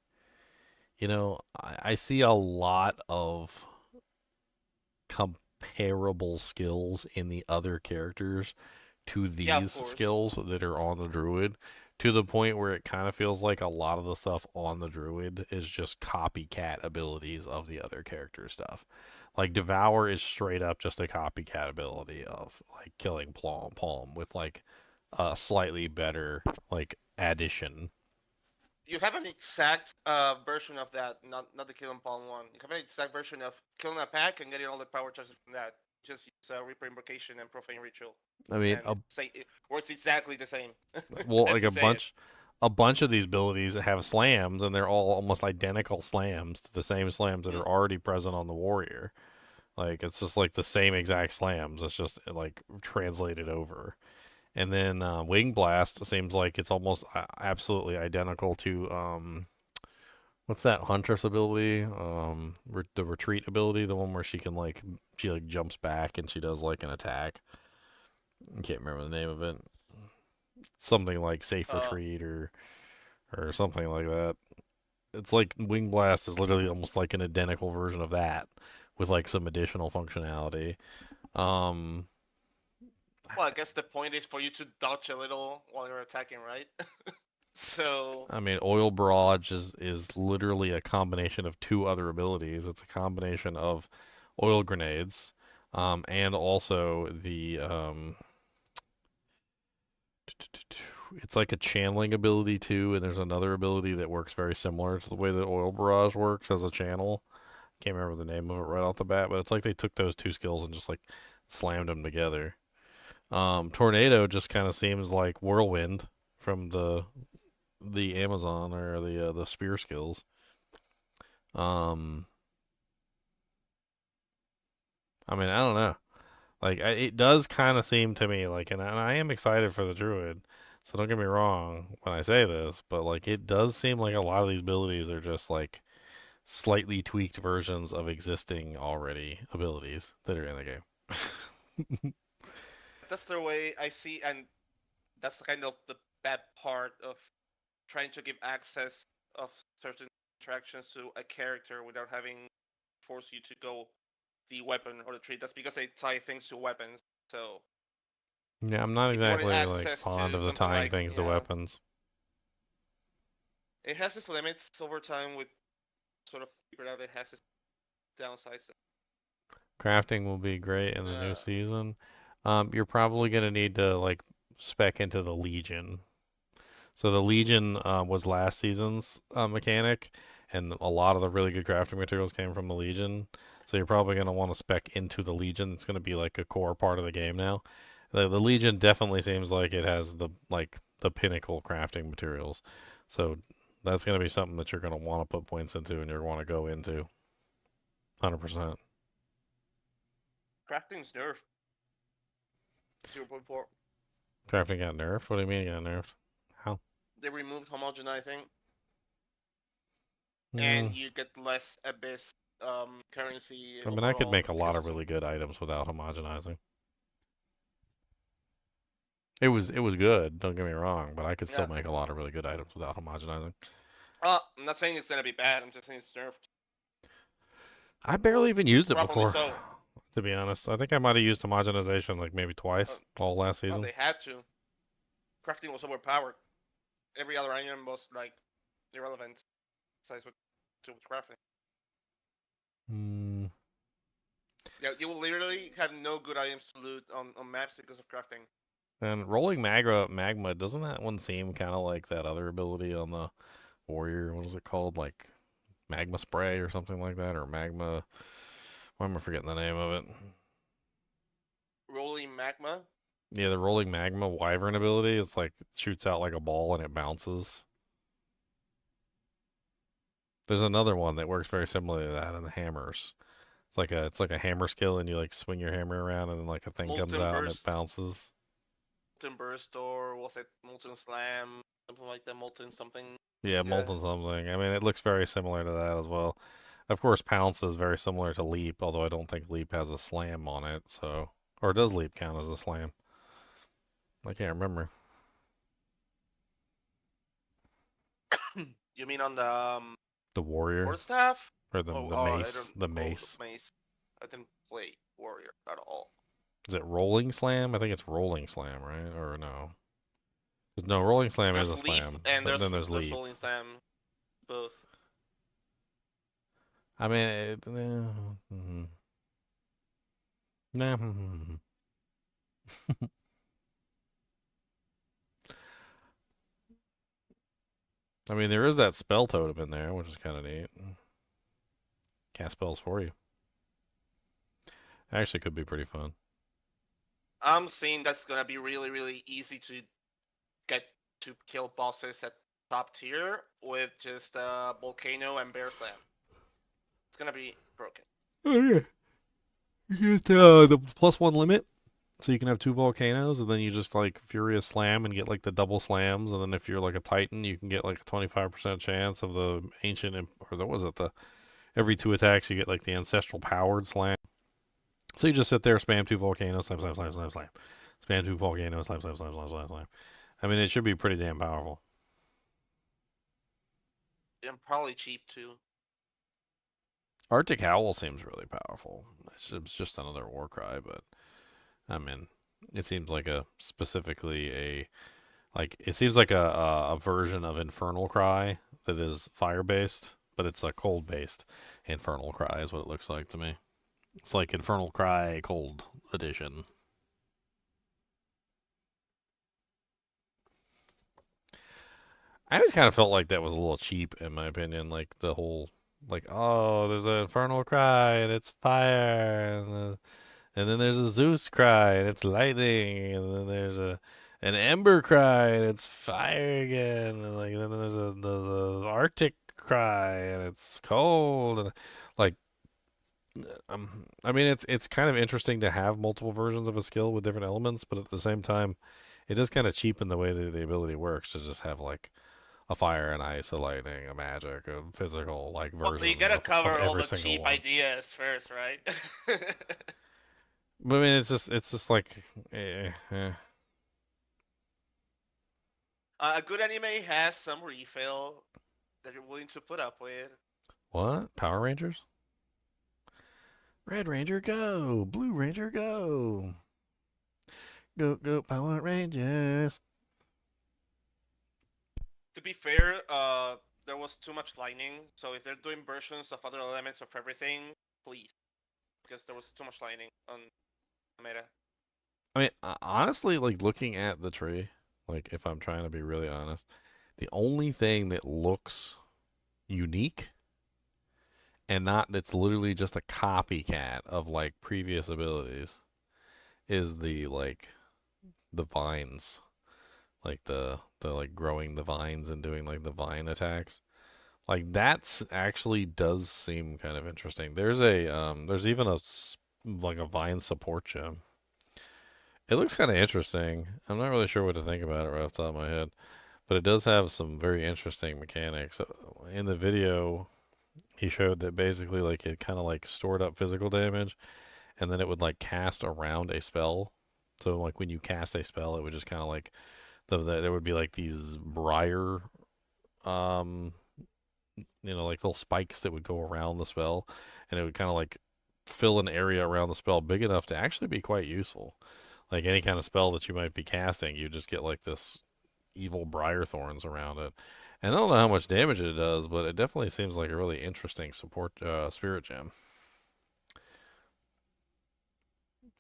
Speaker 1: you know, I see a lot of comparable skills in the other characters to these skills that are on the Druid, to the point where it kind of feels like a lot of the stuff on the Druid is just copycat abilities of the other character stuff. Like Devour is straight up just a copycat ability of like Killing Palm with like a slightly better like addition.
Speaker 13: You have an exact version of that, not the Killing Palm one. You have an exact version of killing a pack and getting all the power charges from that. Just use Reaper Invocation and Profane Ritual.
Speaker 1: I mean,
Speaker 13: it works exactly the same.
Speaker 1: Well, like a bunch of these abilities have slams, and they're all almost identical slams to the same slams that are already present on the warrior. Like it's just like the same exact slams. It's just like translated over. And then Wing Blast seems like it's almost absolutely identical to what's that Huntress ability? The retreat ability, the one where she jumps back and she does like an attack. I can't remember the name of it. Something like Safe Retreat or something like that. It's like Wing Blast is literally almost like an identical version of that, with like some additional functionality.
Speaker 13: Well, I guess the point is for you to dodge a little while you're attacking, right? So
Speaker 1: I mean, Oil Barrage is literally a combination of two other abilities. It's a combination of oil grenades, and also the it's like a channeling ability too, and there's another ability that works very similar to the way that Oil Barrage works as a channel. Can't remember the name of it right off the bat, but it's like they took those two skills and just like slammed them together. Tornado just kind of seems like Whirlwind from the Amazon or the spear skills. I mean, I don't know. Like, it does kind of seem to me like, and I am excited for the Druid, so don't get me wrong when I say this, but like, it does seem like a lot of these abilities are just like slightly tweaked versions of existing already abilities that are in the game.
Speaker 13: that's the way I see, and that's kind of the bad part of trying to give access of certain interactions to a character without having force you to go the weapon or the tree. That's because they tie things to weapons. So
Speaker 1: Yeah, I'm not
Speaker 13: if you wanted
Speaker 1: exactly like
Speaker 13: access
Speaker 1: fond
Speaker 13: to
Speaker 1: of the
Speaker 13: something
Speaker 1: tying
Speaker 13: like,
Speaker 1: things to weapons.
Speaker 13: It has its limits over time. With sort of figured out it has its downsides.
Speaker 1: Crafting will be great in the new season. You're probably gonna need to like spec into the Legion. So the Legion was last season's mechanic, and a lot of the really good crafting materials came from the Legion. So you're probably going to want to spec into the Legion. It's going to be like a core part of the game now. The Legion definitely seems like it has the pinnacle crafting materials. So that's going to be something that you're going to want to put points into and you're going to want to go into. 100%.
Speaker 13: Crafting's nerfed. 0.4.
Speaker 1: Crafting got nerfed? What do you mean it got nerfed? How?
Speaker 13: They removed homogenizing, and you get less abyss currency.
Speaker 1: I mean, I could make a lot of really good items without homogenizing. It was good, don't get me wrong, but I could still make a lot of really good items without homogenizing.
Speaker 13: I'm not saying it's gonna be bad. I'm just saying it's nerfed.
Speaker 1: I barely even used it
Speaker 13: Properly
Speaker 1: before,
Speaker 13: so.
Speaker 1: to be honest. I think I might have used homogenization like maybe twice all last season.
Speaker 13: They had to. Crafting was overpowered. Every other item was like irrelevant. Besides with crafting. Yeah, you will literally have no good items to loot on maps because of crafting.
Speaker 1: And rolling magma, doesn't that one seem kind of like that other ability on the warrior? What is it called? Like magma spray or something like that, or magma? Why am I forgetting the name of it?
Speaker 13: Rolling magma.
Speaker 1: Yeah, the rolling magma wyvern ability. It's like it shoots out like a ball and it bounces. There's another one that works very similar to that in the hammers. It's like a hammer skill, and you like swing your hammer around, and then like a thing comes out and it bounces.
Speaker 13: Molten burst, or was it molten slam? Something like that. Molten something.
Speaker 1: Yeah, molten something. I mean, it looks very similar to that as well. Of course, pounce is very similar to leap, although I don't think leap has a slam on it. So, or does leap count as a slam? I can't remember.
Speaker 13: You mean on
Speaker 1: the warrior
Speaker 13: quarterstaff
Speaker 1: or the mace? The mace.
Speaker 13: I didn't play warrior at all.
Speaker 1: Is it rolling slam? I think it's rolling slam, right? Or no? No, rolling slam is a slam,
Speaker 13: and
Speaker 1: but then there's leap.
Speaker 13: Rolling slam, both.
Speaker 1: I mean, nah. I mean, there is that spell totem in there, which is kind of neat. Cast spells for you. Actually, could be pretty fun.
Speaker 13: I'm seeing that's gonna be really, really easy to get to kill bosses at top tier with just volcano and bear slam. It's gonna be broken.
Speaker 1: Oh yeah, you get the +1 limit, so you can have 2 volcanoes, and then you just like furious slam and get like the double slams, and then if you're like a titan, you can get like a 25% chance of the ancient or what was it every 2 attacks you get like the ancestral powered slam. So you just sit there, spam 2 volcanoes, slam, slam, slam, slam, slam. Spam 2 volcanoes, slam, slam, slam, slam, slam, slam. I mean, it should be pretty damn powerful.
Speaker 13: And probably cheap too.
Speaker 1: Arctic Howl seems really powerful. It's just another war cry, but I mean, it seems like a specifically a like it seems like a version of Infernal Cry that is fire based, but it's a cold based Infernal Cry is what it looks like to me. It's like Infernal Cry Cold Edition. I always kind of felt like that was a little cheap, in my opinion. Like the whole, like, oh, there's an Infernal Cry and it's fire, and then there's a Zeus Cry and it's lightning, and then there's an Ember Cry and it's fire again, and like then there's the Arctic Cry and it's cold, and like, I mean, it's kind of interesting to have multiple versions of a skill with different elements, but at the same time, it does kind of cheapen the way that the ability works to just have like a fire, and ice, a lightning, a magic, a physical like version.
Speaker 13: Well, you gotta cover all the cheap
Speaker 1: one.
Speaker 13: ideas first, right?
Speaker 1: But I mean, it's just like,
Speaker 13: A good anime has some refill that you're willing to put up with.
Speaker 1: What? Power Rangers? Red Ranger go, Blue Ranger go, go Power Rangers.
Speaker 13: To be fair, there was too much lightning, so if they're doing versions of other elements of everything, please, because there was too much lightning on meta.
Speaker 1: I mean, honestly, like looking at the tree, like if I'm trying to be really honest, the only thing that looks unique and not that's literally just a copycat of like previous abilities is the vines, like the like growing the vines and doing like the vine attacks. Like that's actually does seem kind of interesting. There's even a vine support gem. It looks kind of interesting. I'm not really sure what to think about it right off the top of my head, but it does have some very interesting mechanics. In the video, he showed that basically like it kind of like stored up physical damage, and then it would like cast around a spell. So like when you cast a spell, it would just kind of like there would be like these briar, like little spikes that would go around the spell, and it would kind of like fill an area around the spell big enough to actually be quite useful. Like any kind of spell that you might be casting, you just get like this evil briar thorns around it. And I don't know how much damage it does, but it definitely seems like a really interesting support spirit gem.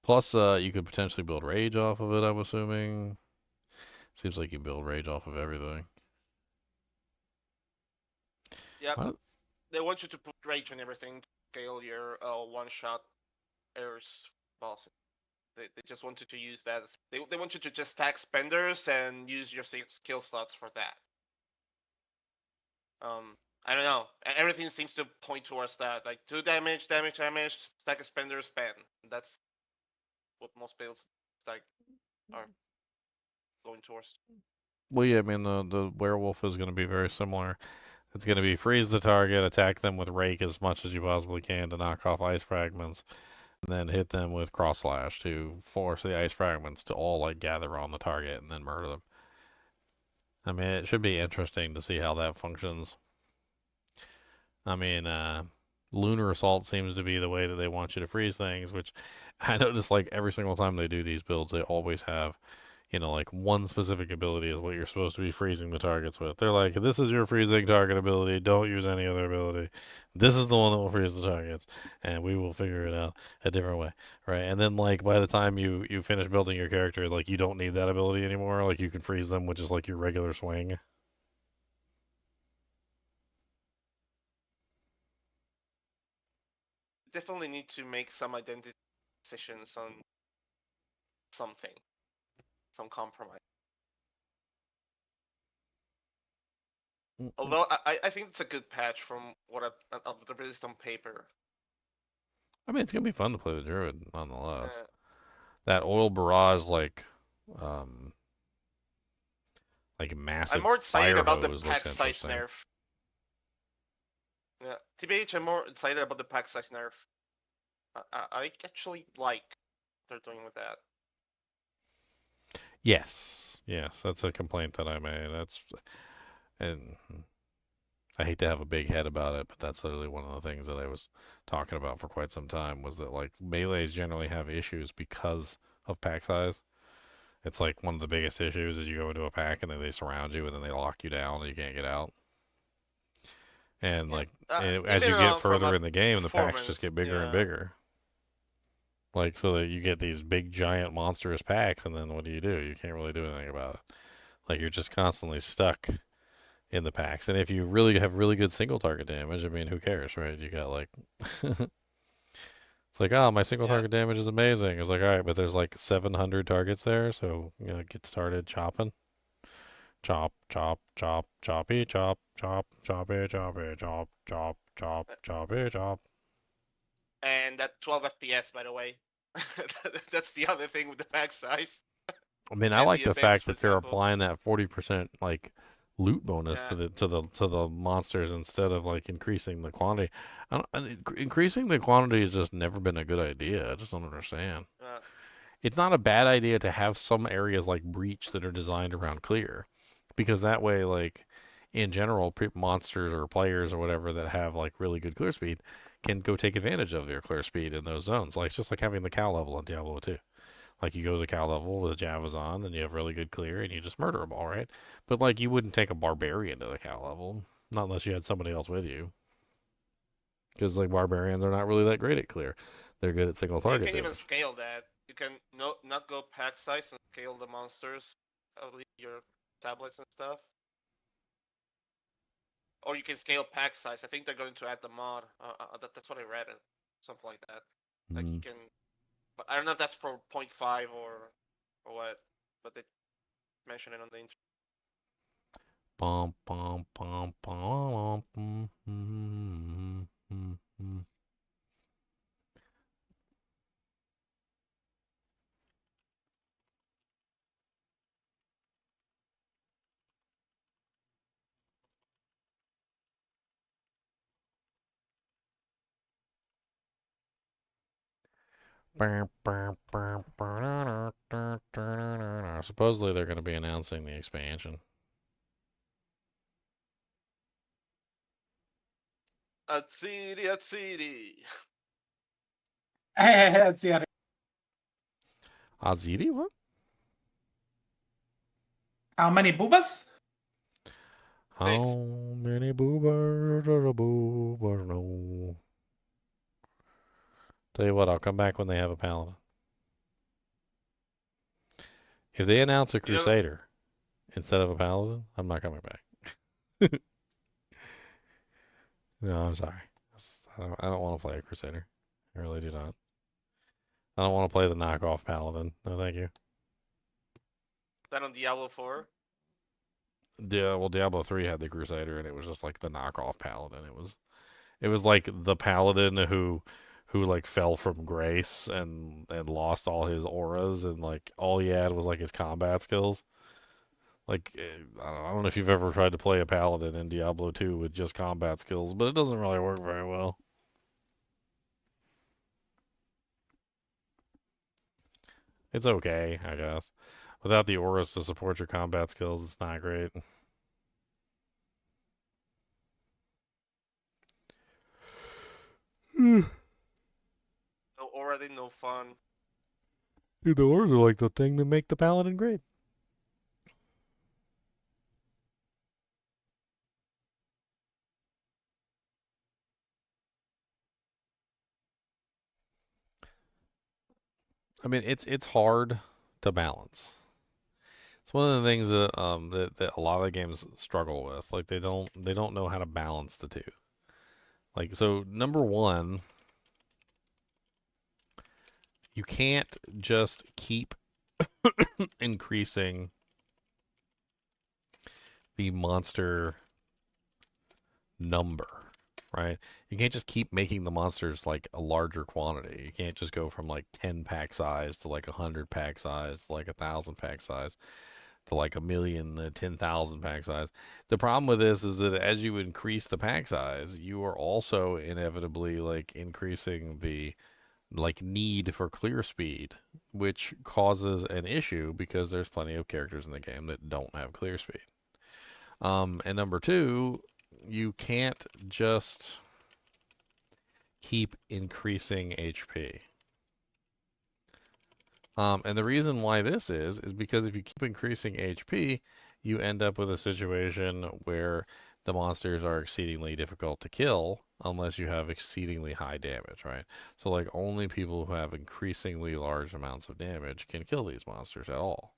Speaker 1: Plus, you could potentially build rage off of it, I'm assuming. Seems like you build rage off of everything.
Speaker 13: Yep. They want you to put rage on everything to scale your one-shot airs bosses. They just want you to use that. They want you to just stack spenders and use your skill slots for that. I don't know. Everything seems to point towards that. Like 2 damage, stack a spender, spend. That's what most builds like are going towards.
Speaker 1: Well, yeah, I mean the werewolf is going to be very similar. It's going to be freeze the target, attack them with rake as much as you possibly can to knock off ice fragments, and then hit them with cross slash to force the ice fragments to all like gather on the target and then murder them. I mean, it should be interesting to see how that functions. I mean, Lunar Assault seems to be the way that they want you to freeze things, which I notice like every single time they do these builds, they always have, like one specific ability is what you're supposed to be freezing the targets with. They're like, this is your freezing target ability. Don't use any other ability. This is the one that will freeze the targets, and we will figure it out a different way, right? And then like by the time you finish building your character, like you don't need that ability anymore. Like you can freeze them with just like your regular swing.
Speaker 13: Definitely need to make some identity decisions on something, some compromise. Although I think it's a good patch from what I've released on paper.
Speaker 1: I mean, it's gonna be fun to play the Druid nonetheless. That oil barrage, like massive.
Speaker 13: I'm more excited about the
Speaker 1: hose
Speaker 13: pack size nerf. Yeah, TBH, I'm more excited about the pack size nerf. I actually like what they're doing with that.
Speaker 1: Yes, that's a complaint that I made. And I hate to have a big head about it, but that's literally one of the things that I was talking about for quite some time, was that like melees generally have issues because of pack size. It's like one of the biggest issues is you go into a pack and then they surround you and then they lock you down and you can't get out. And like as you get further in the game, the packs just get bigger and bigger. Like, so that you get these big, giant, monstrous packs, and then what do? You can't really do anything about it. Like, you're just constantly stuck in the packs. And if you really have really good single target damage, I mean, who cares, right? You got like, it's like, oh, my single target damage is amazing. It's like, all right, but there's like 700 targets there, so you know, get started chopping. Chop, chop, chop, choppy, chop, chop, choppy, choppy, chop, chop, chop, choppy, chop.
Speaker 13: And that 12 FPS, by the way. That's the other thing with the pack size.
Speaker 1: I mean, I like the fact that they're applying that 40% like loot bonus to the monsters instead of like increasing the quantity. Increasing the quantity has just never been a good idea. I just don't understand. It's not a bad idea to have some areas like Breach that are designed around clear, because that way, like in general, monsters or players or whatever that have like really good clear speed can go take advantage of your clear speed in those zones. Like, it's just like having the cow level in Diablo 2. Like, you go to the cow level with the Javas on, and you have really good clear, and you just murder them all, right? But, like, you wouldn't take a barbarian to the cow level, not unless you had somebody else with you. Because, like, barbarians are not really that great at clear. They're good at single target
Speaker 13: You can
Speaker 1: damage.
Speaker 13: even scale that. You can not go pack size and scale the monsters, at least your tablets and stuff. Or you can scale pack size. I think they're going to add the mod. That's what I read. Something like that. Like you can, but I don't know if that's for 0.5 or what. But they mentioned it on the intro.
Speaker 1: Bum, bum, bum, bum, bum, bum, bum, bum. Supposedly they're going to be announcing the expansion.
Speaker 13: Atsiri.
Speaker 4: Hey, Atsiri.
Speaker 1: Aziri, what?
Speaker 4: How many boobas?
Speaker 1: How many boobers are a boober? No. Tell you what, I'll come back when they have a paladin. If they announce a crusader instead of a paladin, I'm not coming back. No, I'm sorry. I don't want to play a crusader. I really do not. I don't want to play the knockoff paladin. No, thank you.
Speaker 13: Is that on Diablo 4?
Speaker 1: Yeah, well, Diablo 3 had the crusader, and it was just like the knockoff paladin. It was like the paladin who like fell from grace and lost all his auras, and like all he had was like his combat skills. Like, I don't know if you've ever tried to play a paladin in Diablo 2 with just combat skills, but it doesn't really work very well. It's okay, I guess. Without the auras to support your combat skills, it's not great.
Speaker 13: No aura, no fun.
Speaker 1: Dude, the auras are like the thing that make the paladin great. I mean, it's hard to balance. It's one of the things that that a lot of games struggle with. Like they don't know how to balance the two. Like, so number one, you can't just keep increasing the monster number, right? You can't just keep making the monsters like a larger quantity. You can't just go from like 10 pack size to like 100 pack size to like 1,000 pack size to like 1,000,000, 10,000 pack size. The problem with this is that as you increase the pack size, you are also inevitably like increasing the like need for clear speed, which causes an issue because there's plenty of characters in the game that don't have clear speed. And number two, you can't just keep increasing HP. And the reason why this is because if you keep increasing HP, you end up with a situation where the monsters are exceedingly difficult to kill unless you have exceedingly high damage, right? So like only people who have increasingly large amounts of damage can kill these monsters at all.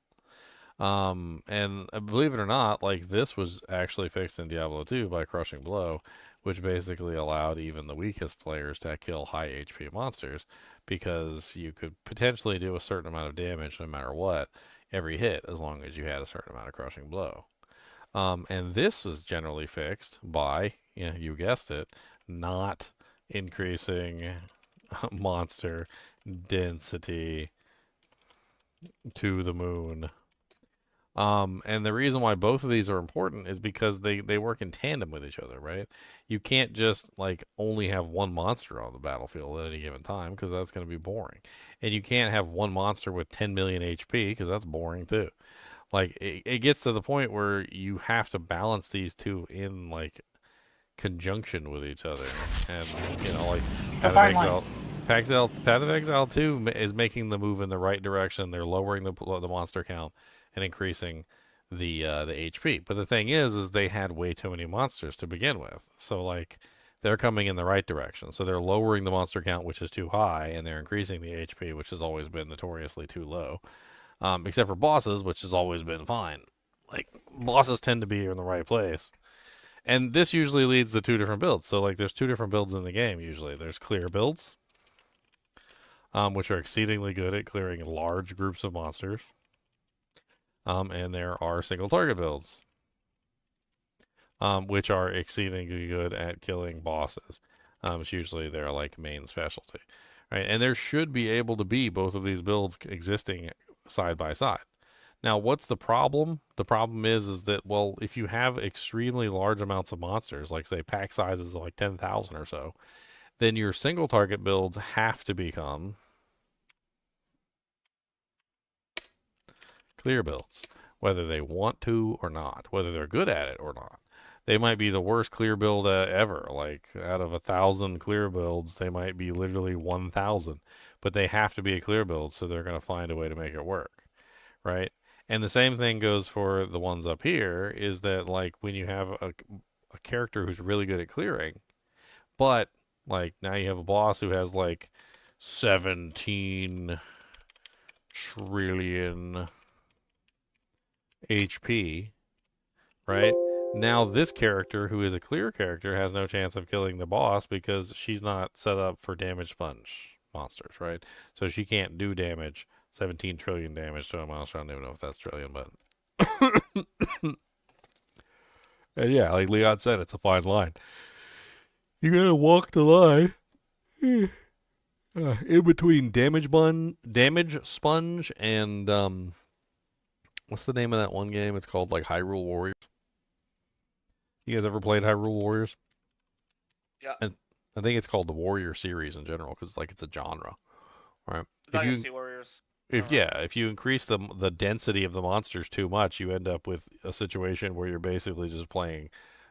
Speaker 1: And believe it or not, like this was actually fixed in Diablo 2 by Crushing Blow, which basically allowed even the weakest players to kill high HP monsters, because you could potentially do a certain amount of damage no matter what every hit, as long as you had a certain amount of Crushing Blow. And this is generally fixed by, you guessed it, not increasing monster density to the moon. And the reason why both of these are important is because they work in tandem with each other, right? You can't just like only have one monster on the battlefield at any given time, because that's going to be boring. And you can't have one monster with 10 million HP, because that's boring too. Like it gets to the point where you have to balance these two in like conjunction with each other. And like Path of Exile 2 is making the move in the right direction. They're lowering the monster count and increasing the HP. But the thing is they had way too many monsters to begin with. So like they're coming in the right direction. So they're lowering the monster count, which is too high, and they're increasing the HP, which has always been notoriously too low. Except for bosses, which has always been fine. Like bosses tend to be in the right place. And this usually leads to two different builds. So like there's two different builds in the game usually. There's clear builds, which are exceedingly good at clearing large groups of monsters. And there are single target builds, which are exceedingly good at killing bosses. It's usually their like main specialty, right? And there should be able to be both of these builds existing side by side. Now, what's the problem? The problem is that, well, if you have extremely large amounts of monsters, like say pack sizes of like 10,000 or so, then your single target builds have to become clear builds, whether they want to or not, whether they're good at it or not. They might be the worst clear build ever. Like out of 1,000 clear builds, they might be literally 1,000, but they have to be a clear build, so they're going to find a way to make it work, right? And the same thing goes for the ones up here, is that like when you have a character who's really good at clearing, but like now you have a boss who has like 17 trillion HP, right? Now this character, who is a clear character, has no chance of killing the boss because she's not set up for damage sponge monsters, right? So she can't do damage, 17 trillion damage to a monster. I don't even know if that's trillion, but and yeah, like Leon said, it's a fine line. You gotta walk the line in between damage sponge and what's the name of that one game? It's called like Hyrule Warriors. You guys ever played Hyrule Warriors?
Speaker 13: Yeah.
Speaker 1: And I think it's called the Warrior series in general, because like it's a genre, right?
Speaker 13: Dynasty Warriors.
Speaker 1: If you increase the density of the monsters too much, you end up with a situation where you're basically just playing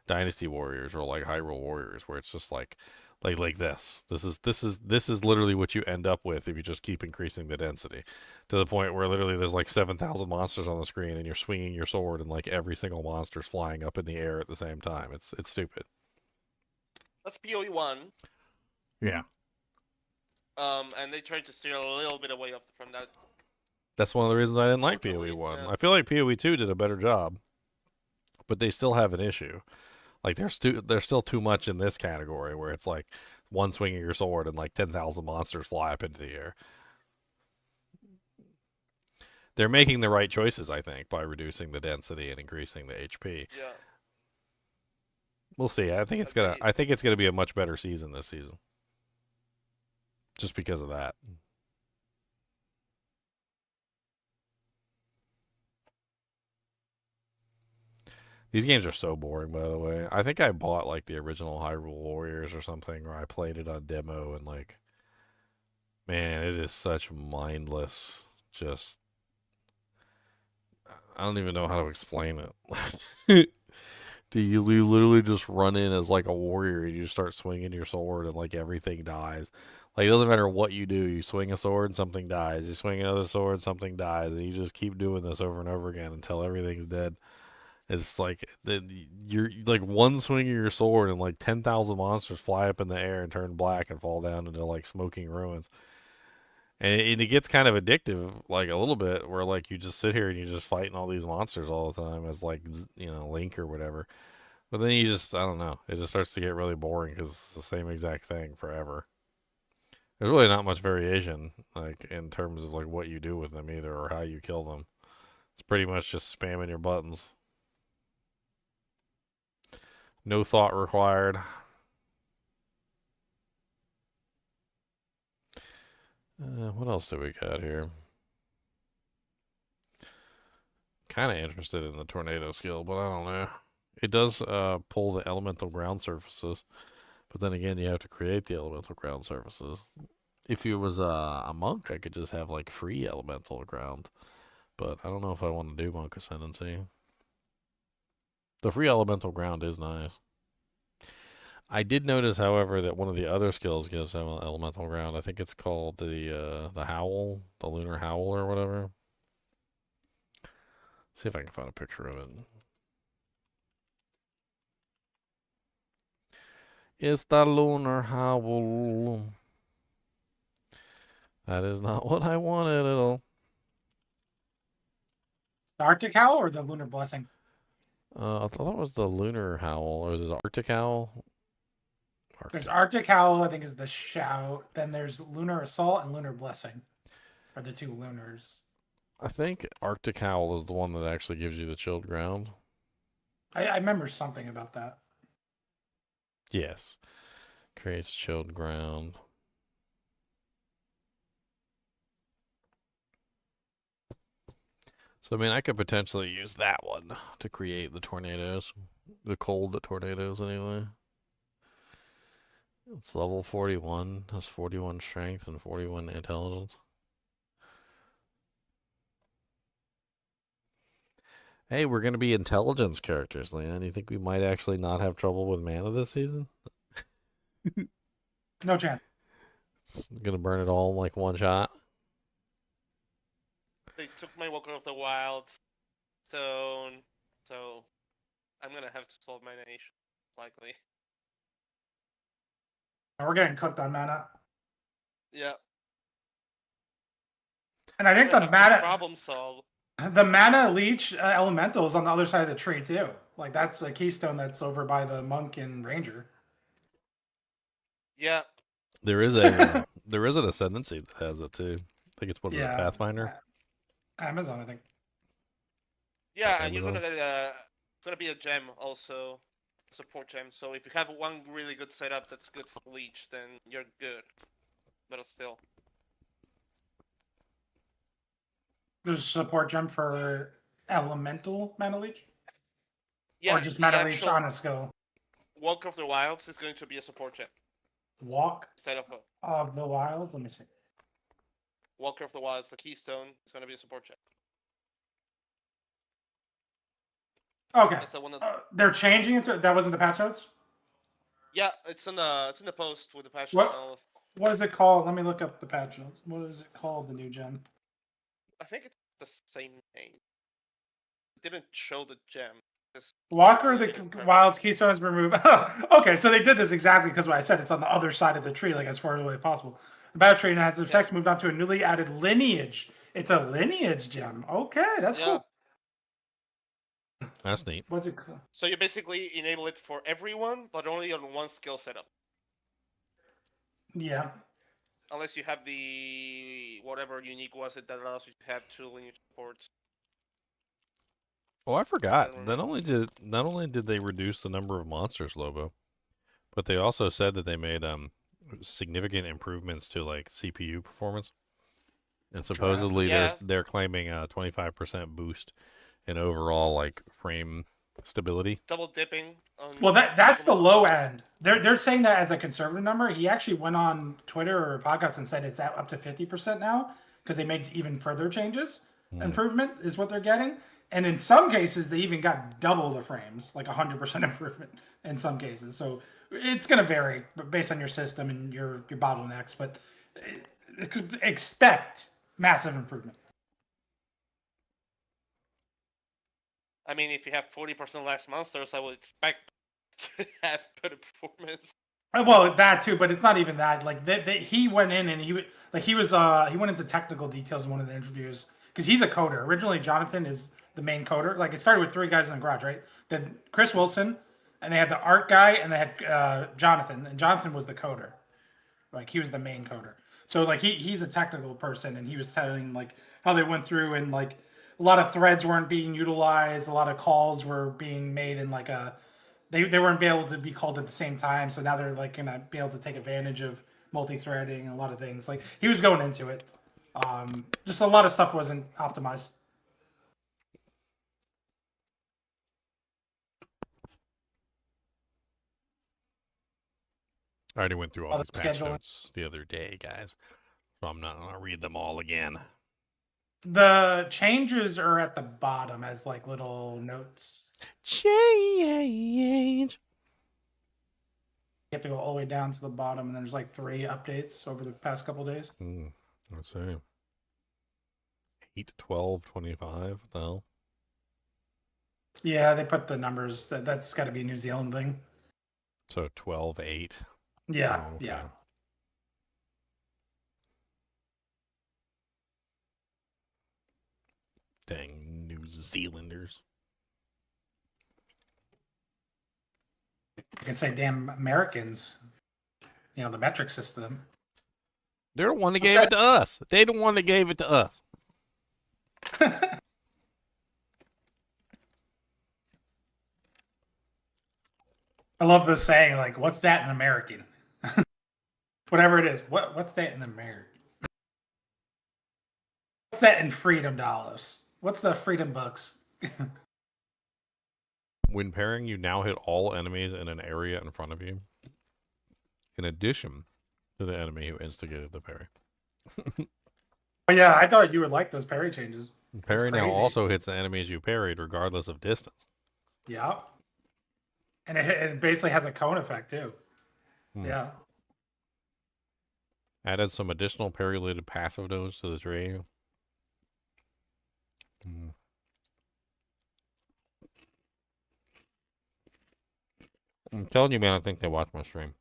Speaker 1: Dynasty Warriors or like Hyrule Warriors, where it's just like this. This is literally what you end up with if you just keep increasing the density, to the point where literally there's like 7,000 monsters on the screen and you're swinging your sword and like every single monster's flying up in the air at the same time. It's stupid.
Speaker 13: That's PoE 1.
Speaker 1: Yeah.
Speaker 13: And they tried to steer a little bit away from that.
Speaker 1: That's one of the reasons I didn't like PoE 1. I feel like PoE 2 did a better job, but they still have an issue. Like there's still too much in this category where it's like one swing of your sword and like 10,000 monsters fly up into the air. They're making the right choices, I think, by reducing the density and increasing the HP.
Speaker 13: Yeah.
Speaker 1: We'll see. I think it's gonna be a much better season this season, just because of that. These games are so boring, by the way. I think I bought like the original Hyrule Warriors or something, or I played it on demo, and like, man, it is such mindless. Just, I don't even know how to explain it. Do you literally just run in as like a warrior and you start swinging your sword and like everything dies? Like it doesn't matter what you do. You swing a sword, something dies. You swing another sword, something dies, and you just keep doing this over and over again until everything's dead. It's like you're like one swing of your sword and like 10,000 monsters fly up in the air and turn black and fall down into like smoking ruins. And it gets kind of addictive, like a little bit, where like you just sit here and you're just fighting all these monsters all the time as like Link or whatever. But then you just, I don't know, it just starts to get really boring because it's the same exact thing forever. There's really not much variation, like in terms of like what you do with them either or how you kill them. It's pretty much just spamming your buttons. No thought required. What else do we got here? Kind of interested in the tornado skill, but I don't know. It does pull the elemental ground surfaces, but then again, you have to create the elemental ground surfaces. If it was a monk, I could just have like free elemental ground, but I don't know if I want to do monk ascendancy. The free elemental ground is nice. I did notice, however, that one of the other skills gives them elemental ground. I think it's called the howl, the lunar howl or whatever. See if I can find a picture of it. It's the lunar howl. That is not what I wanted at all.
Speaker 4: The Arctic Howl or the Lunar Blessing?
Speaker 1: I thought it was the lunar howl, or is it Arctic howl?
Speaker 4: There's Arctic Howl, I think, is the shout. Then there's Lunar Assault and Lunar Blessing are the two lunars.
Speaker 1: I think Arctic howl is the one that actually gives you the chilled ground.
Speaker 4: I remember something about that.
Speaker 1: Yes. Creates chilled ground. So, I mean, I could potentially use that one to create the tornadoes. The cold tornadoes, anyway. It's level 41. Has 41 strength and 41 intelligence. Hey, we're going to be intelligence characters, Leon. You think we might actually not have trouble with mana this season?
Speaker 4: No chance.
Speaker 1: Going to burn it all in like one shot?
Speaker 13: They took my Walker of the Wilds stone, so I'm going to have to solve my nation, likely.
Speaker 4: We're getting cooked on mana.
Speaker 13: Yeah.
Speaker 4: And I think the mana
Speaker 13: problem solved.
Speaker 4: The mana leech elemental is on the other side of the tree too. Like that's a keystone that's over by the monk and ranger.
Speaker 13: Yeah.
Speaker 1: There is an ascendancy that has it too. I think it's the Pathfinder.
Speaker 4: Amazon, I think.
Speaker 13: Yeah, and you're gonna get it's gonna be a gem also, support gem. So if you have one really good setup that's good for leech, then you're good. But still.
Speaker 4: There's a support gem for elemental mana leech?
Speaker 13: Yeah,
Speaker 4: or just mana leech on a skill?
Speaker 13: Walk of the Wilds is going to be a support gem.
Speaker 4: Walk
Speaker 13: instead
Speaker 4: of the Wilds? Let me see.
Speaker 13: Walker of the Wilds, the keystone, is going to be a support gem.
Speaker 4: Okay. They're changing it to that wasn't the patch notes?
Speaker 13: Yeah, it's in the post with the patch
Speaker 4: notes.
Speaker 13: What
Speaker 4: is it called? Let me look up the patch notes. What is it called, the new gem?
Speaker 13: I think it's the same name. It didn't show the gem.
Speaker 4: Walker of the Wild's keystone has been removed. Okay, so they did this exactly because what I said, it's on the other side of the tree, like as far away as possible. The battle tree has its effects moved on to a newly added lineage. It's a lineage gem. Okay, that's cool.
Speaker 1: That's neat.
Speaker 4: What's it called?
Speaker 13: So you basically enable it for everyone, but only on one skill setup.
Speaker 4: Yeah.
Speaker 13: Unless you have the whatever unique was it that allows you to have two lineage supports.
Speaker 1: Oh, I forgot. Not only did they reduce the number of monsters, Lobo, but they also said that they made significant improvements to like CPU performance, and supposedly they're claiming a 25% boost in overall like frame stability.
Speaker 13: Double dipping.
Speaker 4: Well, that's the low end. They're saying that as a conservative number. He actually went on Twitter or a podcast and said it's up to 50% now because they made even further changes. improvement is what they're getting. And in some cases, they even got double the frames, like 100% improvement in some cases. So it's going to vary based on your system and your bottlenecks, but expect massive improvement.
Speaker 13: I mean, if you have 40% less monsters, I would expect to have better performance.
Speaker 4: Well, that too, but it's not even that. Like he went in and he went into technical details in one of the interviews because he's a coder. Originally, Jonathan is the main coder. Like it started with 3 guys in the garage, right? Then Chris Wilson, and they had the art guy, and they had Jonathan, and Jonathan was the coder. Like he was the main coder. So like he's a technical person, and he was telling like how they went through and like a lot of threads weren't being utilized, a lot of calls were being made in like a they weren't able to be called at the same time, so now they're like gonna be able to take advantage of multi-threading and a lot of things. Like he was going into it. Just a lot of stuff wasn't optimized.
Speaker 1: I already went through all these patch notes the other day, guys, so I'm not gonna read them all again.
Speaker 4: The changes are at the bottom as like little notes.
Speaker 1: Change.
Speaker 4: You have to go all the way down to the bottom, and then there's like 3 updates over the past couple days.
Speaker 1: Let's see. 8, 12, 25. The hell?
Speaker 4: Yeah, they put the numbers. That's got to be a New Zealand thing.
Speaker 1: So 12, 8.
Speaker 4: Yeah,
Speaker 1: okay.
Speaker 4: yeah.
Speaker 1: Dang New Zealanders.
Speaker 4: You can say damn Americans. You know, the metric system.
Speaker 1: They're the one that gave it to us. They the one that gave it to us.
Speaker 4: I love this saying, like, what's that in American? Whatever it is. What's that in American? What's that in freedom dollars? What's the freedom bucks?
Speaker 1: When pairing, you now hit all enemies in an area in front of you, in addition to the enemy who instigated the parry.
Speaker 4: Oh, yeah, I thought you would like those parry changes.
Speaker 1: Parry now also hits the enemies you parried, regardless of distance.
Speaker 4: Yeah. And it basically has a cone effect, too. Yeah.
Speaker 1: Added some additional parry-related passive nodes to the tree. I'm telling you, man, I think they watched my stream.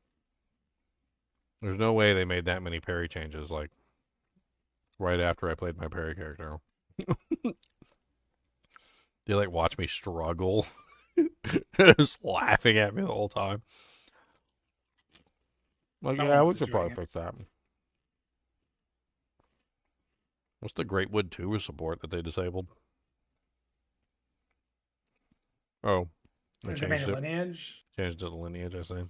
Speaker 1: There's no way they made that many parry changes, like, right after I played my parry character. They, like, watch me struggle. Just laughing at me the whole time. Like, yeah, we should probably fix that. What's the Great Wood 2 support that they disabled? Oh. They changed it.
Speaker 4: Lineage?
Speaker 1: Changed it to lineage, I see.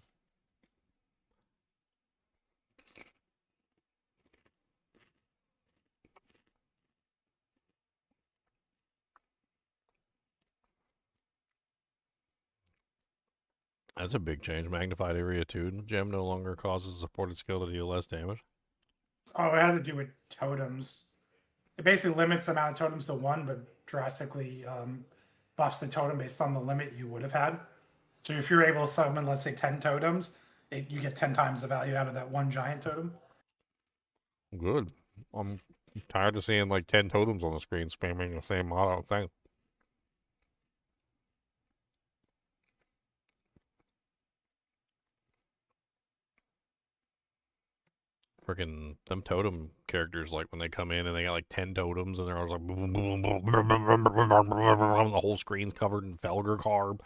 Speaker 1: That's a big change. Magnified Area 2 gem no longer causes a supported skill to deal less damage.
Speaker 4: Oh, it has to do with totems. It basically limits the amount of totems to 1, but drastically buffs the totem based on the limit you would have had. So if you're able to summon, let's say, 10 totems, you get 10 times the value out of that 1 giant totem.
Speaker 1: Good. I'm tired of seeing like 10 totems on the screen spamming the same auto thing. Freaking them totem characters, like when they come in and they got like 10 totems and they're always like boom, boom, boom, boom, boom, boom, the whole screen's covered in Felger carb.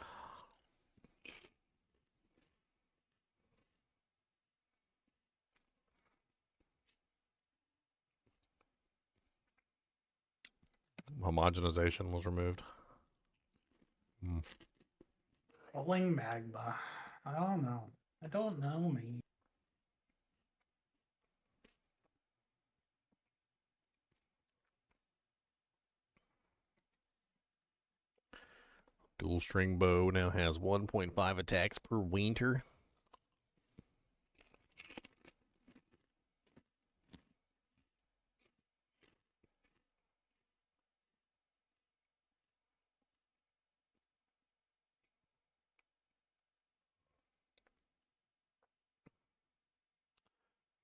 Speaker 1: Homogenization was removed.
Speaker 4: Rolling magma. I don't know. I don't know, man.
Speaker 1: Dual string bow now has 1.5 attacks per winter.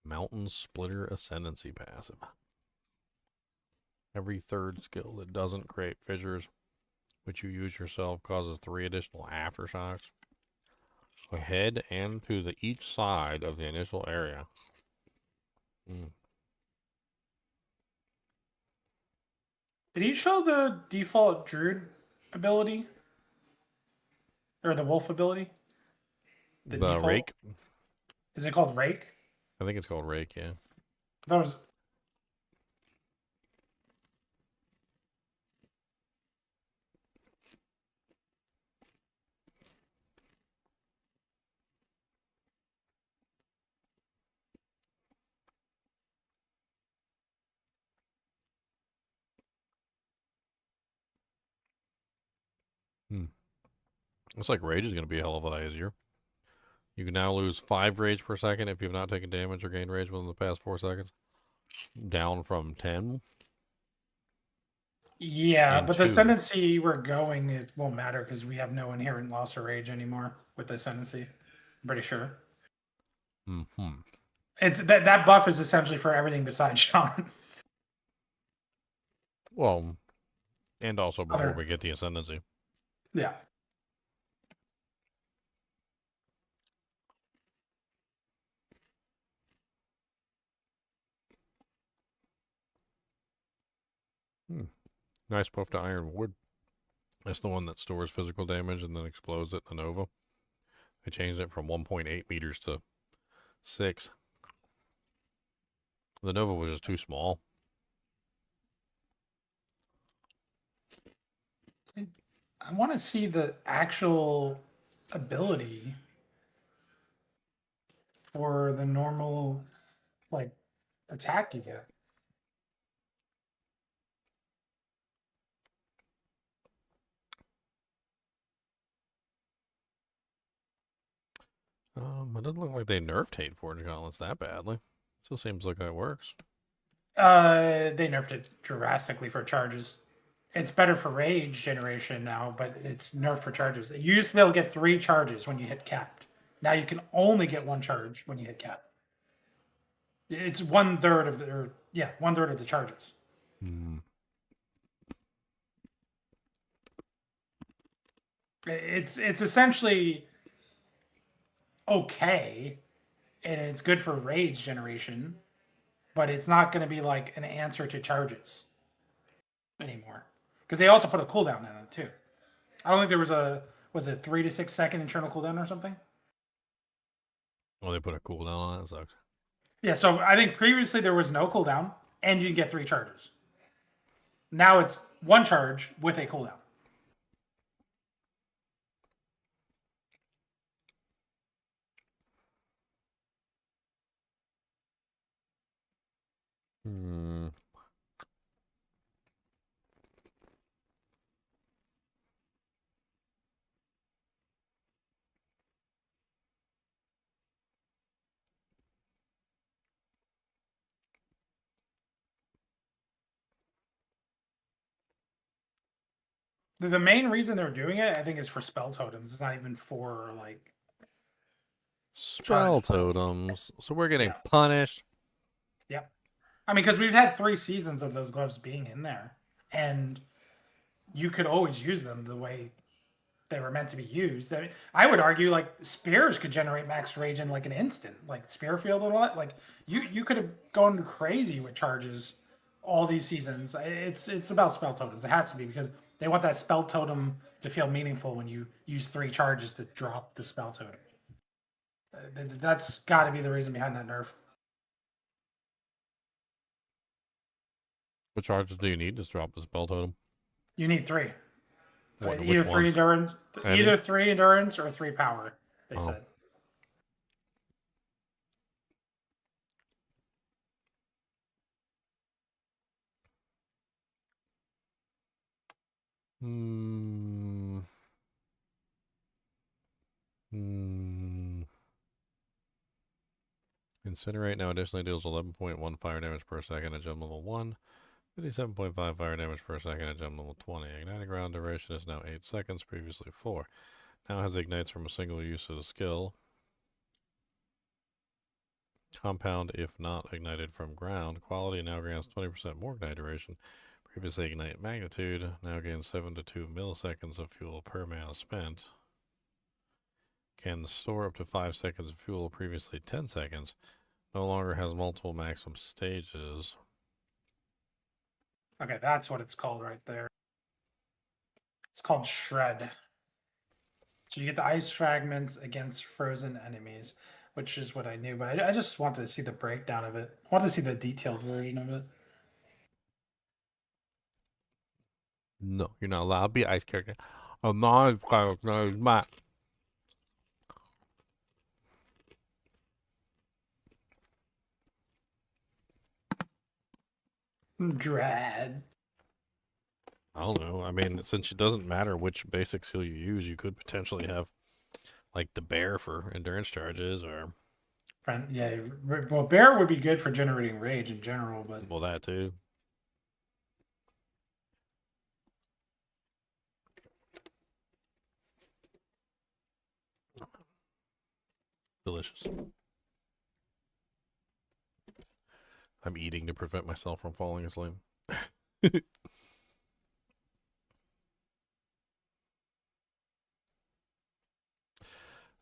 Speaker 1: Mountain Splitter Ascendancy passive. Every third skill that doesn't create fissures, which you use yourself, causes 3 additional aftershocks ahead and to the each side of the initial area.
Speaker 4: Did he show the default Druid ability? Or the Wolf ability?
Speaker 1: The
Speaker 4: default?
Speaker 1: Rake?
Speaker 4: Is it called Rake?
Speaker 1: I think it's called Rake, yeah.
Speaker 4: That was...
Speaker 1: Looks like Rage is going to be a hell of a lot easier. You can now lose 5 rage per second if you've not taken damage or gained rage within the past 4 seconds. Down from 10.
Speaker 4: Yeah,
Speaker 1: And
Speaker 4: but
Speaker 1: 2.
Speaker 4: the ascendancy we're going, it won't matter because we have no inherent loss of rage anymore with the ascendancy. I'm pretty sure. It's that buff is essentially for everything besides Shaman.
Speaker 1: Well, and also before we get the ascendancy.
Speaker 4: Yeah.
Speaker 1: Nice buff to Iron Ward. That's the one that stores physical damage and then explodes it in the Nova. They changed it from 1.8 meters to 6. The Nova was just too small.
Speaker 4: I want to see the actual ability for the normal, like, attack you get.
Speaker 1: It doesn't look like they nerfed Hate Forge Gauntlets that badly. Still seems like that works.
Speaker 4: They nerfed it drastically for charges. It's better for rage generation now, but it's nerfed for charges. You used to be able to get 3 charges when you hit capped. Now you can only get 1 charge when you hit capped. It's 1/3 of the, or, yeah, 1/3 of the charges. It's essentially okay, and it's good for rage generation, but it's not going to be like an answer to charges anymore. Because they also put a cooldown in it too. I don't think there was a 3 to 6 second internal cooldown or something.
Speaker 1: Oh, they put a cooldown on it? That sucks.
Speaker 4: Yeah, so I think previously there was no cooldown, and you can get 3 charges. Now it's 1 charge with a cooldown. The main reason they're doing it, I think, is for spell totems. It's not even for, like...
Speaker 1: Spell totems. So we're getting punished.
Speaker 4: Yep. I mean, because we've had 3 seasons of those gloves being in there. And you could always use them the way they were meant to be used. I mean, I would argue, like, spears could generate max rage in, like, an instant. Like, spear field and all that. Like, you could have gone crazy with charges all these seasons. It's about spell totems. It has to be, because they want that spell totem to feel meaningful when you use 3 charges to drop the spell totem. That's got to be the reason behind that nerf.
Speaker 1: What charges do you need to drop the spell totem?
Speaker 4: You need 3.
Speaker 1: Which
Speaker 4: 3
Speaker 1: ones?
Speaker 4: endurance,
Speaker 1: Any?
Speaker 4: either 3 endurance or 3 power. They said.
Speaker 1: Incinerate now additionally deals 11.1 fire damage per second at gem level 1, 57.5 fire damage per second at gem level 20. Igniting ground duration is now 8 seconds, previously 4. Now has ignites from a single use of the skill. Compound if not ignited from ground. Quality now grants 20% more ignite duration. Previously ignite magnitude now gains 7 to 2 milliseconds of fuel per mana spent. Can store up to 5 seconds of fuel, previously 10 seconds. No longer has multiple maximum stages.
Speaker 4: Okay, that's what it's called right there. It's called Shred. So you get the ice fragments against frozen enemies, which is what I knew, but I just wanted to see the breakdown of it. I wanted to see the detailed version of it.
Speaker 1: No, you're not allowed to be ice character. I'm not a character, Matt.
Speaker 4: Dread.
Speaker 1: I don't know. I mean, since it doesn't matter which basic skill you use, you could potentially have like the bear for endurance charges or
Speaker 4: Yeah, well, bear would be good for generating rage in general, but
Speaker 1: well, that too. Delicious. I'm eating to prevent myself from falling asleep.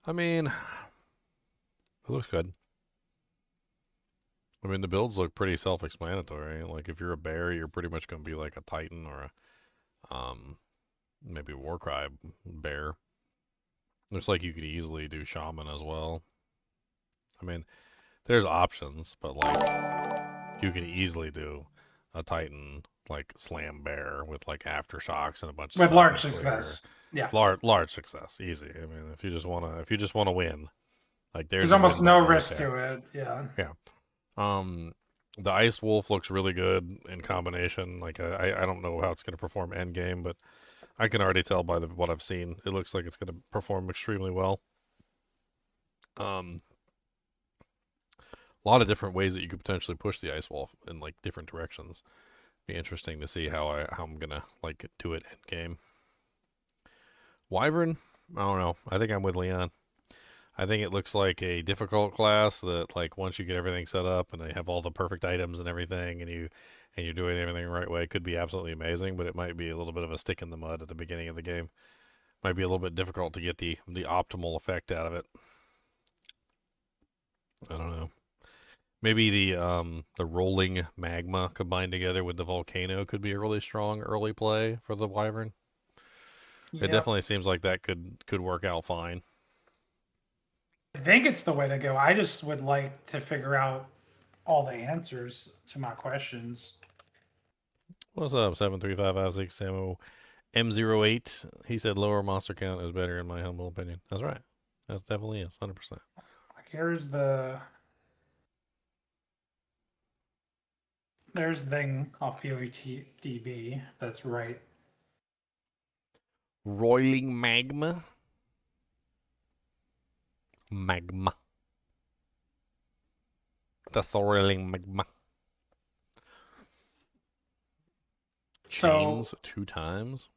Speaker 1: I mean, it looks good. I mean, the builds look pretty self-explanatory. Like, if you're a bear, you're pretty much going to be like a Titan or a, maybe a Warcry bear. Looks like you could easily do Shaman as well. I mean, there's options, but like, you can easily do a Titan, like, Slam Bear with like Aftershocks and a bunch of
Speaker 4: with
Speaker 1: stuff
Speaker 4: large
Speaker 1: and
Speaker 4: success. Yeah.
Speaker 1: Large success, easy. I mean, if you just wanna win, like
Speaker 4: there's almost no risk to it. Yeah.
Speaker 1: Yeah. The Ice Wolf looks really good in combination. Like I don't know how it's gonna perform end game, but I can already tell by what I've seen. It looks like it's gonna perform extremely well. A lot of different ways that you could potentially push the Ice Wolf in like different directions. Be interesting to see how I'm gonna like do it end game. Wyvern, I don't know. I think I'm with Leon. I think it looks like a difficult class that, like, once you get everything set up and they have all the perfect items and everything, and you're doing everything the right way, it could be absolutely amazing. But it might be a little bit of a stick in the mud at the beginning of the game. Might be a little bit difficult to get the optimal effect out of it. I don't know. Maybe the rolling magma combined together with the volcano could be a really strong early play for the Wyvern.
Speaker 4: Yep.
Speaker 1: It definitely seems like that could work out fine.
Speaker 4: I think it's the way to go. I just would like to figure out all the answers to my questions.
Speaker 1: What's up, 73556 Samo M08? He said lower monster count is better in my humble opinion. That's right. That definitely is, 100%.
Speaker 4: Here's there's the thing off POETDB. That's right.
Speaker 1: Roiling magma. Magma. That's the roiling magma. Chains 2 times.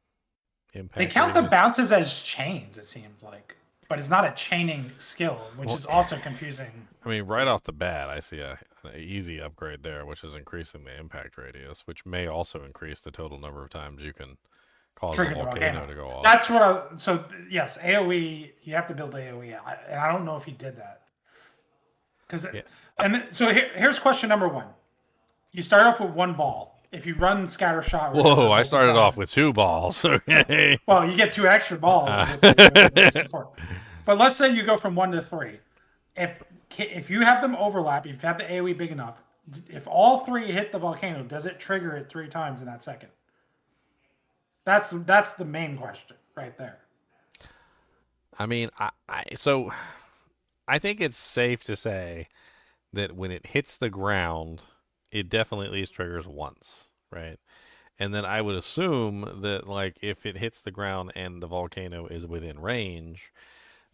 Speaker 1: Impact
Speaker 4: they count
Speaker 1: radius.
Speaker 4: the bounces as chains, it seems like. But it's not a chaining skill, which is also confusing.
Speaker 1: I mean, right off the bat, I see an easy upgrade there, which is increasing the impact radius, which may also increase the total number of times you can cause the volcano to go off.
Speaker 4: That's what yes, AoE, you have to build AoE. And I don't know if he did that. Here's question number 1. You start off with 1 ball. If you run scatter shot.
Speaker 1: Whoa, I started off with 2 balls. Okay.
Speaker 4: Well, you get 2 extra balls. But let's say you go from 1 to 3. If you have them overlap, if you have the AoE big enough, if all 3 hit the volcano, does it trigger it 3 times in that second? That's the main question right there.
Speaker 1: I mean, I think it's safe to say that when it hits the ground, it definitely at least triggers once, right? And then I would assume that, like, if it hits the ground and the volcano is within range,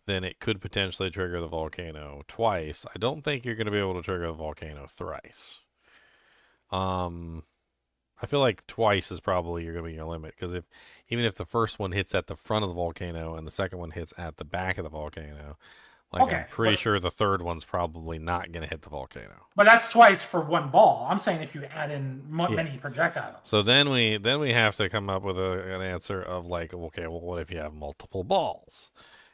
Speaker 1: then it could potentially trigger the volcano twice. I don't think you're going to be able to trigger the volcano thrice. I feel like twice is probably going to be your limit, because even if the first one hits at the front of the volcano and the second one hits at the back of the volcano, Like,
Speaker 4: Okay,
Speaker 1: I'm pretty sure the third one's probably not going to hit the volcano.
Speaker 4: But that's twice for one ball. I'm saying if you add in
Speaker 1: Yeah.
Speaker 4: many projectiles.
Speaker 1: So then we have to come up with an answer of like, okay, well, what if you have multiple balls?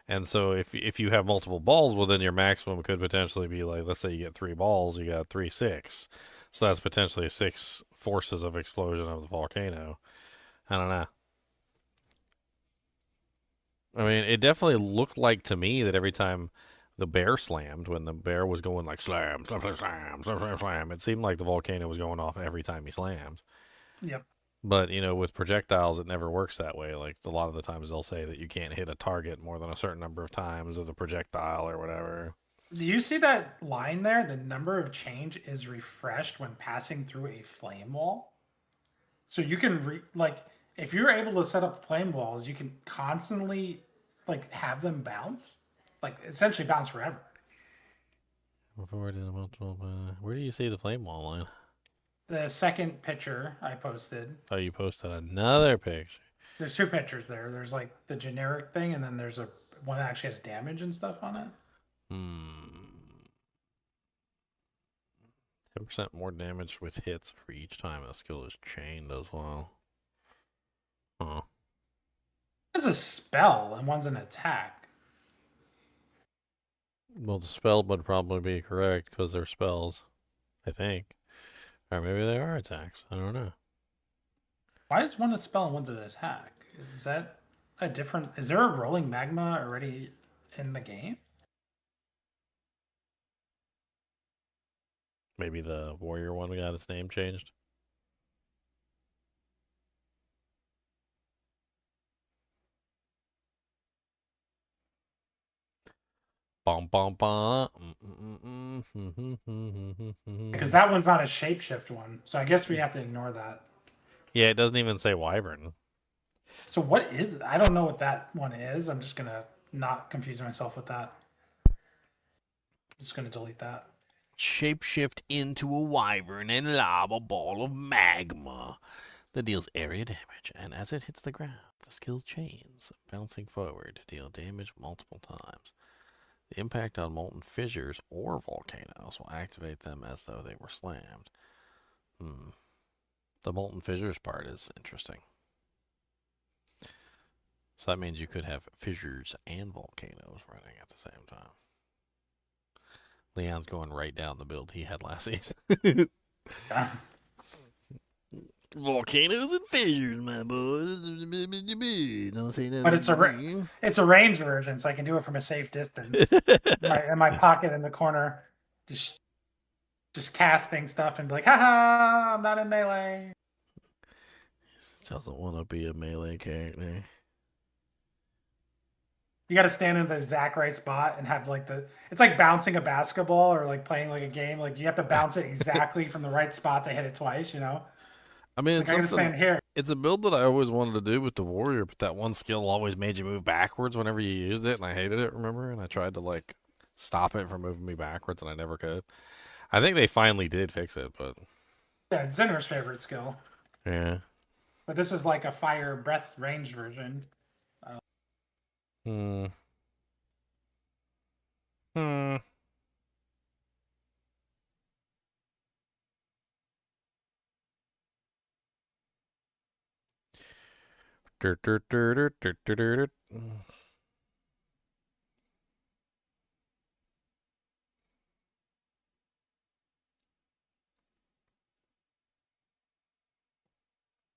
Speaker 1: And so if you have multiple balls, well, then your maximum could potentially be like, let's say you get 3 balls, you got 3 6. So that's potentially 6 forces of explosion of the volcano. I don't know. I mean, it definitely looked like to me that every time the bear slammed, when the bear was going like slam, slam, slam, slam, slam, slam, slam, it seemed like the volcano was going off every time he slammed.
Speaker 4: Yep.
Speaker 1: But, you know, with projectiles, it never works that way. Like, a lot of the times they'll say that you can't hit a target more than a certain number of times with a projectile or whatever.
Speaker 4: Do you see that line there? The number of change is refreshed when passing through a flame wall. So you can, if you're able to set up flame walls, you can constantly, have them bounce. Like, essentially bounce forever.
Speaker 1: Where do you see the flame wall line?
Speaker 4: The second picture I posted.
Speaker 1: Oh, you posted another picture.
Speaker 4: There's 2 pictures there. There's like the generic thing, and then there's one that actually has damage and stuff on it.
Speaker 1: 10% more damage with hits for each time a skill is chained as well. Huh.
Speaker 4: It's a spell, and one's an attack.
Speaker 1: Well, the spell would probably be correct because they're spells, I think. Or maybe they are attacks. I don't know.
Speaker 4: Why is one a spell and one's an attack? Is that a different... Is there a rolling magma already in the game?
Speaker 1: Maybe the warrior one got its name changed. Bum, bum, bum.
Speaker 4: Because that one's not a shapeshift one, so I guess we have to ignore that.
Speaker 1: Yeah, it doesn't even say wyvern.
Speaker 4: So what is it? I don't know what that one is. I'm just going to not confuse myself with that. I'm just going to delete that.
Speaker 1: Shapeshift into a wyvern and lob a ball of magma that deals area damage, and as it hits the ground, the skill chains, bouncing forward to deal damage multiple times. The impact on molten fissures or volcanoes will activate them as though they were slammed. The molten fissures part is interesting. So that means you could have fissures and volcanoes running at the same time. Leon's going right down the build he had last season. Volcanoes and fissures, my boys. Don't say that.
Speaker 4: But it's a range version, so I can do it from a safe distance. in my pocket in the corner, just casting stuff and be like, haha, I'm not in melee.
Speaker 1: He doesn't want to be a melee character.
Speaker 4: You got to stand in the exact right spot and have it's like bouncing a basketball or like playing like a game. Like you have to bounce it exactly from the right spot to hit it twice, you know?
Speaker 1: I mean,
Speaker 4: it's like, I gotta stand here.
Speaker 1: It's a build that I always wanted to do with the warrior, but that one skill always made you move backwards whenever you used it, and I hated it, remember? And I tried to stop it from moving me backwards, and I never could. I think they finally did fix it, but...
Speaker 4: Yeah, it's Zinner's favorite skill.
Speaker 1: Yeah.
Speaker 4: But this is like a fire breath range version.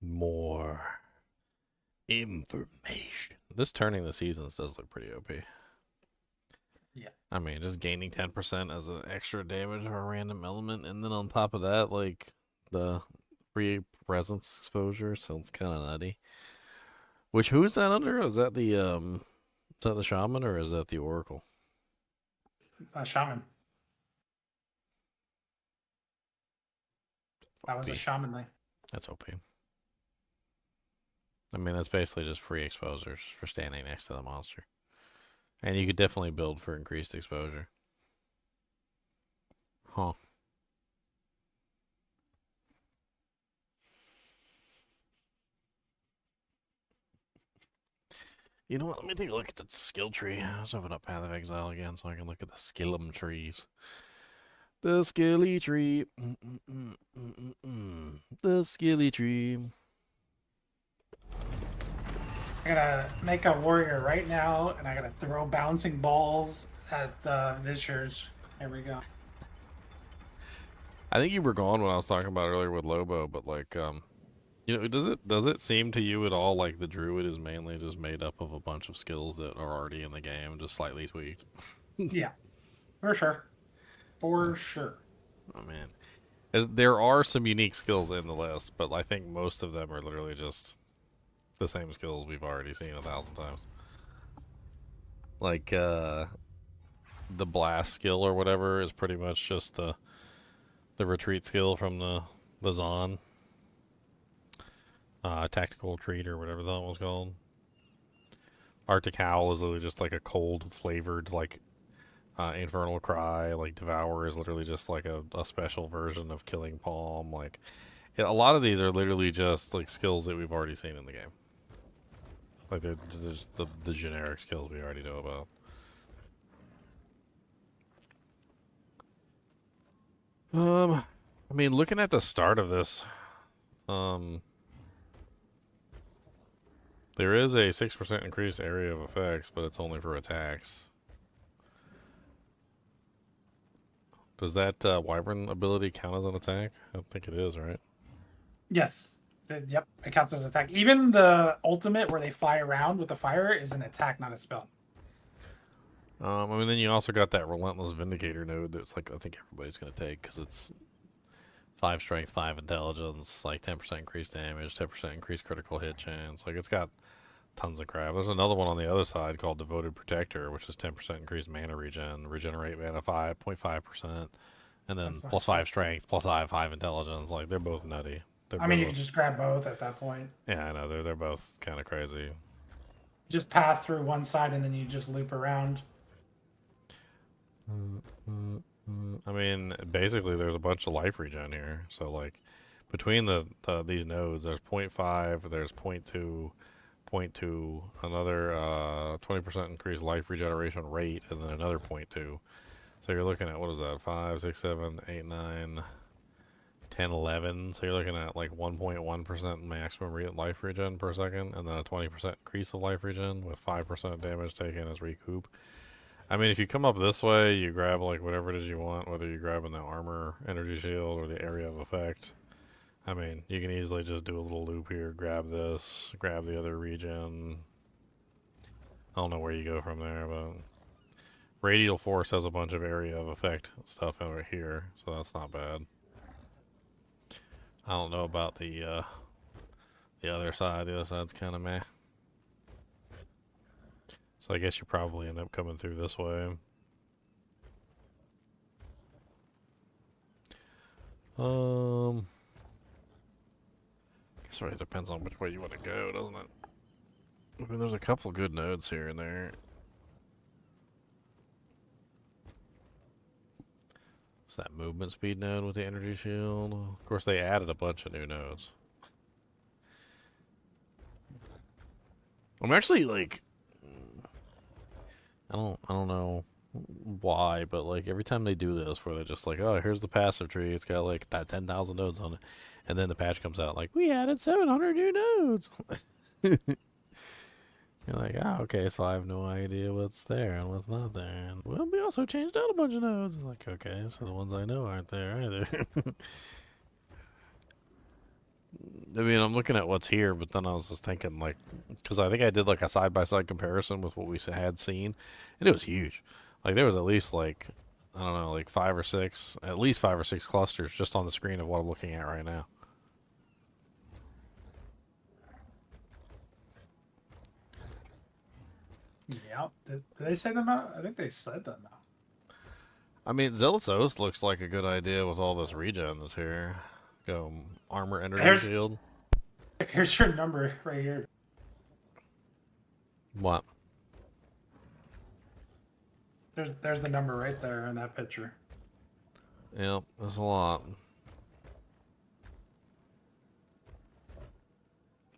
Speaker 1: More information. This turning the seasons does look pretty OP.
Speaker 4: Yeah.
Speaker 1: I mean, just gaining 10% as an extra damage or a random element, and then on top of that, the free presence exposure sounds kind of nutty. Who's that under? Is that the shaman or is that the oracle?
Speaker 4: Shaman. That was a shaman thing.
Speaker 1: That's OP. I mean, that's basically just free exposures for standing next to the monster. And you could definitely build for increased exposure. Huh. You know what? Let me take a look at the skill tree. Let's open up Path of Exile again so I can look at the skillum trees. The skilly tree. The skilly tree.
Speaker 4: I gotta make a warrior right now, and I gotta throw bouncing balls at visitors. There we go.
Speaker 1: I think you were gone when I was talking about earlier with Lobo, but like, you know, does it seem to you at all like the Druid is mainly just made up of a bunch of skills that are already in the game, just slightly tweaked?
Speaker 4: Yeah, for sure. For sure.
Speaker 1: Oh man, there are some unique skills in the list, but I think most of them are literally just the same skills we've already seen 1,000 times. Like the blast skill or whatever is pretty much just the retreat skill from the Zon. Tactical retreat or whatever that was called. Arctic Howl is literally just like a cold flavored like Infernal Cry. Like Devour is literally just like a special version of Killing Palm. Like a lot of these are literally just like skills that we've already seen in the game. Like they're just the generic skills we already know about. I mean, looking at the start of this, there is a 6% increased area of effects, but it's only for attacks. Does that Wyvern ability count as an attack? I think it is, right?
Speaker 4: Yes. Yep, it counts as attack. Even the ultimate where they fly around with the fire is an attack, not a spell.
Speaker 1: I mean, then you also got that Relentless Vindicator node that's like I think everybody's going to take because it's 5 strength, 5 intelligence, like 10% increased damage, 10% increased critical hit chance. Like it's got tons of crap. There's another one on the other side called Devoted Protector, which is 10% increased mana regen, regenerate mana 5.5%, and then plus 5 strength, plus 5 intelligence. Like they're both nutty.
Speaker 4: I mean, you can just grab both at that point.
Speaker 1: Yeah, I know they're both kind of crazy.
Speaker 4: Just path through one side and then you just loop around.
Speaker 1: I mean, basically, there's a bunch of life regen here. So, like, between these nodes, there's 0.5, there's 0.2, 0.2, another 20% increased life regeneration rate, and then another 0.2. So you're looking at, what is that, 5, 6, 7, 8, 9, 10, 11. So you're looking at, like, 1.1% maximum life regen per second, and then a 20% increase of life regen with 5% damage taken as recoup. I mean, if you come up this way, you grab, like, whatever it is you want, whether you're grabbing the armor, energy shield, or the area of effect. I mean, you can easily just do a little loop here, grab this, grab the other region. I don't know where you go from there, but Radial Force has a bunch of area of effect stuff over here, so that's not bad. I don't know about the other side. The other side's kind of meh. So I guess you probably end up coming through this way. Guess it depends on which way you want to go, doesn't it? I mean, there's a couple good nodes here and there. It's that movement speed node with the energy shield. Of course, they added a bunch of new nodes. I'm actually like, I don't know why, but like every time they do this, where they're just like, oh, here's the passive tree, it's got like that 10,000 nodes on it, and then the patch comes out like, we added 700 new nodes. You're like, oh, okay, so I have no idea what's there and what's not there. And well, we also changed out a bunch of nodes. I'm like, okay, so the ones I know aren't there either. I mean, I'm looking at what's here, but then I was just thinking, like, because I think I did like a side-by-side comparison with what we had seen, and it was huge. Like, there was at least like, I don't know, like at least 5 or 6 clusters just on the screen of what I'm looking at right now.
Speaker 4: Yeah, did they say them out? I think they said them out.
Speaker 1: I mean, Zelda Totk looks like a good idea with all this regen that's here. Go armor, energy shield.
Speaker 4: Here's your number right here.
Speaker 1: What?
Speaker 4: There's the number right there in that picture.
Speaker 1: Yep, that's a lot.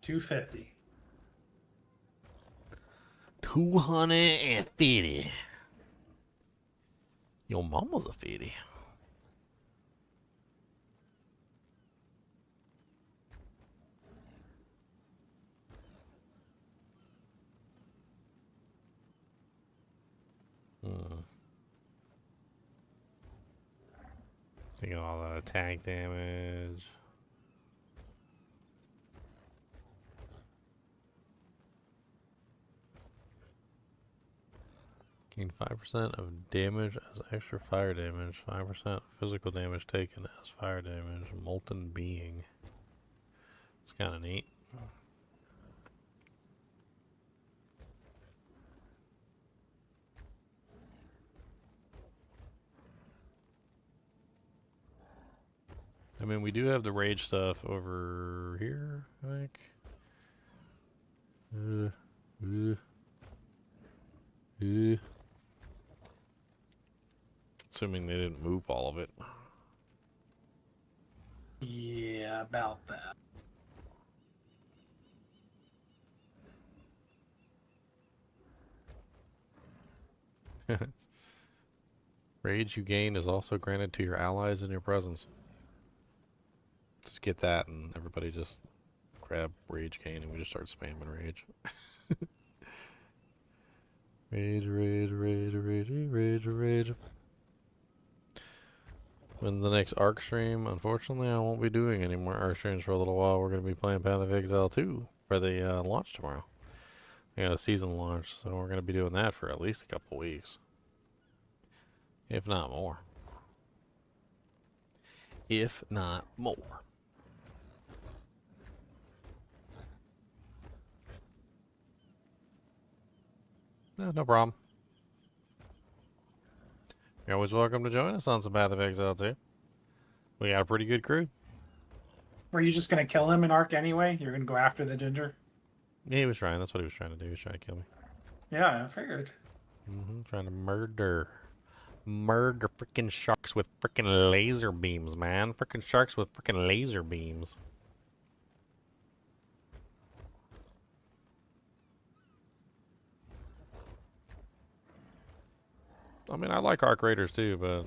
Speaker 4: 250.
Speaker 1: 250. Your mama's a 50. Taking all the attack damage. Gain 5% of damage as extra fire damage. 5% physical damage taken as fire damage. Molten Being. It's kind of neat. I mean, we do have the rage stuff over here, I think. Assuming they didn't move all of it.
Speaker 4: Yeah, about that.
Speaker 1: Rage you gain is also granted to your allies in your presence. Just get that and everybody just grab rage gain and we just start spamming rage. Rage. When the next ARC stream, unfortunately, I won't be doing any more ARC streams for a little while. We're going to be playing Path of Exile 2 for the launch tomorrow. We got a season launch, so we're going to be doing that for at least a couple weeks. If not more. If not more. No problem. You're always welcome to join us on some Path of Exile too. We got a pretty good crew.
Speaker 4: Were you just gonna kill him in Arc anyway? You're gonna go after the ginger?
Speaker 1: Yeah, he was trying. That's what he was trying to do. He was trying to kill me.
Speaker 4: Yeah, I figured.
Speaker 1: Trying to murder freaking sharks with freaking laser beams, man. Freaking sharks with freaking laser beams. I mean, I like Arc Raiders too, but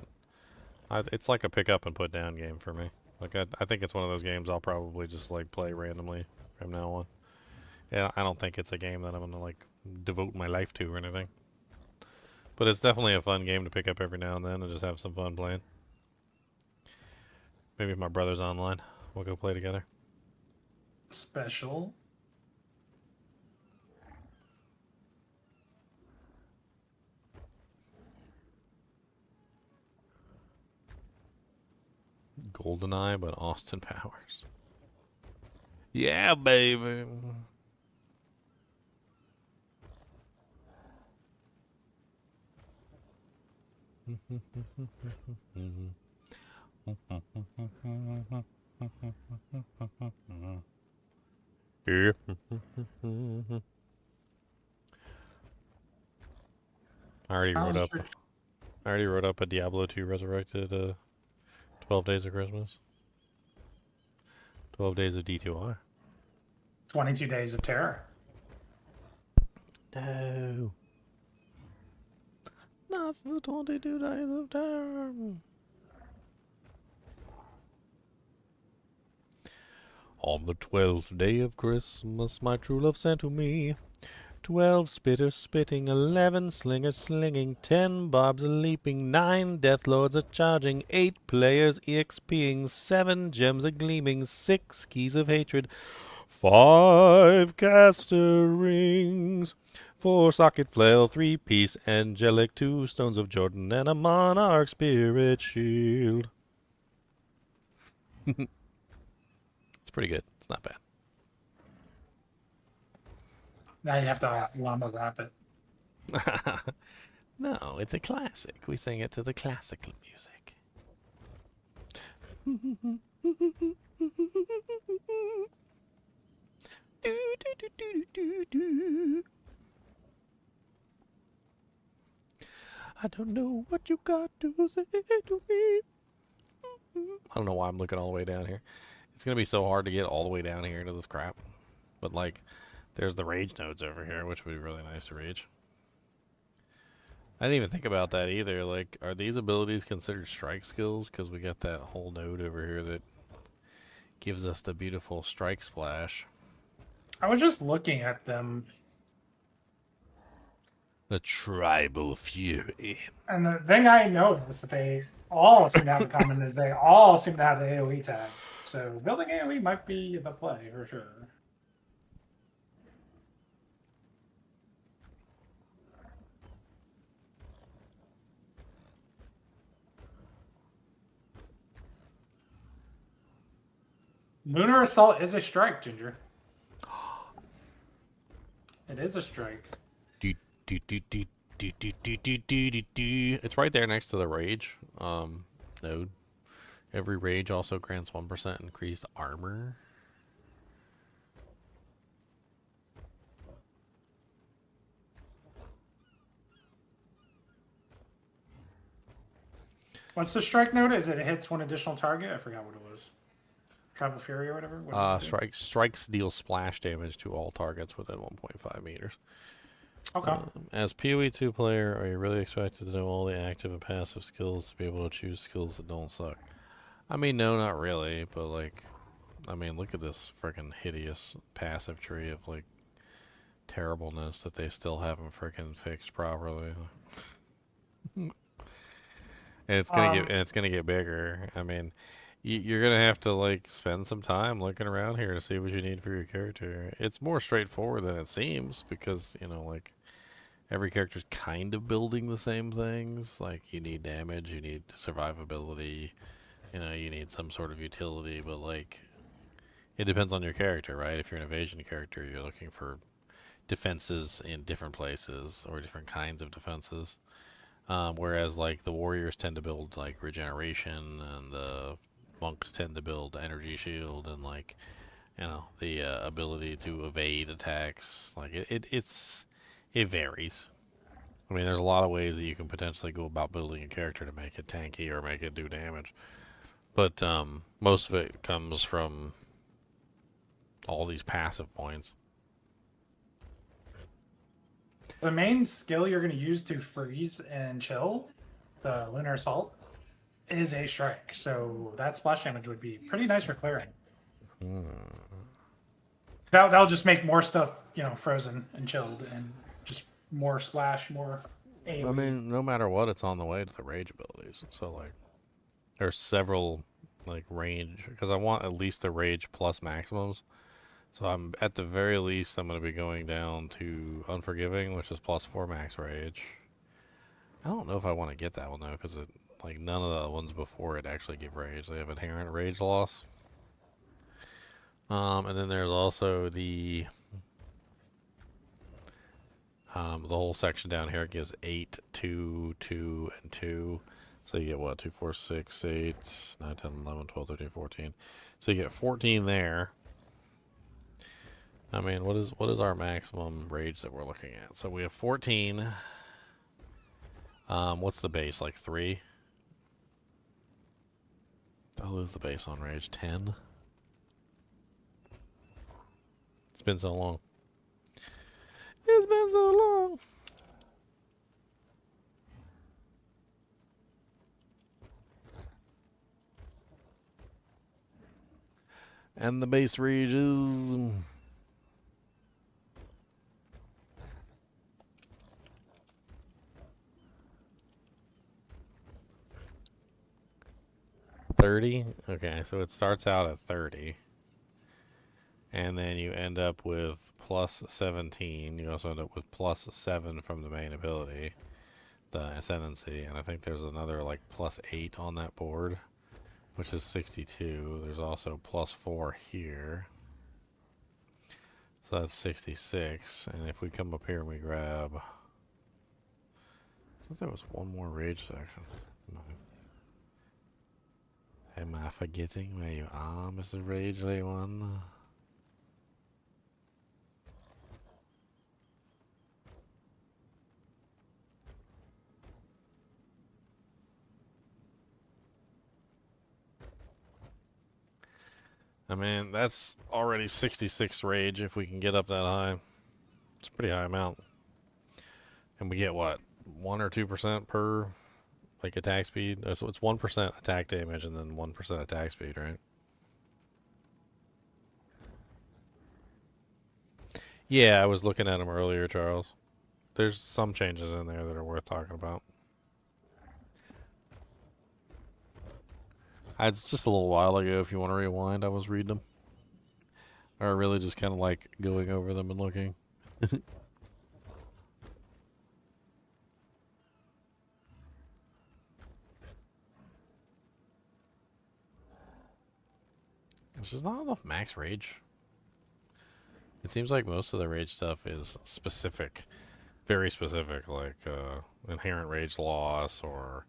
Speaker 1: it's like a pick up and put down game for me. Like, I think it's one of those games I'll probably just, like, play randomly from now on. Yeah, I don't think it's a game that I'm going to, like, devote my life to or anything. But it's definitely a fun game to pick up every now and then and just have some fun playing. Maybe if my brother's online, we'll go play together.
Speaker 4: Special.
Speaker 1: Goldeneye, but Austin Powers. Yeah, baby. Yeah. I already wrote up a Diablo 2 Resurrected 12 Days of Christmas. 12 Days of D2R.
Speaker 4: 22 Days of Terror.
Speaker 1: No. Not the 22 Days of Terror. On the 12th day of Christmas, my true love sent to me 12 spitters spitting, 11 slingers slinging, 10 bobs a leaping, 9 death lords a charging, 8 players EXPing, 7 gems a gleaming, 6 keys of hatred, 5 caster rings, 4 socket flail, 3 piece angelic, 2 stones of Jordan, and a monarch spirit shield. It's pretty good. It's not bad.
Speaker 4: Now you have to llama rap it.
Speaker 1: No, it's a classic. We sing it to the classical music. I don't know what you got to say to me. I don't know why I'm looking all the way down here. It's going to be so hard to get all the way down here into this crap. But, like, There's the rage nodes over here, which would be really nice to reach. I didn't even think about that either. Like, are these abilities considered strike skills? Because we got that whole node over here that gives us the beautiful strike splash.
Speaker 4: I was just looking at them.
Speaker 1: The tribal fury.
Speaker 4: And the thing I noticed that they all seem to have in common is they all seem to have the AoE tag. So building AoE might be the play for sure. Lunar Assault is a strike, Ginger. It is a strike.
Speaker 1: It's right there next to the rage node. Every rage also grants 1% increased armor.
Speaker 4: What's the strike node? Is it hits one additional target? I forgot what it was. Tribal Fury or whatever? What
Speaker 1: Strikes deal splash damage to all targets within 1.5 meters.
Speaker 4: Okay.
Speaker 1: As PoE2 player, are you really expected to know all the active and passive skills to be able to choose skills that don't suck? I mean, no, not really, but like, I mean, look at this freaking hideous passive tree of like terribleness that they still haven't freaking fixed properly. And it's gonna get bigger. I mean, you're gonna have to like spend some time looking around here to see what you need for your character. It's more straightforward than it seems because, you know, like every character's kind of building the same things. Like you need damage, you need survivability, you know, you need some sort of utility, but like it depends on your character, right? If you're an evasion character, you're looking for defenses in different places or different kinds of defenses. Whereas like the warriors tend to build like regeneration and the monks tend to build energy shield and like, you know, the ability to evade attacks. Like it varies. I mean, there's a lot of ways that you can potentially go about building a character to make it tanky or make it do damage. But most of it comes from all these passive points.
Speaker 4: The main skill you're going to use to freeze and chill, the Lunar Assault, is a strike. So that splash damage would be pretty nice for clearing. That'll just make more stuff, you know, frozen and chilled and just more splash, more AoE.
Speaker 1: I mean, no matter what, it's on the way to the rage abilities. So like, there's several like range because I want at least the rage plus maximums. So I'm at the very least I'm going to be going down to Unforgiving, which is +4 max rage. I don't know if I want to get that one though, because like none of the ones before it actually give rage. They have inherent rage loss. And then there's also the whole section down here gives 8, 2, 2, and 2. So you get what? 2, 4, 6, 8, 9, 10, 11, 12, 13, 14. So you get 14 there. I mean, what is our maximum rage that we're looking at? So we have 14. What's the base? Like 3? I'll lose the base on rage. 10. It's been so long. It's been so long. And the base rage is 30? Okay, so it starts out at 30. And then you end up with plus 17. You also end up with plus 7 from the main ability, the Ascendancy. And I think there's another like plus 8 on that board, which is 62. There's also plus 4 here. So that's 66. And if we come up here and we grab... I thought there was one more rage section. No. Am I forgetting where you are, Mr. Ragely One? I mean, that's already 66 rage if we can get up that high. It's a pretty high amount. And we get what? 1 or 2% per like attack speed? So it's 1% attack damage and then 1% attack speed, right? Yeah, I was looking at them earlier, Charles. There's some changes in there that are worth talking about. It's just a little while ago. If you want to rewind, I was reading them. Or really just kind of like going over them and looking. There's just not enough max rage. It seems like most of the rage stuff is specific. Very specific, like inherent rage loss or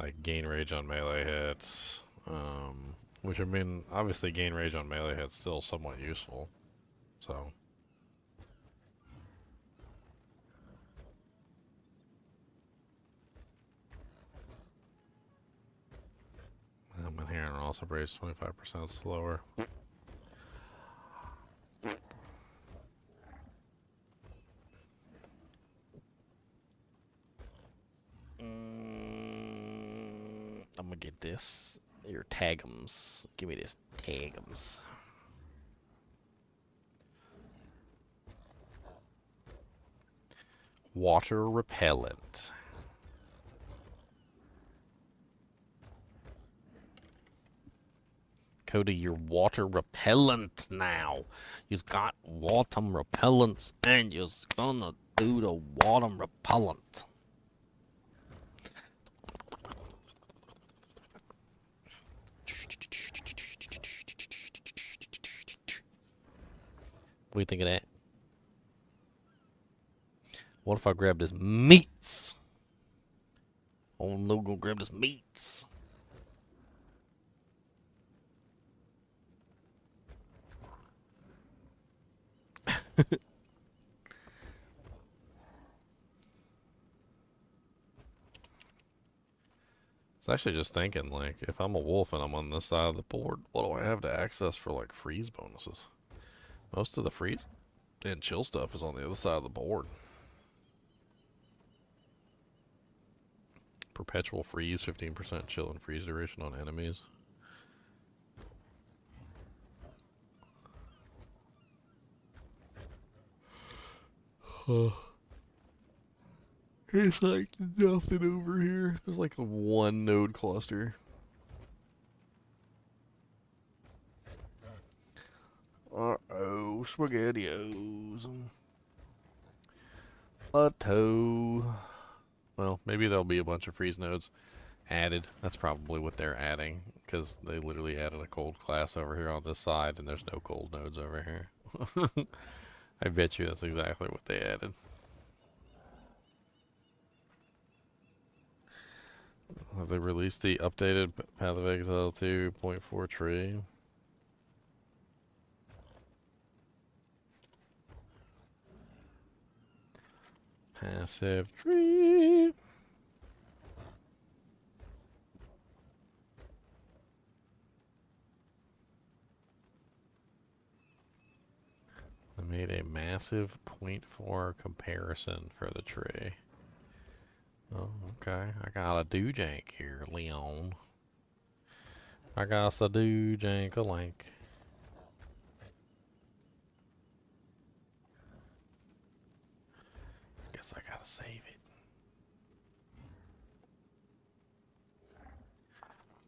Speaker 1: like gain rage on melee hits. Which, I mean, obviously gain rage on melee hits still somewhat useful. So. Inherent also brace 25% slower. I'm gonna get this. Your tagums. Give me this tagums. Water repellent. Cody, you're water repellent now. You've got water repellents and you're gonna do the water repellent. What do you think of that? What if I grabbed his meats? Oh no, go grab his meats. I was actually just thinking, like, if I'm a wolf and I'm on this side of the board, what do I have to access for, like, freeze bonuses? Most of the freeze and chill stuff is on the other side of the board. Perpetual freeze, 15% chill and freeze duration on enemies. There's like nothing over here. There's like a one node cluster. Uh-oh, SpaghettiOs. A toe. Well, maybe there'll be a bunch of freeze nodes added. That's probably what they're adding, because they literally added a cold class over here on this side, and there's no cold nodes over here. I bet you that's exactly what they added. Have they released the updated Path of Exile 2.4 tree? Passive tree. I made a massive 0.4 comparison for the tree. Oh, okay. I got a doojank here, Leon. I got a doojank-a-lank. Guess I gotta save it.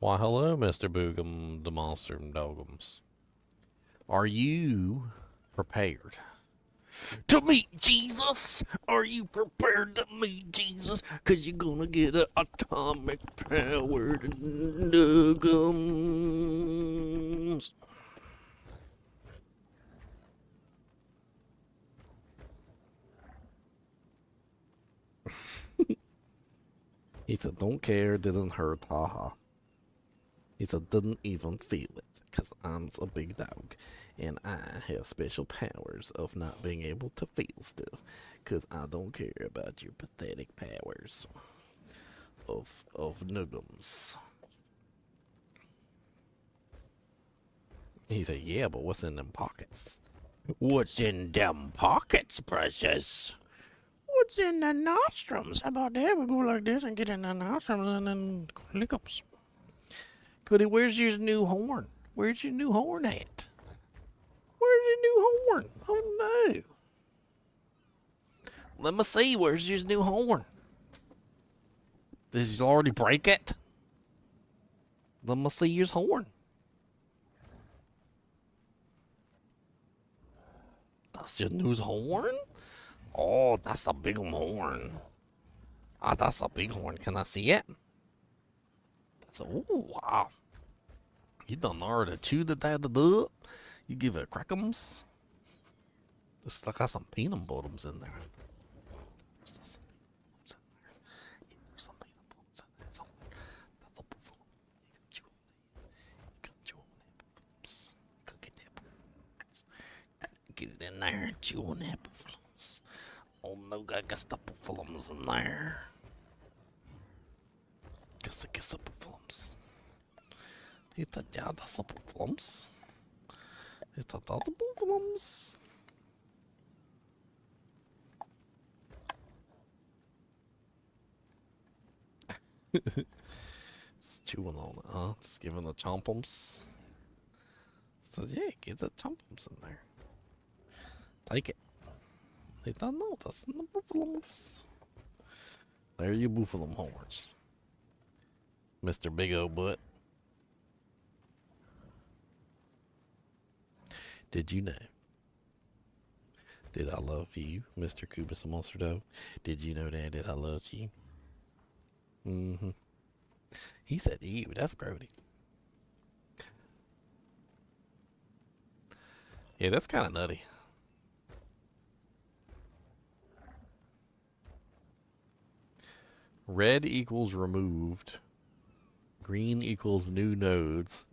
Speaker 1: Why, hello, Mr. Boogum, the monster dogums. Are you prepared to meet Jesus? Are you prepared to meet Jesus? Cause you're gonna get an atomic powered nuggums. He said, don't care, didn't hurt, haha. He said, didn't even feel it, cause I'm a big dog. And I have special powers of not being able to feel stuff. Because I don't care about your pathetic powers of nuggums. He said, yeah, but what's in them pockets? What's in them pockets, precious? What's in the nostrums? How about that? We go like this and get in the nostrums and then lick 'em. Cody, where's your new horn? Where's your new horn at? Where's your new horn? Oh no. Let me see. Where's your new horn? Did he already break it? Let me see your horn. That's your new horn? Oh, that's a big horn. Ah, that's a big horn. Can I see it? That's oh wow. You done already chewed it out the up. You give it crackums. This got some peanut bottoms in there. Get it in there and chew on that buffaloes. Oh no, I guess the buffaloes in there. Guess the buffaloes. Hitta ja dessa buffaloes. Hitta da the buffaloes. Just chewing on it, huh? Just giving the chompums. So yeah, get the chompums in there. Take it. They don't know that's in the buffaloes. There you buffalo horns. Mr. Big O Butt. Did you know? Did I love you, Mr. Kubus the Monster Dog? Did you know that I loved you? Mm-hmm. He said, ew, that's grody. Yeah, that's kind of nutty. Red equals removed. Green equals new nodes.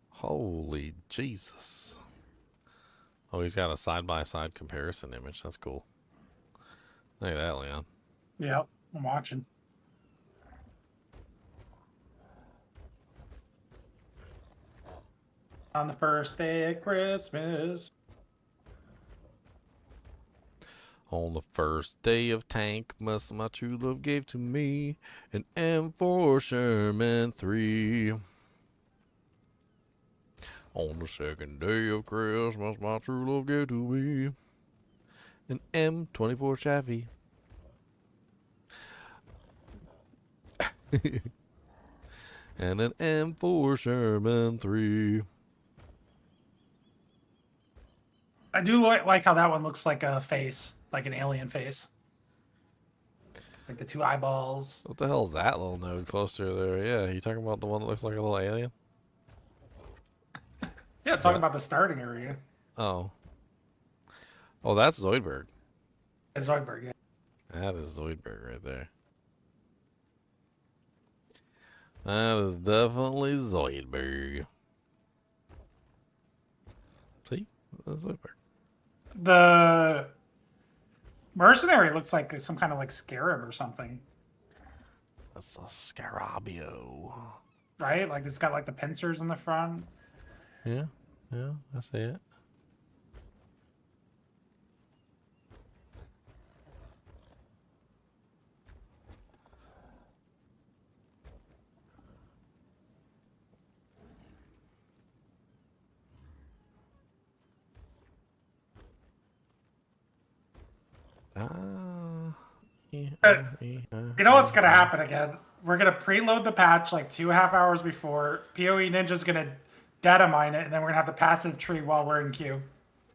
Speaker 1: Holy Jesus. Oh, he's got a side-by-side comparison image. That's cool. Look at that, Leon.
Speaker 4: Yep, I'm watching. On the first day of Christmas.
Speaker 1: On the first day of Tankmas, my true love gave to me an M4 Sherman 3. On the second day of Christmas, my true love gave to me an M24 Chaffee. And an M4 Sherman 3.
Speaker 4: I do like how that one looks like a face, like an alien face. Like the two eyeballs.
Speaker 1: What the hell is that little node closer there? Yeah, you talking about the one that looks like a little alien?
Speaker 4: Yeah, talking about the starting area.
Speaker 1: Oh. Oh, that's Zoidberg.
Speaker 4: It's Zoidberg, yeah.
Speaker 1: That is Zoidberg right there. That is definitely Zoidberg. See? That's Zoidberg.
Speaker 4: The mercenary looks like some kind of like scarab or something.
Speaker 1: That's a Scarabio.
Speaker 4: Right? Like it's got like the pincers in the front.
Speaker 1: Yeah, yeah, I see it.
Speaker 4: You know what's gonna happen again? We're gonna preload the patch like 2.5 hours before. PoE Ninja's gonna data mine it, and then we're gonna have the passive tree while we're in queue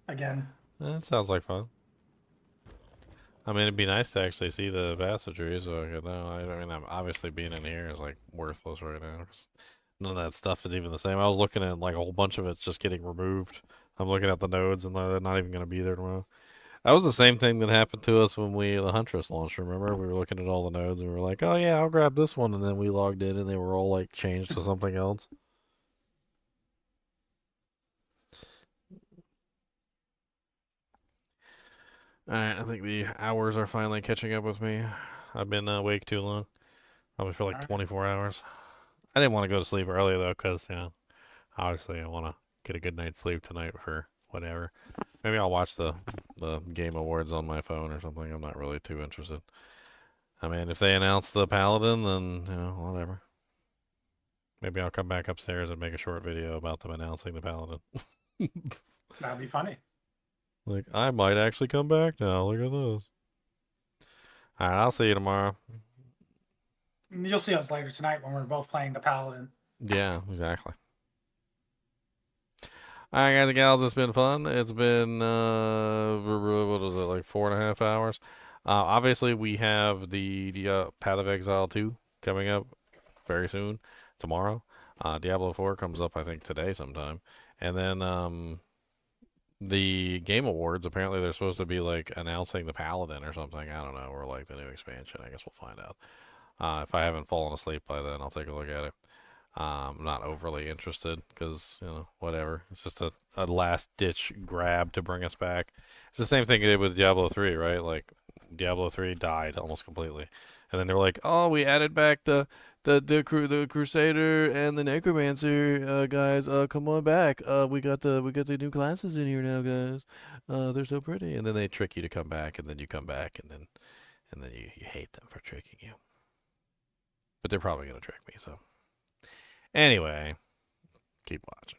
Speaker 4: again.
Speaker 1: That sounds like fun. I mean, it'd be nice to actually see the passive tree, so I could know. I mean, I'm obviously being in here is like worthless right now. 'Cause none of that stuff is even the same. I was looking at like a whole bunch of it's just getting removed. I'm looking at the nodes and they're not even going to be there tomorrow. That was the same thing that happened to us when the Huntress launched. Remember, we were looking at all the nodes and we were like, "Oh yeah, I'll grab this one," and then we logged in and they were all like changed to something else. Alright, I think the hours are finally catching up with me. I've been awake too long. Probably for like 24 hours. I didn't want to go to sleep early though, because, you know, obviously I want to get a good night's sleep tonight for whatever. Maybe I'll watch the Game Awards on my phone or something. I'm not really too interested. I mean, if they announce the Paladin, then, you know, whatever. Maybe I'll come back upstairs and make a short video about them announcing the Paladin.
Speaker 4: That'd be funny.
Speaker 1: Like, I might actually come back now. Look at this. Alright, I'll see you tomorrow.
Speaker 4: You'll see us later tonight when we're both playing the Paladin.
Speaker 1: Yeah, exactly. Alright, guys and gals, it's been fun. It's been, what is it, like 4.5 hours? Obviously, we have the Path of Exile 2 coming up very soon, tomorrow. Diablo 4 comes up, I think, today sometime. And then the Game Awards, apparently they're supposed to be, like, announcing the Paladin or something. I don't know, or, like, the new expansion. I guess we'll find out. If I haven't fallen asleep by then, I'll take a look at it. I'm not overly interested because, you know, whatever. It's just a last-ditch grab to bring us back. It's the same thing they did with Diablo 3, right? Like, Diablo 3 died almost completely. And then they were like, oh, we added back the Crusader and the Necromancer guys. Come on back. We got the new classes in here now, guys. They're so pretty. And then they trick you to come back, and then you come back, and then you hate them for tricking you. But they're probably going to trick me, so. Anyway, keep watching.